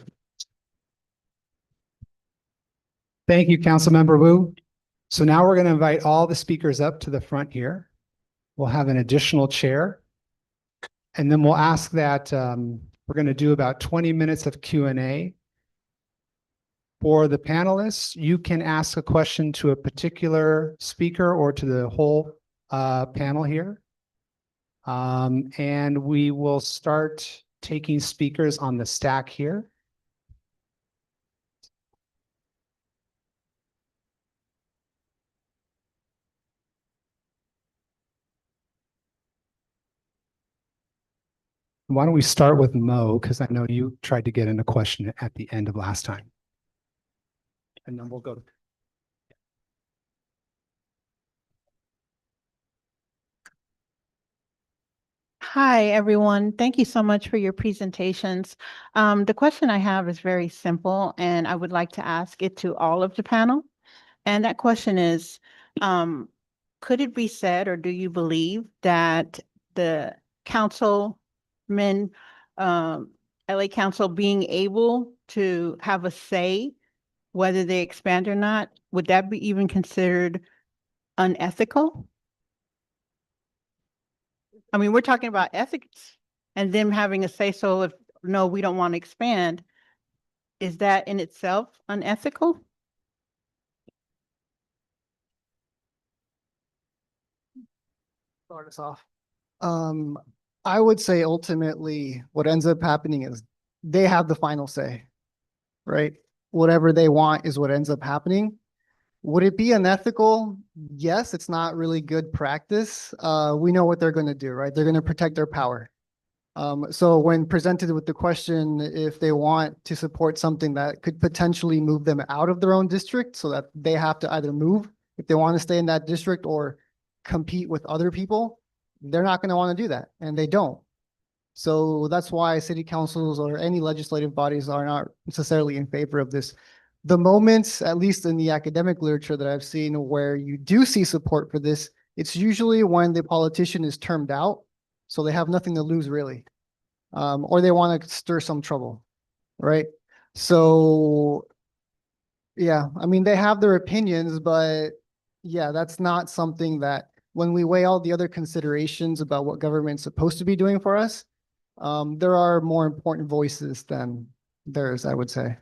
Thank you, Councilmember Wu. So now we're going to invite all the speakers up to the front here. We'll have an additional chair. And then we'll ask that we're going to do about 20 minutes of Q&A. For the panelists, you can ask a question to a particular speaker or to the whole panel here. And we will start taking speakers on the stack here. Why don't we start with Mo, because I know you tried to get in a question at the end of last time. And then we'll go to.
Hi, everyone. Thank you so much for your presentations. The question I have is very simple, and I would like to ask it to all of the panel. And that question is, could it be said, or do you believe that the councilmen, LA Council being able to have a say whether they expand or not, would that be even considered unethical? I mean, we're talking about ethics and them having a say so if, no, we don't want to expand. Is that in itself unethical?
Start us off. I would say ultimately what ends up happening is they have the final say, right? Whatever they want is what ends up happening. Would it be unethical? Yes, it's not really good practice. We know what they're going to do, right? They're going to protect their power. So when presented with the question, if they want to support something that could potentially move them out of their own district so that they have to either move if they want to stay in that district or compete with other people, they're not going to want to do that, and they don't. So that's why city councils or any legislative bodies are not necessarily in favor of this. The moments, at least in the academic literature that I've seen, where you do see support for this, it's usually when the politician is termed out, so they have nothing to lose really, or they want to stir some trouble, right? So, yeah, I mean, they have their opinions, but yeah, that's not something that when we weigh all the other considerations about what government's supposed to be doing for us, there are more important voices than theirs, I would say.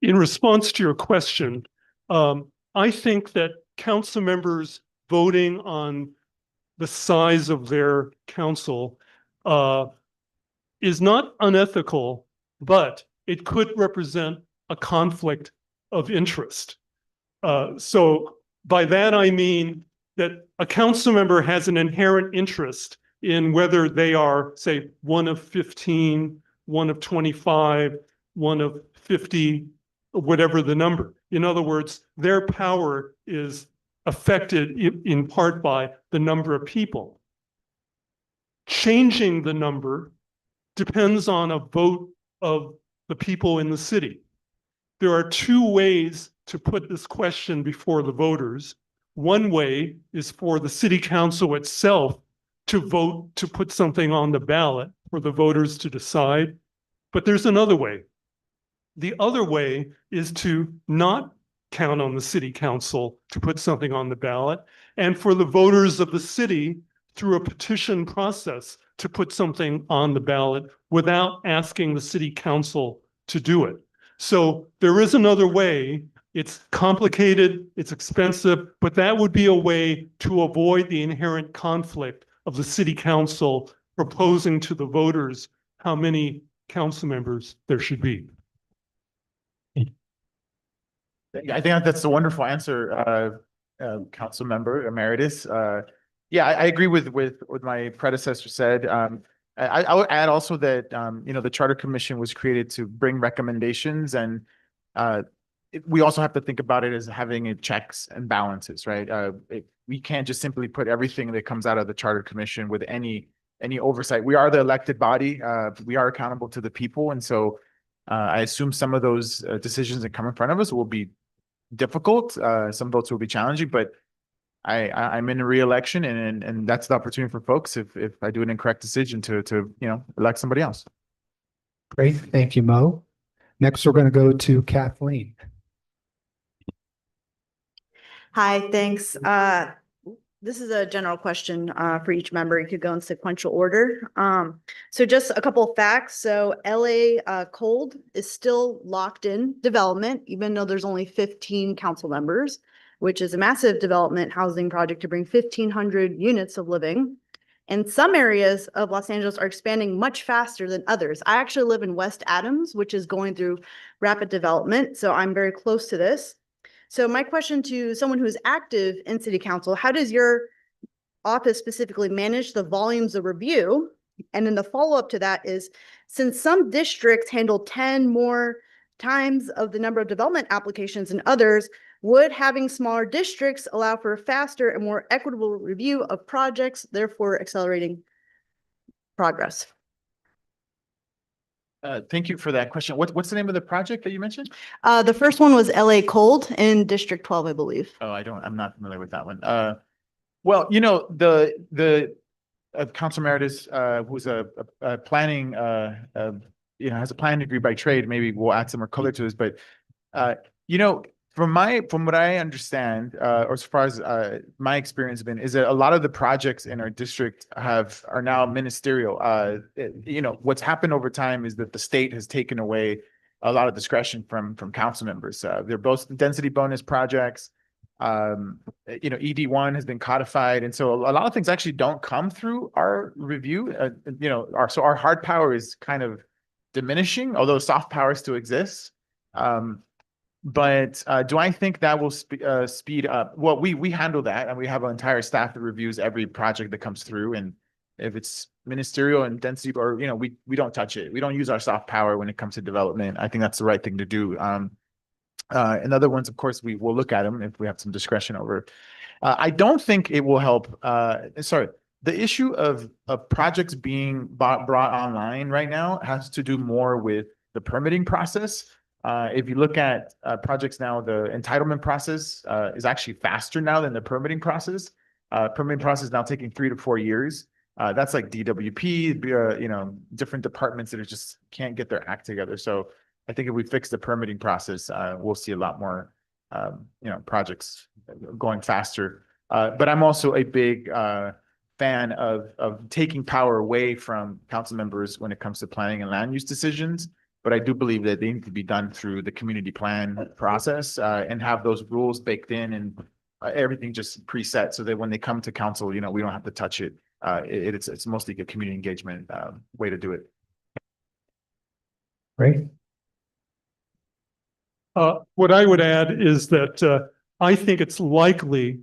In response to your question, I think that council members voting on the size of their council is not unethical, but it could represent a conflict of interest. So by that, I mean that a council member has an inherent interest in whether they are, say, one of 15, one of 25, one of 50, whatever the number. In other words, their power is affected in part by the number of people. Changing the number depends on a vote of the people in the city. There are two ways to put this question before the voters. One way is for the city council itself to vote to put something on the ballot for the voters to decide. But there's another way. The other way is to not count on the city council to put something on the ballot, and for the voters of the city through a petition process to put something on the ballot without asking the city council to do it. So there is another way. It's complicated, it's expensive, but that would be a way to avoid the inherent conflict of the city council proposing to the voters how many council members there should be.
I think that's a wonderful answer, council member emeritus. Yeah, I agree with what my predecessor said. I would add also that you know, the Charter Commission was created to bring recommendations, and we also have to think about it as having checks and balances, right? We can't just simply put everything that comes out of the Charter Commission with any oversight. We are the elected body. We are accountable to the people, and so I assume some of those decisions that come in front of us will be difficult. Some votes will be challenging, but I'm in a re-election, and that's the opportunity for folks if I do an incorrect decision to you know, elect somebody else.
Great, thank you, Mo. Next, we're going to go to Kathleen.
Hi, thanks. This is a general question for each member. You could go in sequential order. So just a couple of facts. So LA Cold is still locked in development, even though there's only 15 council members, which is a massive development housing project to bring 1,500 units of living. And some areas of Los Angeles are expanding much faster than others. I actually live in West Adams, which is going through rapid development, so I'm very close to this. So my question to someone who's active in city council, how does your office specifically manage the volumes of review? And then the follow-up to that is, since some districts handle 10 more times of the number of development applications than others, would having smaller districts allow for a faster and more equitable review of projects, therefore accelerating progress?
Thank you for that question. What's the name of the project that you mentioned?
The first one was LA Cold in District 12, I believe.
Oh, I'm not familiar with that one. Well, you know, the Council Emeritus, who's a planning, you know, has a planning degree by trade, maybe we'll add some more color to this, but, you know, from what I understand, or as far as my experience has been, is that a lot of the projects in our district are now ministerial. You know, what's happened over time is that the state has taken away a lot of discretion from council members. They're both density bonus projects. You know, ED1 has been codified, and so a lot of things actually don't come through our review. You know, our hard power is kind of diminishing, although soft power still exists. But do I think that will speed up? Well, we handle that, and we have an entire staff that reviews every project that comes through. And if it's ministerial and density, or, you know, we don't touch it. We don't use our soft power when it comes to development. I think that's the right thing to do. And other ones, of course, we will look at them if we have some discretion over. I don't think it will help. Sorry, the issue of projects being brought online right now has to do more with the permitting process. If you look at projects now, the entitlement process is actually faster now than the permitting process. Permitting process is now taking 3 to 4 years. That's like DWP, different departments that are just can't get their act together. So I think if we fix the permitting process, we'll see a lot more, projects going faster. But I'm also a big fan of taking power away from council members when it comes to planning and land use decisions. But I do believe that they need to be done through the community plan process and have those rules baked in and everything just preset so that when they come to council, we don't have to touch it. It's mostly a community engagement way to do it.
Great.
What I would add is that I think it's likely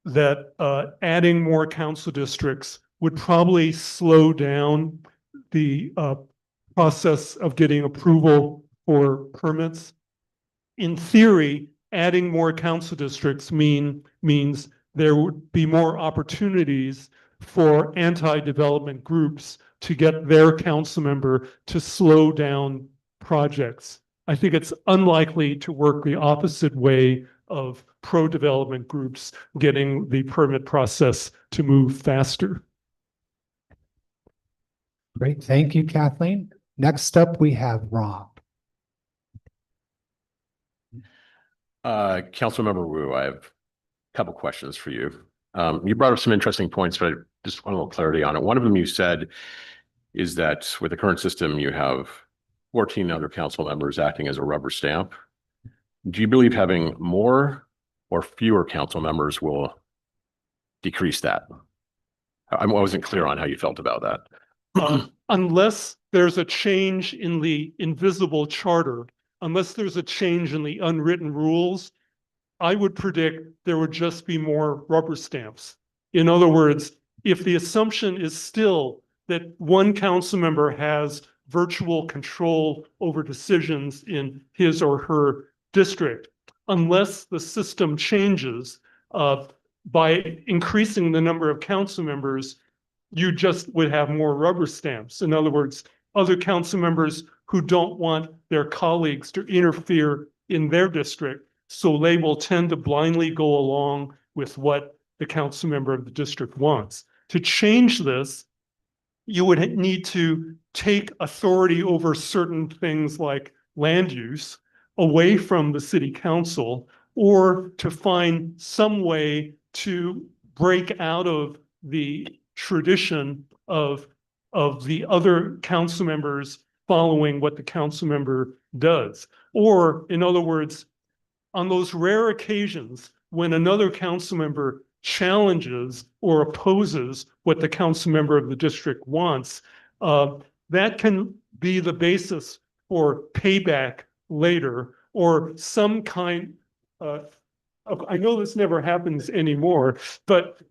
that adding more council districts would probably slow down the process of getting approval for permits. In theory, adding more council districts means there would be more opportunities for anti-development groups to get their council member to slow down projects. I think it's unlikely to work the opposite way of pro-development groups getting the permit process to move faster.
Great. Thank you, Kathleen. Next up, we have Rob.
Councilmember Wu, I have a couple questions for you. You brought up some interesting points, but I just want a little clarity on it. One of them you said is that with the current system, you have 14 other council members acting as a rubber stamp. Do you believe having more or fewer council members will decrease that? I wasn't clear on how you felt about that.
Unless there's a change in the invisible charter, unless there's a change in the unwritten rules, I would predict there would just be more rubber stamps. In other words, if the assumption is still that one council member has virtual control over decisions in his or her district, unless the system changes by increasing the number of council members, you just would have more rubber stamps. In other words, other council members who don't want their colleagues to interfere in their district, so they will tend to blindly go along with what the council member of the district wants. To change this, you would need to take authority over certain things like land use away from the city council, or to find some way to break out of the tradition of the other council members following what the council member does. Or, in other words, on those rare occasions when another council member challenges or opposes what the council member of the district wants, that can be the basis for payback later, or some kind of, I know this never happens anymore, but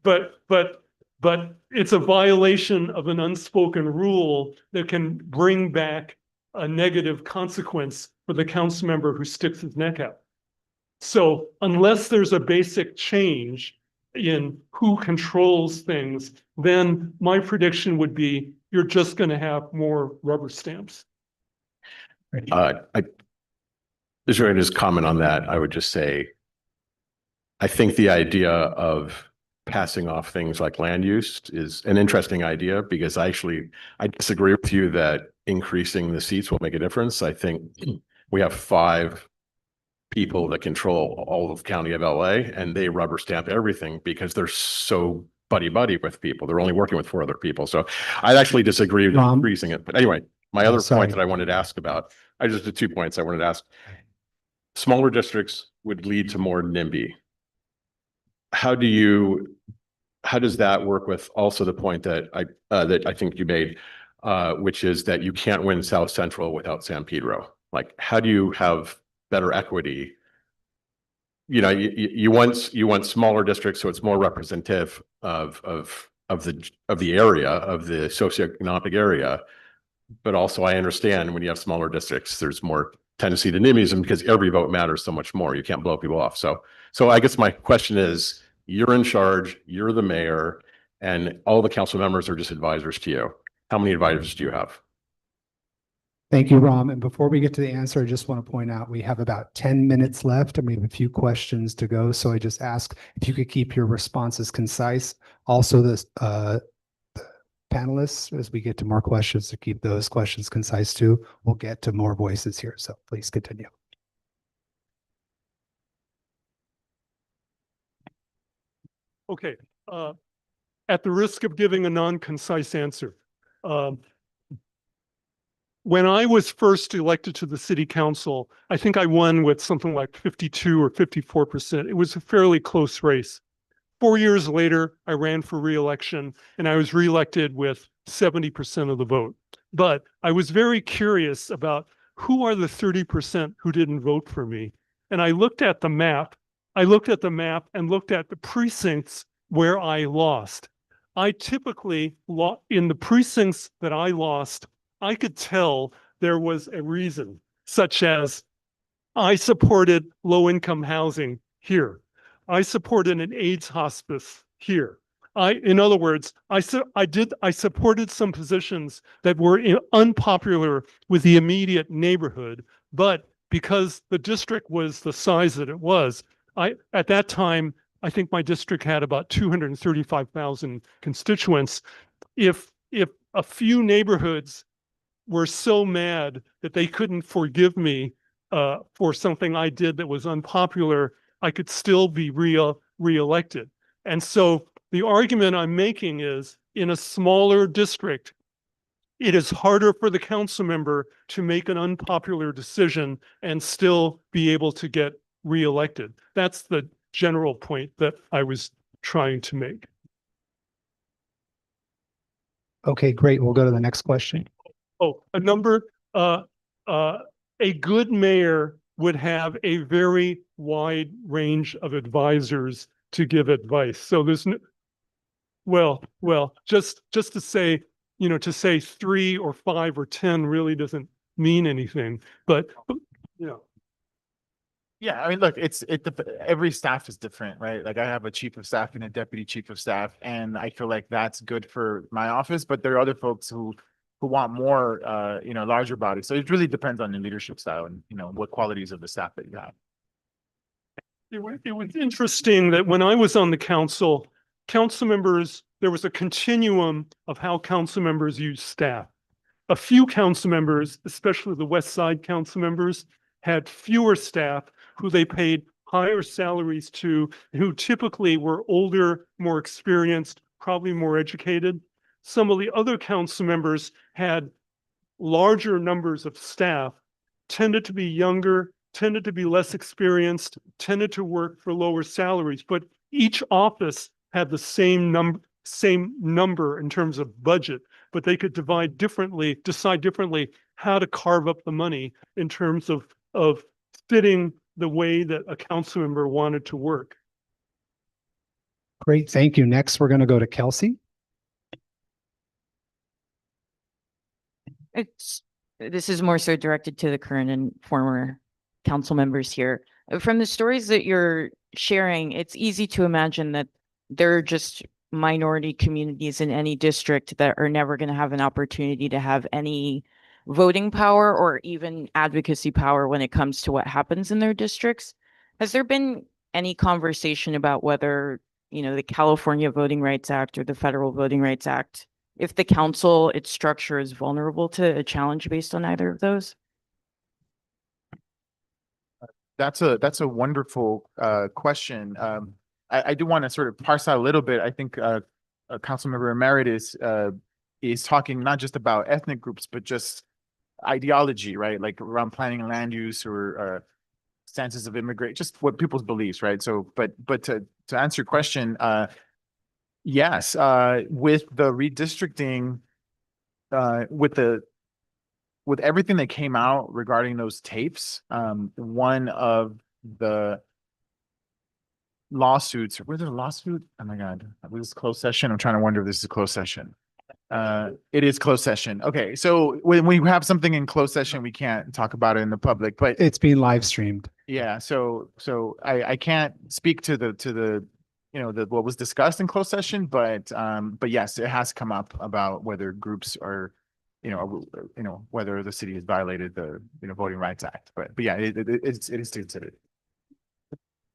it's a violation of an unspoken rule that can bring back a negative consequence for the council member who sticks his neck out. So unless there's a basic change in who controls things, then my prediction would be you're just going to have more rubber stamps.
Is there any comment on that? I would just say, I think the idea of passing off things like land use is an interesting idea, because I disagree with you that increasing the seats will make a difference. I think we have 5 people that control all of county of LA, and they rubber stamp everything because they're so buddy with people. They're only working with 4 other people. So I actually disagree with increasing it. But anyway, my other point that I wanted to ask about, I just did 2 points I wanted to ask. Smaller districts would lead to more NIMBY. How does that work with also the point that I think you made, which is that you can't win South Central without San Pedro? Like, how do you have better equity? You want smaller districts, so it's more representative of the area, of the socioeconomic area. But also, I understand when you have smaller districts, there's more tendency to NIMBYism because every vote matters so much more. You can't blow people off. So I guess my question is, you're in charge, you're the mayor. And all the council members are just advisors to you. How many advisors do you have?
Thank you, Ram. And before we get to the answer, I just want to point out we have about 10 minutes left and we have a few questions to go. So I just ask if you could keep your responses concise. Also, the panelists, as we get to more questions, to keep those questions concise too. We'll get to more voices here. So please continue.
Okay, at the risk of giving a non-concise answer, when I was first elected to the city council, I think I won with something like 52 or 54%. It was a fairly close race. 4 years later, I ran for re-election and I was reelected with 70% of the vote. But I was very curious about who are the 30% who didn't vote for me. And I looked at the map. I looked at the map and looked at the precincts where I lost. I typically, in the precincts that I lost, I could tell there was a reason, such as I supported low-income housing here. I supported an AIDS hospice here. In other words, I supported some positions that were unpopular with the immediate neighborhood, but because the district was the size that it was, at that time, I think my district had about 235,000 constituents. If a few neighborhoods were so mad that they couldn't forgive me for something I did that was unpopular, I could still be reelected. And so the argument I'm making is, in a smaller district, it is harder for the council member to make an unpopular decision and still be able to get reelected. That's the general point that I was trying to make.
Okay, great. We'll go to the next question.
Oh, a good mayor would have a very wide range of advisors to give advice. So there's no, just to say, to say 3 or 5 or 10 really doesn't mean anything, but
Yeah, I mean, look, every staff is different, right? Like I have a chief of staff and a deputy chief of staff, and I feel like that's good for my office, but there are other folks who want more, larger bodies. So it really depends on the leadership style and, what qualities of the staff that you have.
It was interesting that when I was on the council members, there was a continuum of how council members use staff. A few council members, especially the West Side council members, had fewer staff who they paid higher salaries to, who typically were older, more experienced, probably more educated. Some of the other council members had larger numbers of staff, tended to be younger, tended to be less experienced, tended to work for lower salaries, but each office had the same number in terms of budget, but they could decide differently how to carve up the money in terms of fitting the way that a council member wanted to work.
Great, thank you. Next, we're going to go to Kelsey.
This is more so directed to the current and former council members here. From the stories that you're sharing, it's easy to imagine that there are just minority communities in any district that are never going to have an opportunity to have any voting power or even advocacy power when it comes to what happens in their districts. Has there been any conversation about whether, the California Voting Rights Act or the Federal Voting Rights Act, if the council, its structure is vulnerable to a challenge based on either of those?
That's a wonderful question. I do want to sort of parse out a little bit. I think Councilmember Emeritus is talking not just about ethnic groups, but just ideology, right? Like around planning and land use or stances of immigrant, just what people's beliefs, right? So, but to answer your question, yes, with the redistricting, with everything that came out regarding those tapes, one of the lawsuits, was it a lawsuit? Oh my God, was this closed session? I'm trying to wonder if this is a closed session. It is closed session. Okay, so when we have something in closed session, we can't talk about it in the public, but
it's being live streamed.
Yeah, so I can't speak to the what was discussed in closed session, but yes, it has come up about whether groups are, whether the city has violated the, Voting Rights Act, but yeah, it is considered.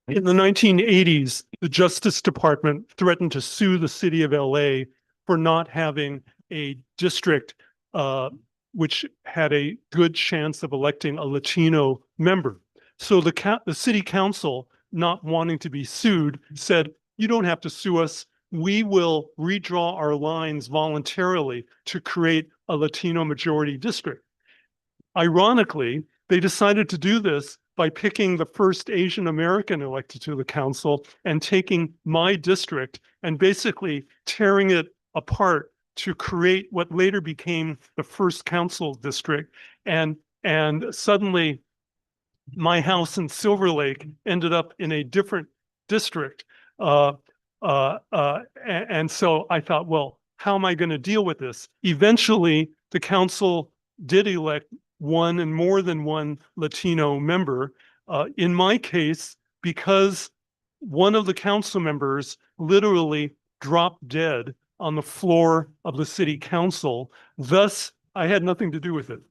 In the 1980s, the Justice Department threatened to sue the city of LA for not having a district which had a good chance of electing a Latino member. So the city council, not wanting to be sued, said, you don't have to sue us. We will redraw our lines voluntarily to create a Latino majority district. Ironically, they decided to do this by picking the first Asian American elected to the council and taking my district and basically tearing it apart to create what later became the first council district. And suddenly my house in Silver Lake ended up in a different district. And so I thought, well, how am I going to deal with this? Eventually, the council did elect one and more than one Latino member. In my case, because one of the council members literally dropped dead on the floor of the city council, thus I had nothing to do with it.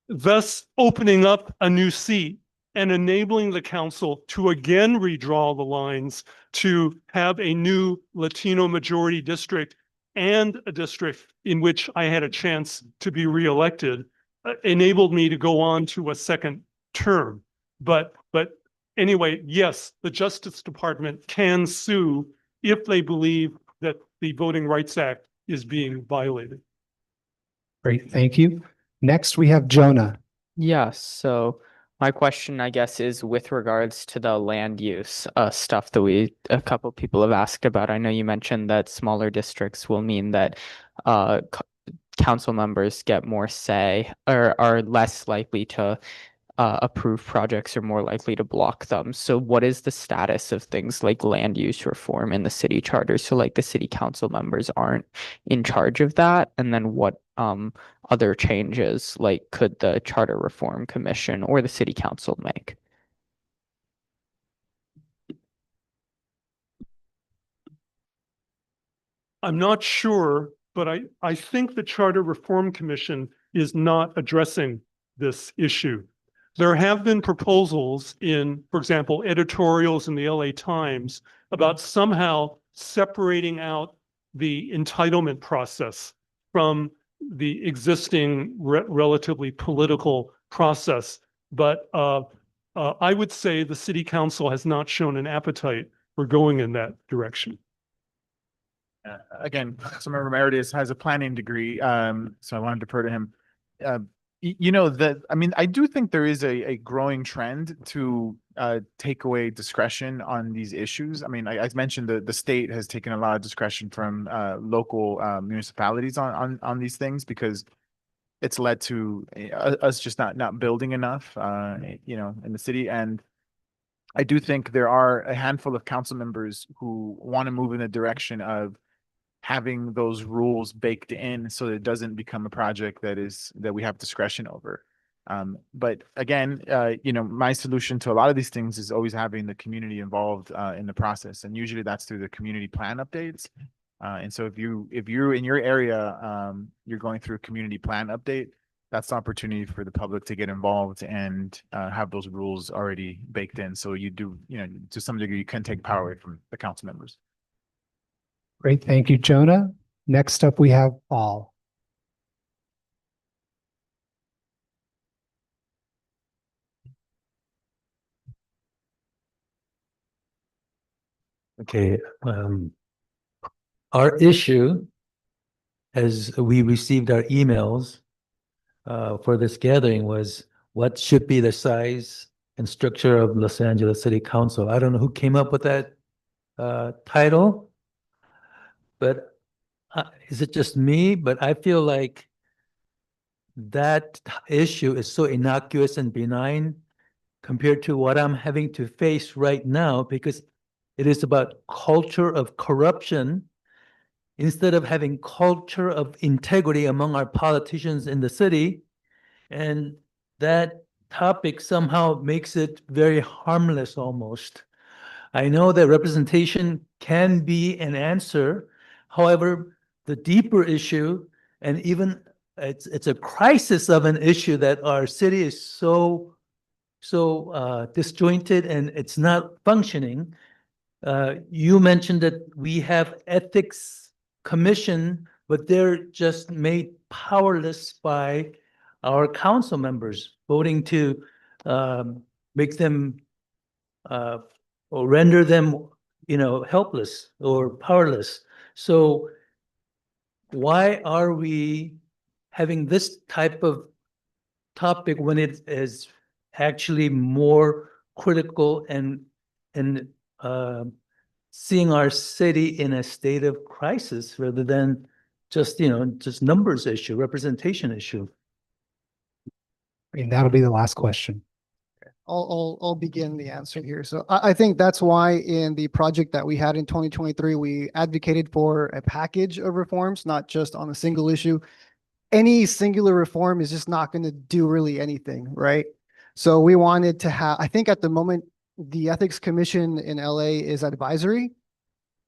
Thus opening up a new seat and enabling the council to again redraw the lines to have a new Latino majority district and a district in which I had a chance to be reelected, enabled me to go on to a second term. But anyway, yes, the Justice Department can sue if they believe that the Voting Rights Act is being violated.
Great, thank you. Next, we have Jonah.
Yes, so my question, I guess, is with regards to the land use stuff that a couple people have asked about. I know you mentioned that smaller districts will mean that council members get more say or are less likely to approve projects or more likely to block them. So what is the status of things like land use reform in the city charter? So like the city council members aren't in charge of that. And then what other changes like could the Charter Reform Commission or the city council make?
I'm not sure, but I think the Charter Reform Commission is not addressing this issue. There have been proposals in, for example, editorials in the LA Times about somehow separating out the entitlement process from the existing relatively political process. But I would say the city council has not shown an appetite for going in that direction.
Again, Councilmember Meredith has a planning degree, so I wanted to defer to him. I do think there is a growing trend to take away discretion on these issues. I mean, I mentioned the state has taken a lot of discretion from local municipalities on these things because it's led to us just not building enough, in the city. And I do think there are a handful of council members who want to move in the direction of having those rules baked in so that it doesn't become a project that we have discretion over. But again, my solution to a lot of these things is always having the community involved in the process. And usually that's through the community plan updates. And so if you're in your area, you're going through a community plan update, that's the opportunity for the public to get involved and have those rules already baked in. So you do, to some degree, you can take power away from the council members.
Great, thank you, Jonah. Next up, we have Paul.
Okay, our issue, as we received our emails for this gathering, was what should be the size and structure of Los Angeles City Council. I don't know who came up with that title, but is it just me? But I feel like that issue is so innocuous and benign compared to what I'm having to face right now, because it is about culture of corruption instead of having culture of integrity among our politicians in the city. And that topic somehow makes it very harmless almost. I know that representation can be an answer. However, the deeper issue, and even it's a crisis of an issue that our city is so disjointed and it's not functioning. You mentioned that we have ethics commission, but they're just made powerless by our council members voting to make them or render them, helpless or powerless. So why are we having this type of topic when it is actually more critical and seeing our city in a state of crisis rather than just numbers issue, representation issue?
And that'll be the last question.
I'll begin the answer here. So I think that's why in the project that we had in 2023, we advocated for a package of reforms, not just on a single issue. Any singular reform is just not going to do really anything, right? So we wanted to have, I think at the moment, the Ethics Commission in LA is advisory.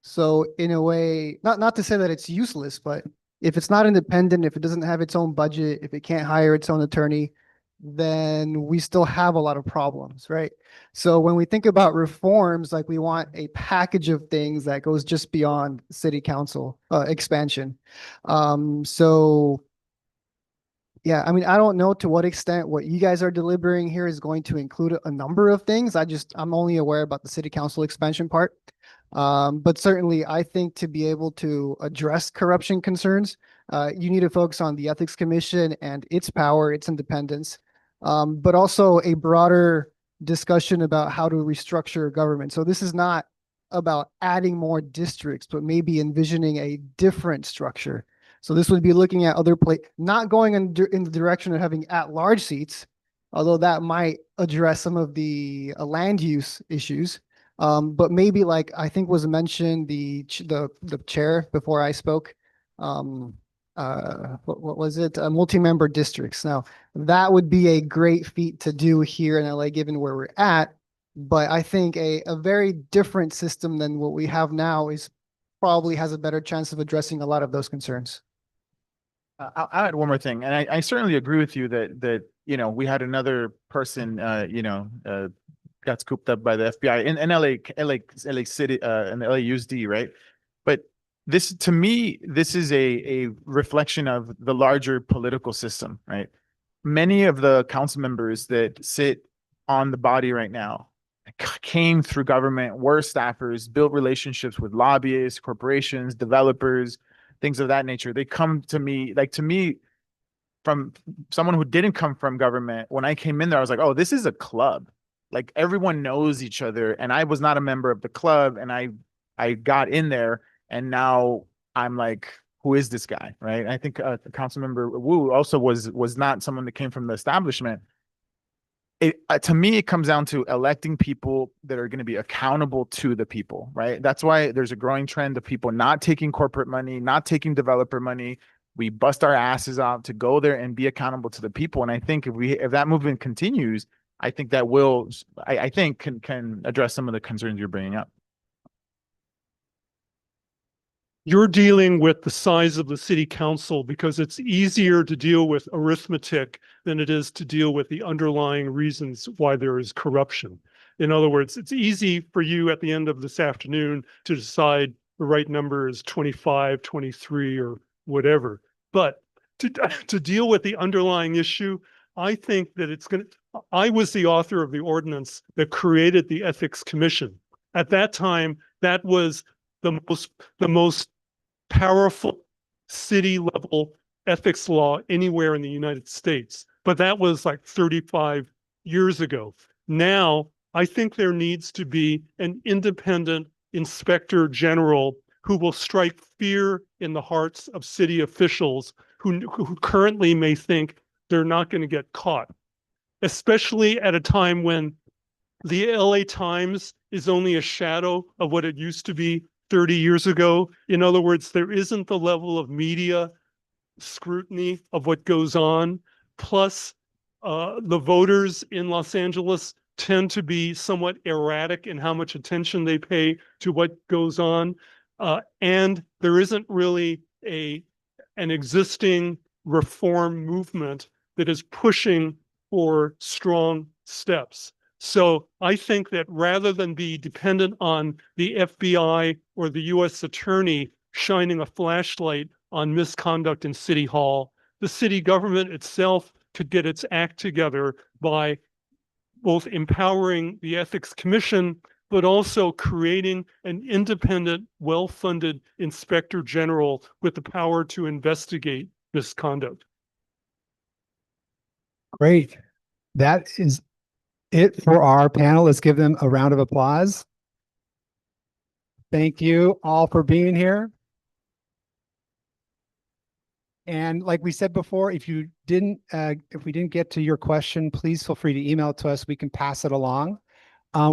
So in a way, not to say that it's useless, but if it's not independent, if it doesn't have its own budget, if it can't hire its own attorney, then we still have a lot of problems, right? So when we think about reforms, like we want a package of things that goes just beyond city council expansion. So yeah, I mean, I don't know to what extent what you guys are deliberating here is going to include a number of things. I'm only aware about the city council expansion part. But certainly I think to be able to address corruption concerns, you need to focus on the Ethics Commission and its power, its independence, but also a broader discussion about how to restructure government. So this is not about adding more districts, but maybe envisioning a different structure. So this would be looking at other not going in the direction of having at-large seats, although that might address some of the land use issues. But maybe like I think was mentioned the chair before I spoke. What was it? Multi-member districts. Now that would be a great feat to do here in LA, given where we're at. But I think a very different system than what we have now is probably has a better chance of addressing a lot of those concerns.
I'll add one more thing, and I certainly agree with you that we had another person got scooped up by the FBI in LA City and LAUSD, right? But this, to me, this is a reflection of the larger political system, right? Many of the council members that sit on the body right now came through government, were staffers, built relationships with lobbyists, corporations, developers, things of that nature. They come to me, from someone who didn't come from government. When I came in there, I was like, oh, this is a club. Like everyone knows each other. And I was not a member of the club. And I got in there and now I'm like, who is this guy? Right. I think council member Wu also was not someone that came from the establishment. To me, it comes down to electing people that are going to be accountable to the people, right? That's why there's a growing trend of people not taking corporate money, not taking developer money. We bust our asses out to go there and be accountable to the people. And I think if that movement continues, I think that will, I think can address some of the concerns you're bringing up.
You're dealing with the size of the city council because it's easier to deal with arithmetic than it is to deal with the underlying reasons why there is corruption. In other words, it's easy for you at the end of this afternoon to decide the right number is 25, 23, or whatever. But to deal with the underlying issue, I think that I was the author of the ordinance that created the Ethics Commission. At that time, that was the most powerful city level ethics law anywhere in the United States. But that was like 35 years ago. Now, I think there needs to be an independent inspector general who will strike fear in the hearts of city officials who currently may think they're not going to get caught, especially at a time when the LA Times is only a shadow of what it used to be 30 years ago. In other words, there isn't the level of media scrutiny of what goes on. Plus, the voters in Los Angeles tend to be somewhat erratic in how much attention they pay to what goes on. And there isn't really an existing reform movement that is pushing for strong steps. So I think that rather than be dependent on the FBI or the US attorney shining a flashlight on misconduct in City Hall, the city government itself could get its act together by both empowering the Ethics Commission, but also creating an independent, well-funded inspector general with the power to investigate misconduct.
Great. That is it for our panel. Let's give them a round of applause. Thank you all for being here. And like we said before, if we didn't get to your question, please feel free to email it to us. We can pass it along.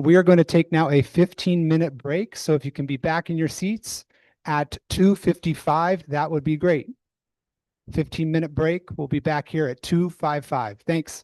We are going to take now a 15-minute break. So if you can be back in your seats at 2:55, that would be great. 15-minute break. We'll be back here at 2:55. Thanks.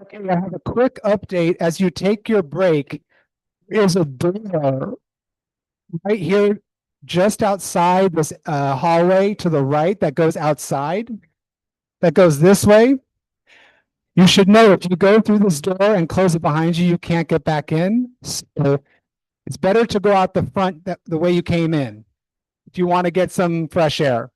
Okay, I have a quick update. As you take your break, there's a door right here just outside this hallway to the right that goes outside, that goes this way. You should know if you go through this door and close it behind you, you can't get back in. So it's better to go out the front the way you came in if you want to get some fresh air.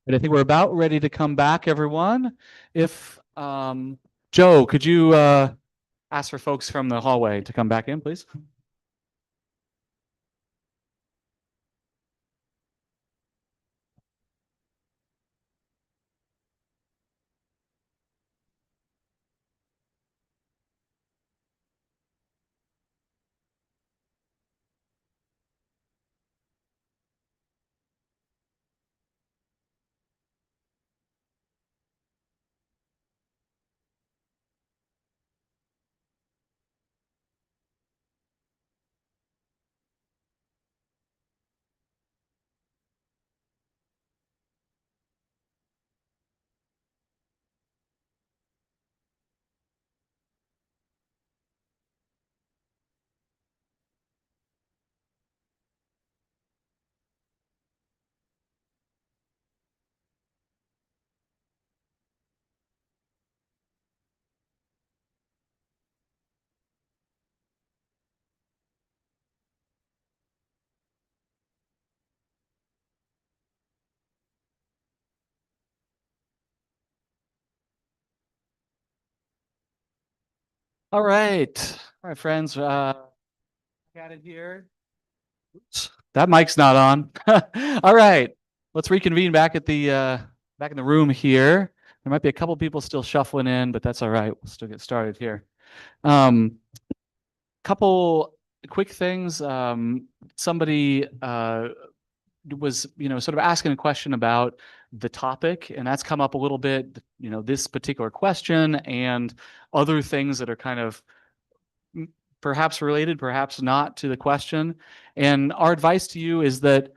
But I think we're about ready to come back, everyone. If Joe, could you ask for folks from the hallway to come back in, please? All right, friends. Got it here. Oops, that mic's not on. All right, let's reconvene back at the back in the room here. There might be a couple people still shuffling in, but that's all right. We'll still get started here. Couple quick things. Somebody was, sort of asking a question about the topic, and that's come up a little bit, this particular question and other things that are kind of perhaps related, perhaps not to the question. And our advice to you is that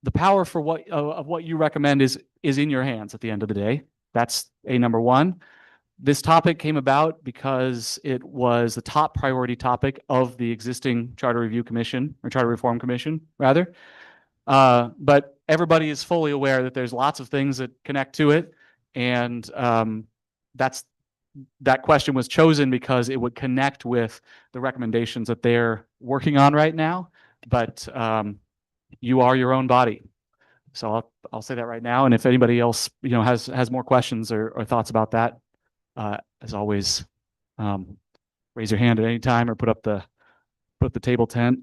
the power for what you recommend is in your hands at the end of the day. That's number one. This topic came about because it was the top priority topic of the existing Charter Review Commission, or Charter Reform Commission, rather. But everybody is fully aware that there's lots of things that connect to it, and that question was chosen because it would connect with the recommendations that they're working on right now. But you are your own body, so I'll say that right now. And if anybody else has more questions or thoughts about that, as always, raise your hand at any time or put up the table tent.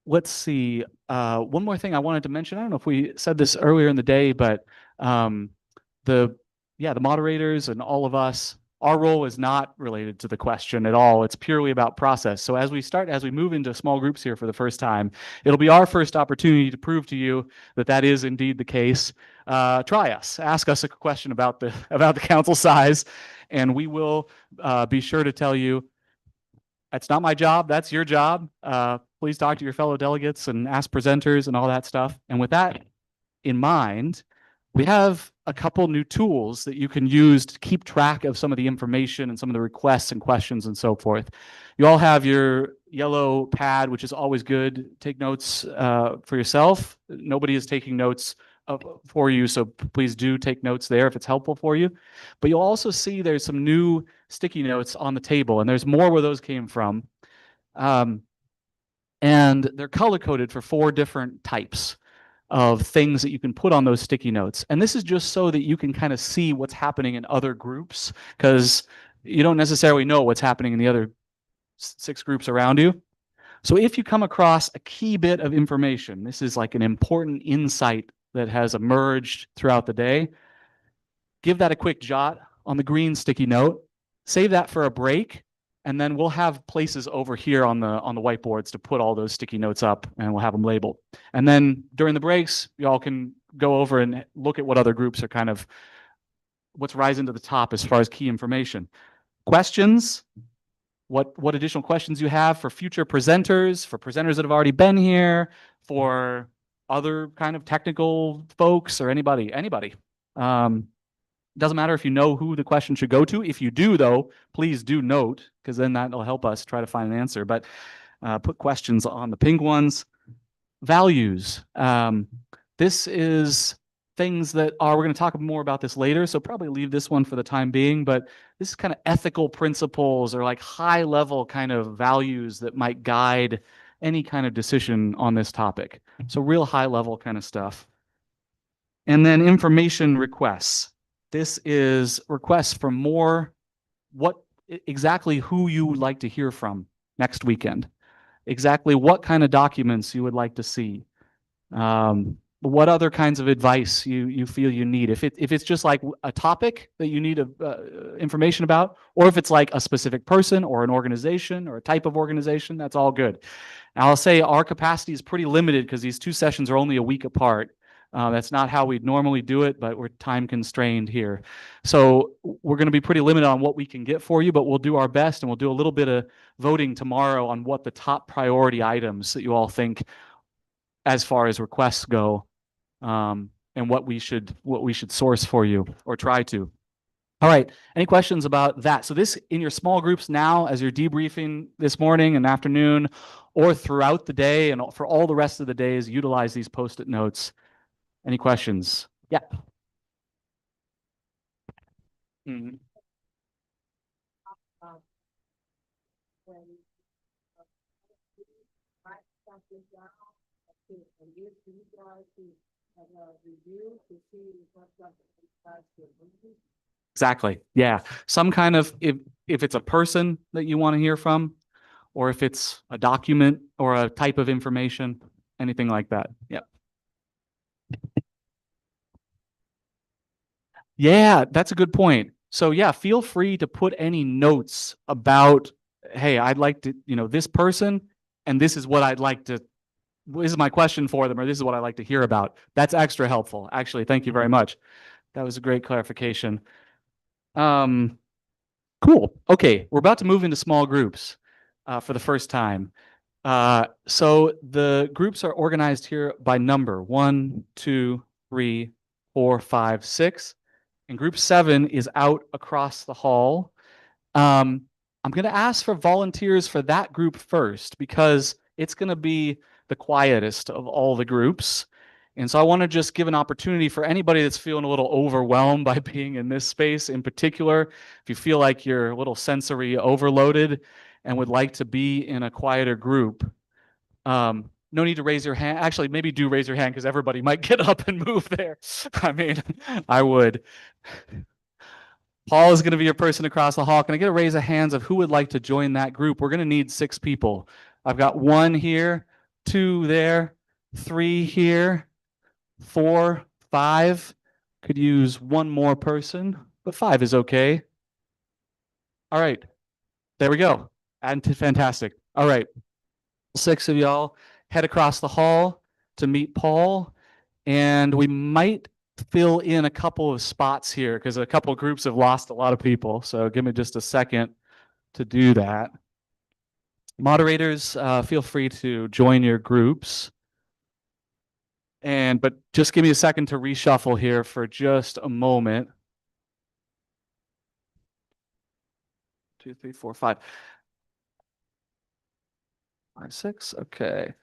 Let's see. One more thing I wanted to mention. I don't know if we said this earlier in the day, but the moderators and all of us, our role is not related to the question at all. It's purely about process. So as we move into small groups here for the first time, it'll be our first opportunity to prove to you that that is indeed the case. Try us. Ask us a question about the council size, and we will be sure to tell you, that's not my job, that's your job. Please talk to your fellow delegates and ask presenters and all that stuff. And with that in mind, we have a couple new tools that you can use to keep track of some of the information and some of the requests and questions and so forth. You all have your yellow pad, which is always good. Take notes for yourself. Nobody is taking notes for you, so please do take notes there if it's helpful for you. But you'll also see there's some new sticky notes on the table, and there's more where those came from. And they're color-coded for 4 different types of things that you can put on those sticky notes. And this is just so that you can kind of see what's happening in other groups, because you don't necessarily know what's happening in the other 6 groups around you. So if you come across a key bit of information, this is like an important insight that has emerged throughout the day, give that a quick jot on the green sticky note, save that for a break, and then we'll have places over here on the whiteboards to put all those sticky notes up, and we'll have them labeled. And then during the breaks, y'all can go over and look at what other groups are kind of, what's rising to the top as far as key information. Questions, what additional questions you have for future presenters, for presenters that have already been here, for other kind of technical folks or anybody. Doesn't matter if you know who the question should go to. If you do, though, please do note, because then that'll help us try to find an answer. But put questions on the pink ones. Values. This is things that we're going to talk more about this later, so probably leave this one for the time being. But this is kind of ethical principles or like high level kind of values that might guide
any kind of decision on this topic. So real high level kind of stuff. And then information requests. This is requests for more, exactly who you would like to hear from next weekend, exactly what kind of documents you would like to see, what other kinds of advice you feel you need. If it's just like a topic that you need information about, or if it's like a specific person or an organization or a type of organization, that's all good. And I'll say our capacity is pretty limited because these two sessions are only a week apart. That's not how we'd normally do it, but we're time constrained here. So we're going to be pretty limited on what we can get for you, but we'll do our best, and we'll do a little bit of voting tomorrow on what the top priority items that you all think as far as requests go, and what we should source for you or try to. All right. Any questions about that? So this in your small groups now, as you're debriefing this morning and afternoon, or throughout the day, and for all the rest of the days, utilize these Post-it notes. Any questions? Yeah. Mm-hmm. Exactly. Yeah. Some kind of, if it's a person that you want to hear from, or if it's a document or a type of information, anything like that. Yep. Yeah, that's a good point. So yeah, feel free to put any notes about, hey, I'd like to, this person, and this is what I'd like to, this is my question for them, or this is what I'd like to hear about. That's extra helpful. Actually, thank you very much. That was a great clarification. Cool. Okay, we're about to move into small groups for the first time. So the groups are organized here by number 1, 2, 3, 4, 5, 6. And group 7 is out across the hall. I'm going to ask for volunteers for that group first because it's going to be the quietest of all the groups. And so I want to just give an opportunity for anybody that's feeling a little overwhelmed by being in this space in particular. If you feel like you're a little sensory overloaded and would like to be in a quieter group, no need to raise your hand. Actually, maybe do raise your hand because everybody might get up and move there. I mean, I would. Paul is going to be your person across the hall. Can I get a raise of hands of who would like to join that group? We're going to need 6 people. I've got 1 here, 2 there, 3 here, 4, 5. Could use 1 more person, but 5 is okay. All right. There we go. And fantastic. All right. 6 of y'all head across the hall to meet Paul, and we might fill in a couple of spots here because a couple of groups have lost a lot of people. So give me just a second to do that. Moderators, feel free to join your groups. But just give me a second to reshuffle here for just a moment. 2, 3, 4, 5. 5, 6. Okay.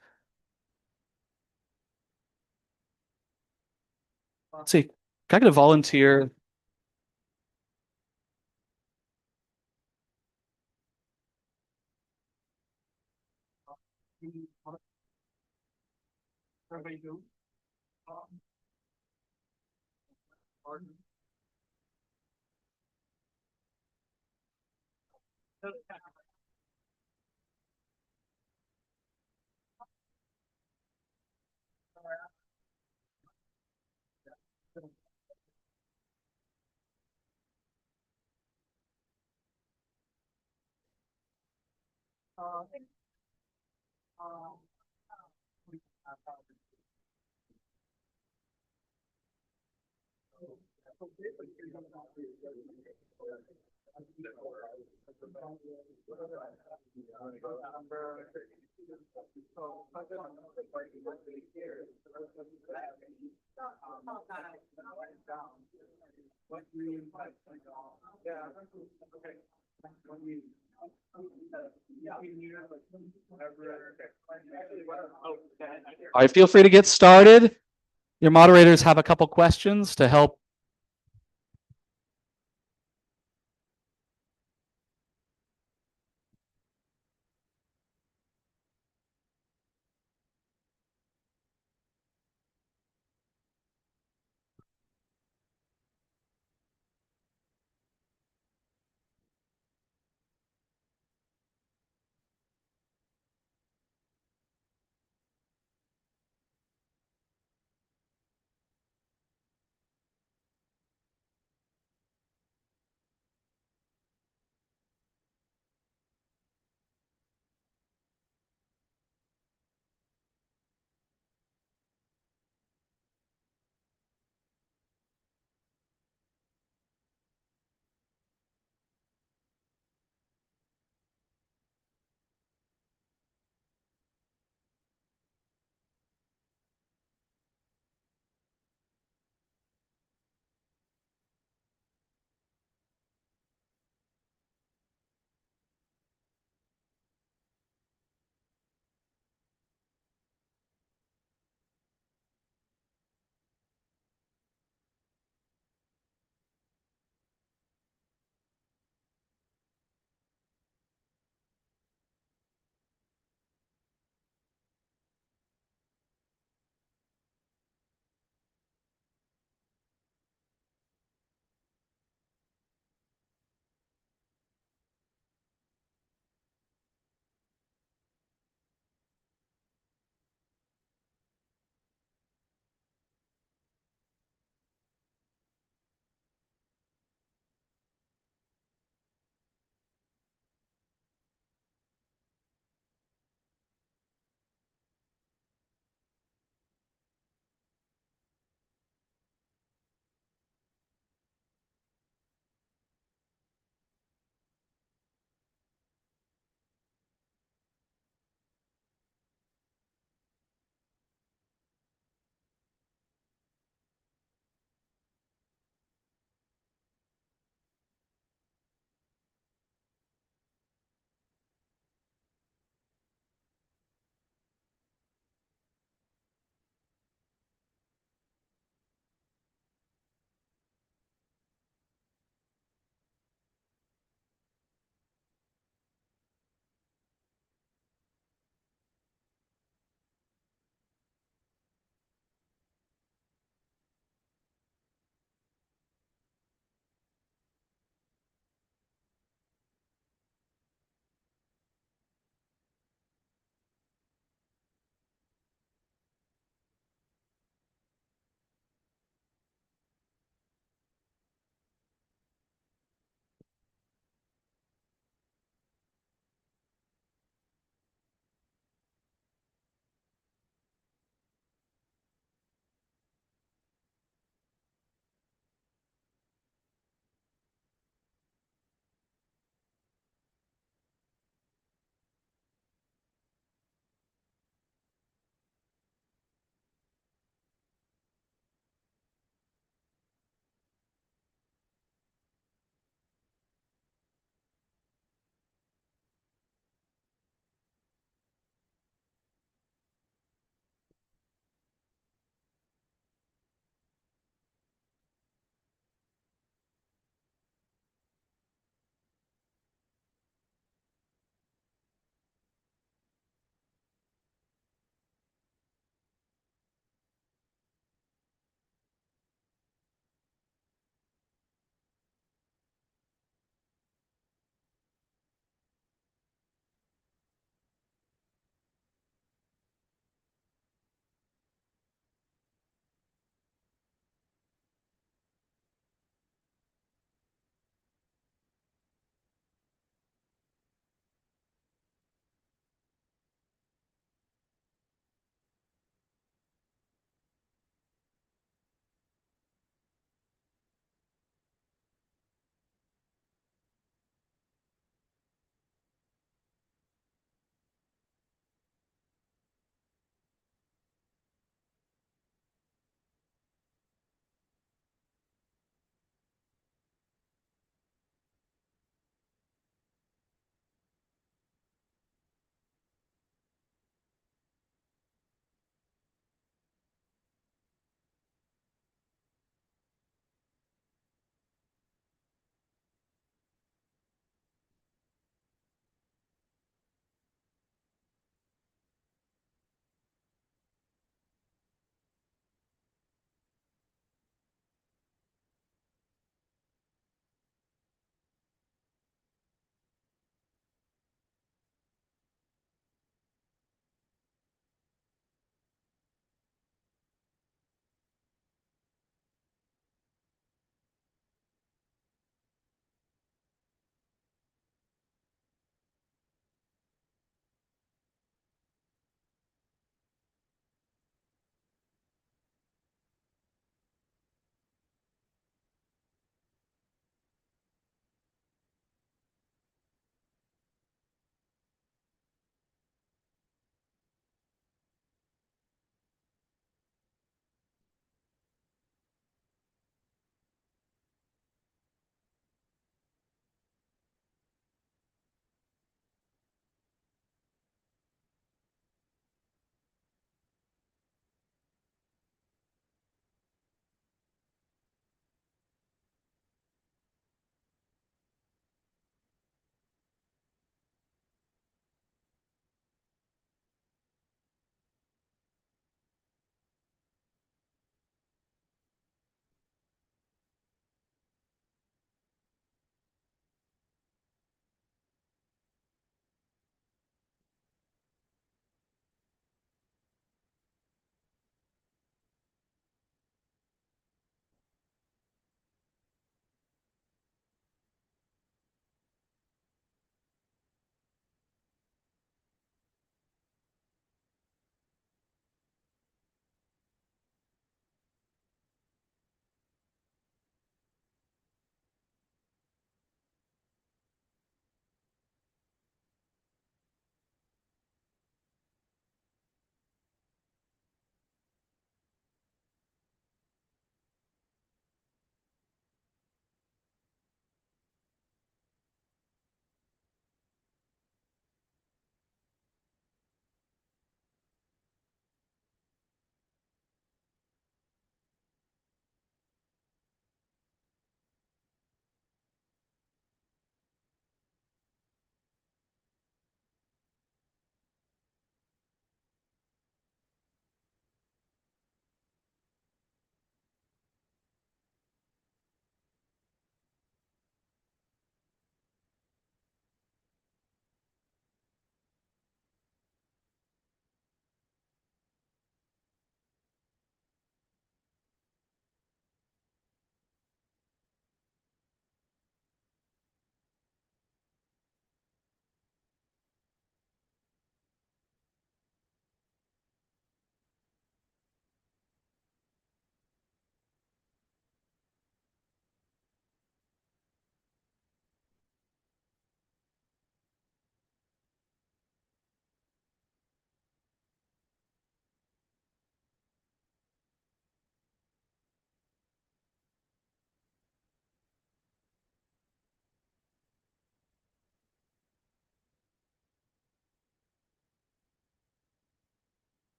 Let's see. Can I get a volunteer? All right, feel free to get started. Your moderators have a couple questions to help.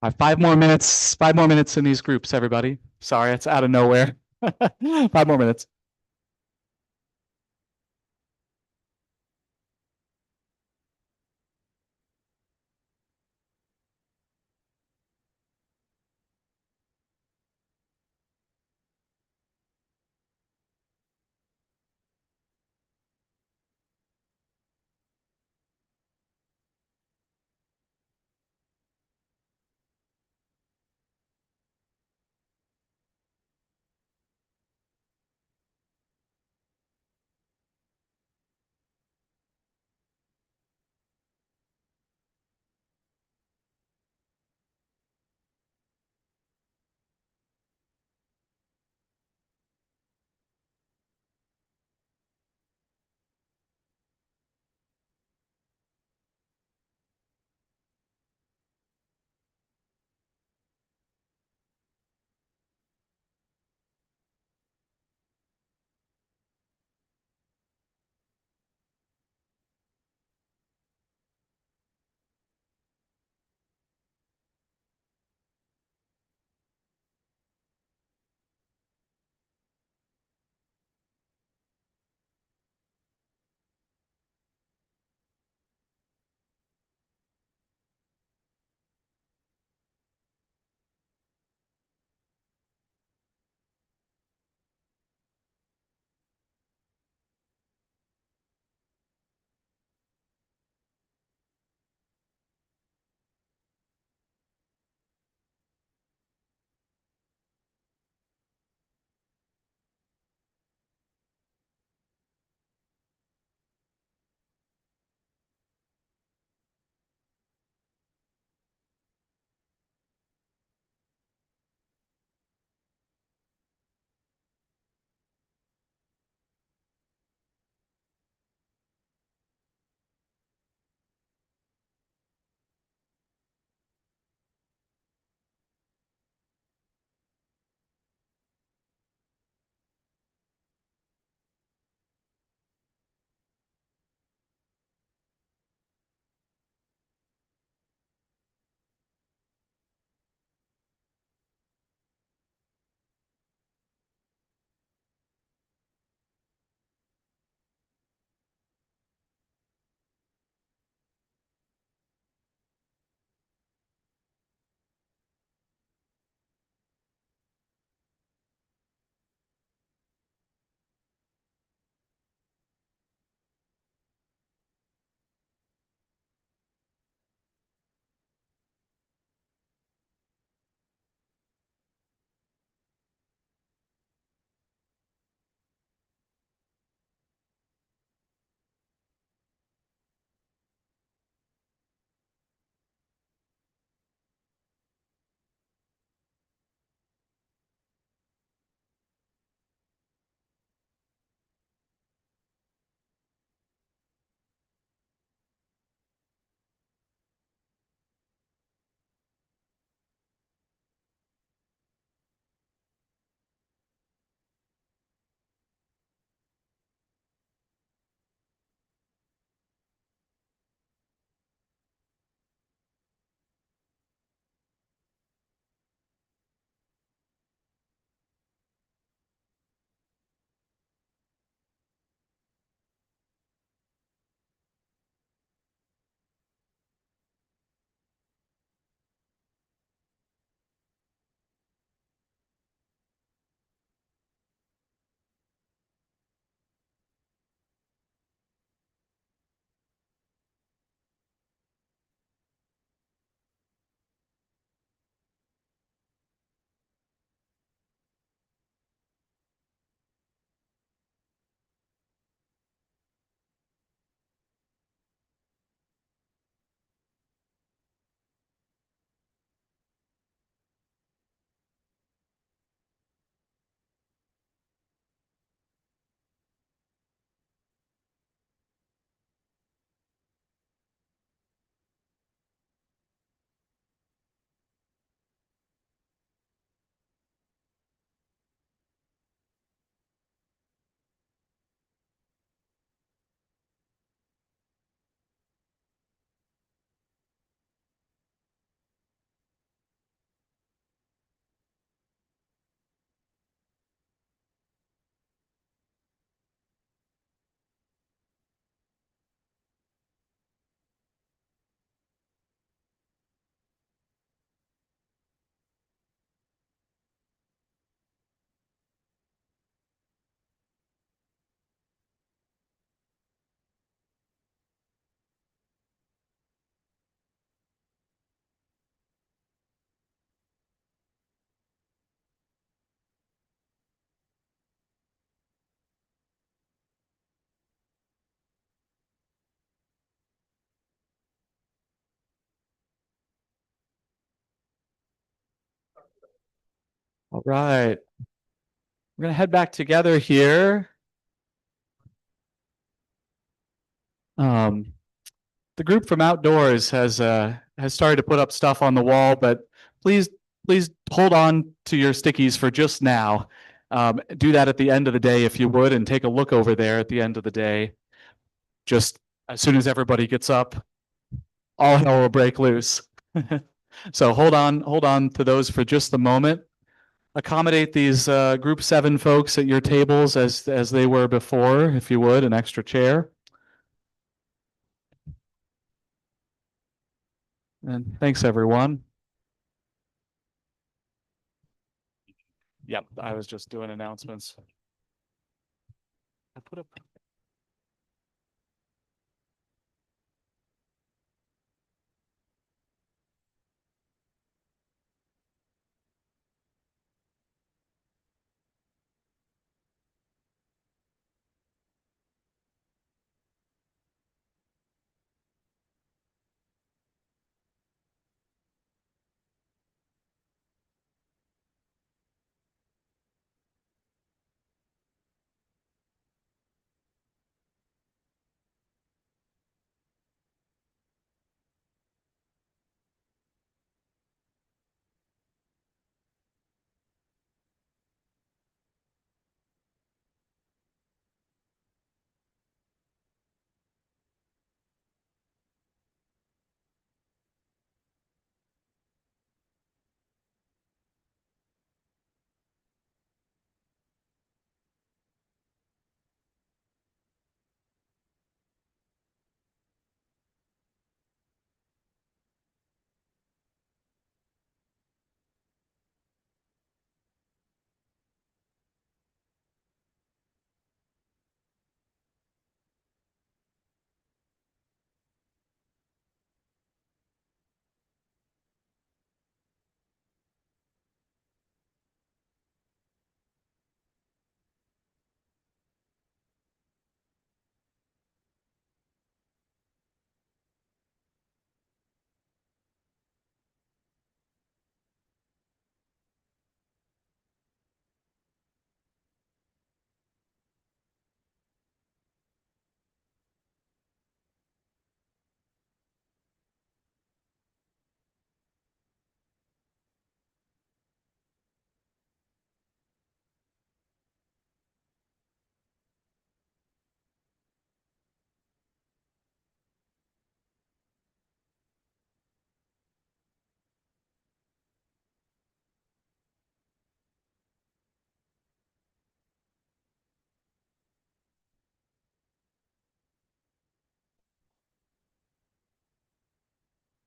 I have 5 more minutes in these groups, everybody. Sorry, it's out of nowhere. 5 more minutes. All right. We're gonna head back together here. The group from outdoors has started to put up stuff on the wall, but please hold on to your stickies for just now. Do that at the end of the day if you would, and take a look over there at the end of the day. Just as soon as everybody gets up, all hell will break loose. So hold on to those for just the moment. Accommodate these group 7 folks at your tables as they were before, if you would, an extra chair. And thanks, everyone. Yep, I was just doing announcements. I put up.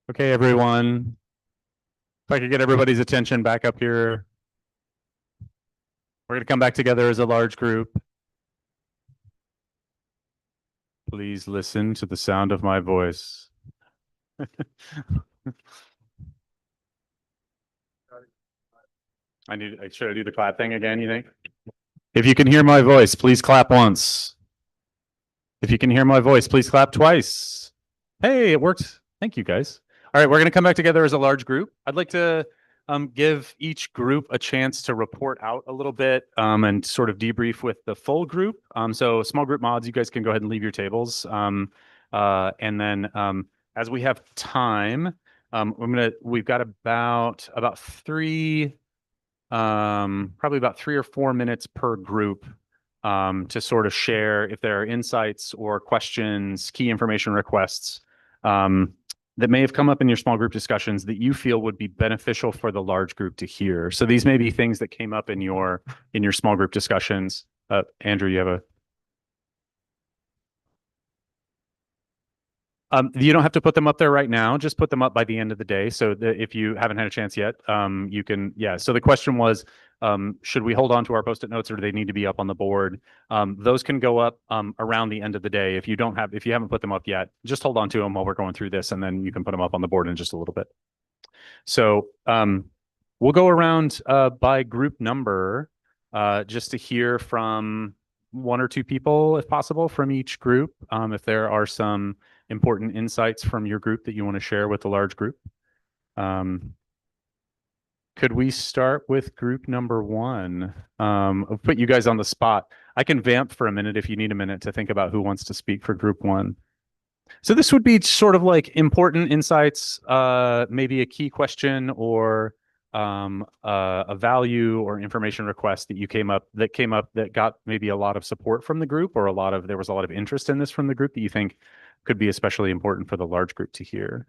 Okay, everyone. If I could get everybody's attention back up here. We're going to come back together as a large group. Please listen to the sound of my voice. Should I do the clap thing again, you think? If you can hear my voice, please clap once. If you can hear my voice, please clap twice. Hey, it worked. Thank you, guys. All right, we're going to come back together as a large group. I'd like to give each group a chance to report out a little bit and sort of debrief with the full group. So small group mods, you guys can go ahead and leave your tables. And then as we have time, we've got about probably about 3 or 4 minutes per group to sort of share if there are insights or questions, key information requests that may have come up in your small group discussions that you feel would be beneficial for the large group to hear. So these may be things that came up in your small group discussions. Andrew, you have a... You don't have to put them up there right now. Just put them up by the end of the day. So that if you haven't had a chance yet, you can, yeah. So the question was, should we hold on to our Post-it notes or do they need to be up on the board? Those can go up around the end of the day. If you haven't put them up yet, just hold on to them while we're going through this, and then you can put them up on the board in just a little bit. So we'll go around by group number just to hear from 1 or 2 people, if possible, from each group. If there are some important insights from your group that you want to share with the large group.
Could we start with group number one? I'll put you guys on the spot. I can vamp for a minute if you need a minute to think about who wants to speak for group one. So this would be sort of like important insights, maybe a key question or a value or information request that came up that got maybe a lot of support from the group, or there was a lot of interest in this from the group that you think could be especially important for the large group to hear.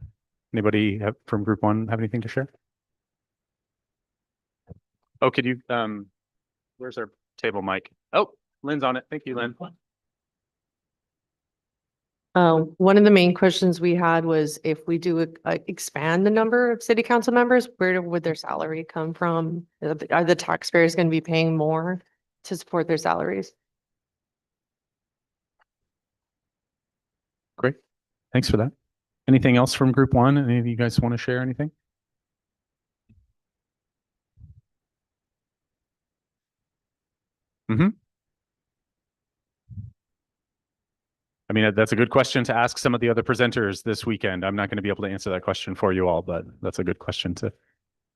Anybody from group one have anything to share? Oh, could you, where's our table mic? Oh, Lynn's on it. Thank you, Lynn.
One of the main questions we had was if we do expand the number of city council members, where would their salary come from? Are the taxpayers going to be paying more to support their salaries?
Great. Thanks for that. Anything else from group one? Any of you guys want to share anything? Mm-hmm. I mean, that's a good question to ask some of the other presenters this weekend. I'm not going to be able to answer that question for you all, but that's a good question to,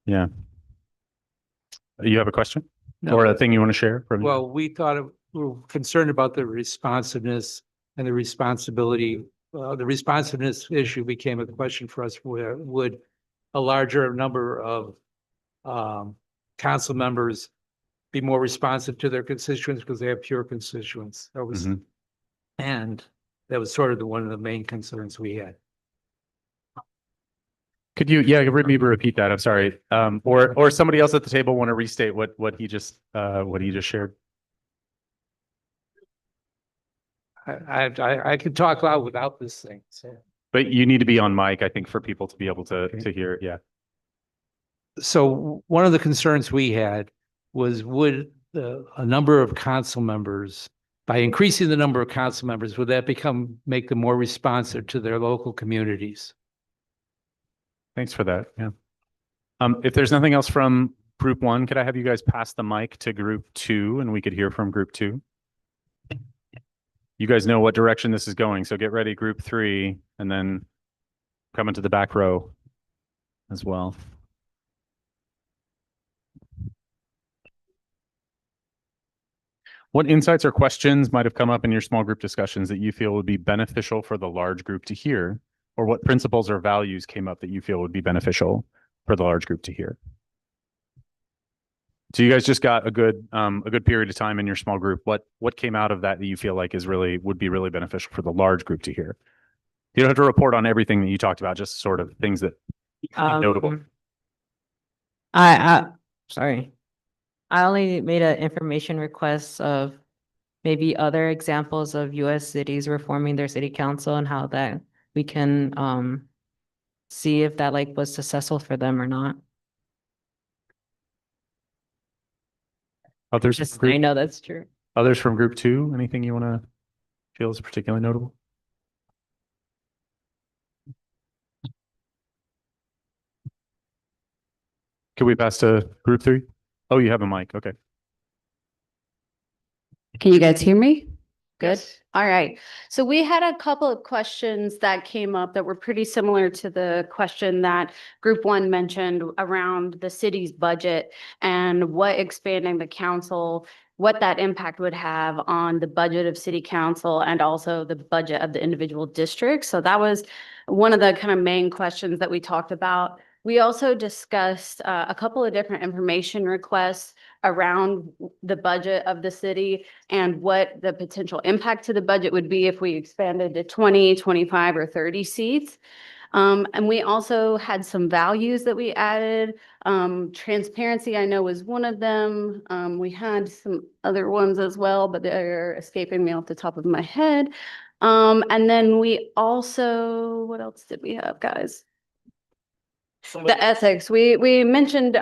yeah. You have a question?
No.
Or a thing you want to share from?
Well, we were concerned about the responsiveness and the responsibility. The responsiveness issue became a question for us, where would a larger number of council members be more responsive to their constituents because they have pure constituents? That was, and that was sort of one of the main concerns we had.
Could you, maybe repeat that? I'm sorry. Or somebody else at the table want to restate what he just shared?
I could talk loud without this thing. So,
but you need to be on mic, I think, for people to be able to hear it. Yeah.
So one of the concerns we had was, would a number of council members, by increasing the number of council members, would that make them more responsive to their local communities?
Thanks for that. Yeah. If there's nothing else from group one, could I have you guys pass the mic to group two and we could hear from group two? You guys know what direction this is going, so get ready, group three, and then come into the back row as well. What insights or questions might have come up in your small group discussions that you feel would be beneficial for the large group to hear? Or what principles or values came up that you feel would be beneficial for the large group to hear? So you guys just got a good period of time in your small group. What came out of that you feel like would be really beneficial for the large group to hear? You don't have to report on everything that you talked about, just sort of things that notable.
Sorry. I only made an information request of maybe other examples of US cities reforming their city council and how that we can see if that was successful for them or not.
Others?
I know that's true.
Others from group two, anything you want to feel is particularly notable? Can we pass to group three? Oh, you have a mic. Okay.
Can you guys hear me? Good. Yes. All right. So we had a couple of questions that came up that were pretty similar to the question that group one mentioned around the city's budget and what expanding the council, what that impact would have on the budget of city council and also the budget of the individual districts. So that was one of the kind of main questions that we talked about. We also discussed a couple of different information requests around the budget of the city and what the potential impact to the budget would be if we expanded to 20, 25, or 30 seats. And we also had some values that we added. Transparency, I know, was one of them. We had some other ones as well, but they're escaping me off the top of my head. And then we also, what else did we have, guys? The ethics. We mentioned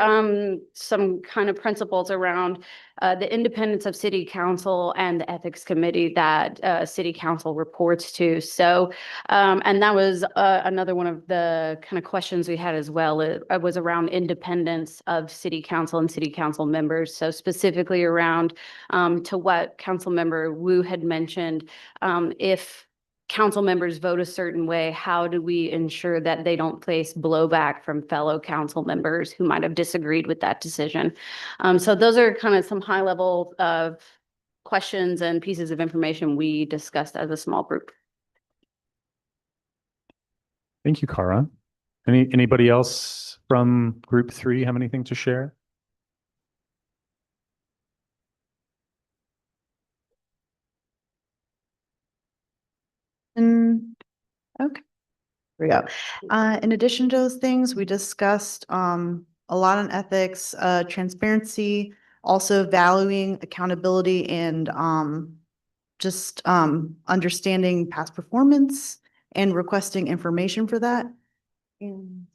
some kind of principles around the independence of city council and the ethics committee that city council reports to. So, and that was another one of the kind of questions we had as well. It was around independence of city council and city council members. So specifically around to what council member Wu had mentioned, if council members vote a certain way, how do we ensure that they don't face blowback from fellow council members who might have disagreed with that decision? So those are kind of some high level of questions and pieces of information we discussed as a small group.
Thank you, Cara. Anybody else from group 3 have anything to share?
Okay, here we go. In addition to those things, we discussed a lot on ethics, transparency, also valuing accountability and just understanding past performance and requesting information for that. And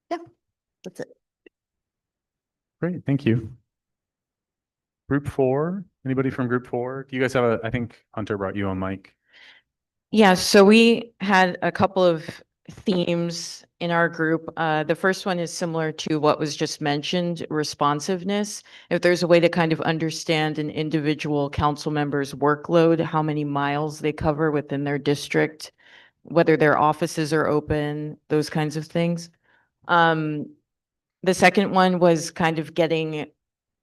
yeah, that's it.
Great, thank you. Group 4, anybody from group 4? Do you guys have I think Hunter brought you on mic.
Yeah, so we had a couple of themes in our group. The first one is similar to what was just mentioned, responsiveness. If there's a way to kind of understand an individual council member's workload, how many miles they cover within their district, whether their offices are open, those kinds of things. The second one was kind of getting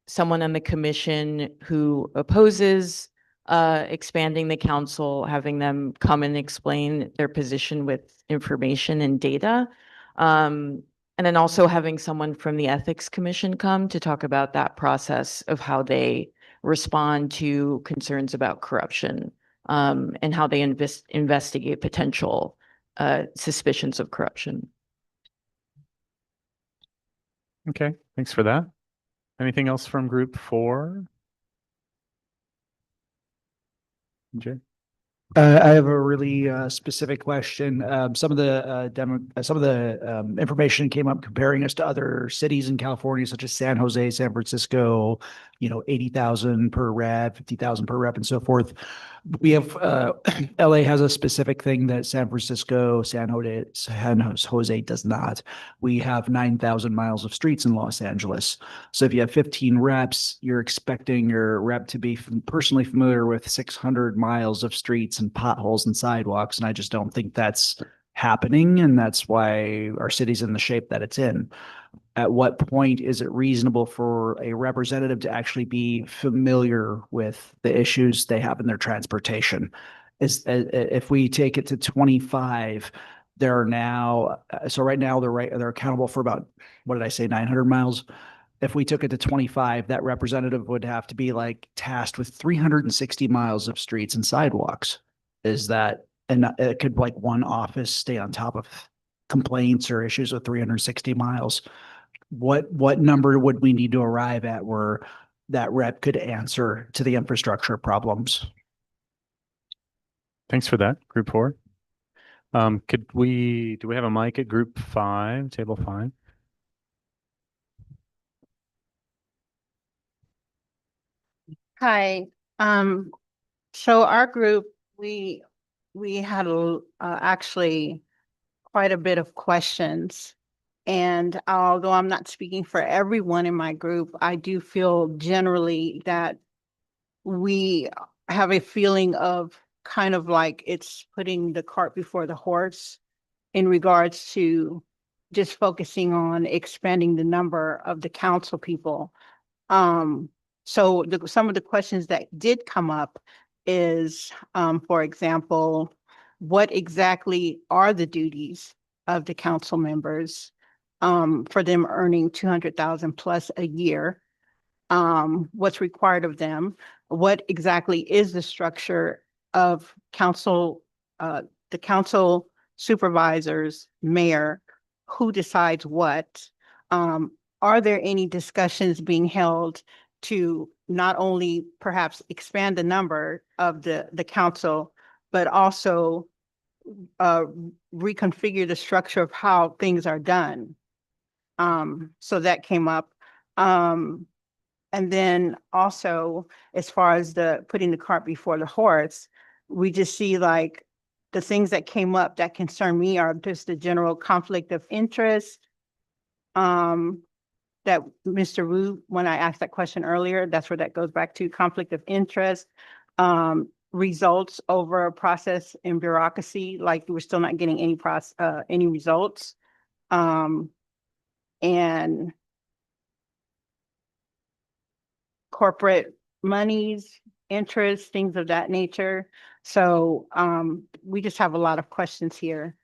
someone on the commission who opposes expanding the council, having them come and explain their position with information and data. And then also having someone from the Ethics Commission come to talk about that process of how they respond to concerns about corruption, and how they investigate potential suspicions of corruption.
Okay, thanks for that. Anything else from group 4? Jay?
I have a really specific question. Some of the information came up comparing us to other cities in California, such as San Jose, San Francisco, 80,000 per rep, 50,000 per rep, and so forth. We have LA has a specific thing that San Francisco, San Jose does not. We have 9,000 miles of streets in Los Angeles. So if you have 15 reps, you're expecting your rep to be personally familiar with 600 miles of streets and potholes and sidewalks. And I just don't think that's happening. And that's why our city's in the shape that it's in. At what point is it reasonable for a representative to actually be familiar with the issues they have in their transportation? If we take it to 25, there are now, so right now they're accountable for about, what did I say, 900 miles? If we took it to 25, that representative would have to be like tasked with 360 miles of streets and sidewalks. Is that, and it could like one office stay on top of complaints or issues with 360 miles? What number would we need to arrive at where that rep could answer to the infrastructure problems?
Thanks for that, group 4. Do we have a mic at group 5, table 5?
Hi, so our group, we had actually quite a bit of questions. And although I'm not speaking for everyone in my group, I do feel generally that we have a feeling of kind of like it's putting the cart before the horse in regards to just focusing on expanding the number of the council people. So some of the questions that did come up is, for example, what exactly are the duties of the council members for them earning 200,000 plus a year? What's required of them? What exactly is the structure of council, the council supervisors, mayor, who decides what? Are there any discussions being held to not only perhaps expand the number of the council, but also reconfigure the structure of how things are done? So that came up. And then also, as far as the putting the cart before the horse, we just see like the things that came up that concern me are just the general conflict of interest. That Mr. Wu, when I asked that question earlier, that's where that goes back to, conflict of interest. results over process and bureaucracy, like we're still not getting any results. And corporate monies, interest, things of that nature. So we just have a lot of questions here.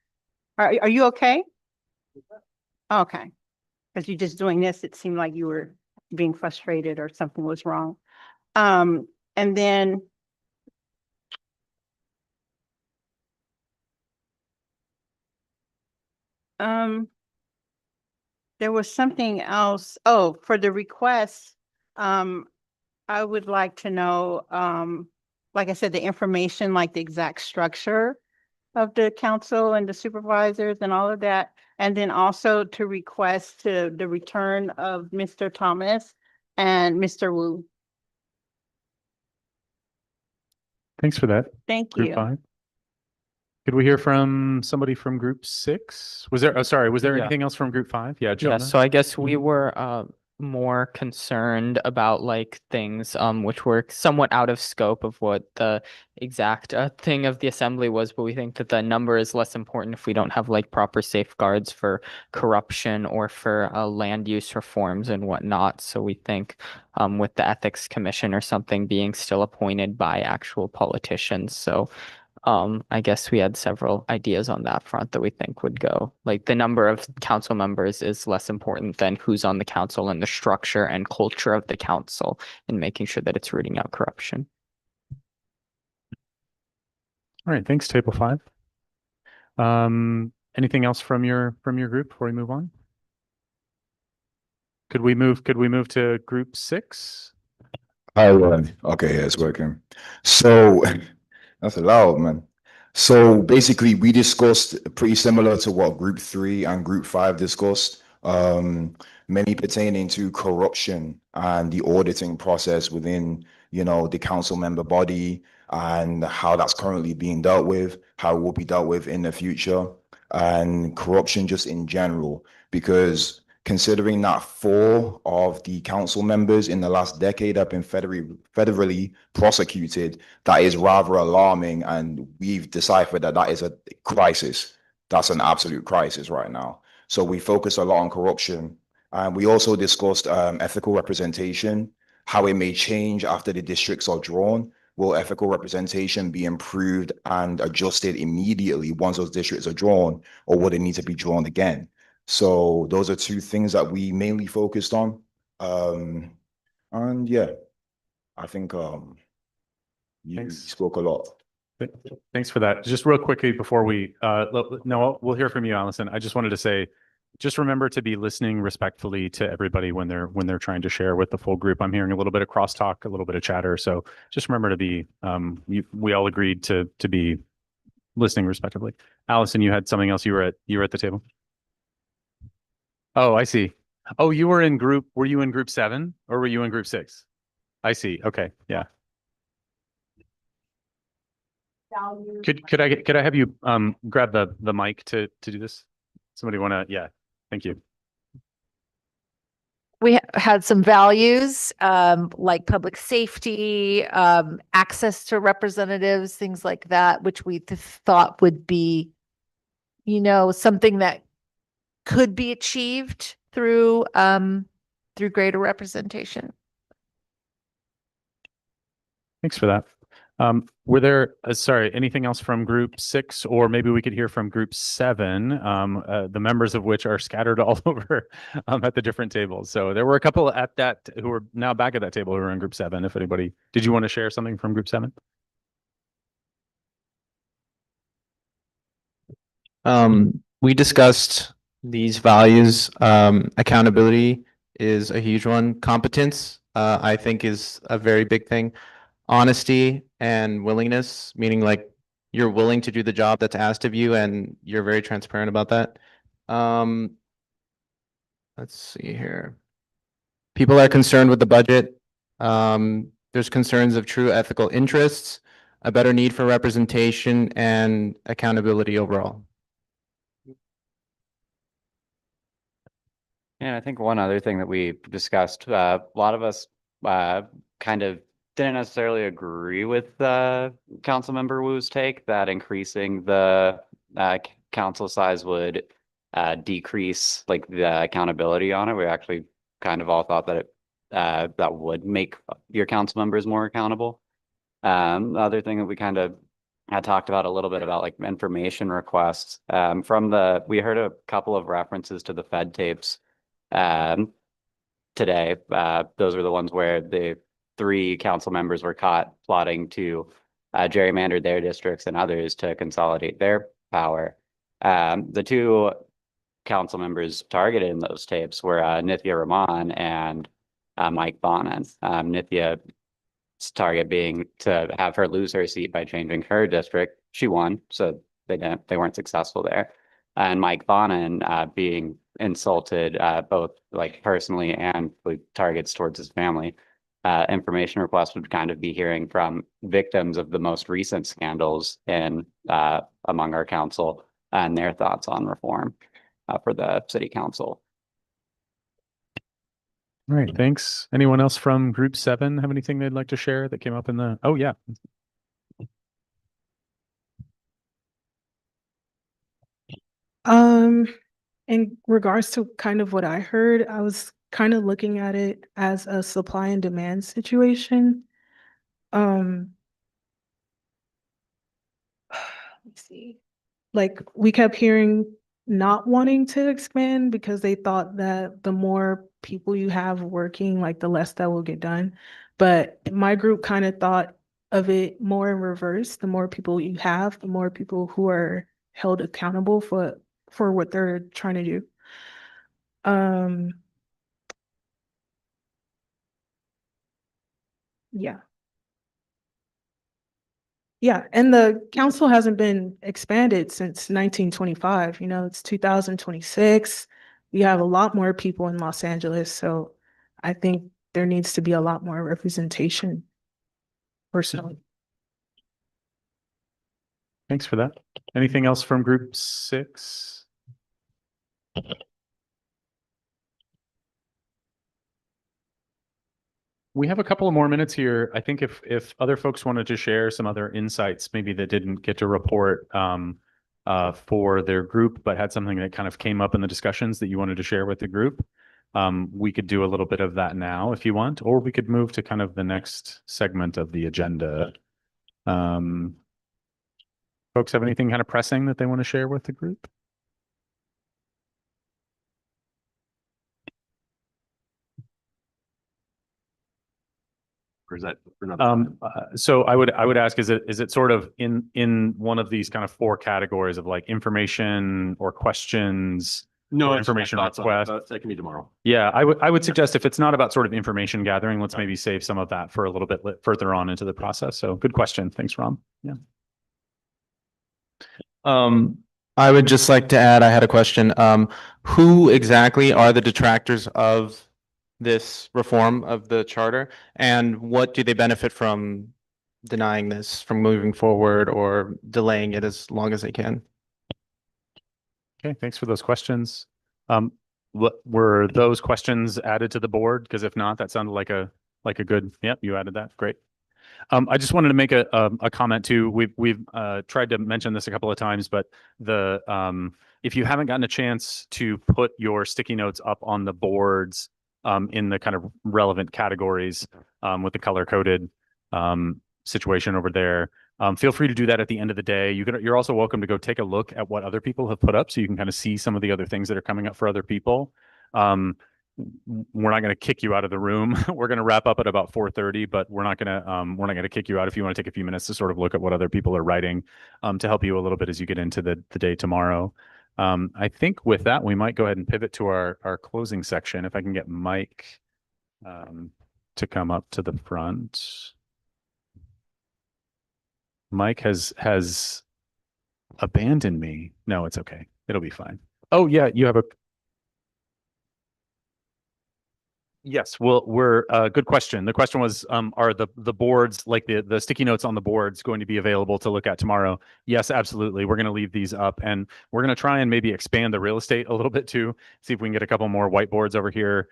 Are you okay? Okay. Because you're just doing this, it seemed like you were being frustrated or something was wrong. And then there was something else. Oh, for the request, I would like to know, like I said, the information, like the exact structure of the council and the supervisors and all of that. And then also to request to the return of Mr. Thomas and Mr. Wu.
Thanks for that.
Thank
Group
you.
5. Could we hear from somebody from group 6? Was there, oh, sorry, was there
Yeah.
anything else from group 5? Yeah,
Yeah,
Jonah.
so I guess we were more concerned about like things which were somewhat out of scope of what the exact thing of the assembly was, but we think that the number is less important if we don't have like proper safeguards for corruption or for land use reforms and whatnot. So we think with the ethics commission or something being still appointed by actual politicians. So I guess we had several ideas on that front that we think would go. Like the number of council members is less important than who's on the council and the structure and culture of the council and making sure that it's rooting out corruption.
All right, thanks, table 5. Anything else from your group before we move on? Could we move to group 6?
Hi, everyone. Okay, yeah, it's working. So that's loud, man. So basically, we discussed pretty similar to what group 3 and group 5 discussed, many pertaining to corruption and the auditing process within, the council member body and how that's currently being dealt with, how it will be dealt with in the future, and corruption just in general, because considering that 4 of the council members in the last decade have been federally prosecuted, that is rather alarming, and we've deciphered that that is a crisis. That's an absolute crisis right now. So we focus a lot on corruption, and we also discussed ethical representation, how it may change after the districts are drawn. Will ethical representation be improved and adjusted immediately once those districts are drawn, or would it need to be drawn again? So those are 2 things that we mainly focused on. And yeah, I think you spoke a lot.
Thanks for that. Just real quickly before we, no, we'll hear from you, Allison. I just wanted to say, just remember to be listening respectfully to everybody when they're trying to share with the full group. I'm hearing a little bit of crosstalk, a little bit of chatter. So just remember to be, we all agreed to be listening respectively. Allison, you had something else. You were at the table. Oh, I see. Oh, were you in group 7 or were you in group 6? I see. Okay. Yeah. Could I have you grab the mic to do this? Somebody wanna, yeah, thank you.
We had some values, like public safety, access to representatives, things like that, which we thought would be, something that could be achieved through greater representation.
Thanks for that. Were there, sorry, anything else from group 6, or maybe we could hear from group 7, the members of which are scattered all over at the different tables. So there were a couple at that who are now back at that table who are in group 7. If anybody, did you want to share something from group 7?
We discussed these values. Accountability is a huge one. Competence, I think, is a very big thing. Honesty and willingness, meaning like you're willing to do the job that's asked of you and you're very transparent about that. Let's see here. People are concerned with the budget. There's concerns of true ethical interests, a better need for representation, and accountability overall.
And I think one other thing that we discussed, a lot of us kind of didn't necessarily agree with Councilmember Wu's take that increasing the council size would decrease like the accountability on it. We actually kind of all thought that that would make your council members more accountable. The other thing that we kind of had talked about a little bit about like information requests we heard a couple of references to the Fed tapes today. Those are the ones where the 3 council members were caught plotting to gerrymander their districts and others to consolidate their power. The 2 council members targeted in those tapes were Nithya Raman and Mike Bonin. Nithya's target being to have her lose her seat by changing her district. She won, so they weren't successful there. And Mike Bonin being insulted both like personally and with targets towards his family. Information requests would kind of be hearing from victims of the most recent scandals in among our council and their thoughts on reform for the city council.
All right, thanks. Anyone else from Group 7 have anything they'd like to share that came up in the, oh yeah.
In regards to kind of what I heard, I was kind of looking at it as a supply and demand situation. Let me see. Like we kept hearing not wanting to expand because they thought that the more people you have working, like the less that will get done. But my group kind of thought of it more in reverse. The more people you have, the more people who are held accountable for what they're trying to do. Yeah. Yeah, and the council hasn't been expanded since 1925. You know, it's 2026. We have a lot more people in Los Angeles, so I think there needs to be a lot more representation, personally.
Thanks for that. Anything else from Group 6? We have a couple of more minutes here. I think if other folks wanted to share some other insights, maybe that didn't get to report for their group, but had something that kind of came up in the discussions that you wanted to share with the group, we could do a little bit of that now if you want, or we could move to kind of the next segment of the agenda. Folks have anything kind of pressing that they want to share with the group?
Or is that?
So I would ask, is it sort of in one of these kind of 4 categories of like information or questions?
No,
or information request?
That can be tomorrow.
Yeah, I would suggest if it's not about sort of information gathering, let's maybe save some of that for a little bit further on into the process. So good question. Thanks, Ram. Yeah.
I would just like to add, I had a question. Who exactly are the detractors of this reform of the charter, and what do they benefit from denying this, from moving forward or delaying it as long as they can?
Okay, thanks for those questions. What were those questions added to the board? Because if not, that sounded like a good, yep, you added that. Great. I just wanted to make a comment too. We've tried to mention this a couple of times, but if you haven't gotten a chance to put your sticky notes up on the boards in the kind of relevant categories with the color coded situation over there, feel free to do that at the end of the day. You're also welcome to go take a look at what other people have put up so you can kind of see some of the other things that are coming up for other people. We're not going to kick you out of the room. We're going to wrap up at about 4:30, but we're not going to kick you out if you want to take a few minutes to sort of look at what other people are writing to help you a little bit as you get into the day tomorrow. I think with that, we might go ahead and pivot to our closing section. If I can get Mike to come up to the front. Mike has abandoned me. No, it's okay. It'll be fine. Oh yeah, you have a. Yes, well, good question. The question was, are the boards, like the sticky notes on the boards, going to be available to look at tomorrow? Yes, absolutely. We're going to leave these up, and we're going to try and maybe expand the real estate a little bit too. See if we can get a couple more whiteboards over here,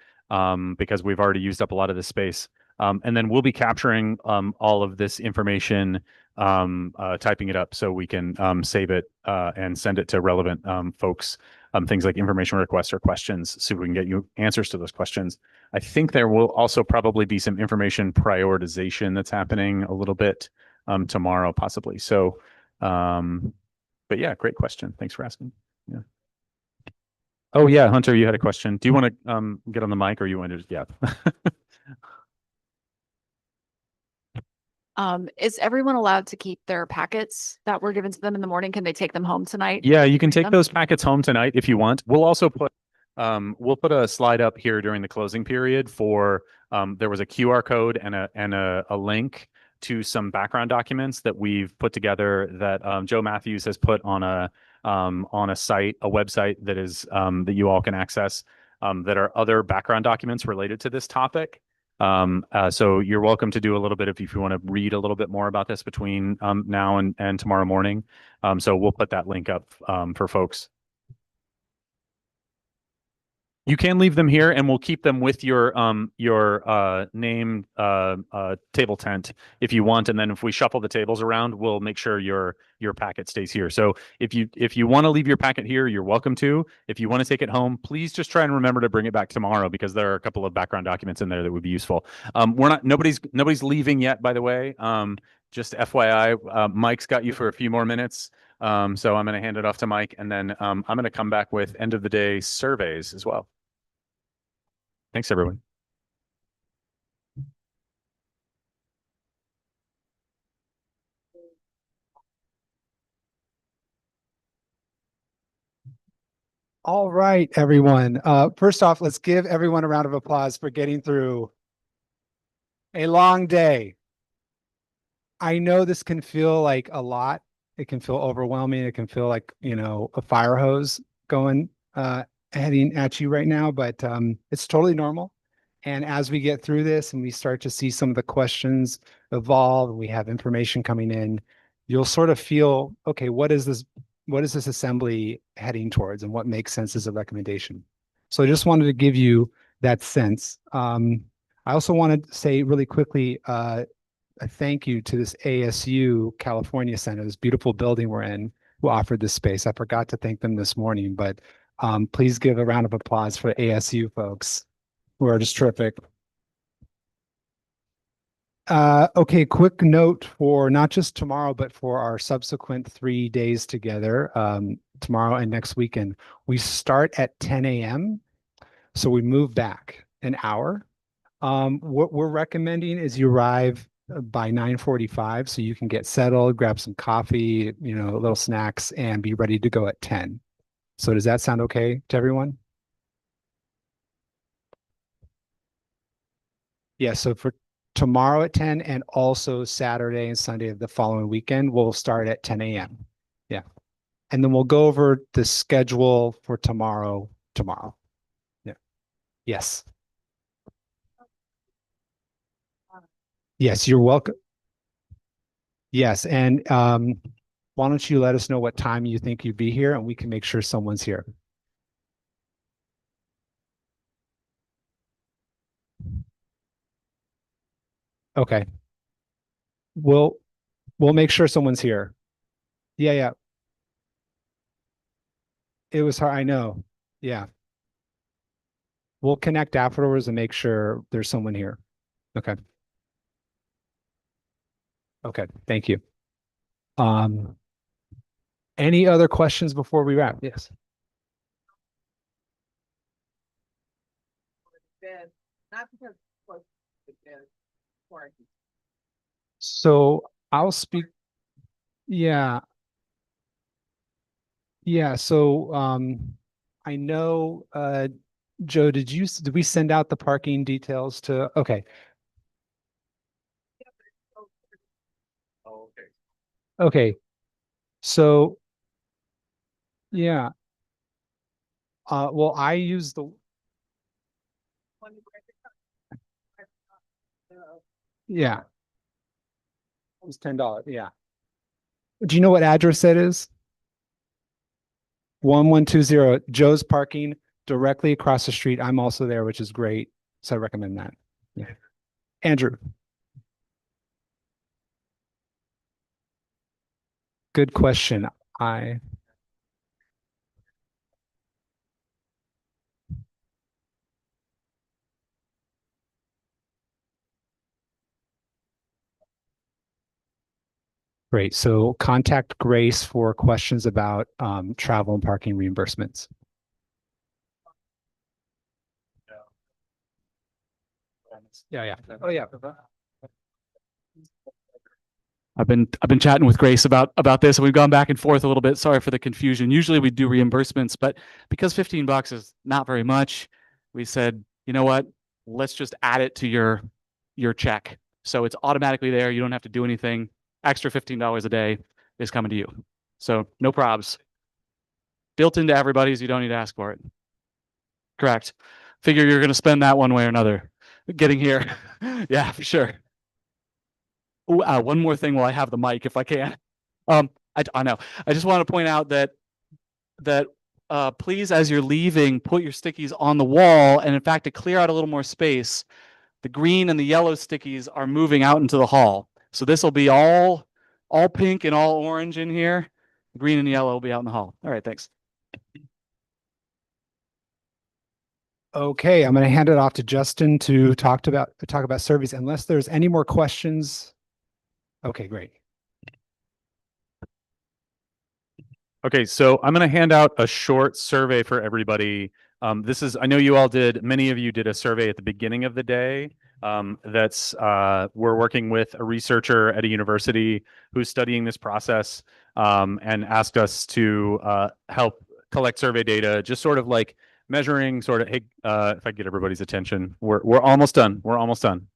because we've already used up a lot of the space. And then we'll be capturing all of this information, typing it up so we can save it and send it to relevant folks. Things like information requests or questions, so we can get you answers to those questions. I think there will also probably be some information prioritization that's happening a little bit tomorrow, possibly. So, but yeah, great question. Thanks for asking. Yeah. Oh yeah, Hunter, you had a question. Do you want to get on the mic, or you want to just, yeah.
Is everyone allowed to keep their packets that were given to them in the morning? Can they take them home tonight?
Yeah, you can
Read
take
them?
those packets home tonight if you want. We'll also put a slide up here during the closing period for there was a QR code and a link to some background documents that we've put together that Joe Matthews has put on a site, a website that is that you all can access that are other background documents related to this topic. So you're welcome to do a little bit if you want to read a little bit more about this between now and tomorrow morning. So we'll put that link up for folks. You can leave them here, and we'll keep them with your name table tent if you want. And then if we shuffle the tables around, we'll make sure your packet stays here. So if you want to leave your packet here, you're welcome to. If you want to take it home, please just try and remember to bring it back tomorrow, because there are a couple of background documents in there that would be useful. Nobody's leaving yet, by the way. Just FYI, Mike's got you for a few more minutes. So I'm going to hand it off to Mike, and then I'm going to come back with end of the day surveys as well. Thanks, everyone.
All right, everyone. First off, let's give everyone a round of applause for getting through a long day. I know this can feel like a lot. It can feel overwhelming. It can feel like, a fire hose going, heading at you right now, but it's totally normal. And as we get through this and we start to see some of the questions evolve, we have information coming in, you'll sort of feel, okay, what is this assembly heading towards, and what makes sense as a recommendation? So I just wanted to give you that sense. I also wanted to say really quickly, a thank you to this ASU California Center, this beautiful building we're in, who offered this space. I forgot to thank them this morning, but please give a round of applause for ASU folks, who are just terrific. Okay, quick note for not just tomorrow, but for our subsequent 3 days together, tomorrow and next weekend. We start at 10 a.m., so we move back an hour. What we're recommending is you arrive by 9:45, so you can get settled, grab some coffee, little snacks, and be ready to go at 10. So does that sound okay to everyone? Yeah, so for tomorrow at 10 and also Saturday and Sunday of the following weekend, we'll start at 10 a.m. Yeah. And then we'll go over the schedule for tomorrow. Yeah. Yes. Yes, you're welcome. Yes, and why don't you let us know what time you think you'd be here, and we can make sure someone's here. Okay. We'll make sure someone's here. Yeah. It was hard, I know. Yeah. We'll connect afterwards and make sure there's someone here. Okay. Okay, thank you. Any other questions before we wrap? Yes. So I'll speak. Yeah. Yeah. So I know Joe, did we send out the parking details to? Okay. Okay. So yeah. Well, I use the yeah. It was $10. Yeah. Do you know what address that is? 1120 Joe's Parking, directly across the street. I'm also there, which is great. So I recommend that. Yeah. Andrew. Good question. Great. So contact Grace for questions about travel and parking reimbursements. Yeah. Oh, yeah.
I've been chatting with Grace about this, and we've gone back and forth a little bit. Sorry for the confusion. Usually we do reimbursements, but because $15 is not very much, we said, you know what? Let's just add it to your check. So it's automatically there. You don't have to do anything. Extra $15 a day is coming to you. So no probs. Built into everybody's, you don't need to ask for it. Correct. Figure you're going to spend that one way or another. Getting here. Yeah, for sure. Ooh, one more thing while I have the mic, if I can. I know. I just want to point out that please, as you're leaving, put your stickies on the wall, and in fact, to clear out a little more space, the green and the yellow stickies are moving out into the hall. So this will be all pink and all orange in here. The green and yellow will be out in the hall. All right, thanks.
Okay, I'm going to hand it off to Justin to talk about surveys, unless there's any more questions. Okay, great.
Okay, so I'm going to hand out a short survey for everybody. I know you all many of you did a survey at the beginning of the day. We're working with a researcher at a university who's studying this process and asked us to help collect survey data, just sort of like measuring sort of, hey, if I get everybody's attention, we're almost done. We're almost done.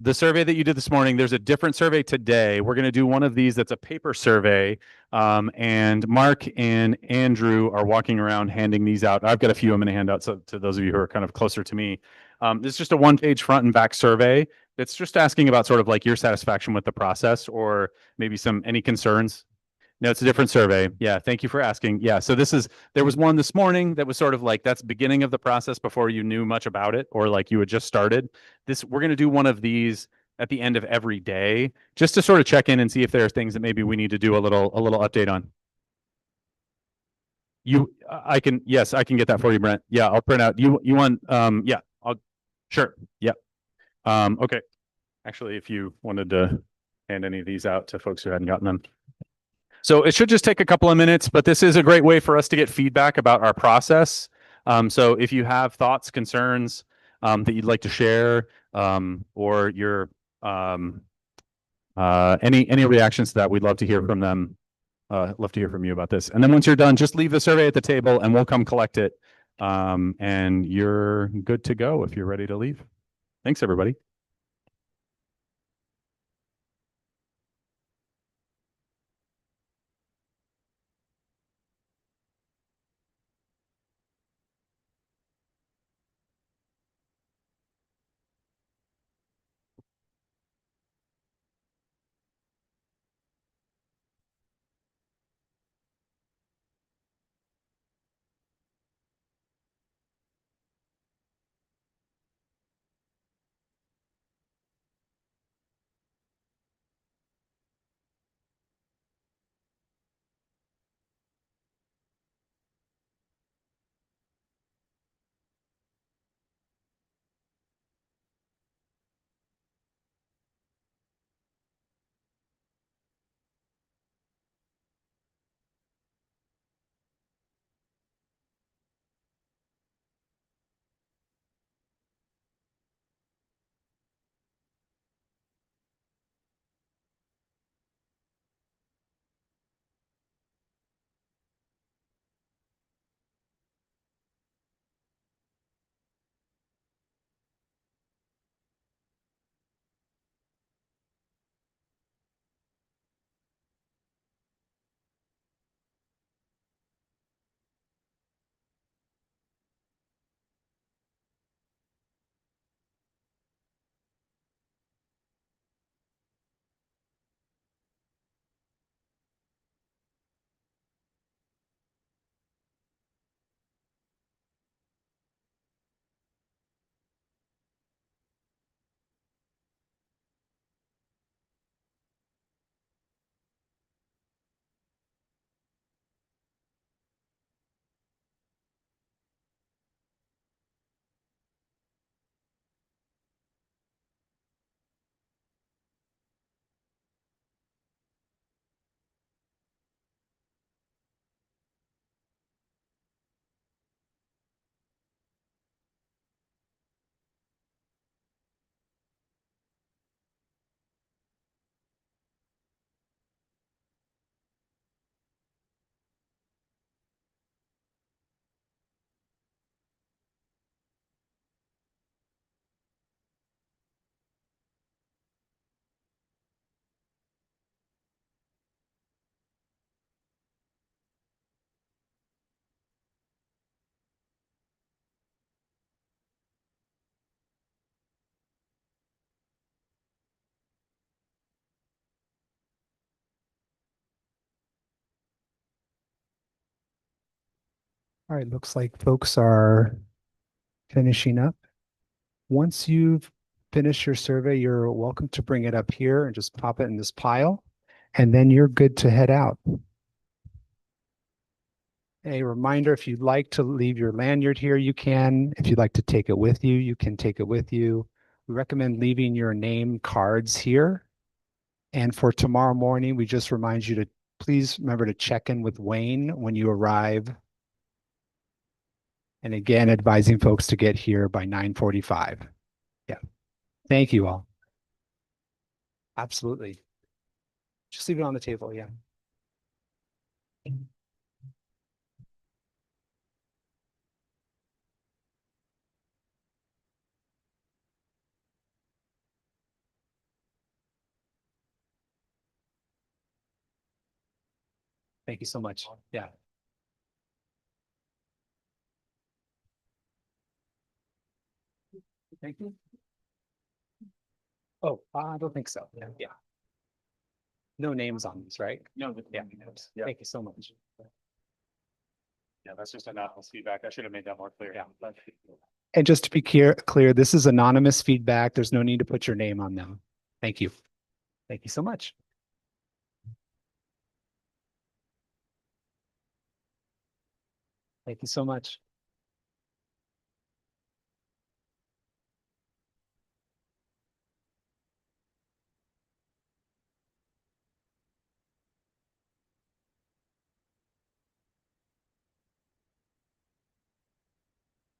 The survey that you did this morning, there's a different survey today. We're going to do one of these that's a paper survey. And Mark and Andrew are walking around handing these out. I've got a few I'm going to hand out to those of you who are kind of closer to me. This is just a one-page front and back survey. It's just asking about sort of like your satisfaction with the process or maybe any concerns. No, it's a different survey. Yeah, thank you for asking. Yeah, so there was one this morning that was sort of like, that's beginning of the process before you knew much about it or like you had just started. We're going to do one of these at the end of every day just to sort of check in and see if there are things that maybe we need to do a little update on. I can get that for you, Brent. Yeah, I'll print out. You want, yeah, sure. Yeah. Okay. Actually, if you wanted to hand any of these out to folks who hadn't gotten them. So it should just take a couple of minutes, but this is a great way for us to get feedback about our process. So if you have thoughts, concerns that you'd like to share, or your any reactions to that, we'd love to hear from them. Love to hear from you about this. And then once you're done, just leave the survey at the table and we'll come collect it. And you're good to go if you're ready to leave. Thanks, everybody.
All right, looks like folks are finishing up. Once you've finished your survey, you're welcome to bring it up here and just pop it in this pile, and then you're good to head out. A reminder, if you'd like to leave your lanyard here, you can. If you'd like to take it with you, you can take it with you. We recommend leaving your name cards here. And for tomorrow morning, we just remind you to please remember to check in with Wayne when you arrive. And again, advising folks to get here by 9:45. Yeah. Thank you all. Absolutely. Just leave it on the table. Yeah. Thank you so much. Yeah. Thank you. Oh, I don't think so. Yeah. Yeah. No names on these, right?
No.
Yeah.
Yeah.
Thank you so much.
Yeah, that's just anonymous feedback. I should have made that more clear.
Yeah. And just to be clear, this is anonymous feedback. There's no need to put your name on them. Thank you. Thank you so much. Thank you so much.